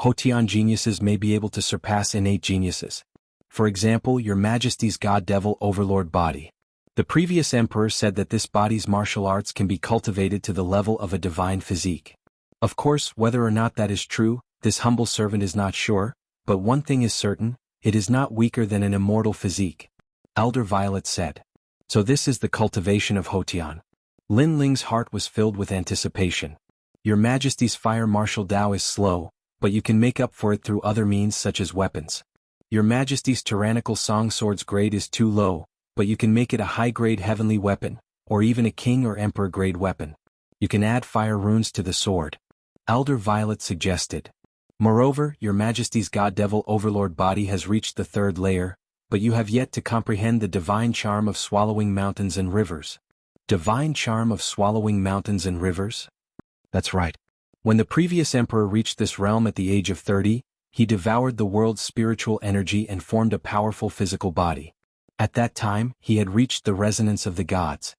[SPEAKER 1] Hotian geniuses may be able to surpass innate geniuses. For example, Your Majesty's God Devil Overlord body. The previous emperor said that this body's martial arts can be cultivated to the level of a divine physique. Of course, whether or not that is true, this humble servant is not sure, but one thing is certain, it is not weaker than an immortal physique. Elder Violet said. So this is the cultivation of Hotian. Lin Ling's heart was filled with anticipation. Your Majesty's fire martial Tao is slow, but you can make up for it through other means such as weapons. Your Majesty's tyrannical song sword's grade is too low, but you can make it a high-grade heavenly weapon, or even a king or emperor-grade weapon. You can add fire runes to the sword. Elder Violet suggested. Moreover, Your Majesty's God Devil Overlord body has reached the 3rd layer, but you have yet to comprehend the divine charm of swallowing mountains and rivers. Divine charm of swallowing mountains and rivers? That's right. When the previous emperor reached this realm at the age of 30, he devoured the world's spiritual energy and formed a powerful physical body. At that time, he had reached the resonance of the gods.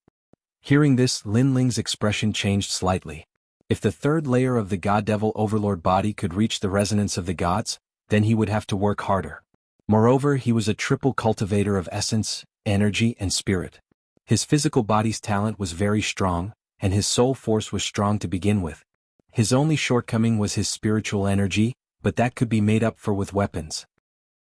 [SPEAKER 1] Hearing this, Lin Ling's expression changed slightly. If the 3rd layer of the God Devil Overlord body could reach the resonance of the gods, then he would have to work harder. Moreover, he was a triple cultivator of essence, energy, and spirit. His physical body's talent was very strong, and his soul force was strong to begin with. His only shortcoming was his spiritual energy, but that could be made up for with weapons.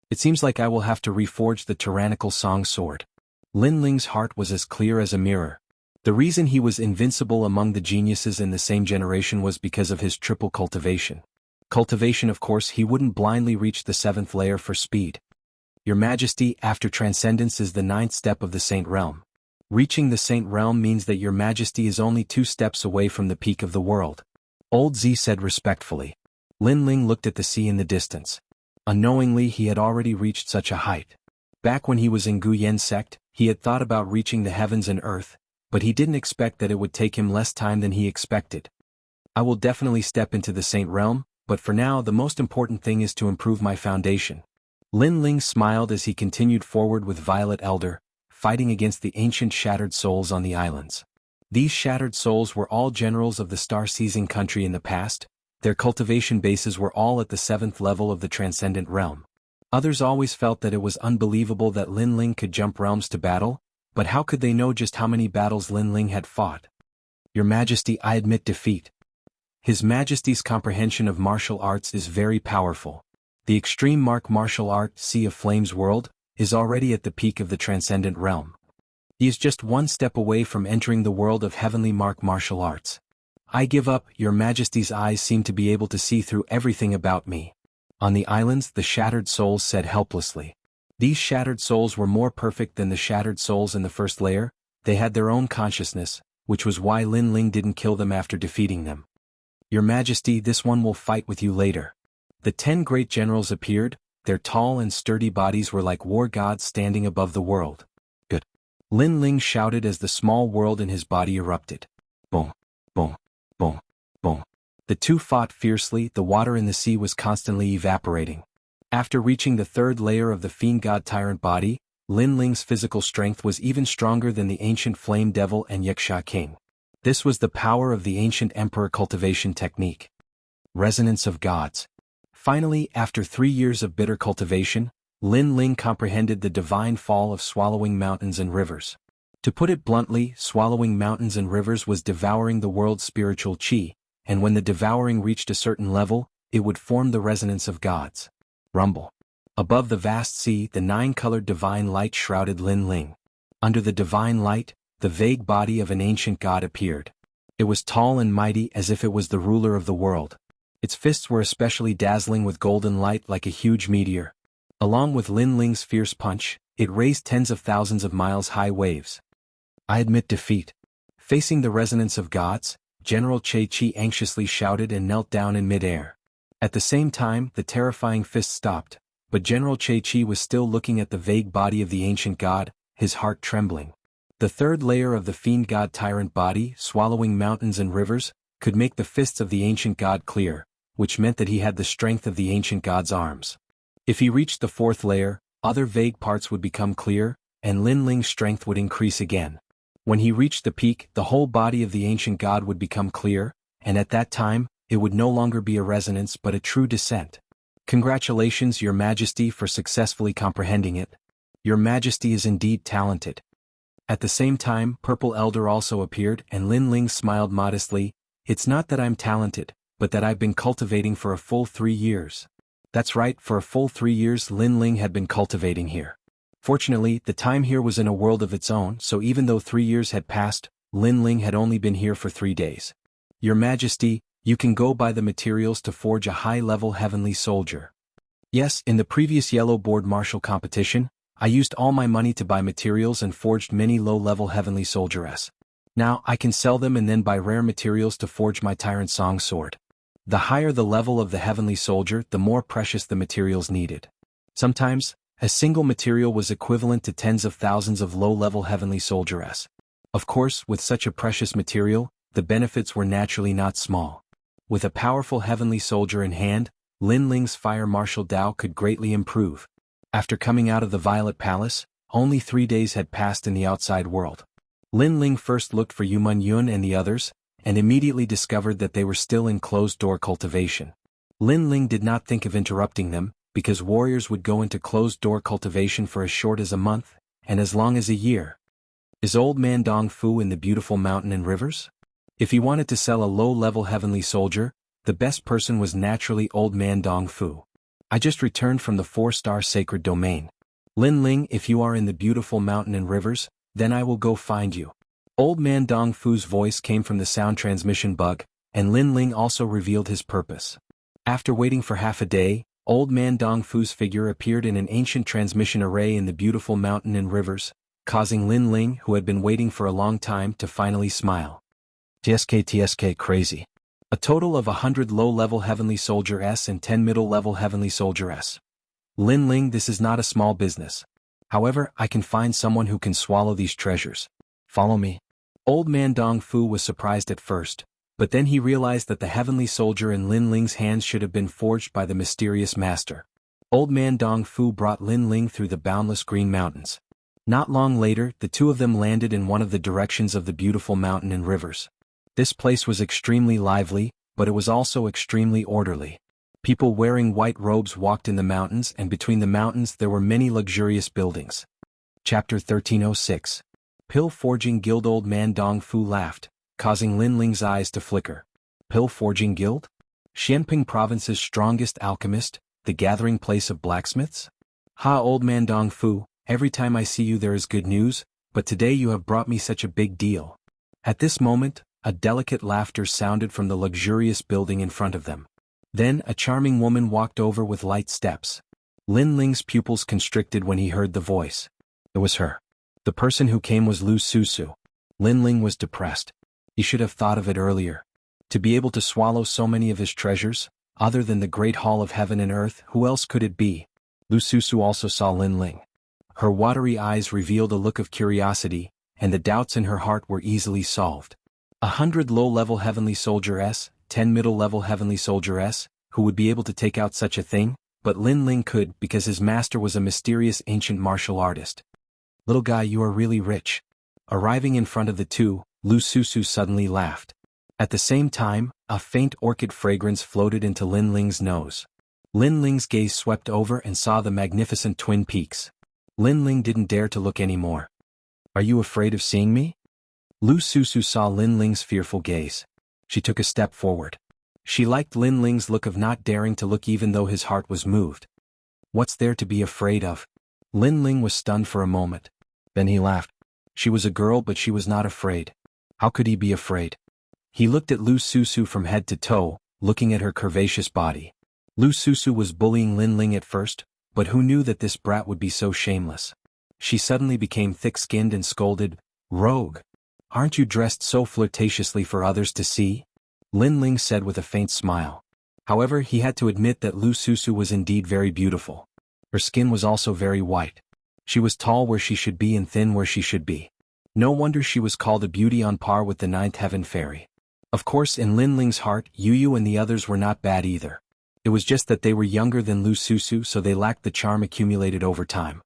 [SPEAKER 1] It seems like I will have to reforge the tyrannical song sword. Lin Ling's heart was as clear as a mirror. The reason he was invincible among the geniuses in the same generation was because of his triple cultivation. Cultivation, of course, he wouldn't blindly reach the 7th layer for speed. Your Majesty, after transcendence is the 9th step of the Saint Realm. Reaching the Saint Realm means that Your Majesty is only 2 steps away from the peak of the world. Old Z said respectfully. Lin Ling looked at the sea in the distance. Unknowingly, he had already reached such a height. Back when he was in Gu Yen sect, he had thought about reaching the heavens and earth, but he didn't expect that it would take him less time than he expected. I will definitely step into the Saint Realm, but for now the most important thing is to improve my foundation. Lin Ling smiled as he continued forward with Violet Elder, fighting against the ancient shattered souls on the islands. These shattered souls were all generals of the star-seizing country in the past. Their cultivation bases were all at the 7th level of the Transcendent Realm. Others always felt that it was unbelievable that Lin Ling could jump realms to battle, but how could they know just how many battles Lin Ling had fought? Your Majesty, I admit defeat. His Majesty's comprehension of martial arts is very powerful. The extreme martial art Sea of Flames world is already at the peak of the transcendent realm. He is just one step away from entering the world of heavenly martial arts. I give up. Your Majesty's eyes seem to be able to see through everything about me. On the islands, the shattered souls said helplessly. These shattered souls were more perfect than the shattered souls in the first layer. They had their own consciousness, which was why Lin Ling didn't kill them after defeating them. Your Majesty, this one will fight with you later. The 10 great generals appeared. Their tall and sturdy bodies were like war gods standing above the world. Good. Lin Ling shouted as the small world in his body erupted. Boom, boom, boom, boom. The two fought fiercely. The water in the sea was constantly evaporating. After reaching the 3rd layer of the fiend god tyrant body, Lin Ling's physical strength was even stronger than the ancient flame devil and Xianxia king. This was the power of the ancient emperor cultivation technique. Resonance of gods. Finally, after 3 years of bitter cultivation, Lin Ling comprehended the divine fall of swallowing mountains and rivers. To put it bluntly, swallowing mountains and rivers was devouring the world's spiritual chi, and when the devouring reached a certain level, it would form the resonance of gods. Rumble. Above the vast sea, the 9-colored divine light shrouded Lin Ling. Under the divine light, the vague body of an ancient god appeared. It was tall and mighty as if it was the ruler of the world. Its fists were especially dazzling with golden light like a huge meteor. Along with Lin Ling's fierce punch, it raised tens of thousands of miles high waves. I admit defeat. Facing the resonance of gods, General Che Chi anxiously shouted and knelt down in midair. At the same time, the terrifying fist stopped, but General Che Chi was still looking at the vague body of the ancient god, his heart trembling. The 3rd layer of the fiend god tyrant body, swallowing mountains and rivers, could make the fists of the ancient god clear, which meant that he had the strength of the ancient god's arms. If he reached the 4th layer, other vague parts would become clear, and Lin Ling's strength would increase again. When he reached the peak, the whole body of the ancient god would become clear, and at that time, it would no longer be a resonance but a true descent. Congratulations, Your Majesty, for successfully comprehending it. Your Majesty is indeed talented. At the same time, Purple Elder also appeared, and Lin Ling smiled modestly. It's not that I'm talented, but that I've been cultivating for a full 3 years. That's right, for a full 3 years Lin Ling had been cultivating here. Fortunately, the time here was in a world of its own, so even though 3 years had passed, Lin Ling had only been here for 3 days. Your Majesty, you can go buy the materials to forge a high-level heavenly soldier. Yes, in the previous yellow board martial competition, I used all my money to buy materials and forged many low-level heavenly soldieress. Now I can sell them and then buy rare materials to forge my Tyrant Song sword. The higher the level of the heavenly soldier, the more precious the materials needed. Sometimes, a single material was equivalent to tens of thousands of low-level heavenly soldieress. Of course, with such a precious material, the benefits were naturally not small. With a powerful heavenly soldier in hand, Lin Ling's fire martial Dao could greatly improve. After coming out of the Violet Palace, only 3 days had passed in the outside world. Lin Ling first looked for Yuman Yun and the others, and immediately discovered that they were still in closed-door cultivation. Lin Ling did not think of interrupting them, because warriors would go into closed-door cultivation for as short as a month, and as long as a year. Is Old Man Dong Fu in the beautiful mountain and rivers? If he wanted to sell a low-level heavenly soldier, the best person was naturally Old Man Dong Fu. I just returned from the 4-star sacred domain. Lin Ling, if you are in the beautiful mountain and rivers, then I will go find you. Old Man Dong Fu's voice came from the sound transmission bug, and Lin Ling also revealed his purpose. After waiting for half a day, Old Man Dong Fu's figure appeared in an ancient transmission array in the beautiful mountain and rivers, causing Lin Ling, who had been waiting for a long time, to finally smile. TSK crazy. A total of 100 low-level heavenly soldier S and 10 middle-level heavenly soldier S. Lin Ling, this is not a small business. However, I can find someone who can swallow these treasures. Follow me. Old Man Dong Fu was surprised at first, but then he realized that the heavenly soldier in Lin Ling's hands should have been forged by the mysterious master. Old Man Dong Fu brought Lin Ling through the boundless green mountains. Not long later, the two of them landed in one of the directions of the beautiful mountain and rivers. This place was extremely lively, but it was also extremely orderly. People wearing white robes walked in the mountains, and between the mountains there were many luxurious buildings. Chapter 1306. Pill Forging Guild. Old Man Dong Fu laughed, causing Lin Ling's eyes to flicker. Pill Forging Guild? Xianping Province's strongest alchemist, the gathering place of blacksmiths? Ha, old man Dong Fu, every time I see you there is good news, but today you have brought me such a big deal. At this moment, a delicate laughter sounded from the luxurious building in front of them. Then a charming woman walked over with light steps. Lin Ling's pupils constricted when he heard the voice. It was her. The person who came was Lu Susu. Lin Ling was depressed. He should have thought of it earlier. To be able to swallow so many of his treasures, other than the great hall of heaven and earth, who else could it be? Lu Susu also saw Lin Ling. Her watery eyes revealed a look of curiosity, and the doubts in her heart were easily solved. 100 low-level heavenly soldier-s, 10 middle-level heavenly soldier-s, who would be able to take out such a thing? But Lin Ling could because his master was a mysterious ancient martial artist. Little guy, you are really rich. Arriving in front of the two, Lu Susu suddenly laughed. At the same time, a faint orchid fragrance floated into Lin Ling's nose. Lin Ling's gaze swept over and saw the magnificent twin peaks. Lin Ling didn't dare to look anymore. Are you afraid of seeing me? Lu Susu saw Lin Ling's fearful gaze. She took a step forward. She liked Lin Ling's look of not daring to look even though his heart was moved. What's there to be afraid of? Lin Ling was stunned for a moment. Then he laughed. She was a girl but she was not afraid. How could he be afraid? He looked at Lu Susu from head to toe, looking at her curvaceous body. Lu Susu was bullying Lin Ling at first, but who knew that this brat would be so shameless? She suddenly became thick-skinned and scolded, "Rogue! Aren't you dressed so flirtatiously for others to see?" Lin Ling said with a faint smile. However, he had to admit that Lu Susu was indeed very beautiful. Her skin was also very white. She was tall where she should be and thin where she should be. No wonder she was called a beauty on par with the ninth heaven fairy. Of course, in Lin Ling's heart, Yu and the others were not bad either. It was just that they were younger than Lu Susu, so they lacked the charm accumulated over time.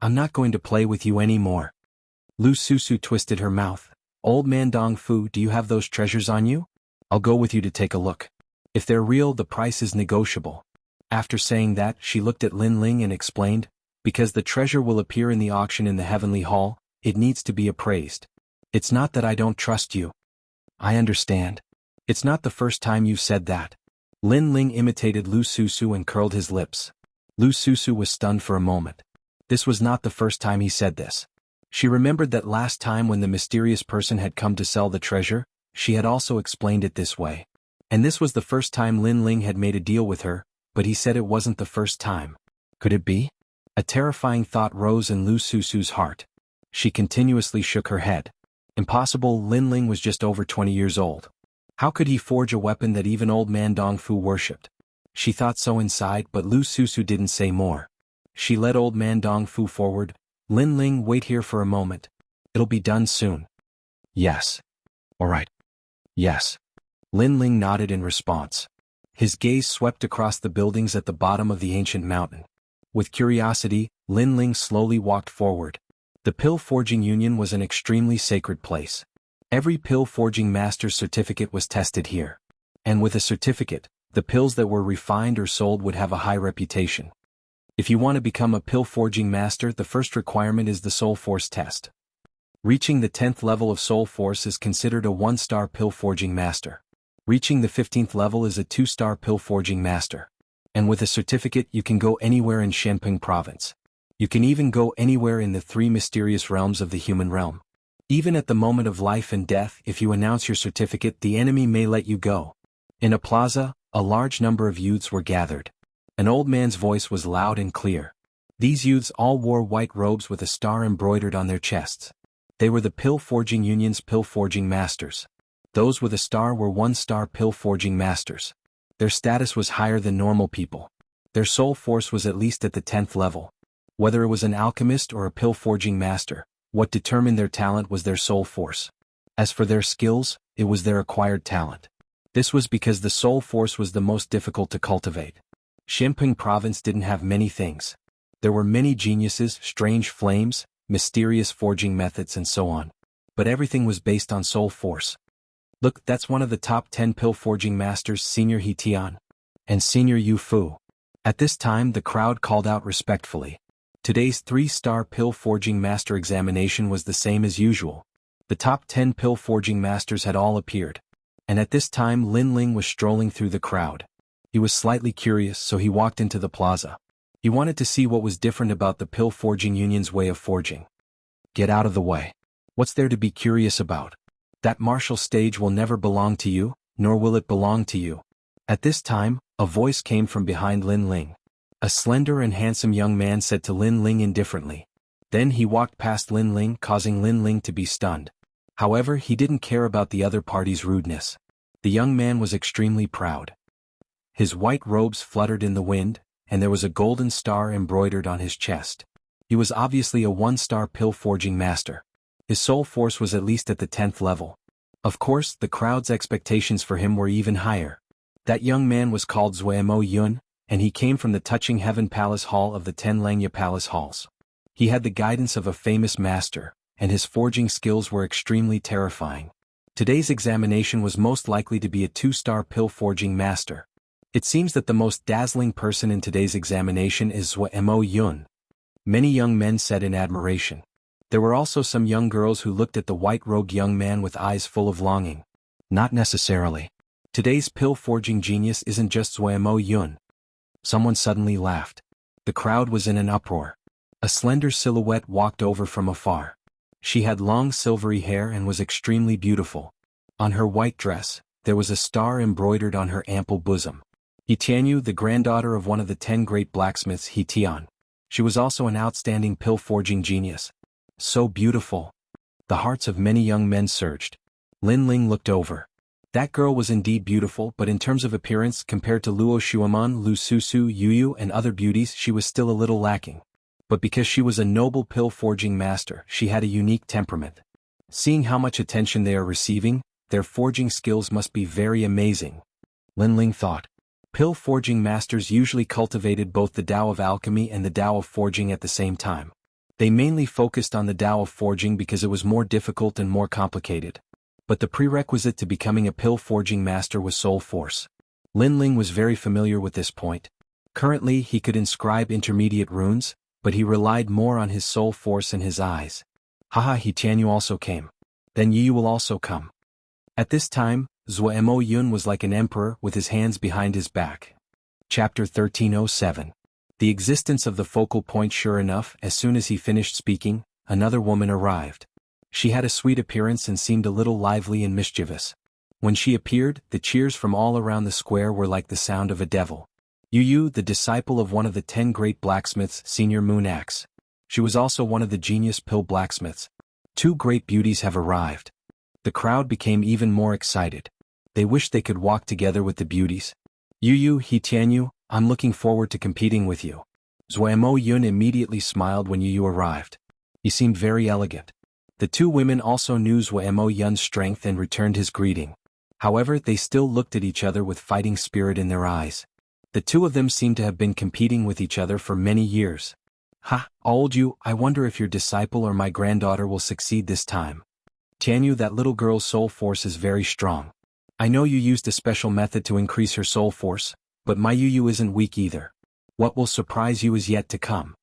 [SPEAKER 1] I'm not going to play with you anymore. Lu Susu twisted her mouth. Old man Dong Fu, do you have those treasures on you? I'll go with you to take a look. If they're real, the price is negotiable. After saying that, she looked at Lin Ling and explained, because the treasure will appear in the auction in the heavenly hall, it needs to be appraised. It's not that I don't trust you. I understand. It's not the first time you've said that. Lin Ling imitated Lu Susu and curled his lips. Lu Susu was stunned for a moment. This was not the first time he said this. She remembered that last time when the mysterious person had come to sell the treasure, she had also explained it this way. And this was the first time Lin Ling had made a deal with her, but he said it wasn't the first time. Could it be? A terrifying thought rose in Lu Susu's heart. She continuously shook her head. Impossible, Lin Ling was just over 20 years old. How could he forge a weapon that even old man Dong Fu worshipped? She thought so inside, but Lu Susu didn't say more. She led old man Dong Fu forward. Lin Ling, wait here for a moment. It'll be done soon. Yes. All right. Yes. Lin Ling nodded in response. His gaze swept across the buildings at the bottom of the ancient mountain. With curiosity, Lin Ling slowly walked forward. The Pill Forging Union was an extremely sacred place. Every pill forging master's certificate was tested here. And with a certificate, the pills that were refined or sold would have a high reputation. If you want to become a pill forging master, the first requirement is the Soul Force test. Reaching the 10th level of Soul Force is considered a 1-star pill forging master. Reaching the 15th level is a 2-star pill forging master. And with a certificate you can go anywhere in Xianping Province. You can even go anywhere in the 3 mysterious realms of the human realm. Even at the moment of life and death, if you announce your certificate, the enemy may let you go. In a plaza, a large number of youths were gathered. An old man's voice was loud and clear. These youths all wore white robes with a star embroidered on their chests. They were the Pill Forging Union's pill forging masters. Those with a star were 1-star pill forging masters. Their status was higher than normal people. Their soul force was at least at the 10th level. Whether it was an alchemist or a pill forging master, what determined their talent was their soul force. As for their skills, it was their acquired talent. This was because the soul force was the most difficult to cultivate. Xianping Province didn't have many things. There were many geniuses, strange flames, mysterious forging methods and so on. But everything was based on soul force. Look, that's one of the top 10 pill forging masters, Senior He Tian and Senior Yu Fu. At this time the crowd called out respectfully. Today's 3-star pill forging master examination was the same as usual. The top 10 pill forging masters had all appeared. And at this time Lin Ling was strolling through the crowd. He was slightly curious, so he walked into the plaza. He wanted to see what was different about the pill forging union's way of forging. Get out of the way. What's there to be curious about? That martial stage will never belong to you, nor will it belong to you. At this time, a voice came from behind Lin Ling. A slender and handsome young man said to Lin Ling indifferently. Then he walked past Lin Ling, causing Lin Ling to be stunned. However, he didn't care about the other party's rudeness. The young man was extremely proud. His white robes fluttered in the wind, and there was a golden star embroidered on his chest. He was obviously a one-star pill forging master. His soul force was at least at the 10th level. Of course, the crowd's expectations for him were even higher. That young man was called Zuemo Yun, and he came from the Touching Heaven Palace Hall of the 10 Langya Palace Halls. He had the guidance of a famous master, and his forging skills were extremely terrifying. Today's examination was most likely to be a 2-star pill forging master. It seems that the most dazzling person in today's examination is Zuemo Yun. Many young men said in admiration. There were also some young girls who looked at the white-robed young man with eyes full of longing. Not necessarily. Today's pill forging genius isn't just Zuemo Yun. Someone suddenly laughed. The crowd was in an uproar. A slender silhouette walked over from afar. She had long silvery hair and was extremely beautiful. On her white dress, there was a star embroidered on her ample bosom. Tianyu, the granddaughter of one of the 10 great blacksmiths, Tian. She was also an outstanding pill forging genius. So beautiful. The hearts of many young men surged. Lin Ling looked over. That girl was indeed beautiful, but in terms of appearance, compared to Luo Shuaman, Lu Susu, Yuyu and other beauties, she was still a little lacking. But because she was a noble pill forging master, she had a unique temperament. Seeing how much attention they are receiving, their forging skills must be very amazing. Lin Ling thought. Pill forging masters usually cultivated both the Tao of alchemy and the Tao of forging at the same time. They mainly focused on the Tao of forging because it was more difficult and more complicated. But the prerequisite to becoming a pill forging master was soul force. Lin Ling was very familiar with this point. Currently, he could inscribe intermediate runes, but he relied more on his soul force and his eyes. Haha, Tianyu also came. Then Yu will also come. At this time, Zuemo Yun was like an emperor with his hands behind his back. Chapter 1307. The existence of the focal point. Sure enough, as soon as he finished speaking, another woman arrived. She had a sweet appearance and seemed a little lively and mischievous. When she appeared, the cheers from all around the square were like the sound of a devil. Yu, the disciple of one of the 10 great blacksmiths, Senior Moon Axe. She was also one of the genius pill blacksmiths. 2 great beauties have arrived. The crowd became even more excited. They wished they could walk together with the beauties. Yu, Tianyu, I'm looking forward to competing with you. Zuemo Yun immediately smiled when Yu arrived. He seemed very elegant. The 2 women also knew Zuemo Yun's strength and returned his greeting. However, they still looked at each other with fighting spirit in their eyes. The 2 of them seemed to have been competing with each other for many years. Ha, old you, I wonder if your disciple or my granddaughter will succeed this time. Tianyu, that little girl's soul force is very strong. I know you used a special method to increase her soul force, but my Yu isn't weak either. What will surprise you is yet to come.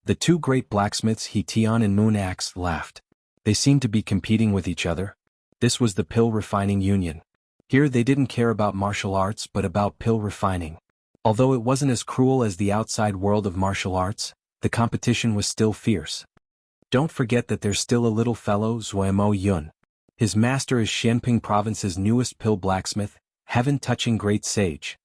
[SPEAKER 1] The 2 great blacksmiths, Tian and Moon Axe, laughed. They seemed to be competing with each other. This was the pill refining union. Here they didn't care about martial arts but about pill refining. Although it wasn't as cruel as the outside world of martial arts, the competition was still fierce. Don't forget that there's still a little fellow, Zuemo Yun. His master is Xianping Province's newest pill blacksmith, heaven-touching great sage.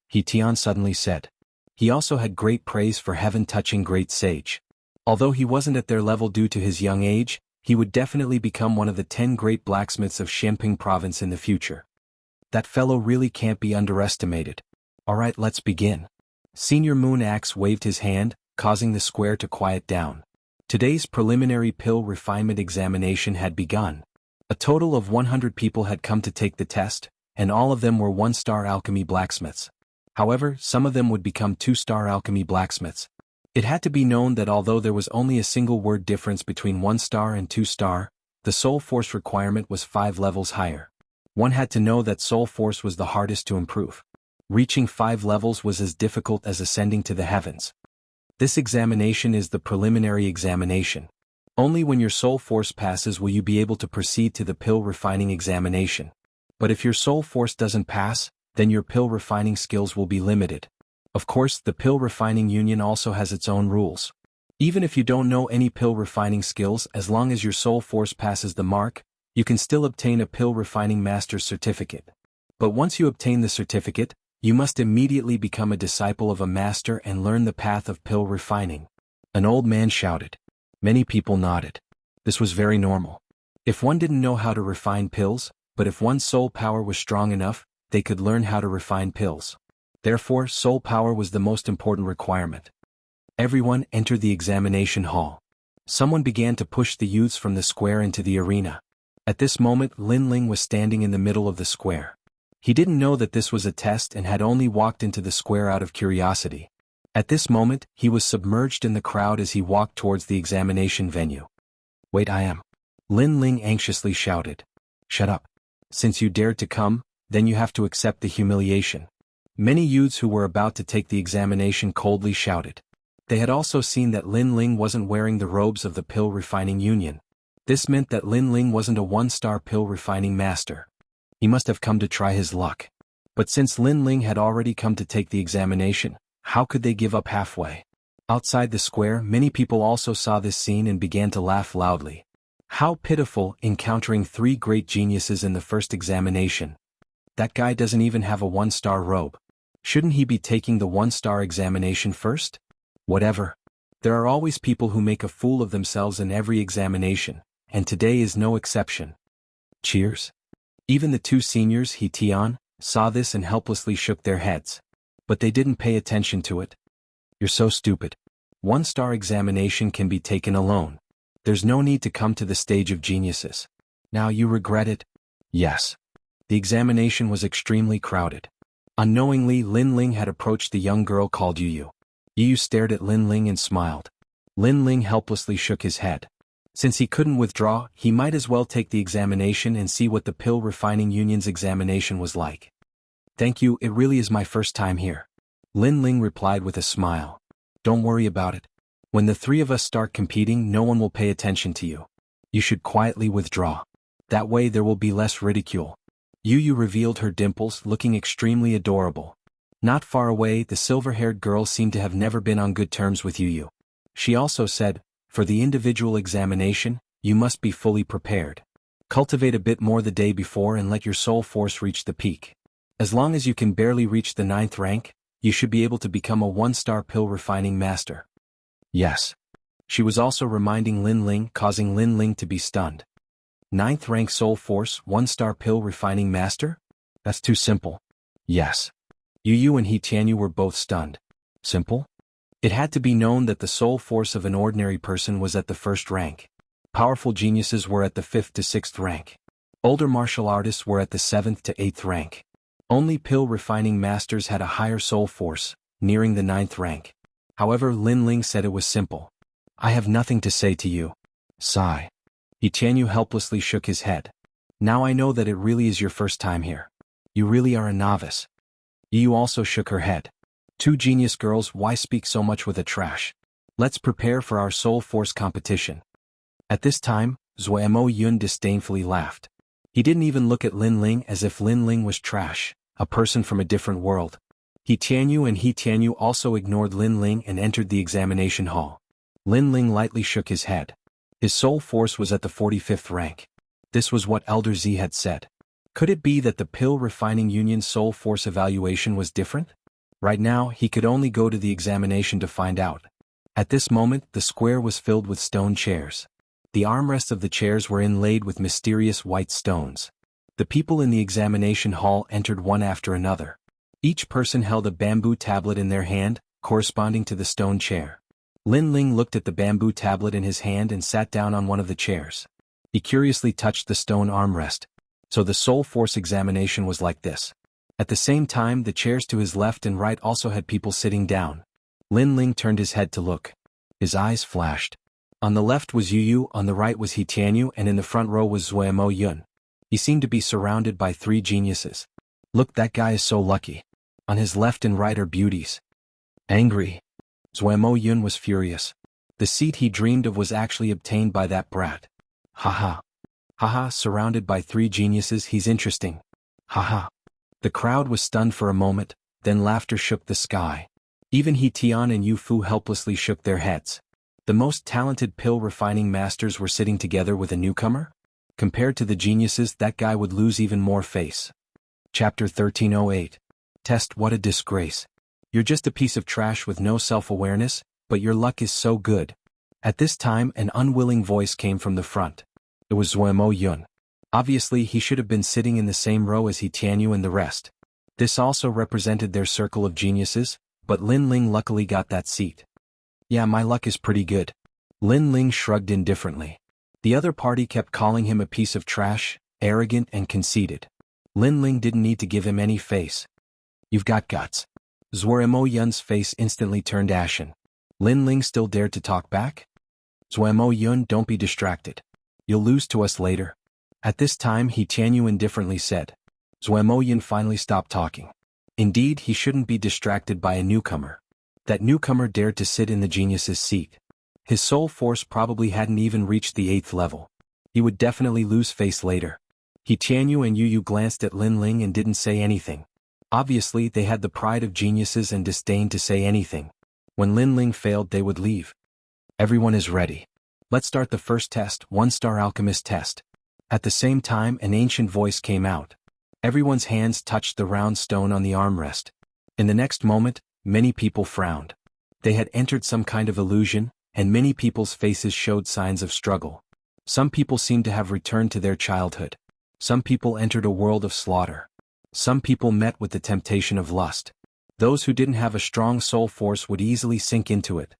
[SPEAKER 1] Tian suddenly said. He also had great praise for heaven-touching great sage. Although he wasn't at their level due to his young age, he would definitely become one of the 10 great blacksmiths of Xianping Province in the future. That fellow really can't be underestimated. Alright, let's begin. Senior Moon Axe waved his hand, causing the square to quiet down. Today's preliminary pill refinement examination had begun. A total of 100 people had come to take the test, and all of them were 1-star alchemy blacksmiths. However, some of them would become 2-star alchemy blacksmiths. It had to be known that although there was only a single word difference between 1-star and 2-star, the soul force requirement was 5 levels higher. One had to know that soul force was the hardest to improve. Reaching 5 levels was as difficult as ascending to the heavens. This examination is the preliminary examination. Only when your soul force passes will you be able to proceed to the pill refining examination. But if your soul force doesn't pass, then your pill refining skills will be limited. Of course, the pill refining union also has its own rules. Even if you don't know any pill refining skills, as long as your soul force passes the mark, you can still obtain a pill refining master's certificate. But once you obtain the certificate, you must immediately become a disciple of a master and learn the path of pill refining. An old man shouted. Many people nodded. This was very normal. If one didn't know how to refine pills, but if one's soul power was strong enough, they could learn how to refine pills. Therefore, soul power was the most important requirement. Everyone entered the examination hall. Someone began to push the youths from the square into the arena. At this moment, Lin Ling was standing in the middle of the square. He didn't know that this was a test and had only walked into the square out of curiosity. At this moment, he was submerged in the crowd as he walked towards the examination venue. Wait, I am. Lin Ling anxiously shouted. Shut up. Since you dared to come, then you have to accept the humiliation. Many youths who were about to take the examination coldly shouted. They had also seen that Lin Ling wasn't wearing the robes of the pill refining union. This meant that Lin Ling wasn't a one-star pill refining master. He must have come to try his luck. But since Lin Ling had already come to take the examination, how could they give up halfway? Outside the square, many people also saw this scene and began to laugh loudly. How pitiful, encountering 3 great geniuses in the first examination. That guy doesn't even have a one-star robe. Shouldn't he be taking the one-star examination first? Whatever. There are always people who make a fool of themselves in every examination, and today is no exception. Cheers. Even the 2 seniors, He Tian, saw this and helplessly shook their heads. But they didn't pay attention to it. You're so stupid. One-star examination can be taken alone. There's no need to come to the stage of geniuses. Now you regret it? Yes. The examination was extremely crowded. Unknowingly, Lin Ling had approached the young girl called Yu. Yu stared at Lin Ling and smiled. Lin Ling helplessly shook his head. Since he couldn't withdraw, he might as well take the examination and see what the pill refining union's examination was like. Thank you, it really is my first time here. Lin Ling replied with a smile. Don't worry about it. When the 3 of us start competing, no one will pay attention to you. You should quietly withdraw. That way there will be less ridicule. Yu revealed her dimples, looking extremely adorable. Not far away, the silver-haired girl seemed to have never been on good terms with Yu. She also said, for the individual examination, you must be fully prepared. Cultivate a bit more the day before and let your soul force reach the peak. As long as you can barely reach the 9th rank, you should be able to become a one-star pill refining master. Yes. She was also reminding Lin Ling, causing Lin Ling to be stunned. 9th rank soul force, 1-star pill refining master? That's too simple. Yes. Yu and He Tianyu were both stunned. Simple? It had to be known that the soul force of an ordinary person was at the 1st rank. Powerful geniuses were at the 5th to 6th rank. Older martial artists were at the 7th to 8th rank. Only pill refining masters had a higher soul force, nearing the 9th rank. However, Lin Ling said it was simple. I have nothing to say to you. Sigh. He Tianyu helplessly shook his head. Now I know that it really is your first time here. You really are a novice. Yu also shook her head. 2 genius girls, why speak so much with a trash? Let's prepare for our soul force competition. At this time, Zuemo Yun disdainfully laughed. He didn't even look at Lin Ling as if Lin Ling was trash, a person from a different world. He Tianyu and He Tianyu also ignored Lin Ling and entered the examination hall. Lin Ling lightly shook his head. His soul force was at the 45th rank. This was what Elder Z had said. Could it be that the pill refining union's soul force evaluation was different? Right now, he could only go to the examination to find out. At this moment, the square was filled with stone chairs. The armrests of the chairs were inlaid with mysterious white stones. The people in the examination hall entered one after another. Each person held a bamboo tablet in their hand, corresponding to the stone chair. Lin Ling looked at the bamboo tablet in his hand and sat down on one of the chairs. He curiously touched the stone armrest. So the soul force examination was like this. At the same time, the chairs to his left and right also had people sitting down. Lin Ling turned his head to look. His eyes flashed. On the left was Yu, on the right was He Tianyu, and in the front row was Zuemo Yun. He seemed to be surrounded by 3 geniuses. Look, that guy is so lucky. On his left and right are beauties. Angry. Zuemo Yun was furious. The seat he dreamed of was actually obtained by that brat. Haha. Haha, surrounded by 3 geniuses, he's interesting. Haha. The crowd was stunned for a moment, then laughter shook the sky. Even He Tian and Yu Fu helplessly shook their heads. The most talented pill refining masters were sitting together with a newcomer? Compared to the geniuses, that guy would lose even more face. Chapter 1308. Test. What a disgrace. You're just a piece of trash with no self-awareness, but your luck is so good. At this time, an unwilling voice came from the front. It was Zuemo Yun. Obviously, he should have been sitting in the same row as He Tianyu and the rest. This also represented their circle of geniuses, but Lin Ling luckily got that seat. Yeah, my luck is pretty good. Lin Ling shrugged indifferently. The other party kept calling him a piece of trash, arrogant and conceited. Lin Ling didn't need to give him any face. You've got guts. Zuemo Yun's face instantly turned ashen. Lin Ling still dared to talk back? Zuemo Yun, don't be distracted. You'll lose to us later. At this time, He Tianyu indifferently said. Zuemo Yun finally stopped talking. Indeed, he shouldn't be distracted by a newcomer. That newcomer dared to sit in the genius's seat. His soul force probably hadn't even reached the 8th level. He would definitely lose face later. He Tianyu and Yu Yu glanced at Lin Ling and didn't say anything. Obviously, they had the pride of geniuses and disdained to say anything. When Lin Ling failed, they would leave. Everyone is ready. Let's start the first test, 1-star alchemist test. At the same time, an ancient voice came out. Everyone's hands touched the round stone on the armrest. In the next moment, many people frowned. They had entered some kind of illusion, and many people's faces showed signs of struggle. Some people seemed to have returned to their childhood. Some people entered a world of slaughter. Some people met with the temptation of lust. Those who didn't have a strong soul force would easily sink into it.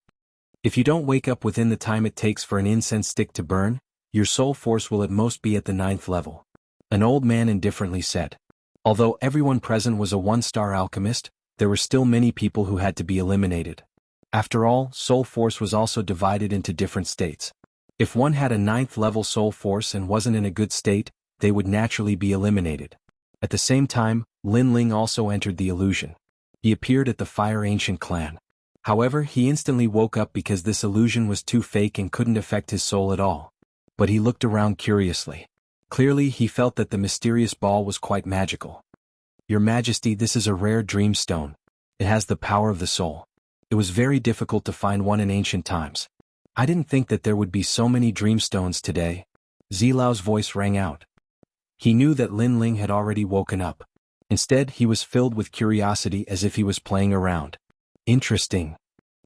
[SPEAKER 1] If you don't wake up within the time it takes for an incense stick to burn, your soul force will at most be at the 9th level. An old man indifferently said. Although everyone present was a 1-star alchemist, there were still many people who had to be eliminated. After all, soul force was also divided into different states. If one had a 9th level soul force and wasn't in a good state, they would naturally be eliminated. At the same time, Lin Ling also entered the illusion. He appeared at the Fire Ancient clan. However, he instantly woke up because this illusion was too fake and couldn't affect his soul at all. But he looked around curiously. Clearly, he felt that the mysterious ball was quite magical. Your Majesty, this is a rare dream stone. It has the power of the soul. It was very difficult to find one in ancient times. I didn't think that there would be so many dream stones today. Zilao's voice rang out. He knew that Lin Ling had already woken up. Instead, he was filled with curiosity as if he was playing around. Interesting.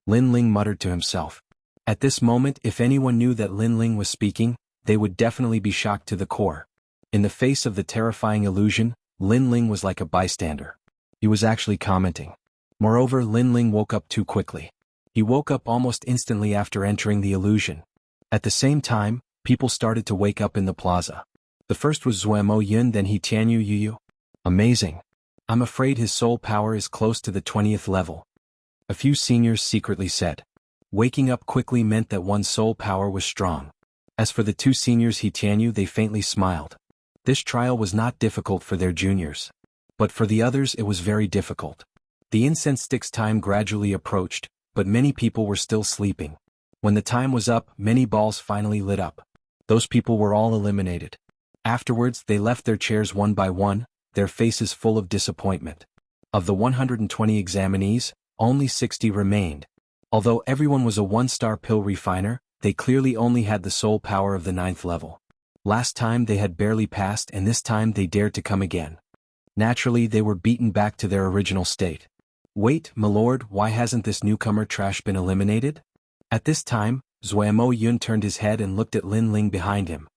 [SPEAKER 1] Lin Ling muttered to himself. At this moment, if anyone knew that Lin Ling was speaking, they would definitely be shocked to the core. In the face of the terrifying illusion, Lin Ling was like a bystander. He was actually commenting. Moreover, Lin Ling woke up too quickly. He woke up almost instantly after entering the illusion. At the same time, people started to wake up in the plaza. The first was Zuemo Yun, then He Tianyu Yu Yu. Amazing. I'm afraid his soul power is close to the 20th level. A few seniors secretly said. Waking up quickly meant that one's soul power was strong. As for the 2 seniors He Tianyu, they faintly smiled. This trial was not difficult for their juniors. But for the others it was very difficult. The incense stick's time gradually approached, but many people were still sleeping. When the time was up, many balls finally lit up. Those people were all eliminated. Afterwards, they left their chairs one by one, their faces full of disappointment. Of the 120 examinees, only 60 remained. Although everyone was a 1-star pill refiner, they clearly only had the soul power of the 9th level. Last time they had barely passed, and this time they dared to come again. Naturally, they were beaten back to their original state. Wait, my lord, why hasn't this newcomer trash been eliminated? At this time, Zuemo Yun turned his head and looked at Lin Ling behind him.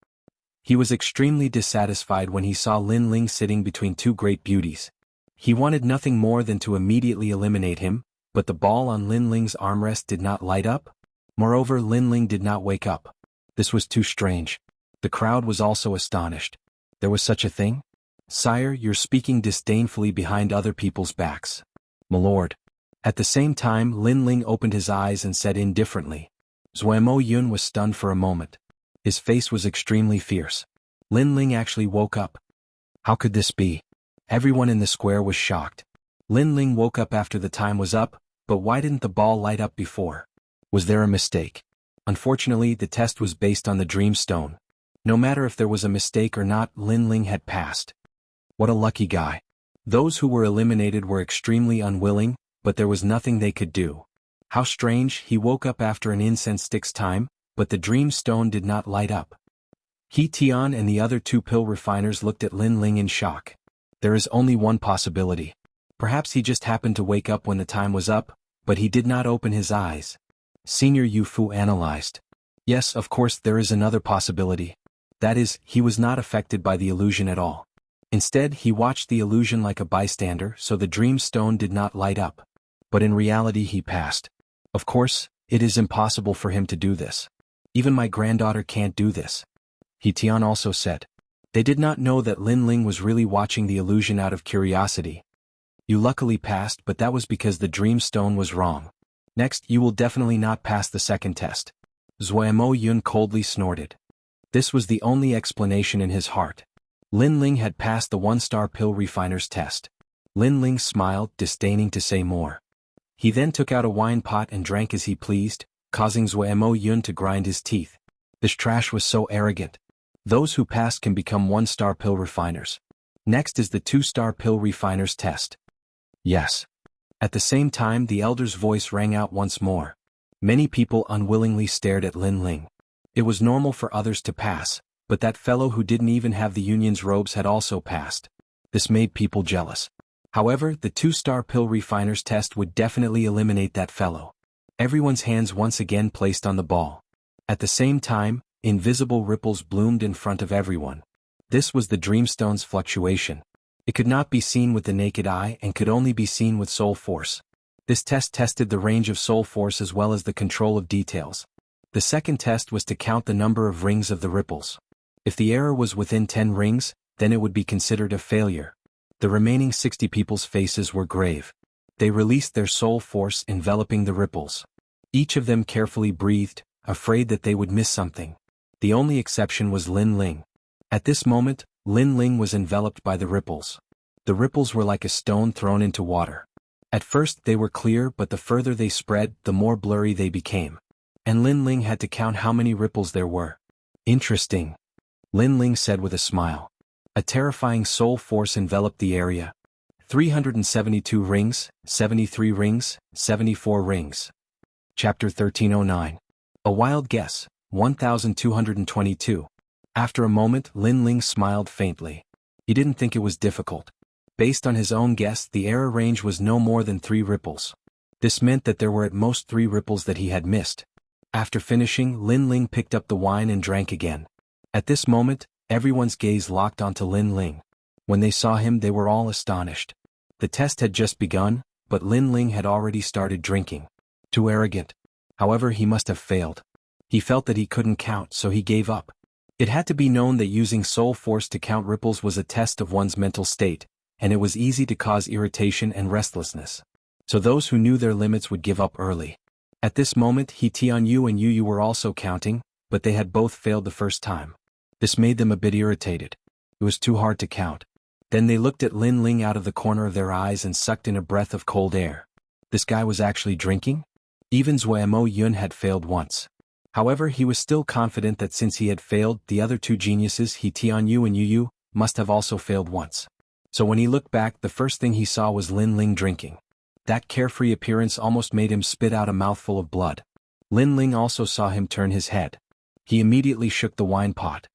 [SPEAKER 1] He was extremely dissatisfied when he saw Lin Ling sitting between 2 great beauties. He wanted nothing more than to immediately eliminate him, but the ball on Lin Ling's armrest did not light up. Moreover, Lin Ling did not wake up. This was too strange. The crowd was also astonished. There was such a thing? Sire, you're speaking disdainfully behind other people's backs. My lord. At the same time, Lin Ling opened his eyes and said indifferently. Zuemo Yun was stunned for a moment. His face was extremely fierce. Lin Ling actually woke up. How could this be? Everyone in the square was shocked. Lin Ling woke up after the time was up, but why didn't the ball light up before? Was there a mistake? Unfortunately, the test was based on the dream stone. No matter if there was a mistake or not, Lin Ling had passed. What a lucky guy. Those who were eliminated were extremely unwilling, but there was nothing they could do. How strange, he woke up after an incense stick's time, but the dream stone did not light up. He Tian and the other two pill refiners looked at Lin Ling in shock. There is only one possibility. Perhaps he just happened to wake up when the time was up, but he did not open his eyes. Senior Yu Fu analyzed. Yes, of course there is another possibility. That is, he was not affected by the illusion at all. Instead, he watched the illusion like a bystander, so the dream stone did not light up. But in reality he passed. Of course, it is impossible for him to do this. Even my granddaughter can't do this. He Tian also said. They did not know that Lin Ling was really watching the illusion out of curiosity. You luckily passed, but that was because the dream stone was wrong. Next, you will definitely not pass the second test. Zuemo Yun coldly snorted. This was the only explanation in his heart. Lin Ling had passed the one-star pill refiner's test. Lin Ling smiled, disdaining to say more. He then took out a wine pot and drank as he pleased, causing Zuemo Yun to grind his teeth. This trash was so arrogant. Those who pass can become one-star pill refiners. Next is the two-star pill refiner's test. Yes. At the same time, the elder's voice rang out once more. Many people unwillingly stared at Lin Ling. It was normal for others to pass, but that fellow who didn't even have the union's robes had also passed. This made people jealous. However, the two-star pill refiner's test would definitely eliminate that fellow. Everyone's hands once again placed on the ball. At the same time, invisible ripples bloomed in front of everyone. This was the Dreamstone's fluctuation. It could not be seen with the naked eye and could only be seen with soul force. This test tested the range of soul force as well as the control of details. The second test was to count the number of rings of the ripples. If the error was within 10 rings, then it would be considered a failure. The remaining 60 people's faces were grave. They released their soul force enveloping the ripples. Each of them carefully breathed, afraid that they would miss something. The only exception was Lin Ling. At this moment, Lin Ling was enveloped by the ripples. The ripples were like a stone thrown into water. At first they were clear, but the further they spread, the more blurry they became. And Lin Ling had to count how many ripples there were. Interesting. Lin Ling said with a smile. A terrifying soul force enveloped the area. 372 rings, 73 rings, 74 rings. Chapter 1309. A wild guess, 1222. After a moment, Lin Ling smiled faintly. He didn't think it was difficult. Based on his own guess, the error range was no more than 3 ripples. This meant that there were at most 3 ripples that he had missed. After finishing, Lin Ling picked up the wine and drank again. At this moment, everyone's gaze locked onto Lin Ling. When they saw him, they were all astonished. The test had just begun, but Lin Ling had already started drinking. Too arrogant. However, he must have failed. He felt that he couldn't count, so he gave up. It had to be known that using soul force to count ripples was a test of one's mental state, and it was easy to cause irritation and restlessness. So those who knew their limits would give up early. At this moment, He Tianyu and Yu were also counting, but they had both failed the first time. This made them a bit irritated. It was too hard to count. Then they looked at Lin Ling out of the corner of their eyes and sucked in a breath of cold air. This guy was actually drinking? Even Zuemo Yun had failed once. However, he was still confident that since he had failed, the other two geniuses, He Tianyu and Yu, must have also failed once. So when he looked back, the first thing he saw was Lin Ling drinking. That carefree appearance almost made him spit out a mouthful of blood. Lin Ling also saw him turn his head. He immediately shook the wine pot.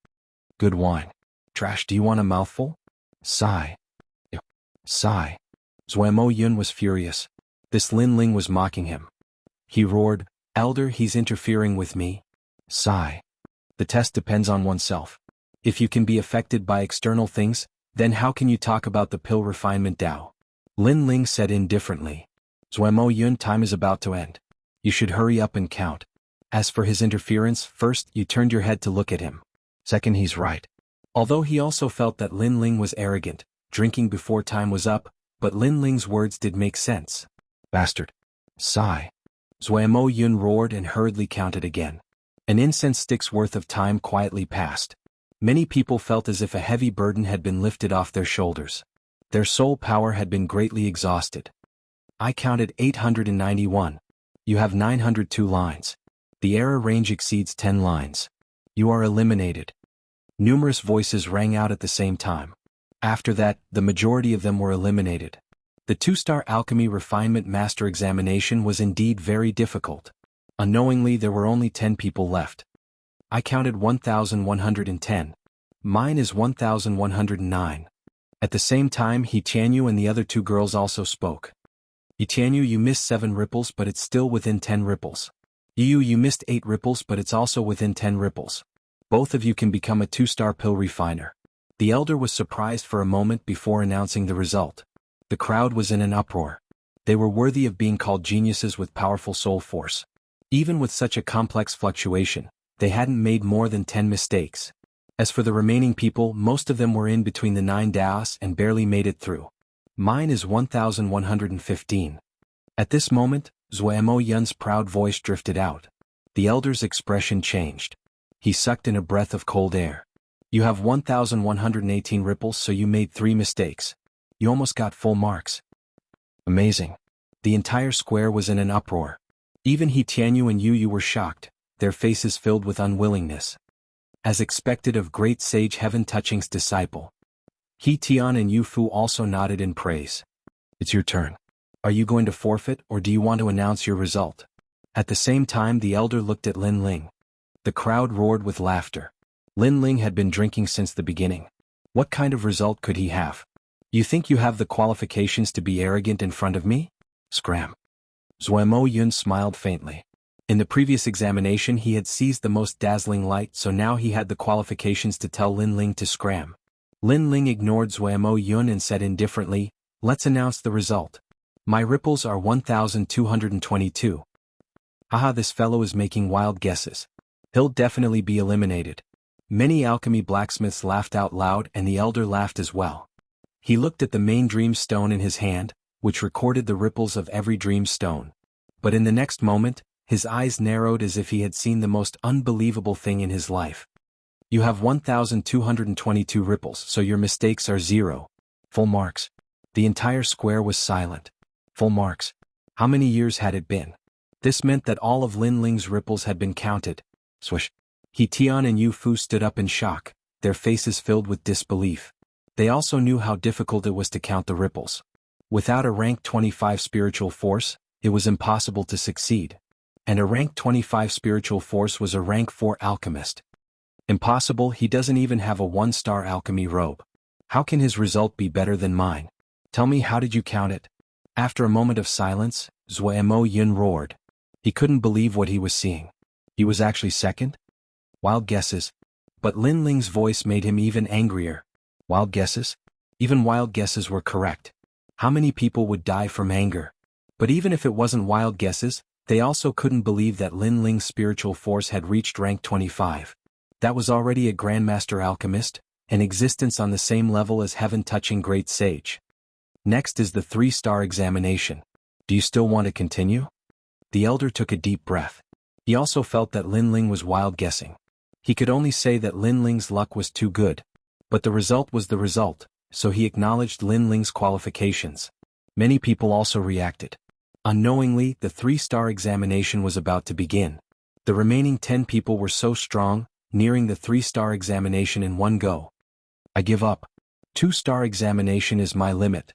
[SPEAKER 1] Good wine. Trash, do you want a mouthful? Sigh. Sigh. Zuemo Yun was furious. This Lin Ling was mocking him. He roared, Elder, he's interfering with me. Sigh. The test depends on oneself. If you can be affected by external things, then how can you talk about the pill refinement Tao? Lin Ling said indifferently. Zuemo Yun, time is about to end. You should hurry up and count. As for his interference, first, you turned your head to look at him. Second, he's right. Although he also felt that Lin Ling was arrogant, drinking before time was up, but Lin Ling's words did make sense. Bastard. Sigh. Zuemo Yun roared and hurriedly counted again. An incense stick's worth of time quietly passed. Many people felt as if a heavy burden had been lifted off their shoulders. Their soul power had been greatly exhausted. I counted 891. You have 902 lines. The error range exceeds 10 lines. You are eliminated. Numerous voices rang out at the same time. After that, the majority of them were eliminated. The 2-star Alchemy Refinement Master Examination was indeed very difficult. Unknowingly, there were only 10 people left. I counted 1,110. Mine is 1,109. At the same time, Xianxia and the other 2 girls also spoke. Xianxia, you missed 7 ripples, but it's still within 10 ripples. You missed 8 ripples, but it's also within 10 ripples. Both of you can become a 2-star pill refiner. The elder was surprised for a moment before announcing the result. The crowd was in an uproar. They were worthy of being called geniuses with powerful soul force. Even with such a complex fluctuation, they hadn't made more than 10 mistakes. As for the remaining people, most of them were in between the 9 daos and barely made it through. Mine is 1,115. At this moment, Zuemo Yun's proud voice drifted out. The elder's expression changed. He sucked in a breath of cold air. You have 1,118 ripples, so you made 3 mistakes. You almost got full marks. Amazing. The entire square was in an uproar. Even Xianxia and Yu were shocked, their faces filled with unwillingness. As expected of great sage Heaven Touching's disciple. He Tian and Yu Fu also nodded in praise. It's your turn. Are you going to forfeit, or do you want to announce your result? At the same time, the elder looked at Lin Ling. The crowd roared with laughter. Lin Ling had been drinking since the beginning. What kind of result could he have? You think you have the qualifications to be arrogant in front of me? Scram. Zuemo Yun smiled faintly. In the previous examination he had seized the most dazzling light, so now he had the qualifications to tell Lin Ling to scram. Lin Ling ignored Zuemo Yun and said indifferently, let's announce the result. My ripples are 1,222. Haha, this fellow is making wild guesses. He'll definitely be eliminated. Many alchemy blacksmiths laughed out loud, and the elder laughed as well. He looked at the main dream stone in his hand, which recorded the ripples of every dream stone. But in the next moment, his eyes narrowed as if he had seen the most unbelievable thing in his life. You have 1,222 ripples, so your mistakes are 0. Full marks. The entire square was silent. Full marks. How many years had it been? This meant that all of Lin Ling's ripples had been counted. Swish. He Tian and Yu Fu stood up in shock, their faces filled with disbelief. They also knew how difficult it was to count the ripples. Without a rank 25 spiritual force, it was impossible to succeed. And a rank 25 spiritual force was a rank 4 alchemist. Impossible, he doesn't even have a 1-star alchemy robe. How can his result be better than mine? Tell me, how did you count it? After a moment of silence, Zuemo Yun roared. He couldn't believe what he was seeing. He was actually second? Wild guesses. But Lin Ling's voice made him even angrier. Wild guesses? Even wild guesses were correct. How many people would die from anger? But even if it wasn't wild guesses, they also couldn't believe that Lin Ling's spiritual force had reached rank 25. That was already a Grandmaster Alchemist, an existence on the same level as heaven-touching great sage. Next is the 3-star examination. Do you still want to continue? The elder took a deep breath. He also felt that Lin Ling was wild guessing. He could only say that Lin Ling's luck was too good. But the result was the result, so he acknowledged Lin Ling's qualifications. Many people also reacted. Unknowingly, the 3-star examination was about to begin. The remaining 10 people were so strong, nearing the 3-star examination in one go. I give up. 2-star examination is my limit.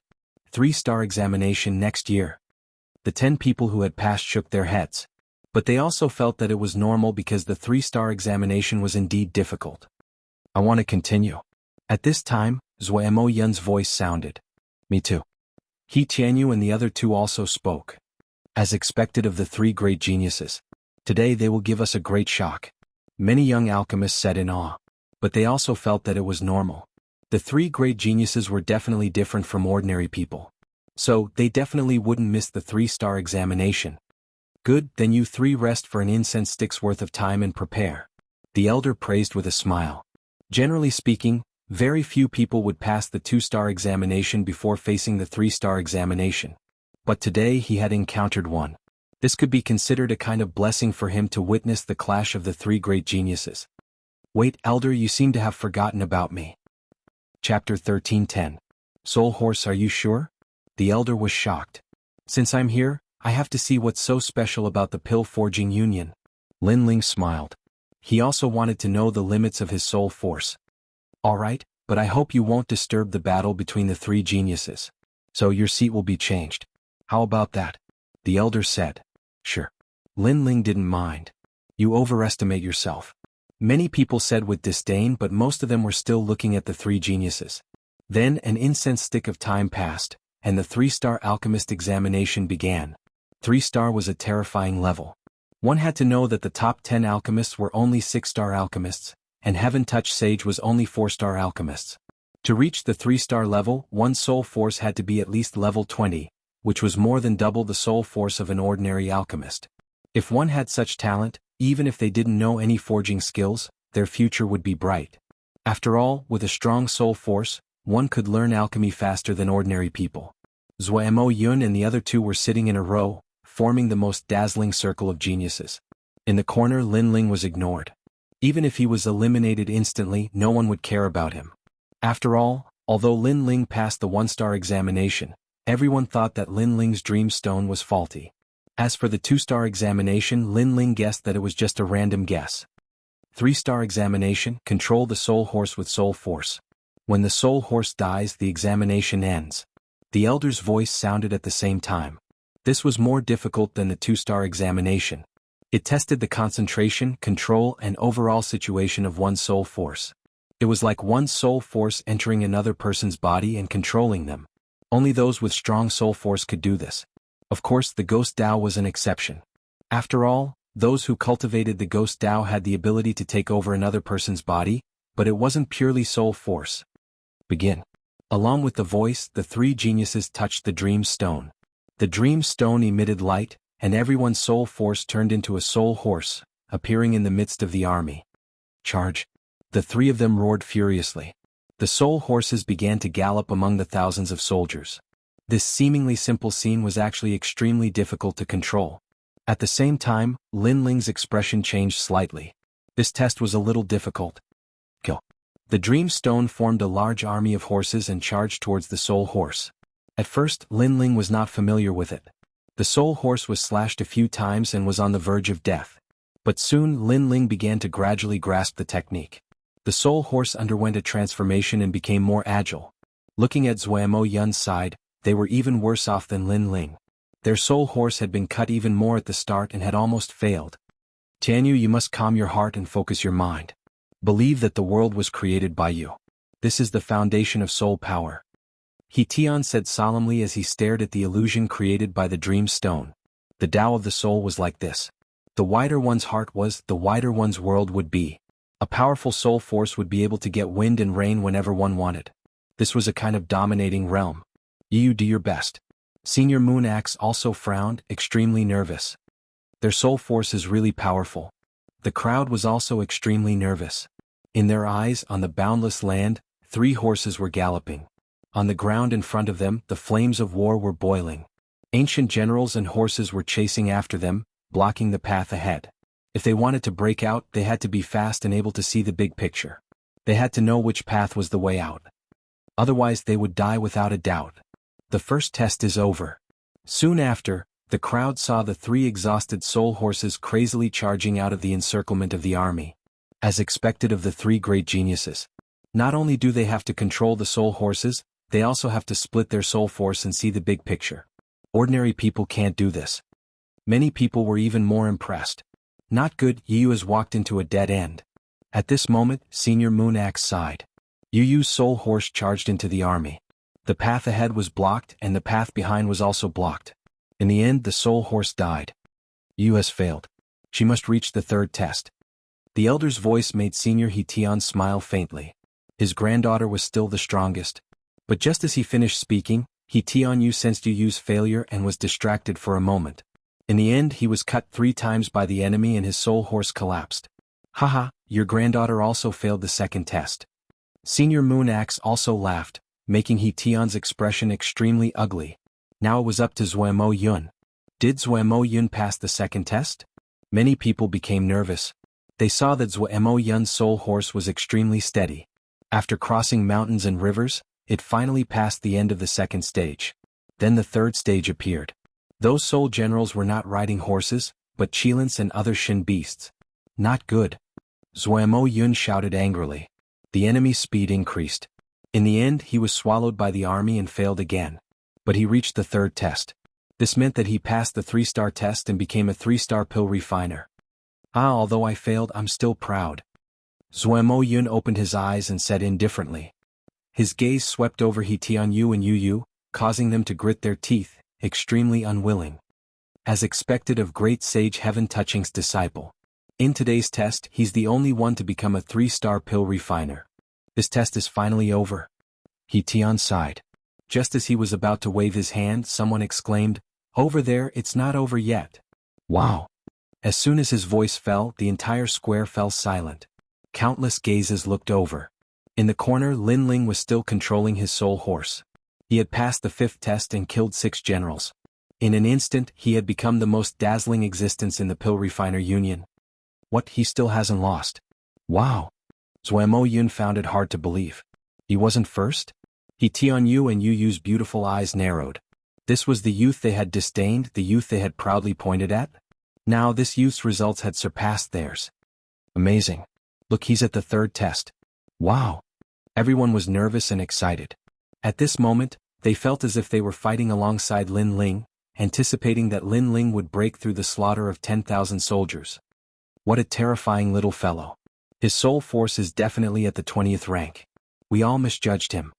[SPEAKER 1] 3-star examination next year. The 10 people who had passed shook their heads. But they also felt that it was normal because the 3-star examination was indeed difficult. I want to continue. At this time, Zuemo Yun's voice sounded. Me too. He Tianyu and the other 2 also spoke. As expected of the 3 great geniuses. Today they will give us a great shock. Many young alchemists said in awe. But they also felt that it was normal. The 3 great geniuses were definitely different from ordinary people. So, they definitely wouldn't miss the 3-star examination. Good, then you 3 rest for an incense stick's worth of time and prepare. The elder praised with a smile. Generally speaking, very few people would pass the 2-star examination before facing the 3-star examination. But today he had encountered one. This could be considered a kind of blessing for him to witness the clash of the 3 great geniuses. Wait, elder, you seem to have forgotten about me. Chapter 13:10. Soul Horse, are you sure? The elder was shocked. Since I'm here, I have to see what's so special about the Pill Forging Union. Lin Ling smiled. He also wanted to know the limits of his soul force. Alright, but I hope you won't disturb the battle between the three geniuses. So your seat will be changed. How about that? The elder said. Sure. Lin Ling didn't mind. You overestimate yourself. Many people said with disdain, but most of them were still looking at the three geniuses. Then an incense stick of time passed, and the 3-star alchemist examination began. 3-star was a terrifying level. One had to know that the top 10 alchemists were only 6-star alchemists, and Heaven Touch Sage was only 4-star alchemists. To reach the 3-star level, one's soul force had to be at least level 20, which was more than double the soul force of an ordinary alchemist. If one had such talent, even if they didn't know any forging skills, their future would be bright. After all, with a strong soul force, one could learn alchemy faster than ordinary people. Zuemo Yun and the other two were sitting in a row, forming the most dazzling circle of geniuses. In the corner, Lin Ling was ignored. Even if he was eliminated instantly, no one would care about him. After all, although Lin Ling passed the 1-star examination, everyone thought that Lin Ling's dream stone was faulty. As for the 2-star examination, Lin Ling guessed that it was just a random guess. 3-star examination, control the soul horse with soul force. When the soul horse dies, the examination ends. The elder's voice sounded at the same time. This was more difficult than the 2-star examination. It tested the concentration, control, and overall situation of one's soul force. It was like one's soul force entering another person's body and controlling them. Only those with strong soul force could do this. Of course, the Ghost Dao was an exception. After all, those who cultivated the Ghost Dao had the ability to take over another person's body, but it wasn't purely soul force. Begin. Along with the voice, the three geniuses touched the Dream Stone. The Dream Stone emitted light, and everyone's soul force turned into a soul horse, appearing in the midst of the army. Charge! The three of them roared furiously. The soul horses began to gallop among the thousands of soldiers. This seemingly simple scene was actually extremely difficult to control. At the same time, Lin Ling's expression changed slightly. This test was a little difficult. Go. The Dream Stone formed a large army of horses and charged towards the soul horse. At first, Lin Ling was not familiar with it. The soul horse was slashed a few times and was on the verge of death. But soon Lin Ling began to gradually grasp the technique. The soul horse underwent a transformation and became more agile. Looking at Zuemo Yun's side, they were even worse off than Lin Ling. Their soul horse had been cut even more at the start and had almost failed. Tianyu, you must calm your heart and focus your mind. Believe that the world was created by you. This is the foundation of soul power. He Tian said solemnly as he stared at the illusion created by the Dream Stone. The Tao of the soul was like this. The wider one's heart was, the wider one's world would be. A powerful soul force would be able to get wind and rain whenever one wanted. This was a kind of dominating realm. You do your best. Senior Moon Axe also frowned, extremely nervous. Their soul force is really powerful. The crowd was also extremely nervous. In their eyes, on the boundless land, 3 horses were galloping. On the ground in front of them, the flames of war were boiling. Ancient generals and horses were chasing after them, blocking the path ahead. If they wanted to break out, they had to be fast and able to see the big picture. They had to know which path was the way out. Otherwise they would die without a doubt. The first test is over. Soon after, the crowd saw the 3 exhausted soul horses crazily charging out of the encirclement of the army. As expected of the 3 great geniuses. Not only do they have to control the soul horses, they also have to split their soul force and see the big picture. Ordinary people can't do this. Many people were even more impressed. Not good, Yu has walked into a dead end. At this moment, Senior Moon Axe sighed. Yu's soul horse charged into the army. The path ahead was blocked and the path behind was also blocked. In the end, the soul horse died. Yu has failed. She must reach the 3rd test. The elder's voice made Senior He Tian smile faintly. His granddaughter was still the strongest. But just as he finished speaking, He Tian Yu sensed Yu's failure and was distracted for a moment. In the end, he was cut 3 times by the enemy and his soul horse collapsed. Haha, your granddaughter also failed the 2nd test. Senior Moon Axe also laughed, making He Tian's expression extremely ugly. Now it was up to Zuemo Yun. Did Zuemo Yun pass the 2nd test? Many people became nervous. They saw that Zuemo Yun's soul horse was extremely steady. After crossing mountains and rivers, it finally passed the end of the 2nd stage. Then the 3rd stage appeared. Those soul generals were not riding horses, but Qilins and other Shin beasts. Not good. Zuemo Yun shouted angrily. The enemy's speed increased. In the end, he was swallowed by the army and failed again. But he reached the third test. This meant that he passed the 3-star test and became a 3-star pill refiner. Although I failed, I'm still proud. Zuemo Yun opened his eyes and said indifferently. His gaze swept over He Tianyu and Yu Yu, causing them to grit their teeth, extremely unwilling. As expected of great sage Heaven Touching's disciple. In today's test, he's the only one to become a 3-star pill refiner. This test is finally over. He Tian sighed. Just as he was about to wave his hand, someone exclaimed, "Over there, it's not over yet." Wow! As soon as his voice fell, the entire square fell silent. Countless gazes looked over. In the corner, Lin Ling was still controlling his soul horse. He had passed the 5th test and killed 6 generals. In an instant, he had become the most dazzling existence in the Pill Refiner Union. What, he still hasn't lost? Wow! Zuemo Yun found it hard to believe. He wasn't first? He Tianyu and Yu Yu's beautiful eyes narrowed. This was the youth they had disdained, the youth they had proudly pointed at? Now this youth's results had surpassed theirs. Amazing. Look, he's at the 3rd test. Wow! Everyone was nervous and excited. At this moment, they felt as if they were fighting alongside Lin Ling, anticipating that Lin Ling would break through the slaughter of 10,000 soldiers. What a terrifying little fellow. His soul force is definitely at the 20th rank. We all misjudged him.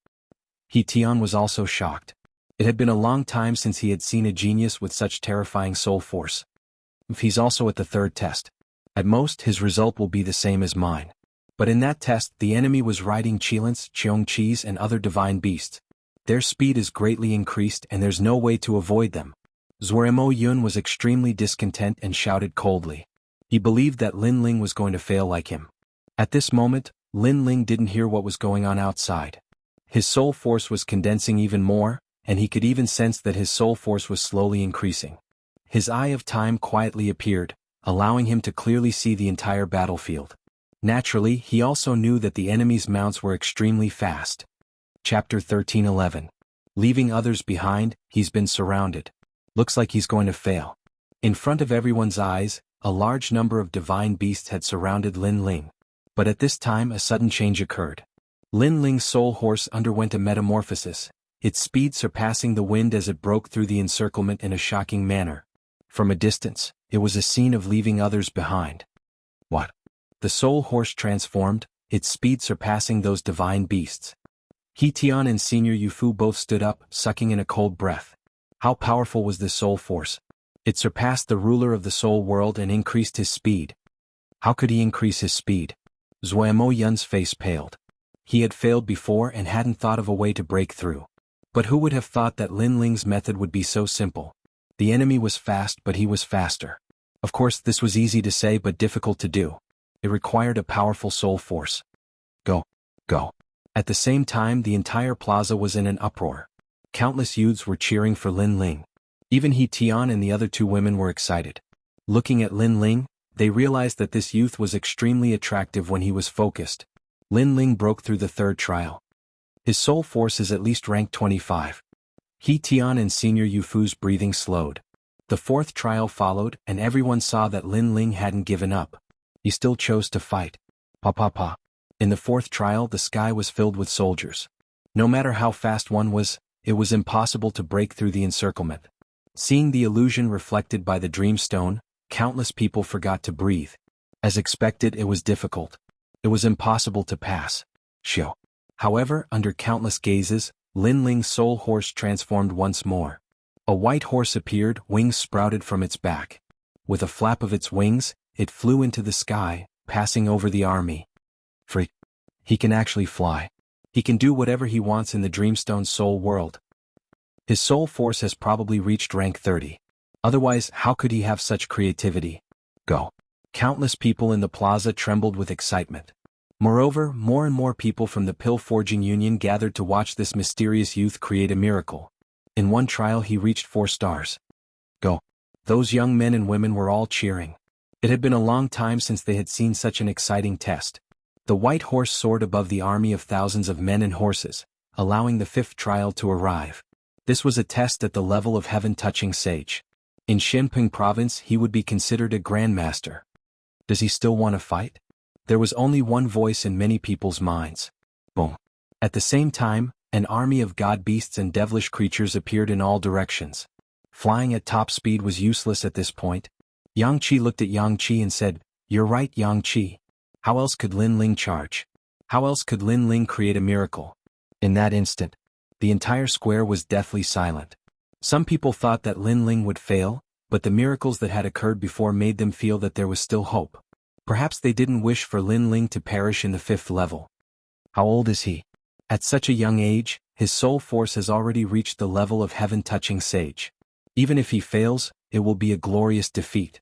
[SPEAKER 1] He Tian was also shocked. It had been a long time since he had seen a genius with such terrifying soul force. If he's also at the 3rd test, at most his result will be the same as mine. But in that test, the enemy was riding Qilins, Xianxia and other divine beasts. Their speed is greatly increased and there's no way to avoid them. Zuemo Yun was extremely discontent and shouted coldly. He believed that Lin Ling was going to fail like him. At this moment, Lin Ling didn't hear what was going on outside. His soul force was condensing even more, and he could even sense that his soul force was slowly increasing. His eye of time quietly appeared, allowing him to clearly see the entire battlefield. Naturally, he also knew that the enemy's mounts were extremely fast. Chapter 13:11. Leaving others behind, he's been surrounded. Looks like he's going to fail. In front of everyone's eyes, a large number of divine beasts had surrounded Lin Ling. But at this time a sudden change occurred. Lin Ling's soul horse underwent a metamorphosis, its speed surpassing the wind as it broke through the encirclement in a shocking manner. From a distance, it was a scene of leaving others behind. What? The soul horse transformed, its speed surpassing those divine beasts. He Tian and Senior Yufu both stood up, sucking in a cold breath. How powerful was this soul force? It surpassed the ruler of the soul world and increased his speed. How could he increase his speed? Zuemo Yun's face paled. He had failed before and hadn't thought of a way to break through. But who would have thought that Lin Ling's method would be so simple? The enemy was fast, but he was faster. Of course, this was easy to say but difficult to do. It required a powerful soul force. Go. Go. At the same time, the entire plaza was in an uproar. Countless youths were cheering for Lin Ling. Even He Tian and the other 2 women were excited. Looking at Lin Ling, they realized that this youth was extremely attractive when he was focused. Lin Ling broke through the 3rd trial. His soul force is at least rank 25. He Tian and Senior Yufu's breathing slowed. The 4th trial followed, and everyone saw that Lin Ling hadn't given up. He still chose to fight. Pa. In the 4th trial, the sky was filled with soldiers. No matter how fast one was, it was impossible to break through the encirclement. Seeing the illusion reflected by the Dreamstone, countless people forgot to breathe. As expected, it was difficult. It was impossible to pass. Shio. However, under countless gazes, Lin Ling's soul horse transformed once more. A white horse appeared, wings sprouted from its back. With a flap of its wings, it flew into the sky, passing over the army. Freak. He can actually fly. He can do whatever he wants in the Dreamstone soul world. His soul force has probably reached rank 30. Otherwise, how could he have such creativity? Go. Countless people in the plaza trembled with excitement. Moreover, more and more people from the Pill Forging Union gathered to watch this mysterious youth create a miracle. In one trial he reached 4 stars. Go. Those young men and women were all cheering. It had been a long time since they had seen such an exciting test. The white horse soared above the army of thousands of men and horses, allowing the 5th trial to arrive. This was a test at the level of heaven-touching sage. In Xinping province he would be considered a grandmaster. Does he still want to fight? There was only one voice in many people's minds. Boom. At the same time, an army of god beasts and devilish creatures appeared in all directions. Flying at top speed was useless at this point. Xianxia looked at Xianxia and said, "You're right, Xianxia. How else could Lin Ling charge? How else could Lin Ling create a miracle?" In that instant, the entire square was deathly silent. Some people thought that Lin Ling would fail, but the miracles that had occurred before made them feel that there was still hope. Perhaps they didn't wish for Lin Ling to perish in the 5th level. How old is he? At such a young age, his soul force has already reached the level of heaven-touching sage. Even if he fails, it will be a glorious defeat.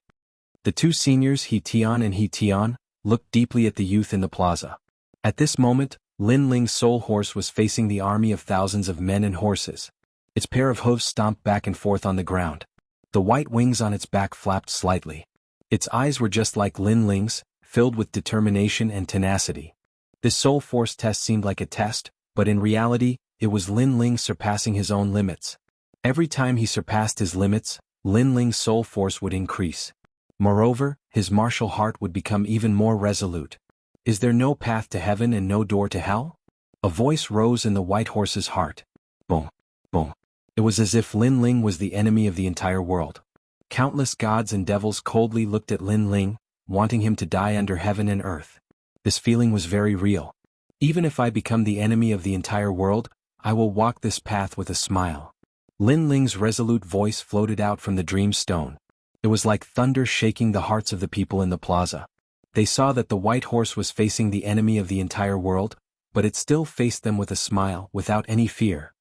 [SPEAKER 1] The two seniors, He Tian and He Tian, looked deeply at the youth in the plaza. At this moment, Lin Ling's soul horse was facing the army of thousands of men and horses. Its pair of hooves stomped back and forth on the ground. The white wings on its back flapped slightly. Its eyes were just like Lin Ling's, filled with determination and tenacity. This soul force test seemed like a test, but in reality, it was Lin Ling surpassing his own limits. Every time he surpassed his limits, Lin Ling's soul force would increase. Moreover, his martial heart would become even more resolute. Is there no path to heaven and no door to hell? A voice rose in the white horse's heart. Boom, boom. It was as if Lin Ling was the enemy of the entire world. Countless gods and devils coldly looked at Lin Ling, wanting him to die under heaven and earth. This feeling was very real. Even if I become the enemy of the entire world, I will walk this path with a smile. Lin Ling's resolute voice floated out from the dream stone. It was like thunder shaking the hearts of the people in the plaza. They saw that the white horse was facing the enemy of the entire world, but it still faced them with a smile, without any fear.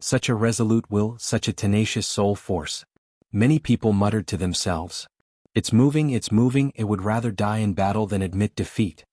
[SPEAKER 1] Such a resolute will, such a tenacious soul force. Many people muttered to themselves. It's moving, it would rather die in battle than admit defeat.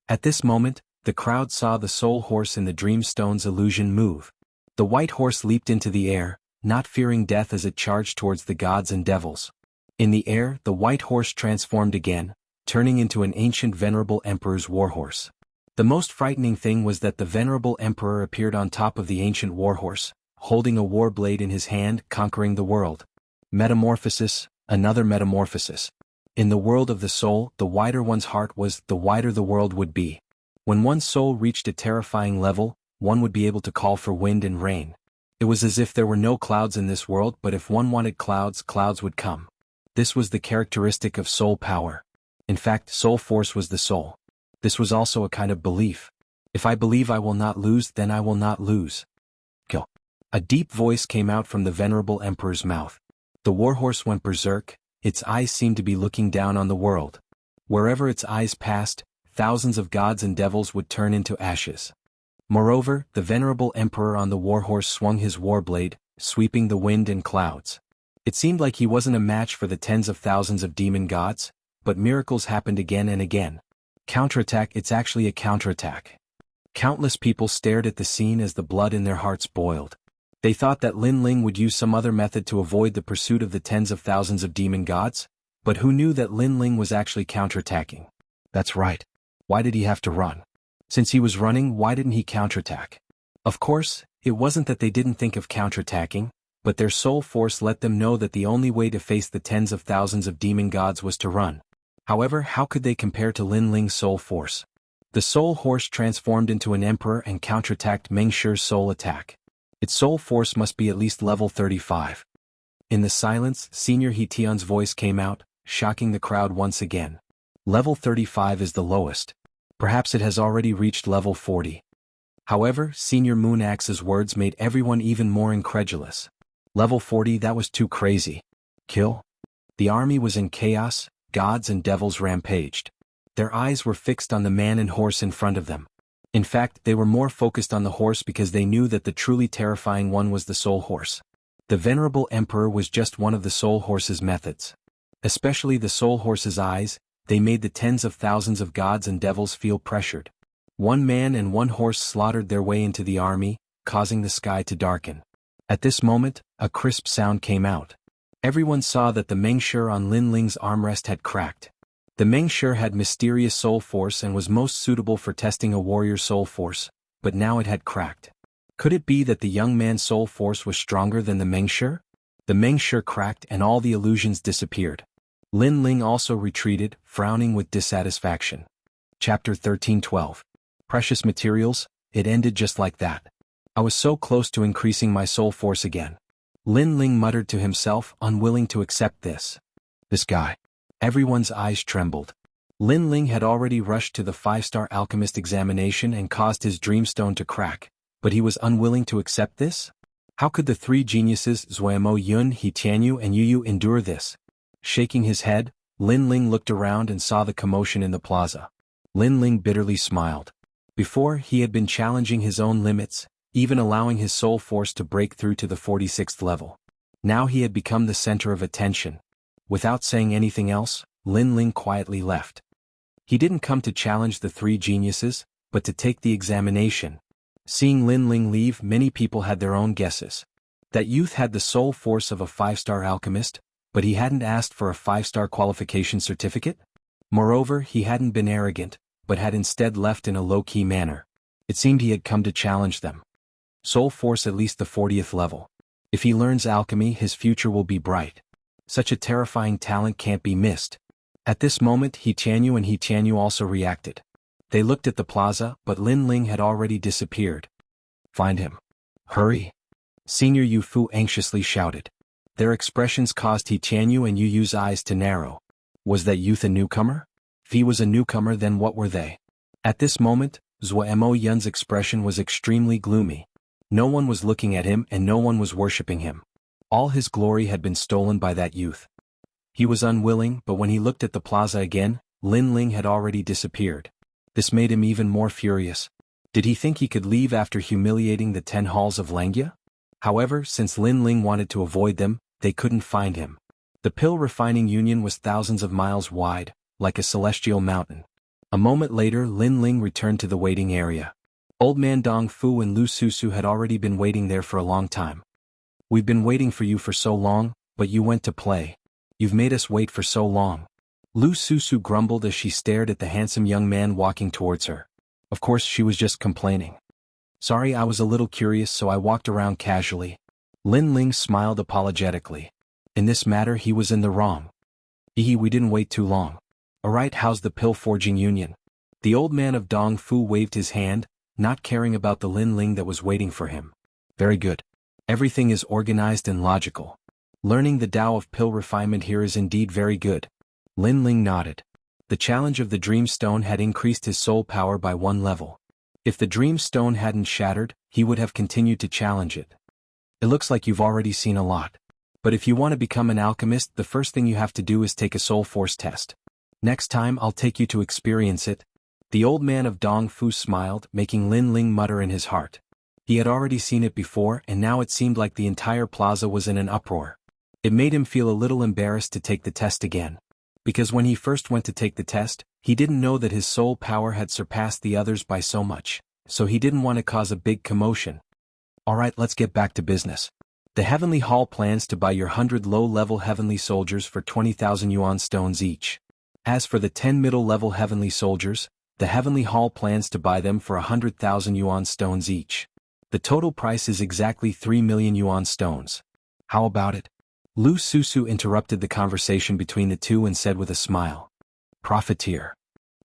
[SPEAKER 1] At this moment, the crowd saw the soul horse in the Dreamstone's illusion move. The white horse leaped into the air, not fearing death as it charged towards the gods and devils. In the air, the white horse transformed again, turning into an ancient venerable emperor's warhorse. The most frightening thing was that the venerable emperor appeared on top of the ancient warhorse, holding a war blade in his hand, conquering the world. Metamorphosis, another metamorphosis. In the world of the soul, the wider one's heart was, the wider the world would be. When one's soul reached a terrifying level, one would be able to call for wind and rain. It was as if there were no clouds in this world, but if one wanted clouds, clouds would come. This was the characteristic of soul power. In fact, soul force was the soul. This was also a kind of belief. If I believe I will not lose, then I will not lose. Kill. A deep voice came out from the venerable emperor's mouth. The warhorse went berserk, its eyes seemed to be looking down on the world. Wherever its eyes passed, thousands of gods and devils would turn into ashes. Moreover, the venerable emperor on the warhorse swung his warblade, sweeping the wind and clouds. It seemed like he wasn't a match for the tens of thousands of demon gods, but miracles happened again and again. Counterattack, it's actually a counterattack. Countless people stared at the scene as the blood in their hearts boiled. They thought that Lin Ling would use some other method to avoid the pursuit of the tens of thousands of demon gods, but who knew that Lin Ling was actually counterattacking? That's right. Why did he have to run? Since he was running, why didn't he counterattack? Of course, it wasn't that they didn't think of counterattacking, but their soul force let them know that the only way to face the tens of thousands of demon gods was to run. However, how could they compare to Lin Ling's soul force? The soul horse transformed into an emperor and counterattacked Meng Shi's soul attack. Its soul force must be at least level 35. In the silence, Senior He Tian's voice came out, shocking the crowd once again. Level 35 is the lowest. Perhaps it has already reached level 40. However, Senior Moon Axe's words made everyone even more incredulous. Level 40, that was too crazy. Kill? The army was in chaos, gods and devils rampaged. Their eyes were fixed on the man and horse in front of them. In fact, they were more focused on the horse because they knew that the truly terrifying one was the soul horse. The venerable emperor was just one of the soul horse's methods. Especially the soul horse's eyes, they made the tens of thousands of gods and devils feel pressured. One man and one horse slaughtered their way into the army, causing the sky to darken. At this moment, a crisp sound came out. Everyone saw that the Meng Shi on Lin Ling's armrest had cracked. The Meng Shi had mysterious soul force and was most suitable for testing a warrior's soul force, but now it had cracked. Could it be that the young man's soul force was stronger than the Meng Shi? The Meng Shi cracked and all the illusions disappeared. Lin Ling also retreated, frowning with dissatisfaction. Chapter 13:12. Precious materials, it ended just like that. I was so close to increasing my soul force again. Lin Ling muttered to himself, unwilling to accept this. This guy. Everyone's eyes trembled. Lin Ling had already rushed to the 5-star alchemist examination and caused his dreamstone to crack, but he was unwilling to accept this? How could the three geniuses Zuemo Yun, He Tianyu and Yu Yu endure this? Shaking his head, Lin Ling looked around and saw the commotion in the plaza. Lin Ling bitterly smiled. Before, he had been challenging his own limits, even allowing his soul force to break through to the 46th level. Now he had become the center of attention. Without saying anything else, Lin Ling quietly left. He didn't come to challenge the three geniuses, but to take the examination. Seeing Lin Ling leave, many people had their own guesses. That youth had the soul force of a 5-star alchemist, but he hadn't asked for a 5-star qualification certificate? Moreover, he hadn't been arrogant, but had instead left in a low-key manner. It seemed he had come to challenge them. Soul force at least the 40th level. If he learns alchemy, his future will be bright. Such a terrifying talent can't be missed. At this moment, He Tianyu and He Tianyu also reacted. They looked at the plaza, but Lin Ling had already disappeared. Find him. Hurry. Senior Yu Fu anxiously shouted. Their expressions caused He Tianyu and Yu Yu's eyes to narrow. Was that youth a newcomer? If he was a newcomer, then what were they? At this moment, Zuemo Yun's expression was extremely gloomy. No one was looking at him and no one was worshipping him. All his glory had been stolen by that youth. He was unwilling, but when he looked at the plaza again, Lin Ling had already disappeared. This made him even more furious. Did he think he could leave after humiliating the 10 halls of Langya? However, since Lin Ling wanted to avoid them, they couldn't find him. The pill refining union was thousands of miles wide, like a celestial mountain. A moment later, Lin Ling returned to the waiting area. Old Man Dong Fu and Lu Susu had already been waiting there for a long time. We've been waiting for you for so long, but you went to play. You've made us wait for so long. Lu Susu grumbled as she stared at the handsome young man walking towards her. Of course, she was just complaining. Sorry, I was a little curious, so I walked around casually. Lin Ling smiled apologetically. In this matter, he was in the wrong. We didn't wait too long. Alright, how's the pill forging union? The old man of Dong Fu waved his hand, not caring about the Lin Ling that was waiting for him. Very good. Everything is organized and logical. Learning the Tao of pill refinement here is indeed very good. Lin Ling nodded. The challenge of the Dream Stone had increased his soul power by 1 level. If the Dream Stone hadn't shattered, he would have continued to challenge it. It looks like you've already seen a lot. But if you want to become an alchemist, the first thing you have to do is take a soul force test. Next time I'll take you to experience it. The old man of Dong Fu smiled, making Lin Ling mutter in his heart. He had already seen it before, and now it seemed like the entire plaza was in an uproar. It made him feel a little embarrassed to take the test again. Because when he first went to take the test, he didn't know that his soul power had surpassed the others by so much, so he didn't want to cause a big commotion. Alright, let's get back to business. The Heavenly Hall plans to buy your 100 low-level Heavenly Soldiers for 20,000 yuan stones each. As for the 10 middle-level Heavenly Soldiers, the Heavenly Hall plans to buy them for 100,000 yuan stones each. The total price is exactly 3 million yuan stones. How about it? Lu Susu interrupted the conversation between the two and said with a smile. Profiteer.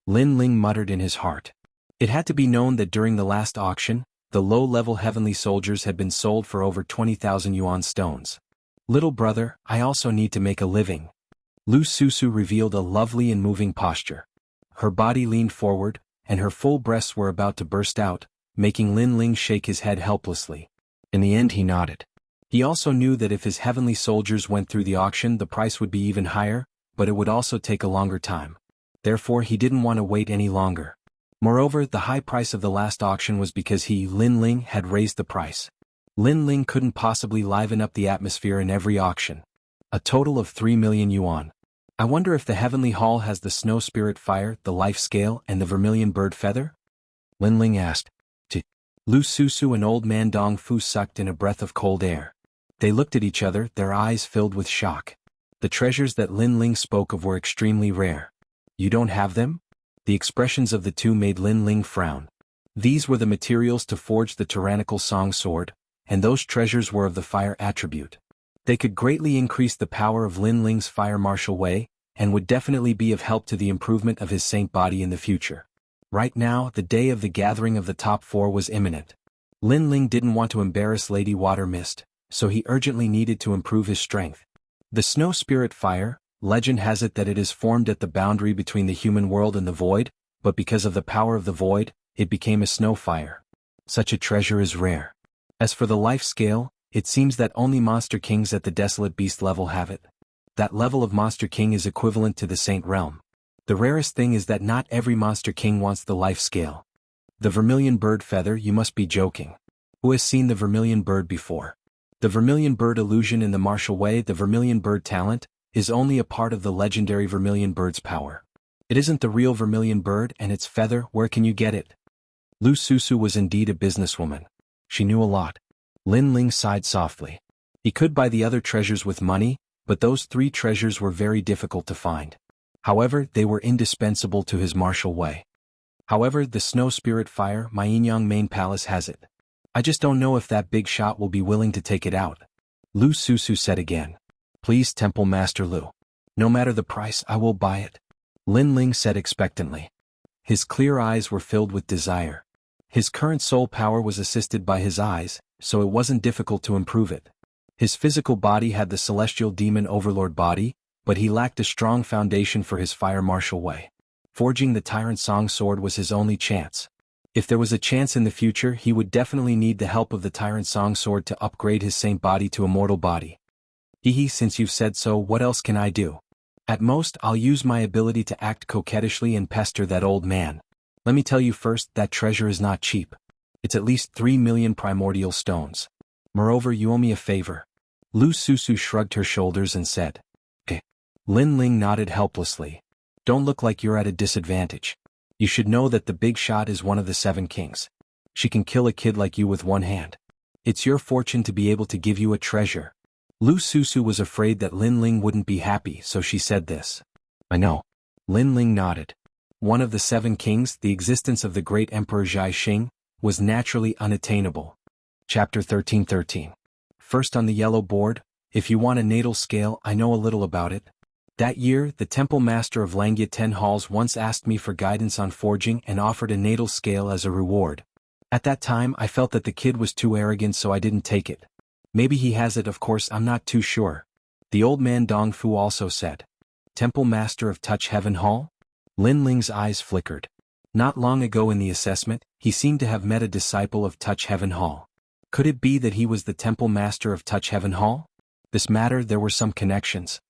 [SPEAKER 1] Lin Ling muttered in his heart. It had to be known that during the last auction, the low-level Heavenly Soldiers had been sold for over 20,000 yuan stones. Little brother, I also need to make a living. Lu Susu revealed a lovely and moving posture. Her body leaned forward, and her full breasts were about to burst out, making Lin Ling shake his head helplessly. In the end, he nodded. He also knew that if his Heavenly Soldiers went through the auction, the price would be even higher, but it would also take a longer time. Therefore, he didn't want to wait any longer. Moreover, the high price of the last auction was because he, Lin Ling, had raised the price. Lin Ling couldn't possibly liven up the atmosphere in every auction. A total of 3 million yuan. I wonder if the Heavenly Hall has the Snow Spirit Fire, the Life Scale, and the Vermilion Bird Feather? Lin Ling asked. Lu Susu and Old Man Dong Fu sucked in a breath of cold air. They looked at each other, their eyes filled with shock. The treasures that Lin Ling spoke of were extremely rare. You don't have them? The expressions of the two made Lin Ling frown. These were the materials to forge the tyrannical song sword, and those treasures were of the fire attribute. They could greatly increase the power of Lin Ling's fire martial way, and would definitely be of help to the improvement of his saint body in the future. Right now, the day of the gathering of the top 4 was imminent. Lin Ling didn't want to embarrass Lady Water Mist, so he urgently needed to improve his strength. The snow spirit fire, legend has it that it is formed at the boundary between the human world and the void, but because of the power of the void, it became a snow fire. Such a treasure is rare. As for the life scale, it seems that only Monster Kings at the Desolate Beast level have it. That level of Monster King is equivalent to the Saint Realm. The rarest thing is that not every Monster King wants the life scale. The vermilion bird feather, you must be joking. Who has seen the vermilion bird before? The vermilion bird illusion in the martial way, the vermilion bird talent, is only a part of the legendary vermilion bird's power. It isn't the real vermilion bird, and its feather, where can you get it? Lu Susu was indeed a businesswoman. She knew a lot. Lin Ling sighed softly. He could buy the other treasures with money, but those 3 treasures were very difficult to find. However, they were indispensable to his martial way. However, the snow spirit fire, Mainyang main palace has it. I just don't know if that big shot will be willing to take it out. Lu Susu said again. Please, Temple Master Lu. No matter the price, I will buy it. Lin Ling said expectantly. His clear eyes were filled with desire. His current soul power was assisted by his eyes, so it wasn't difficult to improve it. His physical body had the celestial demon overlord body, but he lacked a strong foundation for his fire martial way. Forging the Tyrant Song sword was his only chance. If there was a chance in the future, he would definitely need the help of the Tyrant Song sword to upgrade his saint body to immortal body. Hehe, since you've said so, what else can I do? At most, I'll use my ability to act coquettishly and pester that old man. Let me tell you first, that treasure is not cheap. It's at least 3 million primordial stones. Moreover, you owe me a favor. Lu Susu shrugged her shoulders and said. Eh. Lin Ling nodded helplessly. Don't look like you're at a disadvantage. You should know that the big shot is one of the 7 kings. She can kill a kid like you with one hand. It's your fortune to be able to give you a treasure. Lu Susu was afraid that Lin Ling wouldn't be happy, so she said this. I know. Lin Ling nodded. One of the 7 kings, the existence of the great Emperor Zhai Xing, was naturally unattainable. Chapter 13:13. First on the yellow board, if you want a natal scale, I know a little about it. That year, the temple master of Langya 10 Halls once asked me for guidance on forging and offered a natal scale as a reward. At that time, I felt that the kid was too arrogant, so I didn't take it. Maybe he has it, of course, I'm not too sure. The old man Dong Fu also said. Temple master of Touch Heaven Hall? Lin Ling's eyes flickered. Not long ago in the assessment, he seemed to have met a disciple of Touch Heaven Hall. Could it be that he was the temple master of Touch Heaven Hall? This matter, there were some connections.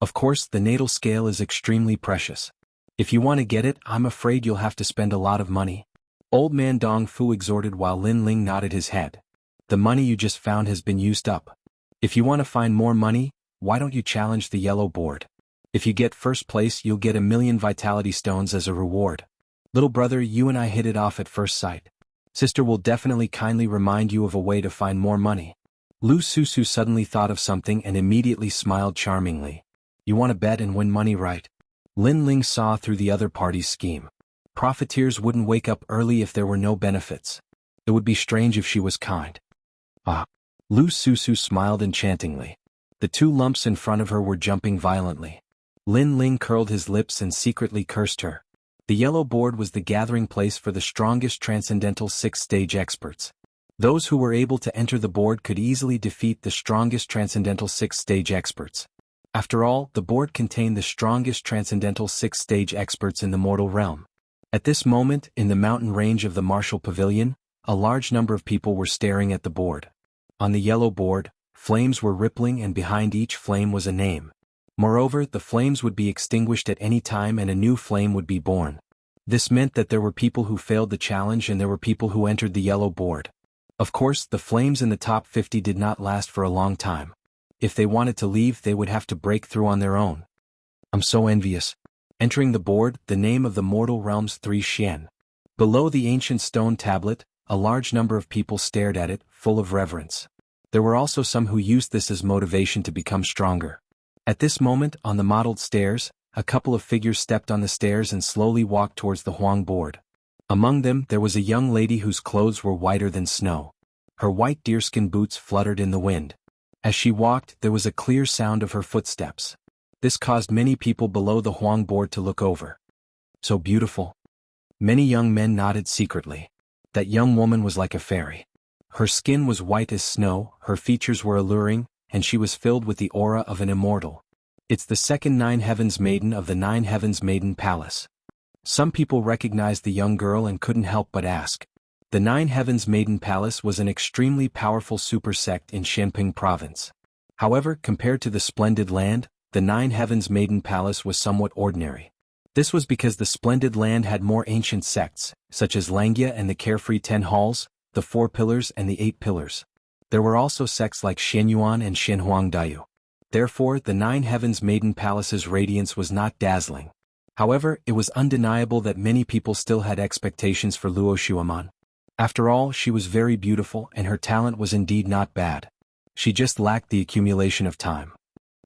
[SPEAKER 1] Of course, the natal scale is extremely precious. If you want to get it, I'm afraid you'll have to spend a lot of money. Old man Dong Fu exhorted while Lin Ling nodded his head. The money you just found has been used up. If you want to find more money, why don't you challenge the yellow board? If you get first place, you'll get 1,000,000 vitality stones as a reward. Little brother, you and I hit it off at first sight. Sister will definitely kindly remind you of a way to find more money. Lu Susu suddenly thought of something and immediately smiled charmingly. You want to bet and win money, right? Lin Ling saw through the other party's scheme. Profiteers wouldn't wake up early if there were no benefits. It would be strange if she was kind. Ah. Lu Susu smiled enchantingly. The 2 lumps in front of her were jumping violently. Lin Ling curled his lips and secretly cursed her. The yellow board was the gathering place for the strongest transcendental 6th-stage experts. Those who were able to enter the board could easily defeat the strongest transcendental 6th-stage experts. After all, the board contained the strongest transcendental 6th-stage experts in the mortal realm. At this moment, in the mountain range of the Martial Pavilion, a large number of people were staring at the board. On the yellow board, flames were rippling and behind each flame was a name. Moreover, the flames would be extinguished at any time and a new flame would be born. This meant that there were people who failed the challenge and there were people who entered the yellow board. Of course, the flames in the top 50 did not last for a long time. If they wanted to leave, they would have to break through on their own. I'm so envious. Entering the board, the name of the mortal realm's 3 Xian. Below the ancient stone tablet, a large number of people stared at it, full of reverence. There were also some who used this as motivation to become stronger. At this moment, on the modeled stairs, a couple of figures stepped on the stairs and slowly walked towards the Huang board. Among them, there was a young lady whose clothes were whiter than snow. Her white deerskin boots fluttered in the wind. As she walked, there was a clear sound of her footsteps. This caused many people below the Huang board to look over. So beautiful. Many young men nodded secretly. That young woman was like a fairy. Her skin was white as snow, her features were alluring, and she was filled with the aura of an immortal. It's the second Nine Heavens Maiden of the Nine Heavens Maiden Palace. Some people recognized the young girl and couldn't help but ask. The Nine Heavens Maiden Palace was an extremely powerful super sect in Xianping province. However, compared to the Splendid Land, the Nine Heavens Maiden Palace was somewhat ordinary. This was because the Splendid Land had more ancient sects, such as Xianxia and the Carefree 10 Halls, the 4 Pillars and the 8 Pillars. There were also sects like Xianyuan and Xinhuangdayu. Therefore, the Nine Heavens Maiden Palace's radiance was not dazzling. However, it was undeniable that many people still had expectations for Luo Xuaman. After all, she was very beautiful and her talent was indeed not bad. She just lacked the accumulation of time.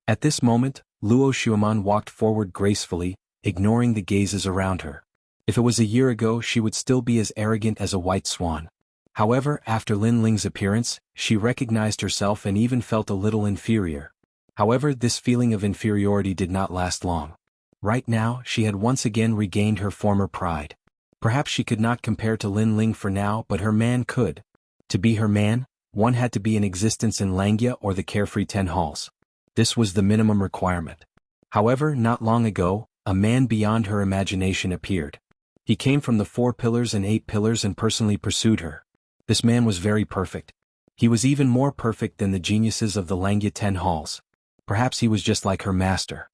[SPEAKER 1] At this moment, Luo Xuaman walked forward gracefully, ignoring the gazes around her. If it was a year ago, she would still be as arrogant as a white swan. However, after Lin Ling's appearance, she recognized herself and even felt a little inferior. However, this feeling of inferiority did not last long. Right now, she had once again regained her former pride. Perhaps she could not compare to Lin Ling for now, but her man could. To be her man, one had to be in existence in Xianxia or the Carefree 10 Halls. This was the minimum requirement. However, not long ago, a man beyond her imagination appeared. He came from the 4 Pillars and 8 Pillars and personally pursued her. This man was very perfect. He was even more perfect than the geniuses of the Xianxia 10 Halls. Perhaps he was just like her master.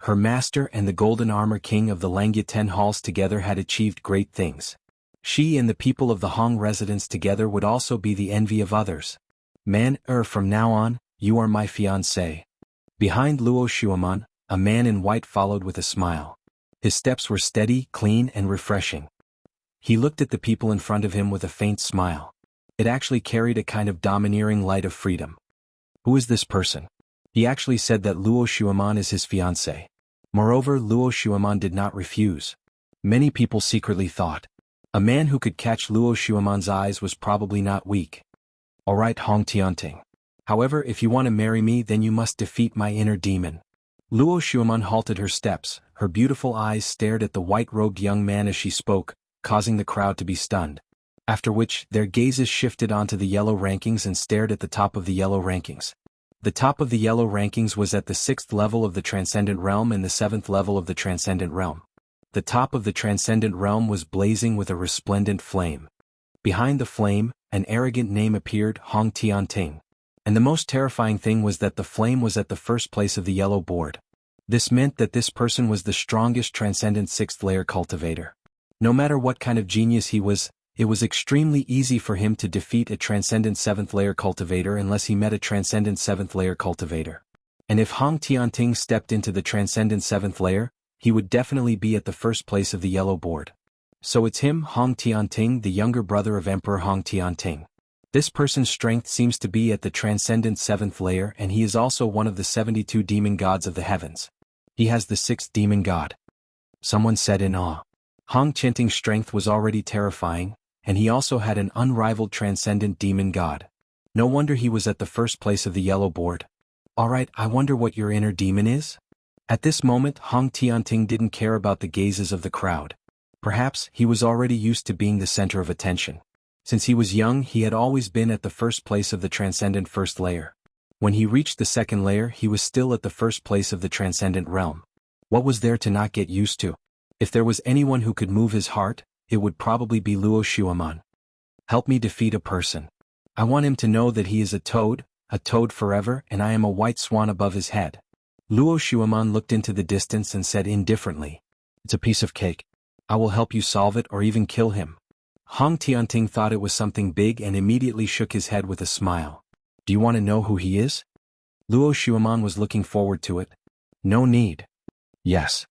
[SPEAKER 1] Her master and the Golden Armor King of the Xianxia 10 Halls together had achieved great things. She and the people of the Hong residence together would also be the envy of others. Man, from now on, you are my fiancé. Behind Luo Xuaman, a man in white followed with a smile. His steps were steady, clean, and refreshing. He looked at the people in front of him with a faint smile. It actually carried a kind of domineering light of freedom. Who is this person? He actually said that Luo Xuaman is his fiancé. Moreover, Luo Xuaman did not refuse. Many people secretly thought. A man who could catch Luo Xuaman's eyes was probably not weak. Alright, Hong Tianting. However, if you want to marry me, then you must defeat my inner demon. Luo Xuaman halted her steps, her beautiful eyes stared at the white-robed young man as she spoke, causing the crowd to be stunned. After which, their gazes shifted onto the yellow rankings and stared at the top of the yellow rankings. The top of the yellow rankings was at the 6th level of the Transcendent Realm and the 7th level of the Transcendent Realm. The top of the Transcendent Realm was blazing with a resplendent flame. Behind the flame, an arrogant name appeared, Hong Tianting. And the most terrifying thing was that the flame was at the first place of the yellow board. This meant that this person was the strongest Transcendent 6th layer cultivator. No matter what kind of genius he was, it was extremely easy for him to defeat a Transcendent 7th layer cultivator unless he met a Transcendent 7th layer cultivator. And if Hong Tianting stepped into the Transcendent 7th layer, he would definitely be at the first place of the yellow board. So it's him, Hong Tianting, the younger brother of Emperor Hong Tianting. This person's strength seems to be at the Transcendent 7th layer, and he is also one of the 72 demon gods of the heavens. He has the 6th demon god. Someone said in awe. Hong Tianting's strength was already terrifying, and he also had an unrivaled Transcendent demon god. No wonder he was at the first place of the yellow board. Alright, I wonder what your inner demon is? At this moment, Hong Tianting didn't care about the gazes of the crowd. Perhaps he was already used to being the center of attention. Since he was young, he had always been at the first place of the Transcendent 1st layer. When he reached the 2nd layer, he was still at the first place of the Transcendent realm. What was there to not get used to? If there was anyone who could move his heart, it would probably be Luo Xuaman. Help me defeat a person. I want him to know that he is a toad forever, and I am a white swan above his head. Luo Xuaman looked into the distance and said indifferently, "It's a piece of cake. I will help you solve it or even kill him." Hong Tianting thought it was something big and immediately shook his head with a smile. Do you want to know who he is? Luo Xuaman was looking forward to it. No need. Yes.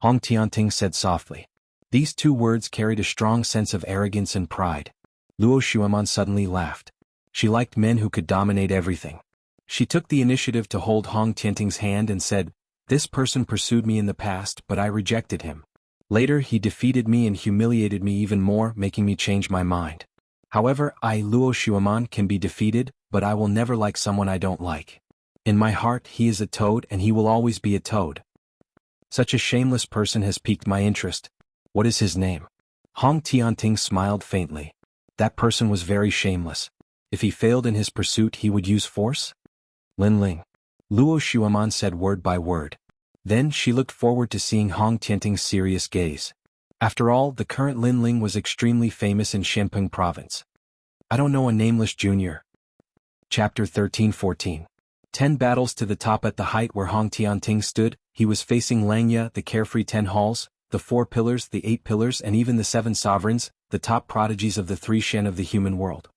[SPEAKER 1] Hong Tianting said softly. These 2 words carried a strong sense of arrogance and pride. Luo Xuaman suddenly laughed. She liked men who could dominate everything. She took the initiative to hold Hong Tianting's hand and said, "This person pursued me in the past, but I rejected him. Later he defeated me and humiliated me even more, making me change my mind. However, I, Luo Xuaman, can be defeated, but I will never like someone I don't like. In my heart he is a toad and he will always be a toad. Such a shameless person has piqued my interest. What is his name?" Hong Tianting smiled faintly. That person was very shameless. If he failed in his pursuit, he would use force? Lin Ling. Luo Shuaman said word by word. Then she looked forward to seeing Hong Tianting's serious gaze. After all, the current Lin Ling was extremely famous in Shenping province. I don't know a nameless junior. Chapter 13-14. 10 battles to the top. At the height where Hong Tianting stood, he was facing Langya, the carefree 10 halls, the 4 pillars, the 8 pillars, and even the 7 sovereigns, the top prodigies of the 3 Shen of the human world.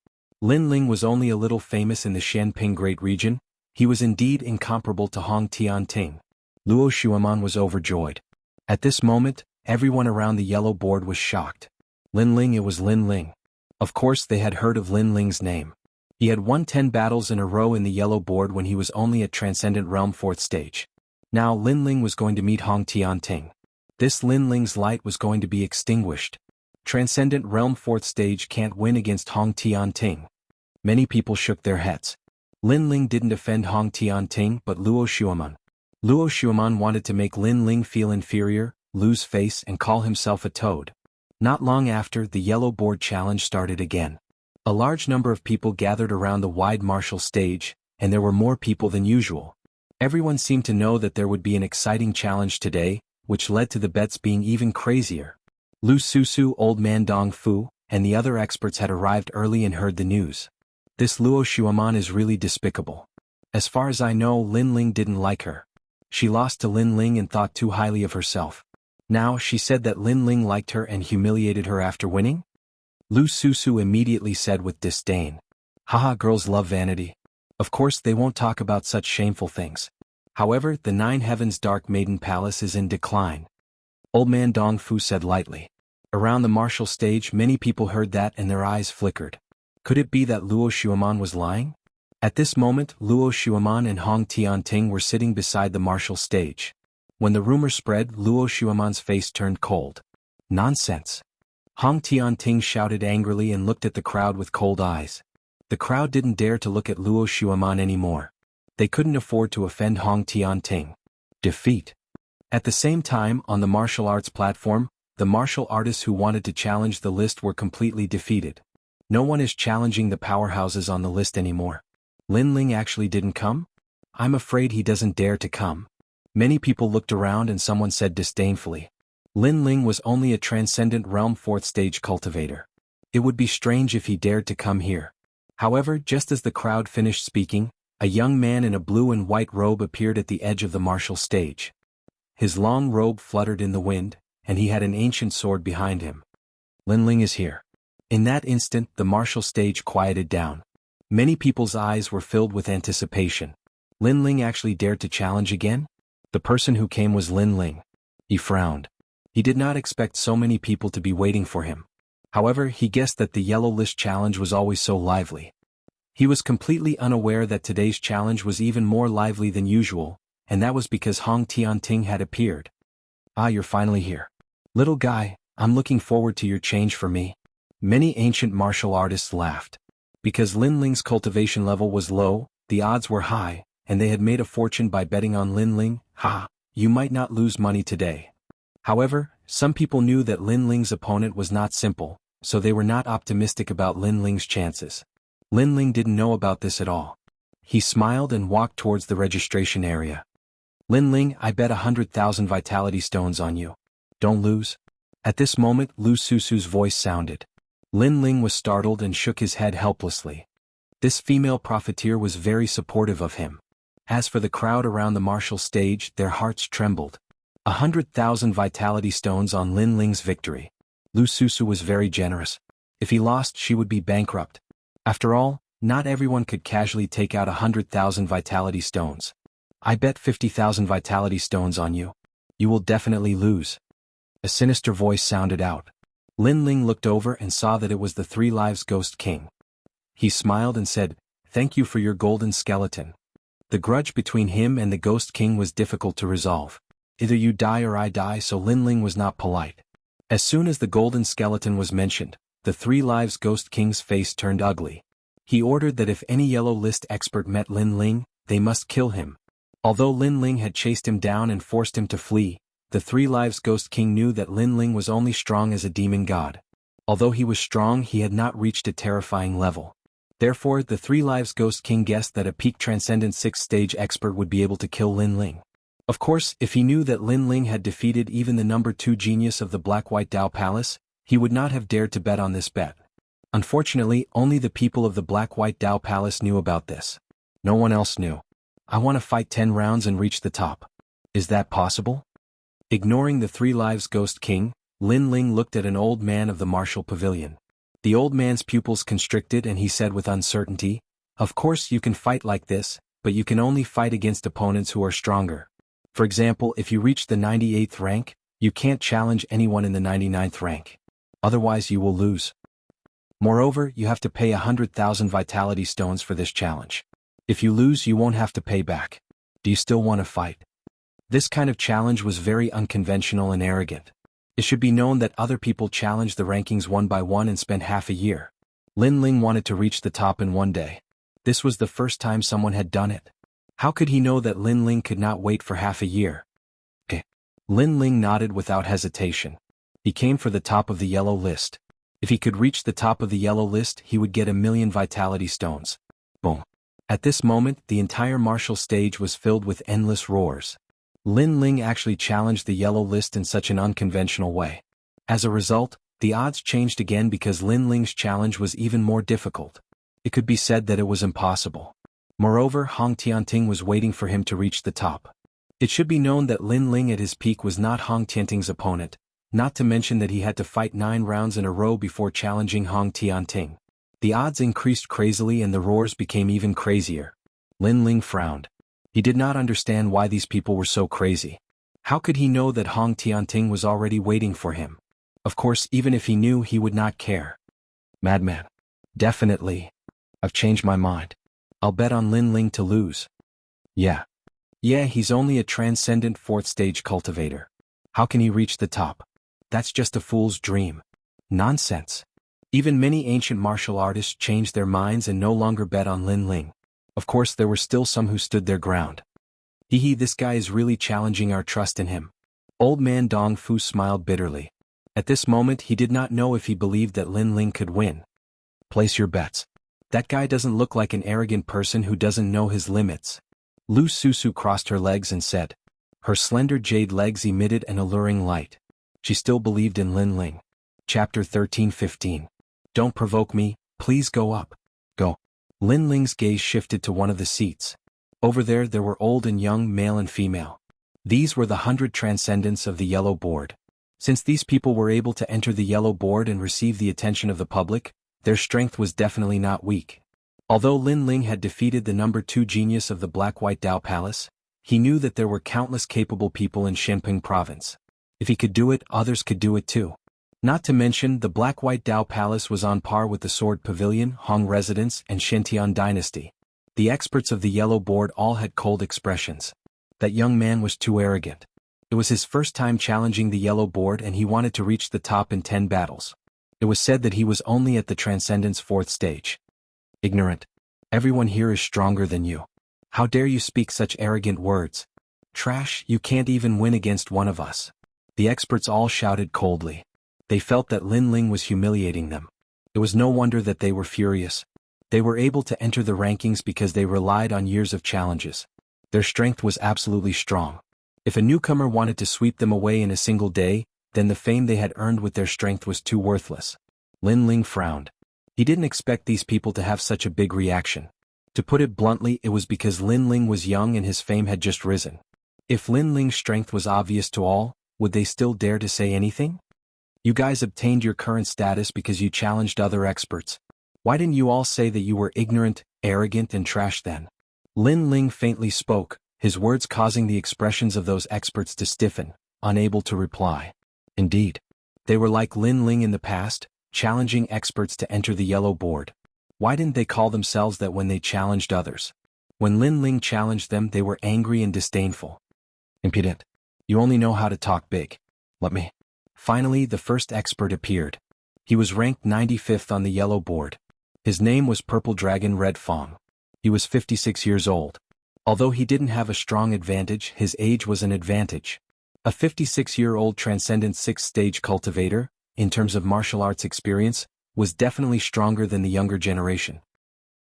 [SPEAKER 1] Lin Ling was only a little famous in the Shenping Great Region. He was indeed incomparable to Hong Tianting. Luo Shuaman was overjoyed. At this moment, everyone around the yellow board was shocked. Lin Ling, it was Lin Ling. Of course they had heard of Lin Ling's name. He had won 10 battles in a row in the yellow board when he was only at Transcendent Realm 4th stage. Now Lin Ling was going to meet Hong Tianting. This Lin Ling's light was going to be extinguished. Transcendent Realm 4th stage can't win against Hong Tianting. Many people shook their heads. Lin Ling didn't offend Hong Tianting but Luo Shuaman. Luo Shuaman wanted to make Lin Ling feel inferior, lose face and call himself a toad. Not long after, the yellow board challenge started again. A large number of people gathered around the wide martial stage, and there were more people than usual. Everyone seemed to know that there would be an exciting challenge today, which led to the bets being even crazier. Lu Susu, Old Man Dong Fu, and the other experts had arrived early and heard the news. This Luo Shuaman is really despicable. As far as I know, Lin Ling didn't like her. She lost to Lin Ling and thought too highly of herself. Now she said that Lin Ling liked her and humiliated her after winning? Lu Susu immediately said with disdain. Haha, girls love vanity. Of course they won't talk about such shameful things. However, the 9 Heavens Dark Maiden Palace is in decline. Old Man Dong Fu said lightly. Around the martial stage many people heard that and their eyes flickered. Could it be that Luo Shuaman was lying? At this moment, Luo Shuaman and Hong Tianting were sitting beside the martial stage. When the rumor spread, Luo Shuaman's face turned cold. Nonsense. Hong Tianting shouted angrily and looked at the crowd with cold eyes. The crowd didn't dare to look at Luo Shuaman anymore. They couldn't afford to offend Hong Tianting. Defeat. At the same time, on the martial arts platform, the martial artists who wanted to challenge the list were completely defeated. No one is challenging the powerhouses on the list anymore. Lin Ling actually didn't come? I'm afraid he doesn't dare to come. Many people looked around and someone said disdainfully. Lin Ling was only a Transcendent Realm 4th stage cultivator. It would be strange if he dared to come here. However, just as the crowd finished speaking, a young man in a blue and white robe appeared at the edge of the martial stage. His long robe fluttered in the wind, and he had an ancient sword behind him. Lin Ling is here. In that instant, the martial stage quieted down. Many people's eyes were filled with anticipation. Lin Ling actually dared to challenge again? The person who came was Lin Ling. He frowned. He did not expect so many people to be waiting for him. However, he guessed that the Yellow List challenge was always so lively. He was completely unaware that today's challenge was even more lively than usual, and that was because Hong Tianting had appeared. Ah, you're finally here. Little guy, I'm looking forward to your change for me. Many ancient martial artists laughed. Because Lin Ling's cultivation level was low, the odds were high, and they had made a fortune by betting on Lin Ling. Ha! You might not lose money today. However, some people knew that Lin Ling's opponent was not simple, so they were not optimistic about Lin Ling's chances. Lin Ling didn't know about this at all. He smiled and walked towards the registration area. Lin Ling, I bet 100,000 vitality stones on you. Don't lose. At this moment, Lu Susu's voice sounded. Lin Ling was startled and shook his head helplessly. This female profiteer was very supportive of him. As for the crowd around the martial stage, their hearts trembled. 100,000 vitality stones on Lin Ling's victory. Lu Susu was very generous. If he lost, she would be bankrupt. After all, not everyone could casually take out 100,000 vitality stones. I bet 50,000 vitality stones on you. You will definitely lose. A sinister voice sounded out. Lin Ling looked over and saw that it was the 3 Lives Ghost King. He smiled and said, "Thank you for your golden skeleton." The grudge between him and the Ghost King was difficult to resolve. Either you die or I die, so Lin Ling was not polite. As soon as the golden skeleton was mentioned, the 3 Lives Ghost King's face turned ugly. He ordered that if any Yellow List expert met Lin Ling, they must kill him. Although Lin Ling had chased him down and forced him to flee, the Three Lives Ghost King knew that Lin Ling was only strong as a demon god. Although he was strong, he had not reached a terrifying level. Therefore, the Three Lives Ghost King guessed that a peak transcendent 6th stage expert would be able to kill Lin Ling. Of course, if he knew that Lin Ling had defeated even the number 2 genius of the Black-White Dao Palace, he would not have dared to bet on this bet. Unfortunately, only the people of the Black-White Dao Palace knew about this. No one else knew. I want to fight 10 rounds and reach the top. Is that possible? Ignoring the Three Lives Ghost King, Lin Ling looked at an old man of the martial pavilion. The old man's pupils constricted and he said with uncertainty, "Of course you can fight like this, but you can only fight against opponents who are stronger. For example, if you reach the 98th rank, you can't challenge anyone in the 99th rank. Otherwise you will lose. Moreover, you have to pay 100,000 vitality stones for this challenge. If you lose, you won't have to pay back. Do you still want to fight?" This kind of challenge was very unconventional and arrogant. It should be known that other people challenged the rankings one by one and spent half a year. Lin Ling wanted to reach the top in one day. This was the first time someone had done it. How could he know that Lin Ling could not wait for half a year? Okay. Lin Ling nodded without hesitation. He came for the top of the yellow list. If he could reach the top of the yellow list, he would get 1,000,000 vitality stones. Boom. At this moment, the entire martial stage was filled with endless roars. Lin Ling actually challenged the yellow list in such an unconventional way. As a result, the odds changed again because Lin Ling's challenge was even more difficult. It could be said that it was impossible. Moreover, Hong Tianting was waiting for him to reach the top. It should be known that Lin Ling at his peak was not Hong Tianting's opponent, not to mention that he had to fight 9 rounds in a row before challenging Hong Tianting. The odds increased crazily and the roars became even crazier. Lin Ling frowned. He did not understand why these people were so crazy. How could he know that Hong Tianting was already waiting for him? Of course, even if he knew, he would not care. Madman. Definitely. I've changed my mind. I'll bet on Lin Ling to lose. Yeah, he's only a transcendent 4th stage cultivator. How can he reach the top? That's just a fool's dream. Nonsense. Even many ancient martial artists changed their minds and no longer bet on Lin Ling. Of course, there were still some who stood their ground. This guy is really challenging our trust in him. Old man Dong Fu smiled bitterly. At this moment, he did not know if he believed that Lin Ling could win. Place your bets. That guy doesn't look like an arrogant person who doesn't know his limits. Lu Susu crossed her legs and said. Her slender jade legs emitted an alluring light. She still believed in Lin Ling. Chapter 13-15. Don't provoke me, please go up. Go. Lin Ling's gaze shifted to one of the seats. Over there were old and young, male and female. These were the 100 transcendents of the yellow board. Since these people were able to enter the yellow board and receive the attention of the public, their strength was definitely not weak. Although Lin Ling had defeated the number 2 genius of the Black-White Dao Palace, he knew that there were countless capable people in Shenping Province. If he could do it, others could do it too. Not to mention, the Black-White Dao Palace was on par with the Sword Pavilion, Hong Residence, and Shentian Dynasty. The experts of the yellow board all had cold expressions. That young man was too arrogant. It was his first time challenging the yellow board and he wanted to reach the top in 10 battles. It was said that he was only at the Transcendence 4th stage. Ignorant. Everyone here is stronger than you. How dare you speak such arrogant words? Trash, you can't even win against one of us. The experts all shouted coldly. They felt that Lin Ling was humiliating them. It was no wonder that they were furious. They were able to enter the rankings because they relied on years of challenges. Their strength was absolutely strong. If a newcomer wanted to sweep them away in a single day, then the fame they had earned with their strength was too worthless. Lin Ling frowned. He didn't expect these people to have such a big reaction. To put it bluntly, it was because Lin Ling was young and his fame had just risen. If Lin Ling's strength was obvious to all, would they still dare to say anything? You guys obtained your current status because you challenged other experts. Why didn't you all say that you were ignorant, arrogant and trash then? Lin Ling faintly spoke, his words causing the expressions of those experts to stiffen, unable to reply. Indeed. They were like Lin Ling in the past, challenging experts to enter the yellow board. Why didn't they call themselves that when they challenged others? When Lin Ling challenged them, they were angry and disdainful. Impudent. You only know how to talk big. Let me. Finally, the first expert appeared. He was ranked 95th on the yellow board. His name was Purple Dragon Red Fong. He was 56 years old. Although he didn't have a strong advantage, his age was an advantage. A 56-year-old Transcendent 6th-stage cultivator, in terms of martial arts experience, was definitely stronger than the younger generation.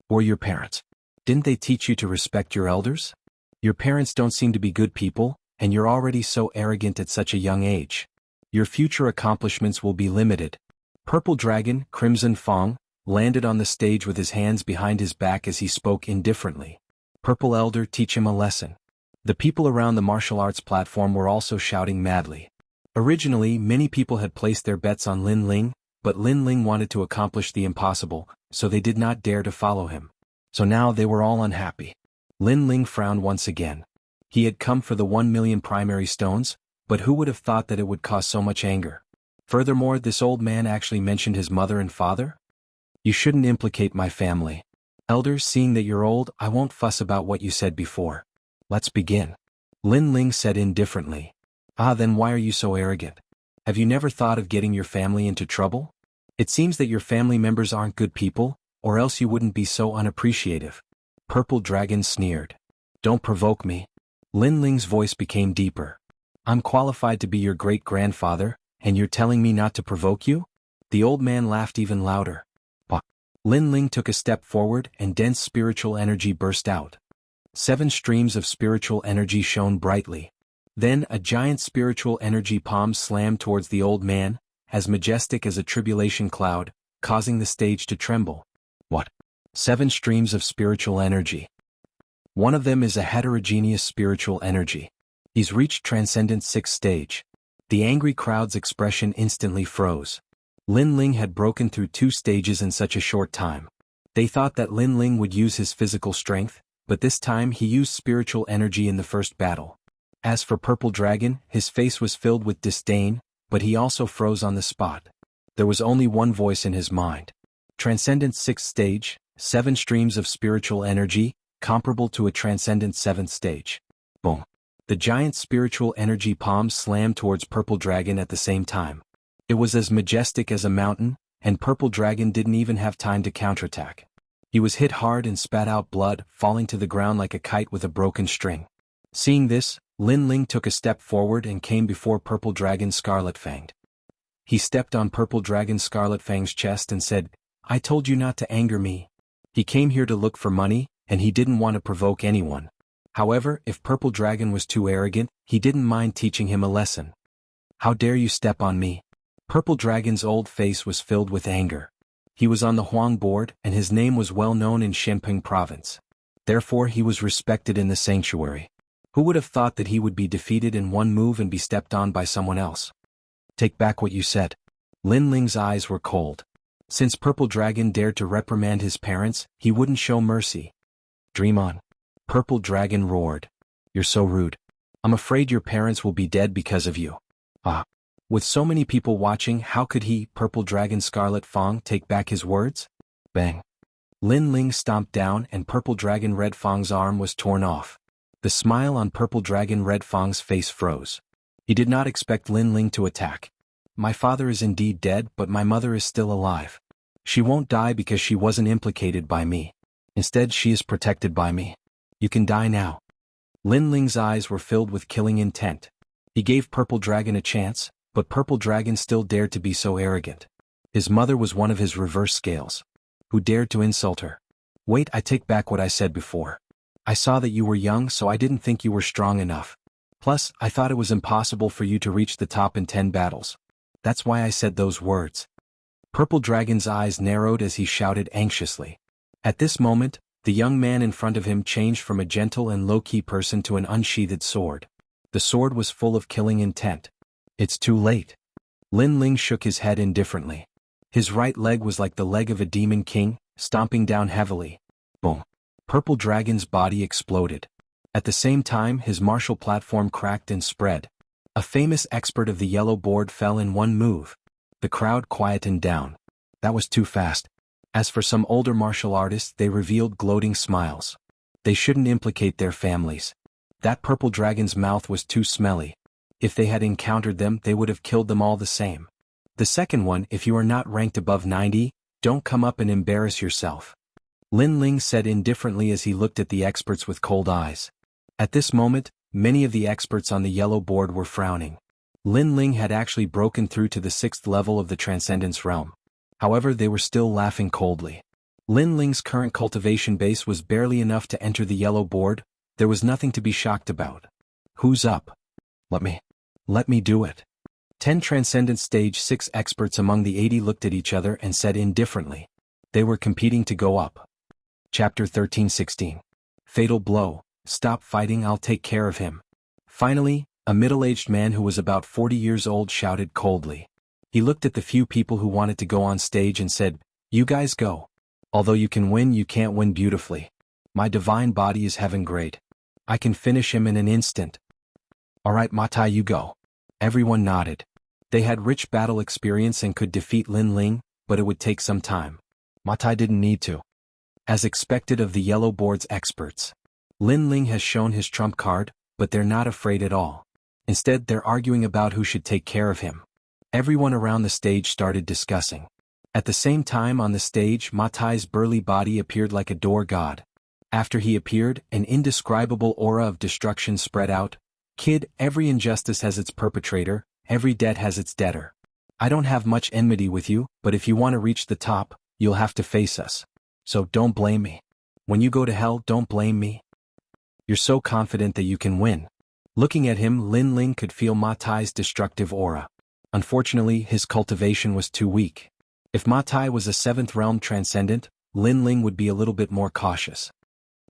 [SPEAKER 1] Or your parents. Didn't they teach you to respect your elders? Your parents don't seem to be good people, and you're already so arrogant at such a young age. Your future accomplishments will be limited. Purple Dragon, Crimson Fong, landed on the stage with his hands behind his back as he spoke indifferently. Purple Elder, teach him a lesson. The people around the martial arts platform were also shouting madly. Originally, many people had placed their bets on Lin Ling, but Lin Ling wanted to accomplish the impossible, so they did not dare to follow him. So now they were all unhappy. Lin Ling frowned once again. He had come for the 1 million primary stones, but who would have thought that it would cause so much anger? Furthermore, this old man actually mentioned his mother and father? You shouldn't implicate my family. Elder, seeing that you're old, I won't fuss about what you said before. Let's begin. Lin Ling said indifferently. Then why are you so arrogant? Have you never thought of getting your family into trouble? It seems that your family members aren't good people, or else you wouldn't be so unappreciative. Purple Dragon sneered. Don't provoke me. Lin Ling's voice became deeper. I'm qualified to be your great-grandfather, and you're telling me not to provoke you? The old man laughed even louder. Bah. Lin Ling took a step forward and dense spiritual energy burst out. 7 streams of spiritual energy shone brightly. Then a giant spiritual energy palm slammed towards the old man, as majestic as a tribulation cloud, causing the stage to tremble. What? 7 streams of spiritual energy. One of them is a heterogeneous spiritual energy. He's reached Transcendent 6th stage. The angry crowd's expression instantly froze. Lin Ling had broken through 2 stages in such a short time. They thought that Lin Ling would use his physical strength, but this time he used spiritual energy in the first battle. As for Purple Dragon, his face was filled with disdain, but he also froze on the spot. There was only one voice in his mind. Transcendent 6th stage, 7 streams of spiritual energy, comparable to a Transcendent 7th stage. Boom. The giant spiritual energy palm slammed towards Purple Dragon at the same time. It was as majestic as a mountain, and Purple Dragon didn't even have time to counterattack. He was hit hard and spat out blood, falling to the ground like a kite with a broken string. Seeing this, Lin Ling took a step forward and came before Purple Dragon Scarlet Fanged. He stepped on Purple Dragon Scarlet Fang's chest and said, I told you not to anger me. He came here to look for money, and he didn't want to provoke anyone. However, if Purple Dragon was too arrogant, he didn't mind teaching him a lesson. How dare you step on me? Purple Dragon's old face was filled with anger. He was on the Huang board, and his name was well known in Shenping province. Therefore he was respected in the sanctuary. Who would have thought that he would be defeated in one move and be stepped on by someone else? Take back what you said. Lin Ling's eyes were cold. Since Purple Dragon dared to reprimand his parents, he wouldn't show mercy. Dream on. Purple Dragon roared. You're so rude. I'm afraid your parents will be dead because of you. With so many people watching, how could he, Purple Dragon Scarlet Fang, take back his words? Bang. Lin Ling stomped down and Purple Dragon Red Fang's arm was torn off. The smile on Purple Dragon Red Fang's face froze. He did not expect Lin Ling to attack. My father is indeed dead, but my mother is still alive. She won't die because she wasn't implicated by me. Instead, she is protected by me. You can die now. Lin Ling's eyes were filled with killing intent. He gave Purple Dragon a chance, but Purple Dragon still dared to be so arrogant. His mother was one of his reverse scales. Who dared to insult her? Wait, I take back what I said before. I saw that you were young, so I didn't think you were strong enough. Plus, I thought it was impossible for you to reach the top in 10 battles. That's why I said those words. Purple Dragon's eyes narrowed as he shouted anxiously. At this moment, the young man in front of him changed from a gentle and low-key person to an unsheathed sword. The sword was full of killing intent. It's too late. Lin Ling shook his head indifferently. His right leg was like the leg of a demon king, stomping down heavily. Boom. Purple Dragon's body exploded. At the same time, his martial platform cracked and spread. A famous expert of the yellow board fell in one move. The crowd quietened down. That was too fast. As for some older martial artists, they revealed gloating smiles. They shouldn't implicate their families. That Purple Dragon's mouth was too smelly. If they had encountered them, they would have killed them all the same. The second one, if you are not ranked above 90, don't come up and embarrass yourself. Lin Ling said indifferently as he looked at the experts with cold eyes. At this moment, Many of the experts on the yellow board were frowning. Lin Ling had actually broken through to the 6th level of the Transcendence realm. However, they were still laughing coldly. Lin Ling's current cultivation base was barely enough to enter the yellow board. There was nothing to be shocked about. Who's up? Let me do it. 10 Transcendence Stage 6 experts among the 80 looked at each other and said indifferently. They were competing to go up. Chapter 13:16. Fatal Blow. Stop fighting, I'll take care of him. Finally, a middle-aged man who was about 40 years old shouted coldly. He looked at the few people who wanted to go on stage and said, "You guys go. Although you can win, you can't win beautifully. My divine body is heaven grade. I can finish him in an instant." "Alright, Matai, you go." Everyone nodded. They had rich battle experience and could defeat Lin Ling, but it would take some time. Matai didn't need to. As expected of the yellow board's experts, Lin Ling has shown his trump card, but they're not afraid at all. Instead, they're arguing about who should take care of him. Everyone around the stage started discussing. At the same time on the stage, Matai's burly body appeared like a door god. After he appeared, an indescribable aura of destruction spread out. "Kid, every injustice has its perpetrator, every debt has its debtor. I don't have much enmity with you, but if you want to reach the top, you'll have to face us. So don't blame me. When you go to hell, don't blame me. You're so confident that you can win." Looking at him, Lin Ling could feel Matai's destructive aura. Unfortunately, his cultivation was too weak. If Matai was a 7th realm transcendent, Lin Ling would be a little bit more cautious.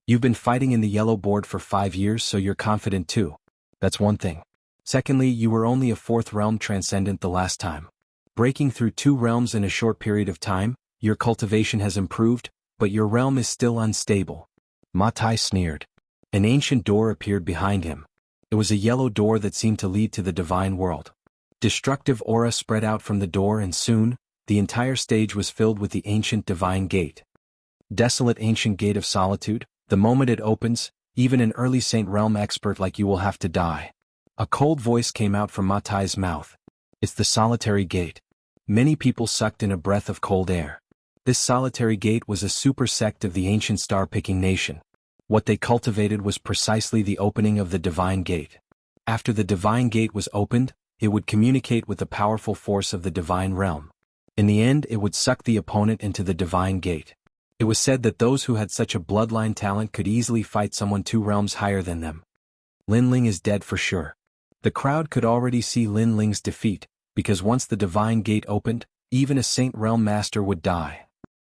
[SPEAKER 1] "You've been fighting in the yellow board for 5 years, so you're confident too. That's one thing. Secondly, you were only a 4th realm transcendent the last time. Breaking through 2 realms in a short period of time, your cultivation has improved, but your realm is still unstable." Matai sneered. An ancient door appeared behind him. It was a yellow door that seemed to lead to the divine world. Destructive aura spread out from the door and soon, the entire stage was filled with the ancient divine gate. Desolate ancient gate of solitude, the moment it opens, even an early Saint Realm expert like you will have to die. A cold voice came out from Matai's mouth. "It's the solitary gate." Many people sucked in a breath of cold air. This solitary gate was a super sect of the ancient star-picking nation. What they cultivated was precisely the opening of the divine gate. After the divine gate was opened, it would communicate with the powerful force of the divine realm. In the end, it would suck the opponent into the divine gate. It was said that those who had such a bloodline talent could easily fight someone 2 realms higher than them. Lin Ling is dead for sure. The crowd could already see Lin Ling's defeat, because once the divine gate opened, even a Saint Realm master would die.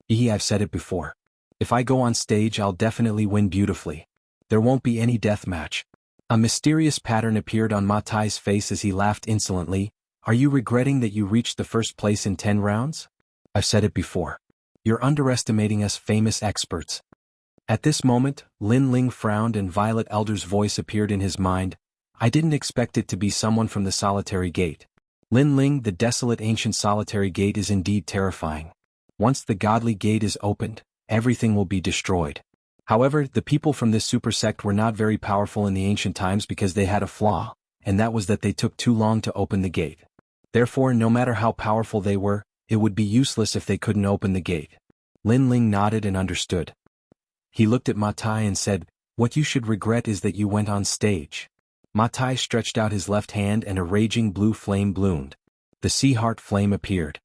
[SPEAKER 1] I've said it before. If I go on stage, I'll definitely win beautifully. There won't be any death match. A mysterious pattern appeared on Matai's face as he laughed insolently. "Are you regretting that you reached the first place in 10 rounds? I've said it before. You're underestimating us famous experts." At this moment, Lin Ling frowned and Violet Elder's voice appeared in his mind. "I didn't expect it to be someone from the solitary gate. Lin Ling, the desolate ancient solitary gate is indeed terrifying. Once the godly gate is opened, everything will be destroyed." However, the people from this super sect were not very powerful in the ancient times because they had a flaw, and that was that they took too long to open the gate. Therefore, no matter how powerful they were, it would be useless if they couldn't open the gate. Lin Ling nodded and understood. He looked at Matai and said, "What you should regret is that you went on stage." Matai stretched out his left hand and a raging blue flame bloomed. The sea heart flame appeared.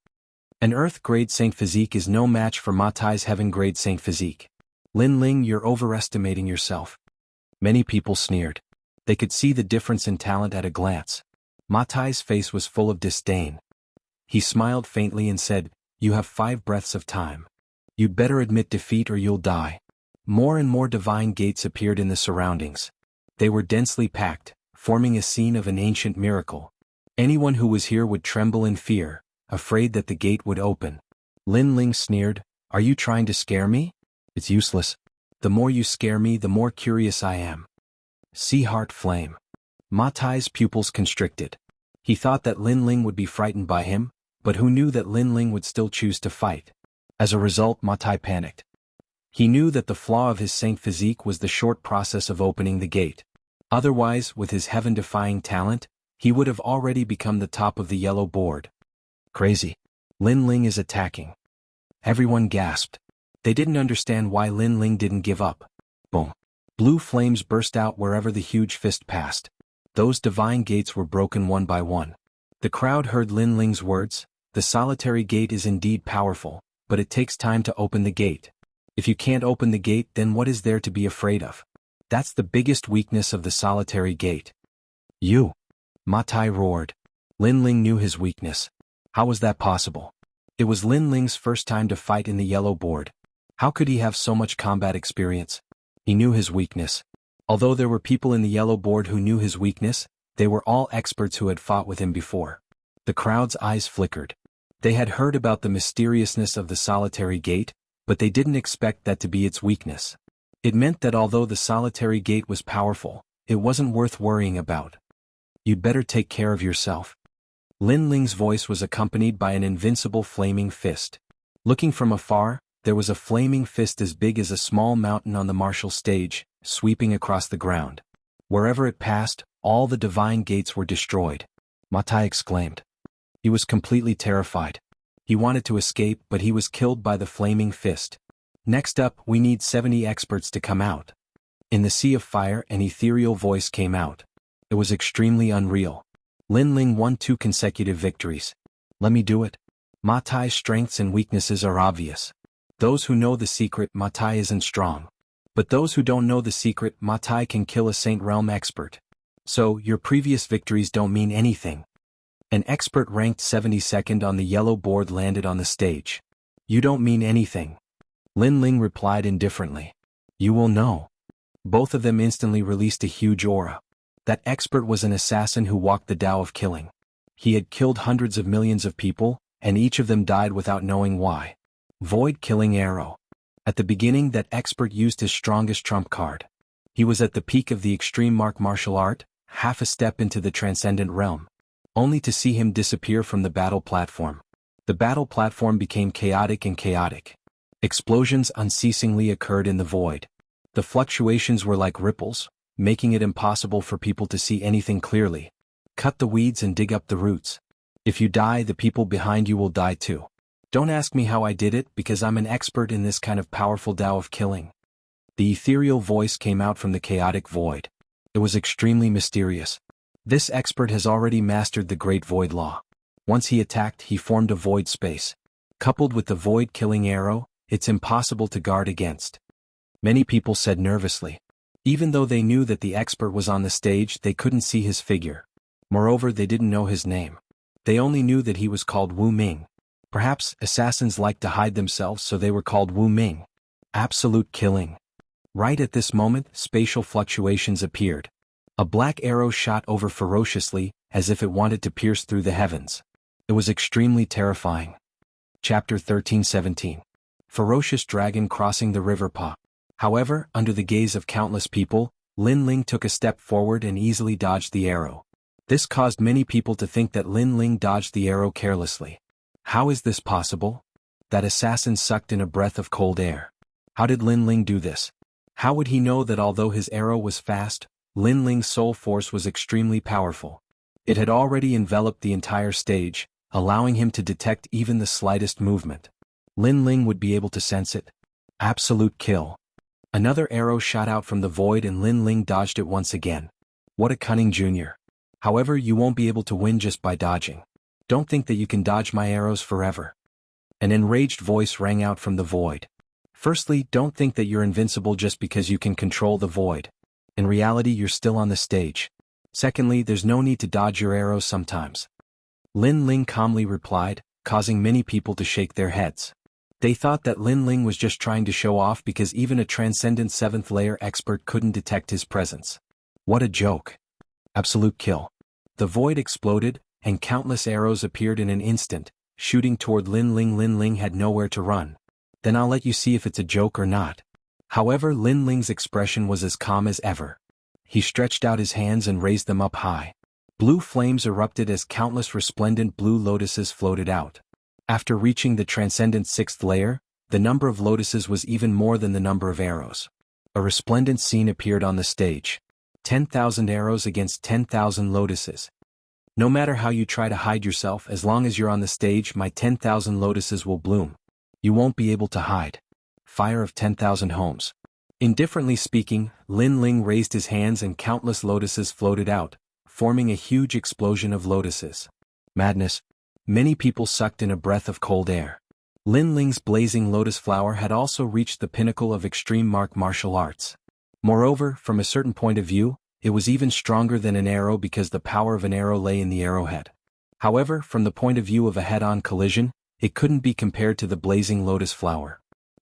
[SPEAKER 1] An Earth-grade Saint physique is no match for Matai's heaven-grade Saint physique. "Lin Ling, you're overestimating yourself." Many people sneered. They could see the difference in talent at a glance. Matai's face was full of disdain. He smiled faintly and said, "You have 5 breaths of time. You'd better admit defeat or you'll die." More and more divine gates appeared in the surroundings. They were densely packed, forming a scene of an ancient miracle. Anyone who was here would tremble in fear, afraid that the gate would open. Lin Ling sneered, "Are you trying to scare me? It's useless. The more you scare me, the more curious I am." Sea heart flame. Matai's pupils constricted. He thought that Lin Ling would be frightened by him, but who knew that Lin Ling would still choose to fight? As a result, Matai panicked. He knew that the flaw of his saint physique was the short process of opening the gate. Otherwise, with his heaven-defying talent, he would have already become the top of the yellow board. Crazy. Lin Ling is attacking. Everyone gasped. They didn't understand why Lin Ling didn't give up. Boom. Blue flames burst out wherever the huge fist passed. Those divine gates were broken one by one. The crowd heard Lin Ling's words. The solitary gate is indeed powerful, but it takes time to open the gate. If you can't open the gate, then what is there to be afraid of? That's the biggest weakness of the solitary gate. You! Ma Tai roared. Lin Ling knew his weakness. How was that possible? It was Lin Ling's first time to fight in the yellow board. How could he have so much combat experience? He knew his weakness. Although there were people in the yellow board who knew his weakness, they were all experts who had fought with him before. The crowd's eyes flickered. They had heard about the mysteriousness of the solitary gate, but they didn't expect that to be its weakness. It meant that although the solitary gate was powerful, it wasn't worth worrying about. You'd better take care of yourself. Lin Ling's voice was accompanied by an invincible flaming fist. Looking from afar, there was a flaming fist as big as a small mountain on the martial stage, sweeping across the ground. Wherever it passed, all the divine gates were destroyed. Ma Tai exclaimed. He was completely terrified. He wanted to escape, but he was killed by the flaming fist. Next up, we need 70 experts to come out. In the sea of fire, an ethereal voice came out. It was extremely unreal. Lin Ling won 2 consecutive victories. Let me do it. Ma Tai's strengths and weaknesses are obvious. Those who know the secret, Ma Tai isn't strong. But those who don't know the secret, Ma Tai can kill a Saint Realm expert. So, your previous victories don't mean anything. An expert ranked 72nd on the yellow board landed on the stage. You don't mean anything. Lin Ling replied indifferently. You will know. Both of them instantly released a huge aura. That expert was an assassin who walked the Tao of killing. He had killed hundreds of millions of people, and each of them died without knowing why. Void killing arrow. At the beginning, that expert used his strongest trump card. He was at the peak of the extreme martial art, half a step into the transcendent realm, only to see him disappear from the battle platform. The battle platform became chaotic and chaotic. Explosions unceasingly occurred in the void. The fluctuations were like ripples, making it impossible for people to see anything clearly. Cut the weeds and dig up the roots. If you die, the people behind you will die too. Don't ask me how I did it, because I'm an expert in this kind of powerful Tao of killing. The ethereal voice came out from the chaotic void. It was extremely mysterious. This expert has already mastered the Great Void Law. Once he attacked, he formed a void space. Coupled with the void killing arrow, it's impossible to guard against. Many people said nervously. Even though they knew that the expert was on the stage, they couldn't see his figure. Moreover, they didn't know his name. They only knew that he was called Wu Ming. Perhaps assassins like to hide themselves, so they were called Wu Ming. Absolute killing. Right at this moment, spatial fluctuations appeared. A black arrow shot over ferociously, as if it wanted to pierce through the heavens. It was extremely terrifying. Chapter 13:17. Ferocious dragon crossing the river Pa. However, under the gaze of countless people, Lin Ling took a step forward and easily dodged the arrow. This caused many people to think that Lin Ling dodged the arrow carelessly. How is this possible? That assassin sucked in a breath of cold air. How did Lin Ling do this? How would he know that although his arrow was fast, Lin Ling's soul force was extremely powerful? It had already enveloped the entire stage, allowing him to detect even the slightest movement. Lin Ling would be able to sense it. Absolute kill. Another arrow shot out from the void and Lin Ling dodged it once again. What a cunning junior. However, you won't be able to win just by dodging. Don't think that you can dodge my arrows forever. An enraged voice rang out from the void. Firstly, don't think that you're invincible just because you can control the void. In reality, you're still on the stage. Secondly, there's no need to dodge your arrows sometimes. Lin Ling calmly replied, causing many people to shake their heads. They thought that Lin Ling was just trying to show off because even a transcendent 7th layer expert couldn't detect his presence. What a joke. Absolute kill. The void exploded, and countless arrows appeared in an instant, shooting toward Lin Ling. Lin Ling had nowhere to run. Then I'll let you see if it's a joke or not. However, Lin Ling's expression was as calm as ever. He stretched out his hands and raised them up high. Blue flames erupted as countless resplendent blue lotuses floated out. After reaching the transcendent 6th layer, the number of lotuses was even more than the number of arrows. A resplendent scene appeared on the stage. 10,000 arrows against 10,000 lotuses. No matter how you try to hide yourself, as long as you're on the stage, my 10,000 lotuses will bloom. You won't be able to hide. Fire of 10,000 homes. Indifferently speaking, Lin Ling raised his hands and countless lotuses floated out, forming a huge explosion of lotuses. Madness. Many people sucked in a breath of cold air. Lin Ling's blazing lotus flower had also reached the pinnacle of extreme martial arts. Moreover, from a certain point of view, it was even stronger than an arrow because the power of an arrow lay in the arrowhead. However, from the point of view of a head-on collision, it couldn't be compared to the blazing lotus flower.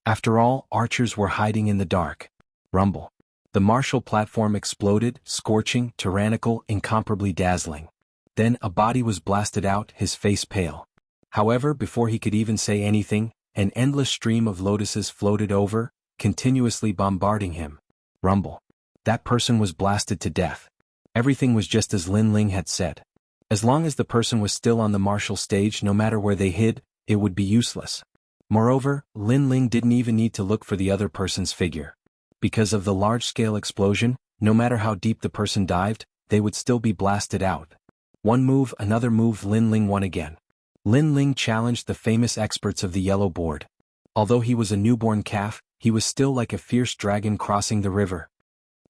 [SPEAKER 1] After all, archers were hiding in the dark. Rumble. The martial platform exploded, scorching, tyrannical, incomparably dazzling. Then a body was blasted out, his face pale. However, before he could even say anything, an endless stream of lotuses floated over, continuously bombarding him. Rumble. That person was blasted to death. Everything was just as Lin Ling had said. As long as the person was still on the martial stage, no matter where they hid, it would be useless. Moreover, Lin Ling didn't even need to look for the other person's figure. Because of the large-scale explosion, no matter how deep the person dived, they would still be blasted out. One move, another move, Lin Ling won again. Lin Ling challenged the famous experts of the yellow board. Although he was a newborn calf, he was still like a fierce dragon crossing the river.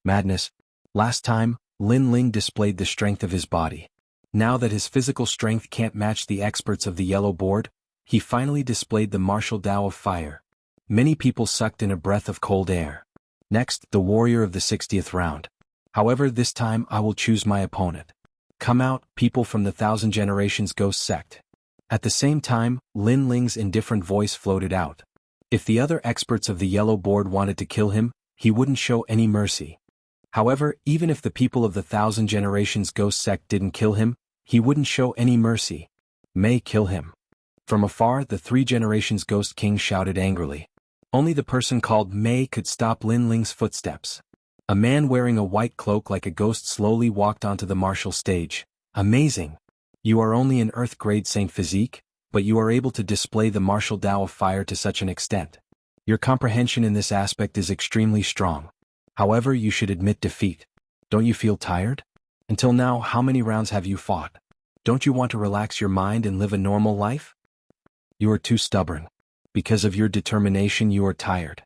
[SPEAKER 1] Madness. Last time, Lin Ling displayed the strength of his body. Now that his physical strength can't match the experts of the yellow board, he finally displayed the martial Tao of fire. Many people sucked in a breath of cold air. Next, the warrior of the 60th round. However, this time I will choose my opponent. Come out, people from the Thousand Generations Ghost Sect. At the same time, Lin Ling's indifferent voice floated out. If the other experts of the yellow board wanted to kill him, he wouldn't show any mercy. However, even if the people of the Thousand Generations Ghost Sect didn't kill him, he wouldn't show any mercy. May kill him. From afar, the Three Generations Ghost King shouted angrily. Only the person called May could stop Lin Ling's footsteps. A man wearing a white cloak like a ghost slowly walked onto the martial stage. Amazing! You are only an Earth-grade Saint Physique, but you are able to display the martial Tao of fire to such an extent. Your comprehension in this aspect is extremely strong. However, you should admit defeat. Don't you feel tired? Until now, how many rounds have you fought? Don't you want to relax your mind and live a normal life? You are too stubborn. Because of your determination you are tired.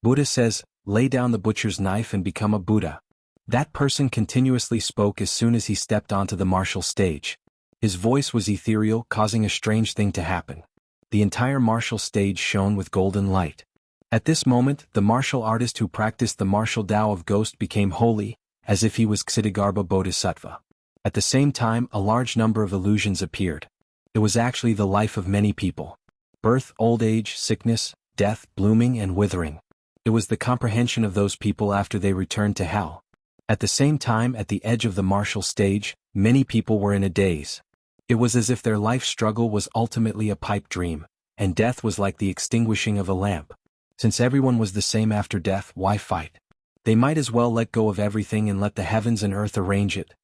[SPEAKER 1] Buddha says, lay down the butcher's knife and become a Buddha. That person continuously spoke as soon as he stepped onto the martial stage. His voice was ethereal, causing a strange thing to happen. The entire martial stage shone with golden light. At this moment, the martial artist who practiced the martial Tao of Ghost became holy, as if he was Ksitigarbha Bodhisattva. At the same time, a large number of illusions appeared. It was actually the life of many people. Birth, old age, sickness, death, blooming and withering. It was the comprehension of those people after they returned to hell. At the same time, at the edge of the martial stage, many people were in a daze. It was as if their life struggle was ultimately a pipe dream, and death was like the extinguishing of a lamp. Since everyone was the same after death, why fight? They might as well let go of everything and let the heavens and earth arrange it.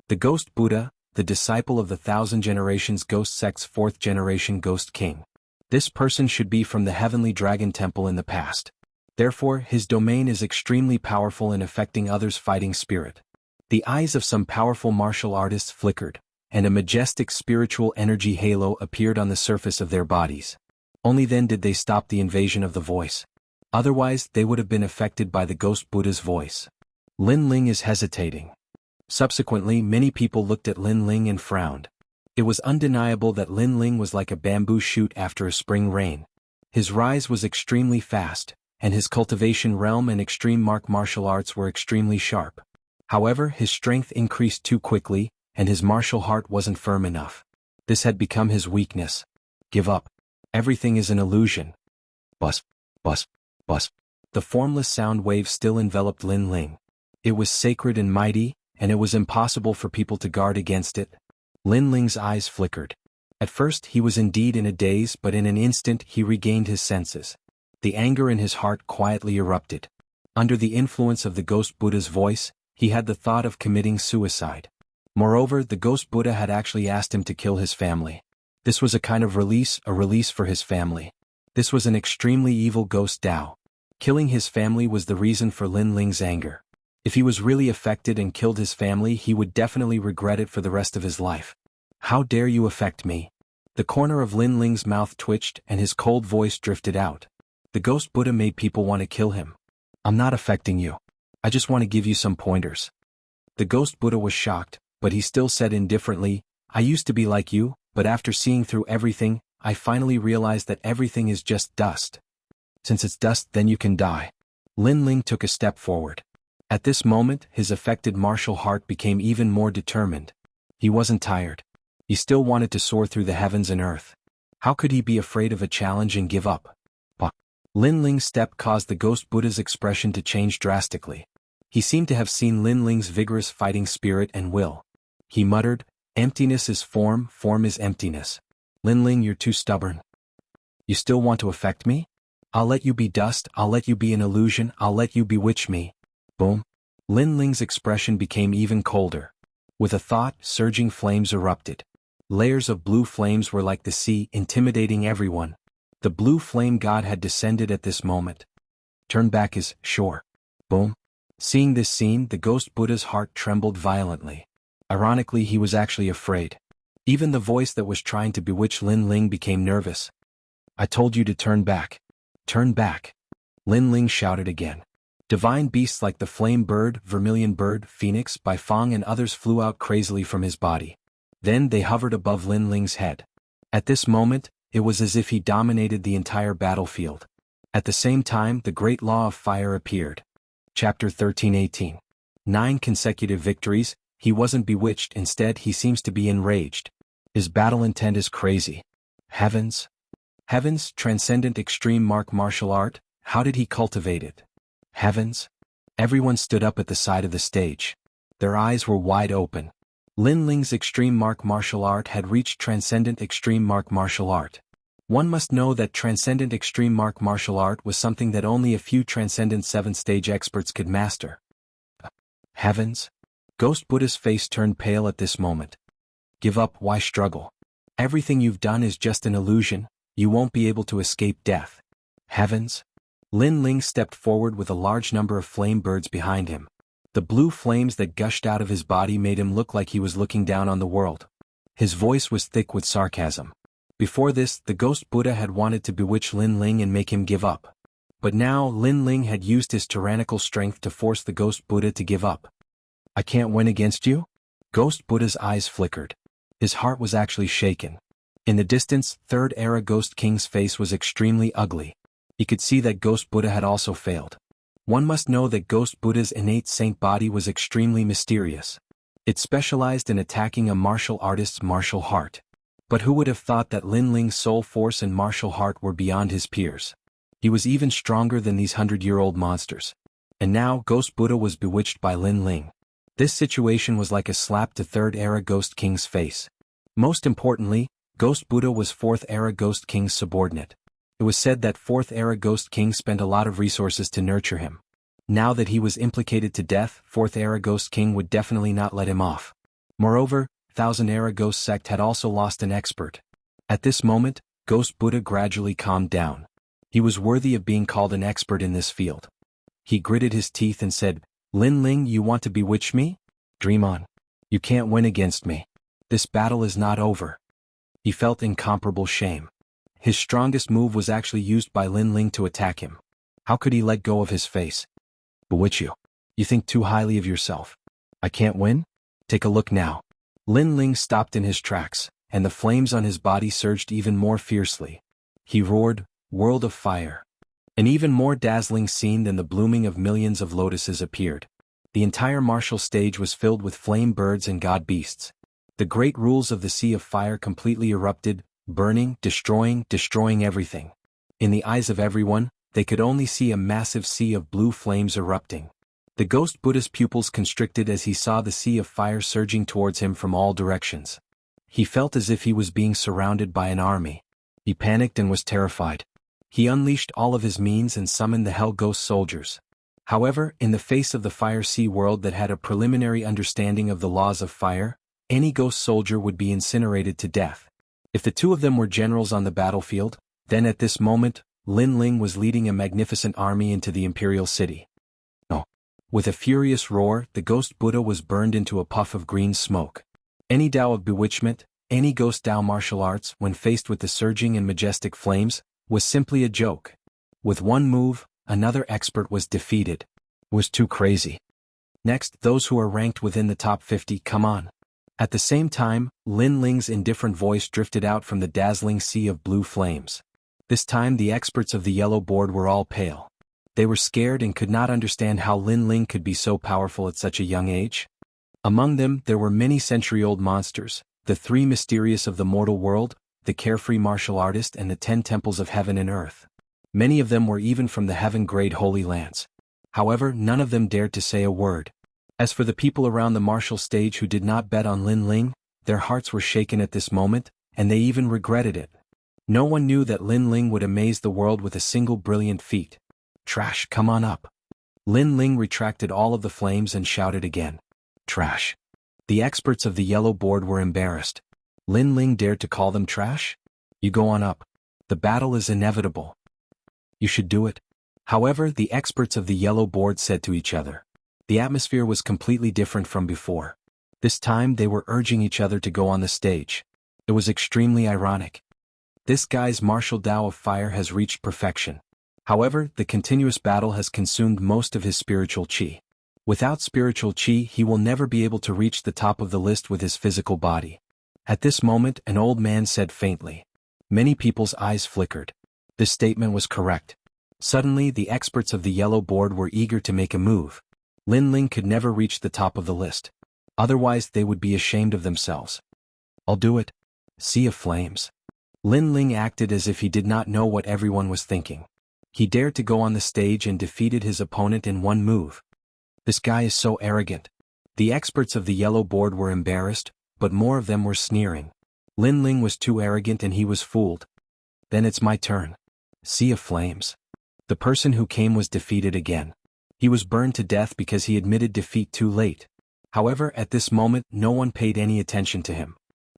[SPEAKER 1] The Ghost Buddha, the disciple of the Thousand Generations Ghost Sect's 4th generation Ghost King. This person should be from the Heavenly Dragon Temple in the past. Therefore, his domain is extremely powerful in affecting others' fighting spirit. The eyes of some powerful martial artists flickered, and a majestic spiritual energy halo appeared on the surface of their bodies. Only then did they stop the invasion of the voice. Otherwise, they would have been affected by the Ghost Buddha's voice. Lin Ling is hesitating. Subsequently, many people looked at Lin Ling and frowned. It was undeniable that Lin Ling was like a bamboo shoot after a spring rain. His rise was extremely fast, and his cultivation realm and extreme martial arts were extremely sharp. However, his strength increased too quickly, and his martial heart wasn't firm enough. This had become his weakness. Give up. Everything is an illusion. Bus, bus, bus. The formless sound wave still enveloped Lin Ling. It was sacred and mighty, and it was impossible for people to guard against it. Lin Ling's eyes flickered. At first he was indeed in a daze, but in an instant he regained his senses. The anger in his heart quietly erupted. Under the influence of the Ghost Buddha's voice, he had the thought of committing suicide. Moreover, the Ghost Buddha had actually asked him to kill his family. This was a kind of release, a release for his family. This was an extremely evil ghost Tao. Killing his family was the reason for Lin Ling's anger. If he was really affected and killed his family, he would definitely regret it for the rest of his life. How dare you affect me? The corner of Lin Ling's mouth twitched and his cold voice drifted out. The Ghost Buddha made people want to kill him. I'm not affecting you. I just want to give you some pointers. The ghost Buddha was shocked, but he still said indifferently, I used to be like you, but after seeing through everything, I finally realized that everything is just dust. Since it's dust, then you can die. Lin Ling took a step forward. At this moment, his affected martial heart became even more determined. He wasn't tired. He still wanted to soar through the heavens and earth. How could he be afraid of a challenge and give up? Lin Ling's step caused the ghost Buddha's expression to change drastically. He seemed to have seen Lin Ling's vigorous fighting spirit and will. He muttered, emptiness is form, form is emptiness. Lin Ling, you're too stubborn. You still want to affect me? I'll let you be dust, I'll let you be an illusion, I'll let you bewitch me. Boom. Lin Ling's expression became even colder. With a thought, surging flames erupted. Layers of blue flames were like the sea, intimidating everyone. The blue flame god had descended at this moment. Turn back is sure. Boom. Seeing this scene, the ghost Buddha's heart trembled violently. Ironically, he was actually afraid. Even the voice that was trying to bewitch Lin Ling became nervous. I told you to turn back. Turn back. Lin Ling shouted again. Divine beasts like the flame bird, vermilion bird, phoenix, Baifeng and others flew out crazily from his body. Then they hovered above Lin Ling's head. At this moment, it was as if he dominated the entire battlefield. At the same time, the great law of fire appeared. Chapter 13:18. 9 consecutive victories. He wasn't bewitched, instead he seems to be enraged. His battle intent is crazy. Heavens? Heavens, transcendent extreme martial art, how did he cultivate it? Heavens? Everyone stood up at the side of the stage. Their eyes were wide open. Lin Ling's extreme martial art had reached transcendent extreme martial art. One must know that transcendent extreme martial art was something that only a few transcendent 7th-stage experts could master. Heavens? Ghost Buddha's face turned pale at this moment. Give up, why struggle? Everything you've done is just an illusion, you won't be able to escape death. Heavens? Lin Ling stepped forward with a large number of flame birds behind him. The blue flames that gushed out of his body made him look like he was looking down on the world. His voice was thick with sarcasm. Before this, the ghost Buddha had wanted to bewitch Lin Ling and make him give up. But now, Lin Ling had used his tyrannical strength to force the ghost Buddha to give up. I can't win against you? Ghost Buddha's eyes flickered. His heart was actually shaken. In the distance, Third Era Ghost King's face was extremely ugly. He could see that Ghost Buddha had also failed. One must know that Ghost Buddha's innate saint body was extremely mysterious. It specialized in attacking a martial artist's martial heart. But who would have thought that Lin Ling's soul force and martial heart were beyond his peers? He was even stronger than these 100-year-old monsters. And now Ghost Buddha was bewitched by Lin Ling. This situation was like a slap to Third Era Ghost King's face. Most importantly, Ghost Buddha was 4th Era Ghost King's subordinate. It was said that 4th Era Ghost King spent a lot of resources to nurture him. Now that he was implicated to death, 4th Era Ghost King would definitely not let him off. Moreover, 1000 Era Ghost Sect had also lost an expert. At this moment, Ghost Buddha gradually calmed down. He was worthy of being called an expert in this field. He gritted his teeth and said, Lin Ling, you want to bewitch me? Dream on. You can't win against me. This battle is not over. He felt incomparable shame. His strongest move was actually used by Lin Ling to attack him. How could he let go of his face? Bewitch you. You think too highly of yourself. I can't win? Take a look now. Lin Ling stopped in his tracks, and the flames on his body surged even more fiercely. He roared, World of Fire. An even more dazzling scene than the blooming of millions of lotuses appeared. The entire martial stage was filled with flame birds and god beasts. The great rules of the Sea of Fire completely erupted, burning, destroying everything. In the eyes of everyone, they could only see a massive sea of blue flames erupting. The ghost Buddha's pupils constricted as he saw the Sea of Fire surging towards him from all directions. He felt as if he was being surrounded by an army. He panicked and was terrified. He unleashed all of his means and summoned the Hell Ghost soldiers. However, in the face of the Fire Sea world that had a preliminary understanding of the laws of fire, any ghost soldier would be incinerated to death. If the two of them were generals on the battlefield, then at this moment, Lin Ling was leading a magnificent army into the imperial city. With a furious roar, the ghost Buddha was burned into a puff of green smoke. Any Tao of bewitchment, any ghost Tao martial arts, when faced with the surging and majestic flames, was simply a joke. With one move, another expert was defeated. It was too crazy. Next, those who are ranked within the top 50, come on. At the same time, Lin Ling's indifferent voice drifted out from the dazzling sea of blue flames. This time the experts of the yellow board were all pale. They were scared and could not understand how Lin Ling could be so powerful at such a young age. Among them, there were many century-old monsters, the three mysterious of the mortal world, the carefree martial artist and the 10 temples of heaven and earth. Many of them were even from the heaven-grade Holy Lands. However, none of them dared to say a word. As for the people around the martial stage who did not bet on Lin Ling, their hearts were shaken at this moment, and they even regretted it. No one knew that Lin Ling would amaze the world with a single brilliant feat. Trash, come on up. Lin Ling retracted all of the flames and shouted again. Trash. The experts of the yellow board were embarrassed. Lin Ling dared to call them trash? You go on up. The battle is inevitable. You should do it. However, the experts of the yellow board said to each other. The atmosphere was completely different from before. This time they were urging each other to go on the stage. It was extremely ironic. This guy's martial Tao of fire has reached perfection. However, the continuous battle has consumed most of his spiritual qi. Without spiritual qi, he will never be able to reach the top of the list with his physical body. At this moment, an old man said faintly. Many people's eyes flickered. This statement was correct. Suddenly, the experts of the yellow board were eager to make a move. Lin Ling could never reach the top of the list. Otherwise, they would be ashamed of themselves. I'll do it. Sea of flames. Lin Ling acted as if he did not know what everyone was thinking. He dared to go on the stage and defeated his opponent in one move. This guy is so arrogant. The experts of the yellow board were embarrassed, but more of them were sneering. Lin Ling was too arrogant and he was fooled. Then it's my turn. Sea of flames. The person who came was defeated again. He was burned to death because he admitted defeat too late. However, at this moment, no one paid any attention to him.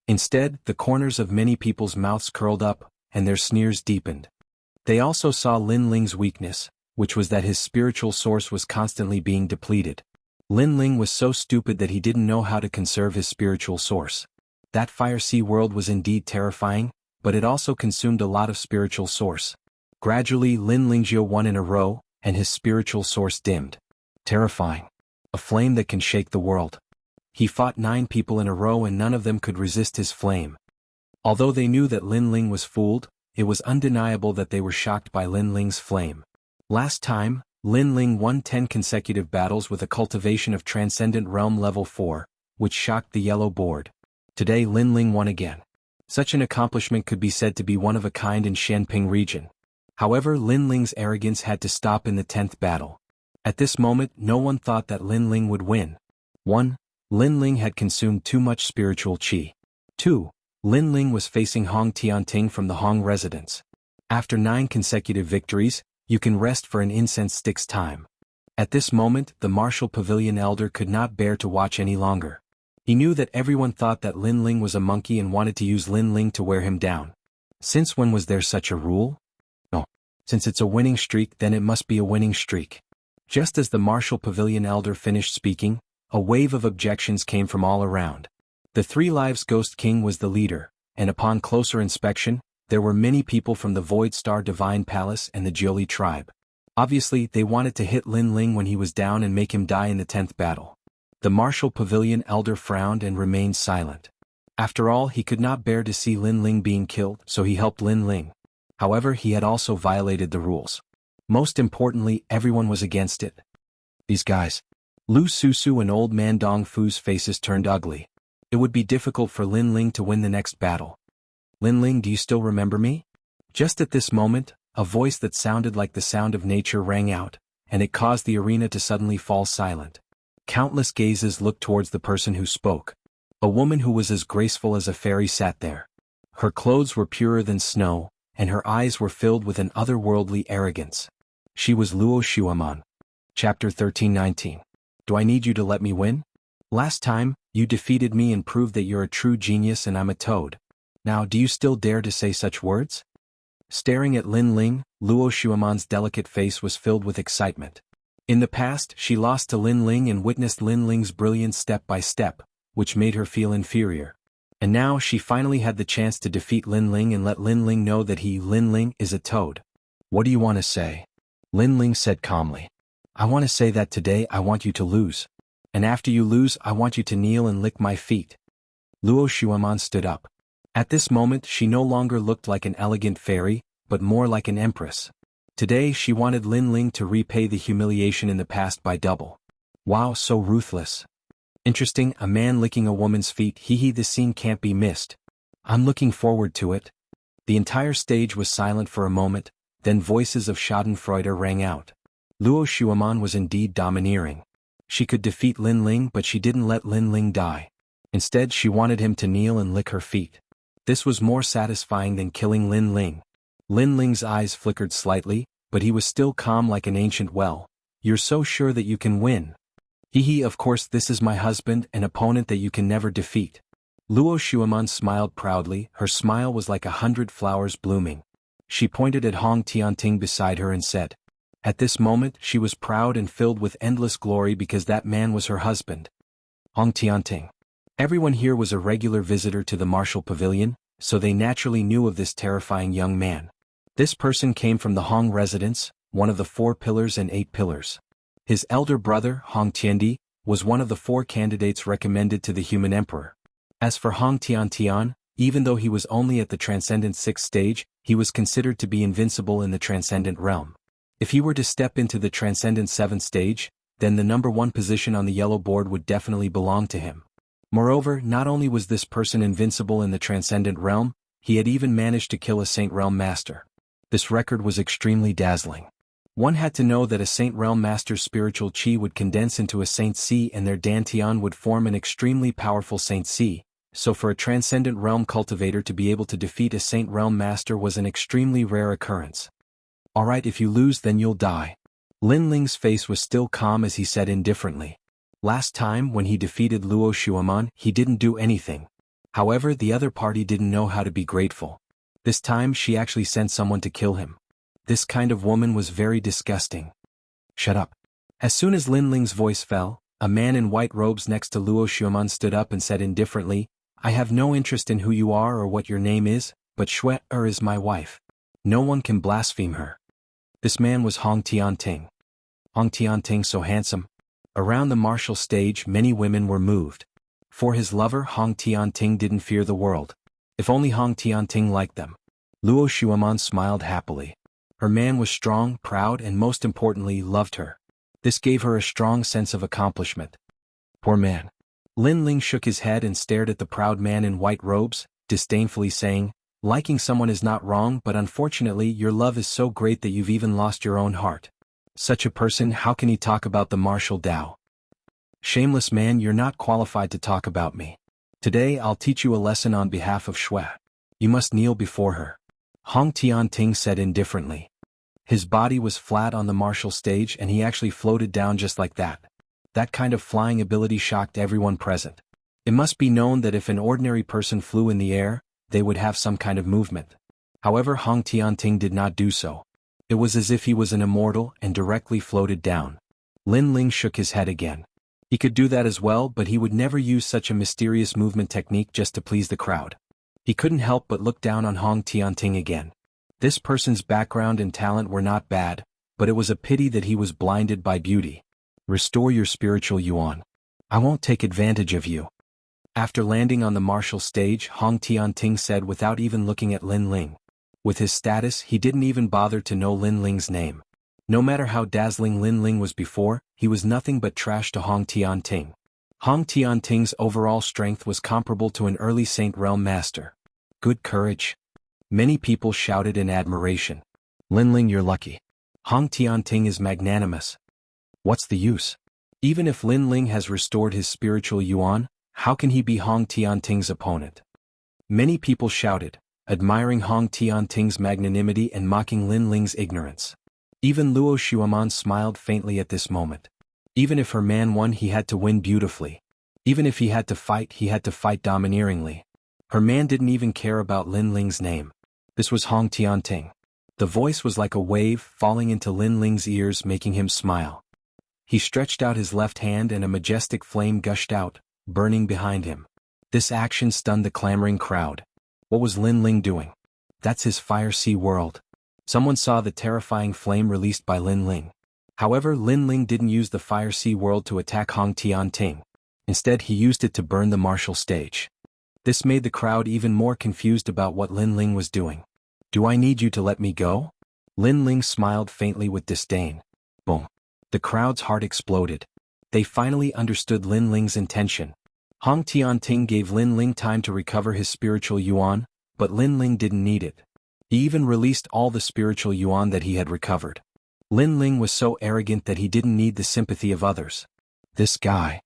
[SPEAKER 1] Instead, the corners of many people's mouths curled up, and their sneers deepened. They also saw Lin Ling's weakness, which was that his spiritual source was constantly being depleted. Lin Ling was so stupid that he didn't know how to conserve his spiritual source. That fire sea world was indeed terrifying, but it also consumed a lot of spiritual source. Gradually, Lin Lingzhou won in a row, and his spiritual source dimmed. Terrifying. A flame that can shake the world. He fought 9 people in a row and none of them could resist his flame. Although they knew that Lin Ling was fooled, it was undeniable that they were shocked by Lin Ling's flame. Last time, Lin Ling won 10 consecutive battles with a cultivation of Transcendent Realm Level 4, which shocked the yellow board. Today Lin Ling won again. Such an accomplishment could be said to be one of a kind in Shanping region. However, Lin Ling's arrogance had to stop in the 10th battle. At this moment, no one thought that Lin Ling would win. 1. Lin Ling had consumed too much spiritual qi. 2. Lin Ling was facing Hong Tianting from the Hong residence. After 9 consecutive victories, you can rest for an incense stick's time. At this moment, the martial pavilion elder could not bear to watch any longer. He knew that everyone thought that Lin Ling was a monkey and wanted to use Lin Ling to wear him down. Since when was there such a rule? No. Since it's a winning streak, then it must be a winning streak. Just as the martial pavilion elder finished speaking, a wave of objections came from all around. The Three Lives Ghost King was the leader, and upon closer inspection, there were many people from the Void Star Divine Palace and the Jiuli tribe. Obviously, they wanted to hit Lin Ling when he was down and make him die in the 10th battle. The martial pavilion elder frowned and remained silent. After all, he could not bear to see Lin Ling being killed, so he helped Lin Ling. However, he had also violated the rules. Most importantly, everyone was against it. These guys. Lu Susu and Old Man Dong Fu's faces turned ugly. It would be difficult for Lin Ling to win the next battle. Lin Ling, do you still remember me? Just at this moment, a voice that sounded like the sound of nature rang out, and it caused the arena to suddenly fall silent. Countless gazes looked towards the person who spoke. A woman who was as graceful as a fairy sat there. Her clothes were purer than snow, and her eyes were filled with an otherworldly arrogance. She was Luo Xuaman. Chapter 13-19. Do I need you to let me win? Last time, you defeated me and proved that you're a true genius and I'm a toad. Now, do you still dare to say such words? Staring at Lin Ling, Luo Xuaman's delicate face was filled with excitement. In the past, she lost to Lin Ling and witnessed Lin Ling's brilliance step by step, which made her feel inferior. And now she finally had the chance to defeat Lin Ling and let Lin Ling know that Lin Ling, is a toad. What do you want to say? Lin Ling said calmly. I want to say that today I want you to lose. And after you lose I want you to kneel and lick my feet. Luo Xueman stood up. At this moment she no longer looked like an elegant fairy, but more like an empress. Today she wanted Lin Ling to repay the humiliation in the past by double. Wow, so ruthless. Interesting, a man licking a woman's feet, this scene can't be missed. I'm looking forward to it. The entire stage was silent for a moment, then voices of schadenfreude rang out. Luo Xueman was indeed domineering. She could defeat Lin Ling but she didn't let Lin Ling die. Instead she wanted him to kneel and lick her feet. This was more satisfying than killing Lin Ling. Lin Ling's eyes flickered slightly, but he was still calm like an ancient well. You're so sure that you can win. Of course this is my husband, an opponent that you can never defeat. Luo Xueman smiled proudly, her smile was like 100 flowers blooming. She pointed at Hong Tianting beside her and said. At this moment she was proud and filled with endless glory because that man was her husband. Hong Tianting. Everyone here was a regular visitor to the martial pavilion, so they naturally knew of this terrifying young man. This person came from the Hong residence, one of the 4 pillars and 8 pillars. His elder brother, Hong Tiandi, was one of the 4 candidates recommended to the human emperor. As for Hong Tiantian, even though he was only at the transcendent 6th stage, he was considered to be invincible in the transcendent realm. If he were to step into the transcendent 7th stage, then the number 1 position on the yellow board would definitely belong to him. Moreover, not only was this person invincible in the transcendent realm, he had even managed to kill a Saint Realm Master. This record was extremely dazzling. One had to know that a Saint Realm Master's spiritual qi would condense into a Saint Si and their Dantian would form an extremely powerful Saint Si, so for a transcendent realm cultivator to be able to defeat a Saint Realm Master was an extremely rare occurrence. Alright, if you lose then you'll die. Lin Ling's face was still calm as he said indifferently. Last time when he defeated Luo Xueman, he didn't do anything. However, the other party didn't know how to be grateful. This time she actually sent someone to kill him. This kind of woman was very disgusting. Shut up. As soon as Lin Ling's voice fell, a man in white robes next to Luo Xueman stood up and said indifferently, I have no interest in who you are or what your name is, but Xue is my wife. No one can blaspheme her. This man was Hong Tianting. Hong Tianting so handsome. Around the martial stage many women were moved. For his lover Hong Tianting didn't fear the world. If only Hong Tianting liked them. Luo Xueman smiled happily. Her man was strong, proud and most importantly loved her. This gave her a strong sense of accomplishment. Poor man. Lin Ling shook his head and stared at the proud man in white robes, disdainfully saying, liking someone is not wrong but unfortunately your love is so great that you've even lost your own heart. Such a person, how can he talk about the martial Tao? Shameless man, you're not qualified to talk about me. Today I'll teach you a lesson on behalf of Xue. You must kneel before her. Hong Tianting said indifferently. His body was flat on the martial stage and he actually floated down just like that. That kind of flying ability shocked everyone present. It must be known that if an ordinary person flew in the air, they would have some kind of movement. However, Hong Tianting did not do so. It was as if he was an immortal and directly floated down. Lin Ling shook his head again. He could do that as well, but he would never use such a mysterious movement technique just to please the crowd. He couldn't help but look down on Hong Tianting again. This person's background and talent were not bad, but it was a pity that he was blinded by beauty. Restore your spiritual yuan. I won't take advantage of you. After landing on the martial stage, Hong Tianting said without even looking at Lin Ling. With his status, he didn't even bother to know Lin Ling's name. No matter how dazzling Lin Ling was before, he was nothing but trash to Hong Tianting. Hong Tianting's overall strength was comparable to an early Saint Realm Master. Good courage. Many people shouted in admiration. Lin Ling, you're lucky. Hong Tianting is magnanimous. What's the use? Even if Lin Ling has restored his spiritual yuan, how can he be Hong Tianting's opponent? Many people shouted, admiring Hong Tianting's magnanimity and mocking Lin Ling's ignorance. Even Luo Xueman smiled faintly at this moment. Even if her man won, he had to win beautifully. Even if he had to fight domineeringly. Her man didn't even care about Lin Ling's name. This was Hong Tianting. The voice was like a wave falling into Lin Ling's ears, making him smile. He stretched out his left hand and a majestic flame gushed out, burning behind him. This action stunned the clamoring crowd. What was Lin Ling doing? That's his fire sea world. Someone saw the terrifying flame released by Lin Ling. However, Lin Ling didn't use the Fire Sea World to attack Hong Tianting. Instead, he used it to burn the martial stage. This made the crowd even more confused about what Lin Ling was doing. Do I need you to let me go? Lin Ling smiled faintly with disdain. Boom. The crowd's heart exploded. They finally understood Lin Ling's intention. Hong Tianting gave Lin Ling time to recover his spiritual yuan, but Lin Ling didn't need it. He even released all the spiritual yuan that he had recovered. Lin Ling was so arrogant that he didn't need the sympathy of others. This guy.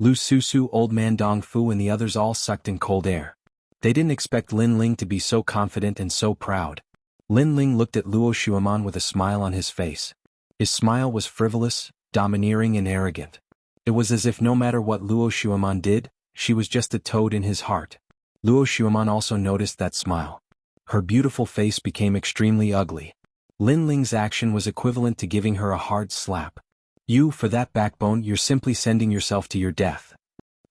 [SPEAKER 1] Lu Susu, Old Man Dong Fu and the others all sucked in cold air. They didn't expect Lin Ling to be so confident and so proud. Lin Ling looked at Luo Xueman with a smile on his face. His smile was frivolous, domineering and arrogant. It was as if no matter what Luo Xueman did, she was just a toad in his heart. Luo Xueman also noticed that smile. Her beautiful face became extremely ugly. Lin Ling's action was equivalent to giving her a hard slap. You, for that backbone, you're simply sending yourself to your death.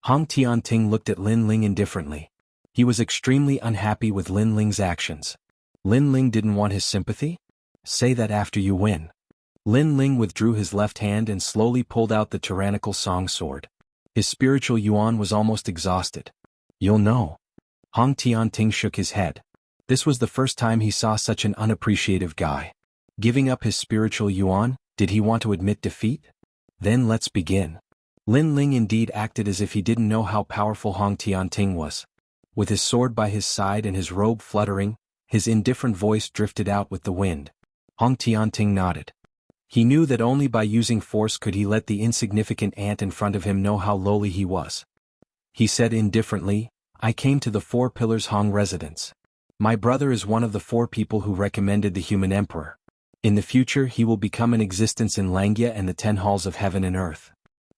[SPEAKER 1] Hong Tianting looked at Lin Ling indifferently. He was extremely unhappy with Lin Ling's actions. Lin Ling didn't want his sympathy? Say that after you win. Lin Ling withdrew his left hand and slowly pulled out the tyrannical song sword. His spiritual yuan was almost exhausted. You'll know. Hong Tianting shook his head. This was the first time he saw such an unappreciative guy. Giving up his spiritual yuan, did he want to admit defeat? Then let's begin. Lin Ling indeed acted as if he didn't know how powerful Hong Tianting was. With his sword by his side and his robe fluttering, his indifferent voice drifted out with the wind. Hong Tianting nodded. He knew that only by using force could he let the insignificant ant in front of him know how lowly he was. He said indifferently, I came to the Four Pillars Hong residence. My brother is one of the 4 people who recommended the human emperor. In the future he will become an existence in Langia and the 10 halls of heaven and earth.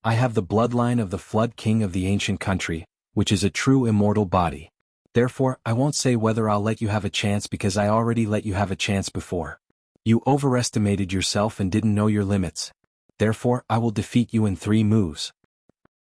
[SPEAKER 1] I have the bloodline of the Flood King of the ancient country, which is a true immortal body. Therefore, I won't say whether I'll let you have a chance because I already let you have a chance before. You overestimated yourself and didn't know your limits. Therefore, I will defeat you in 3 moves.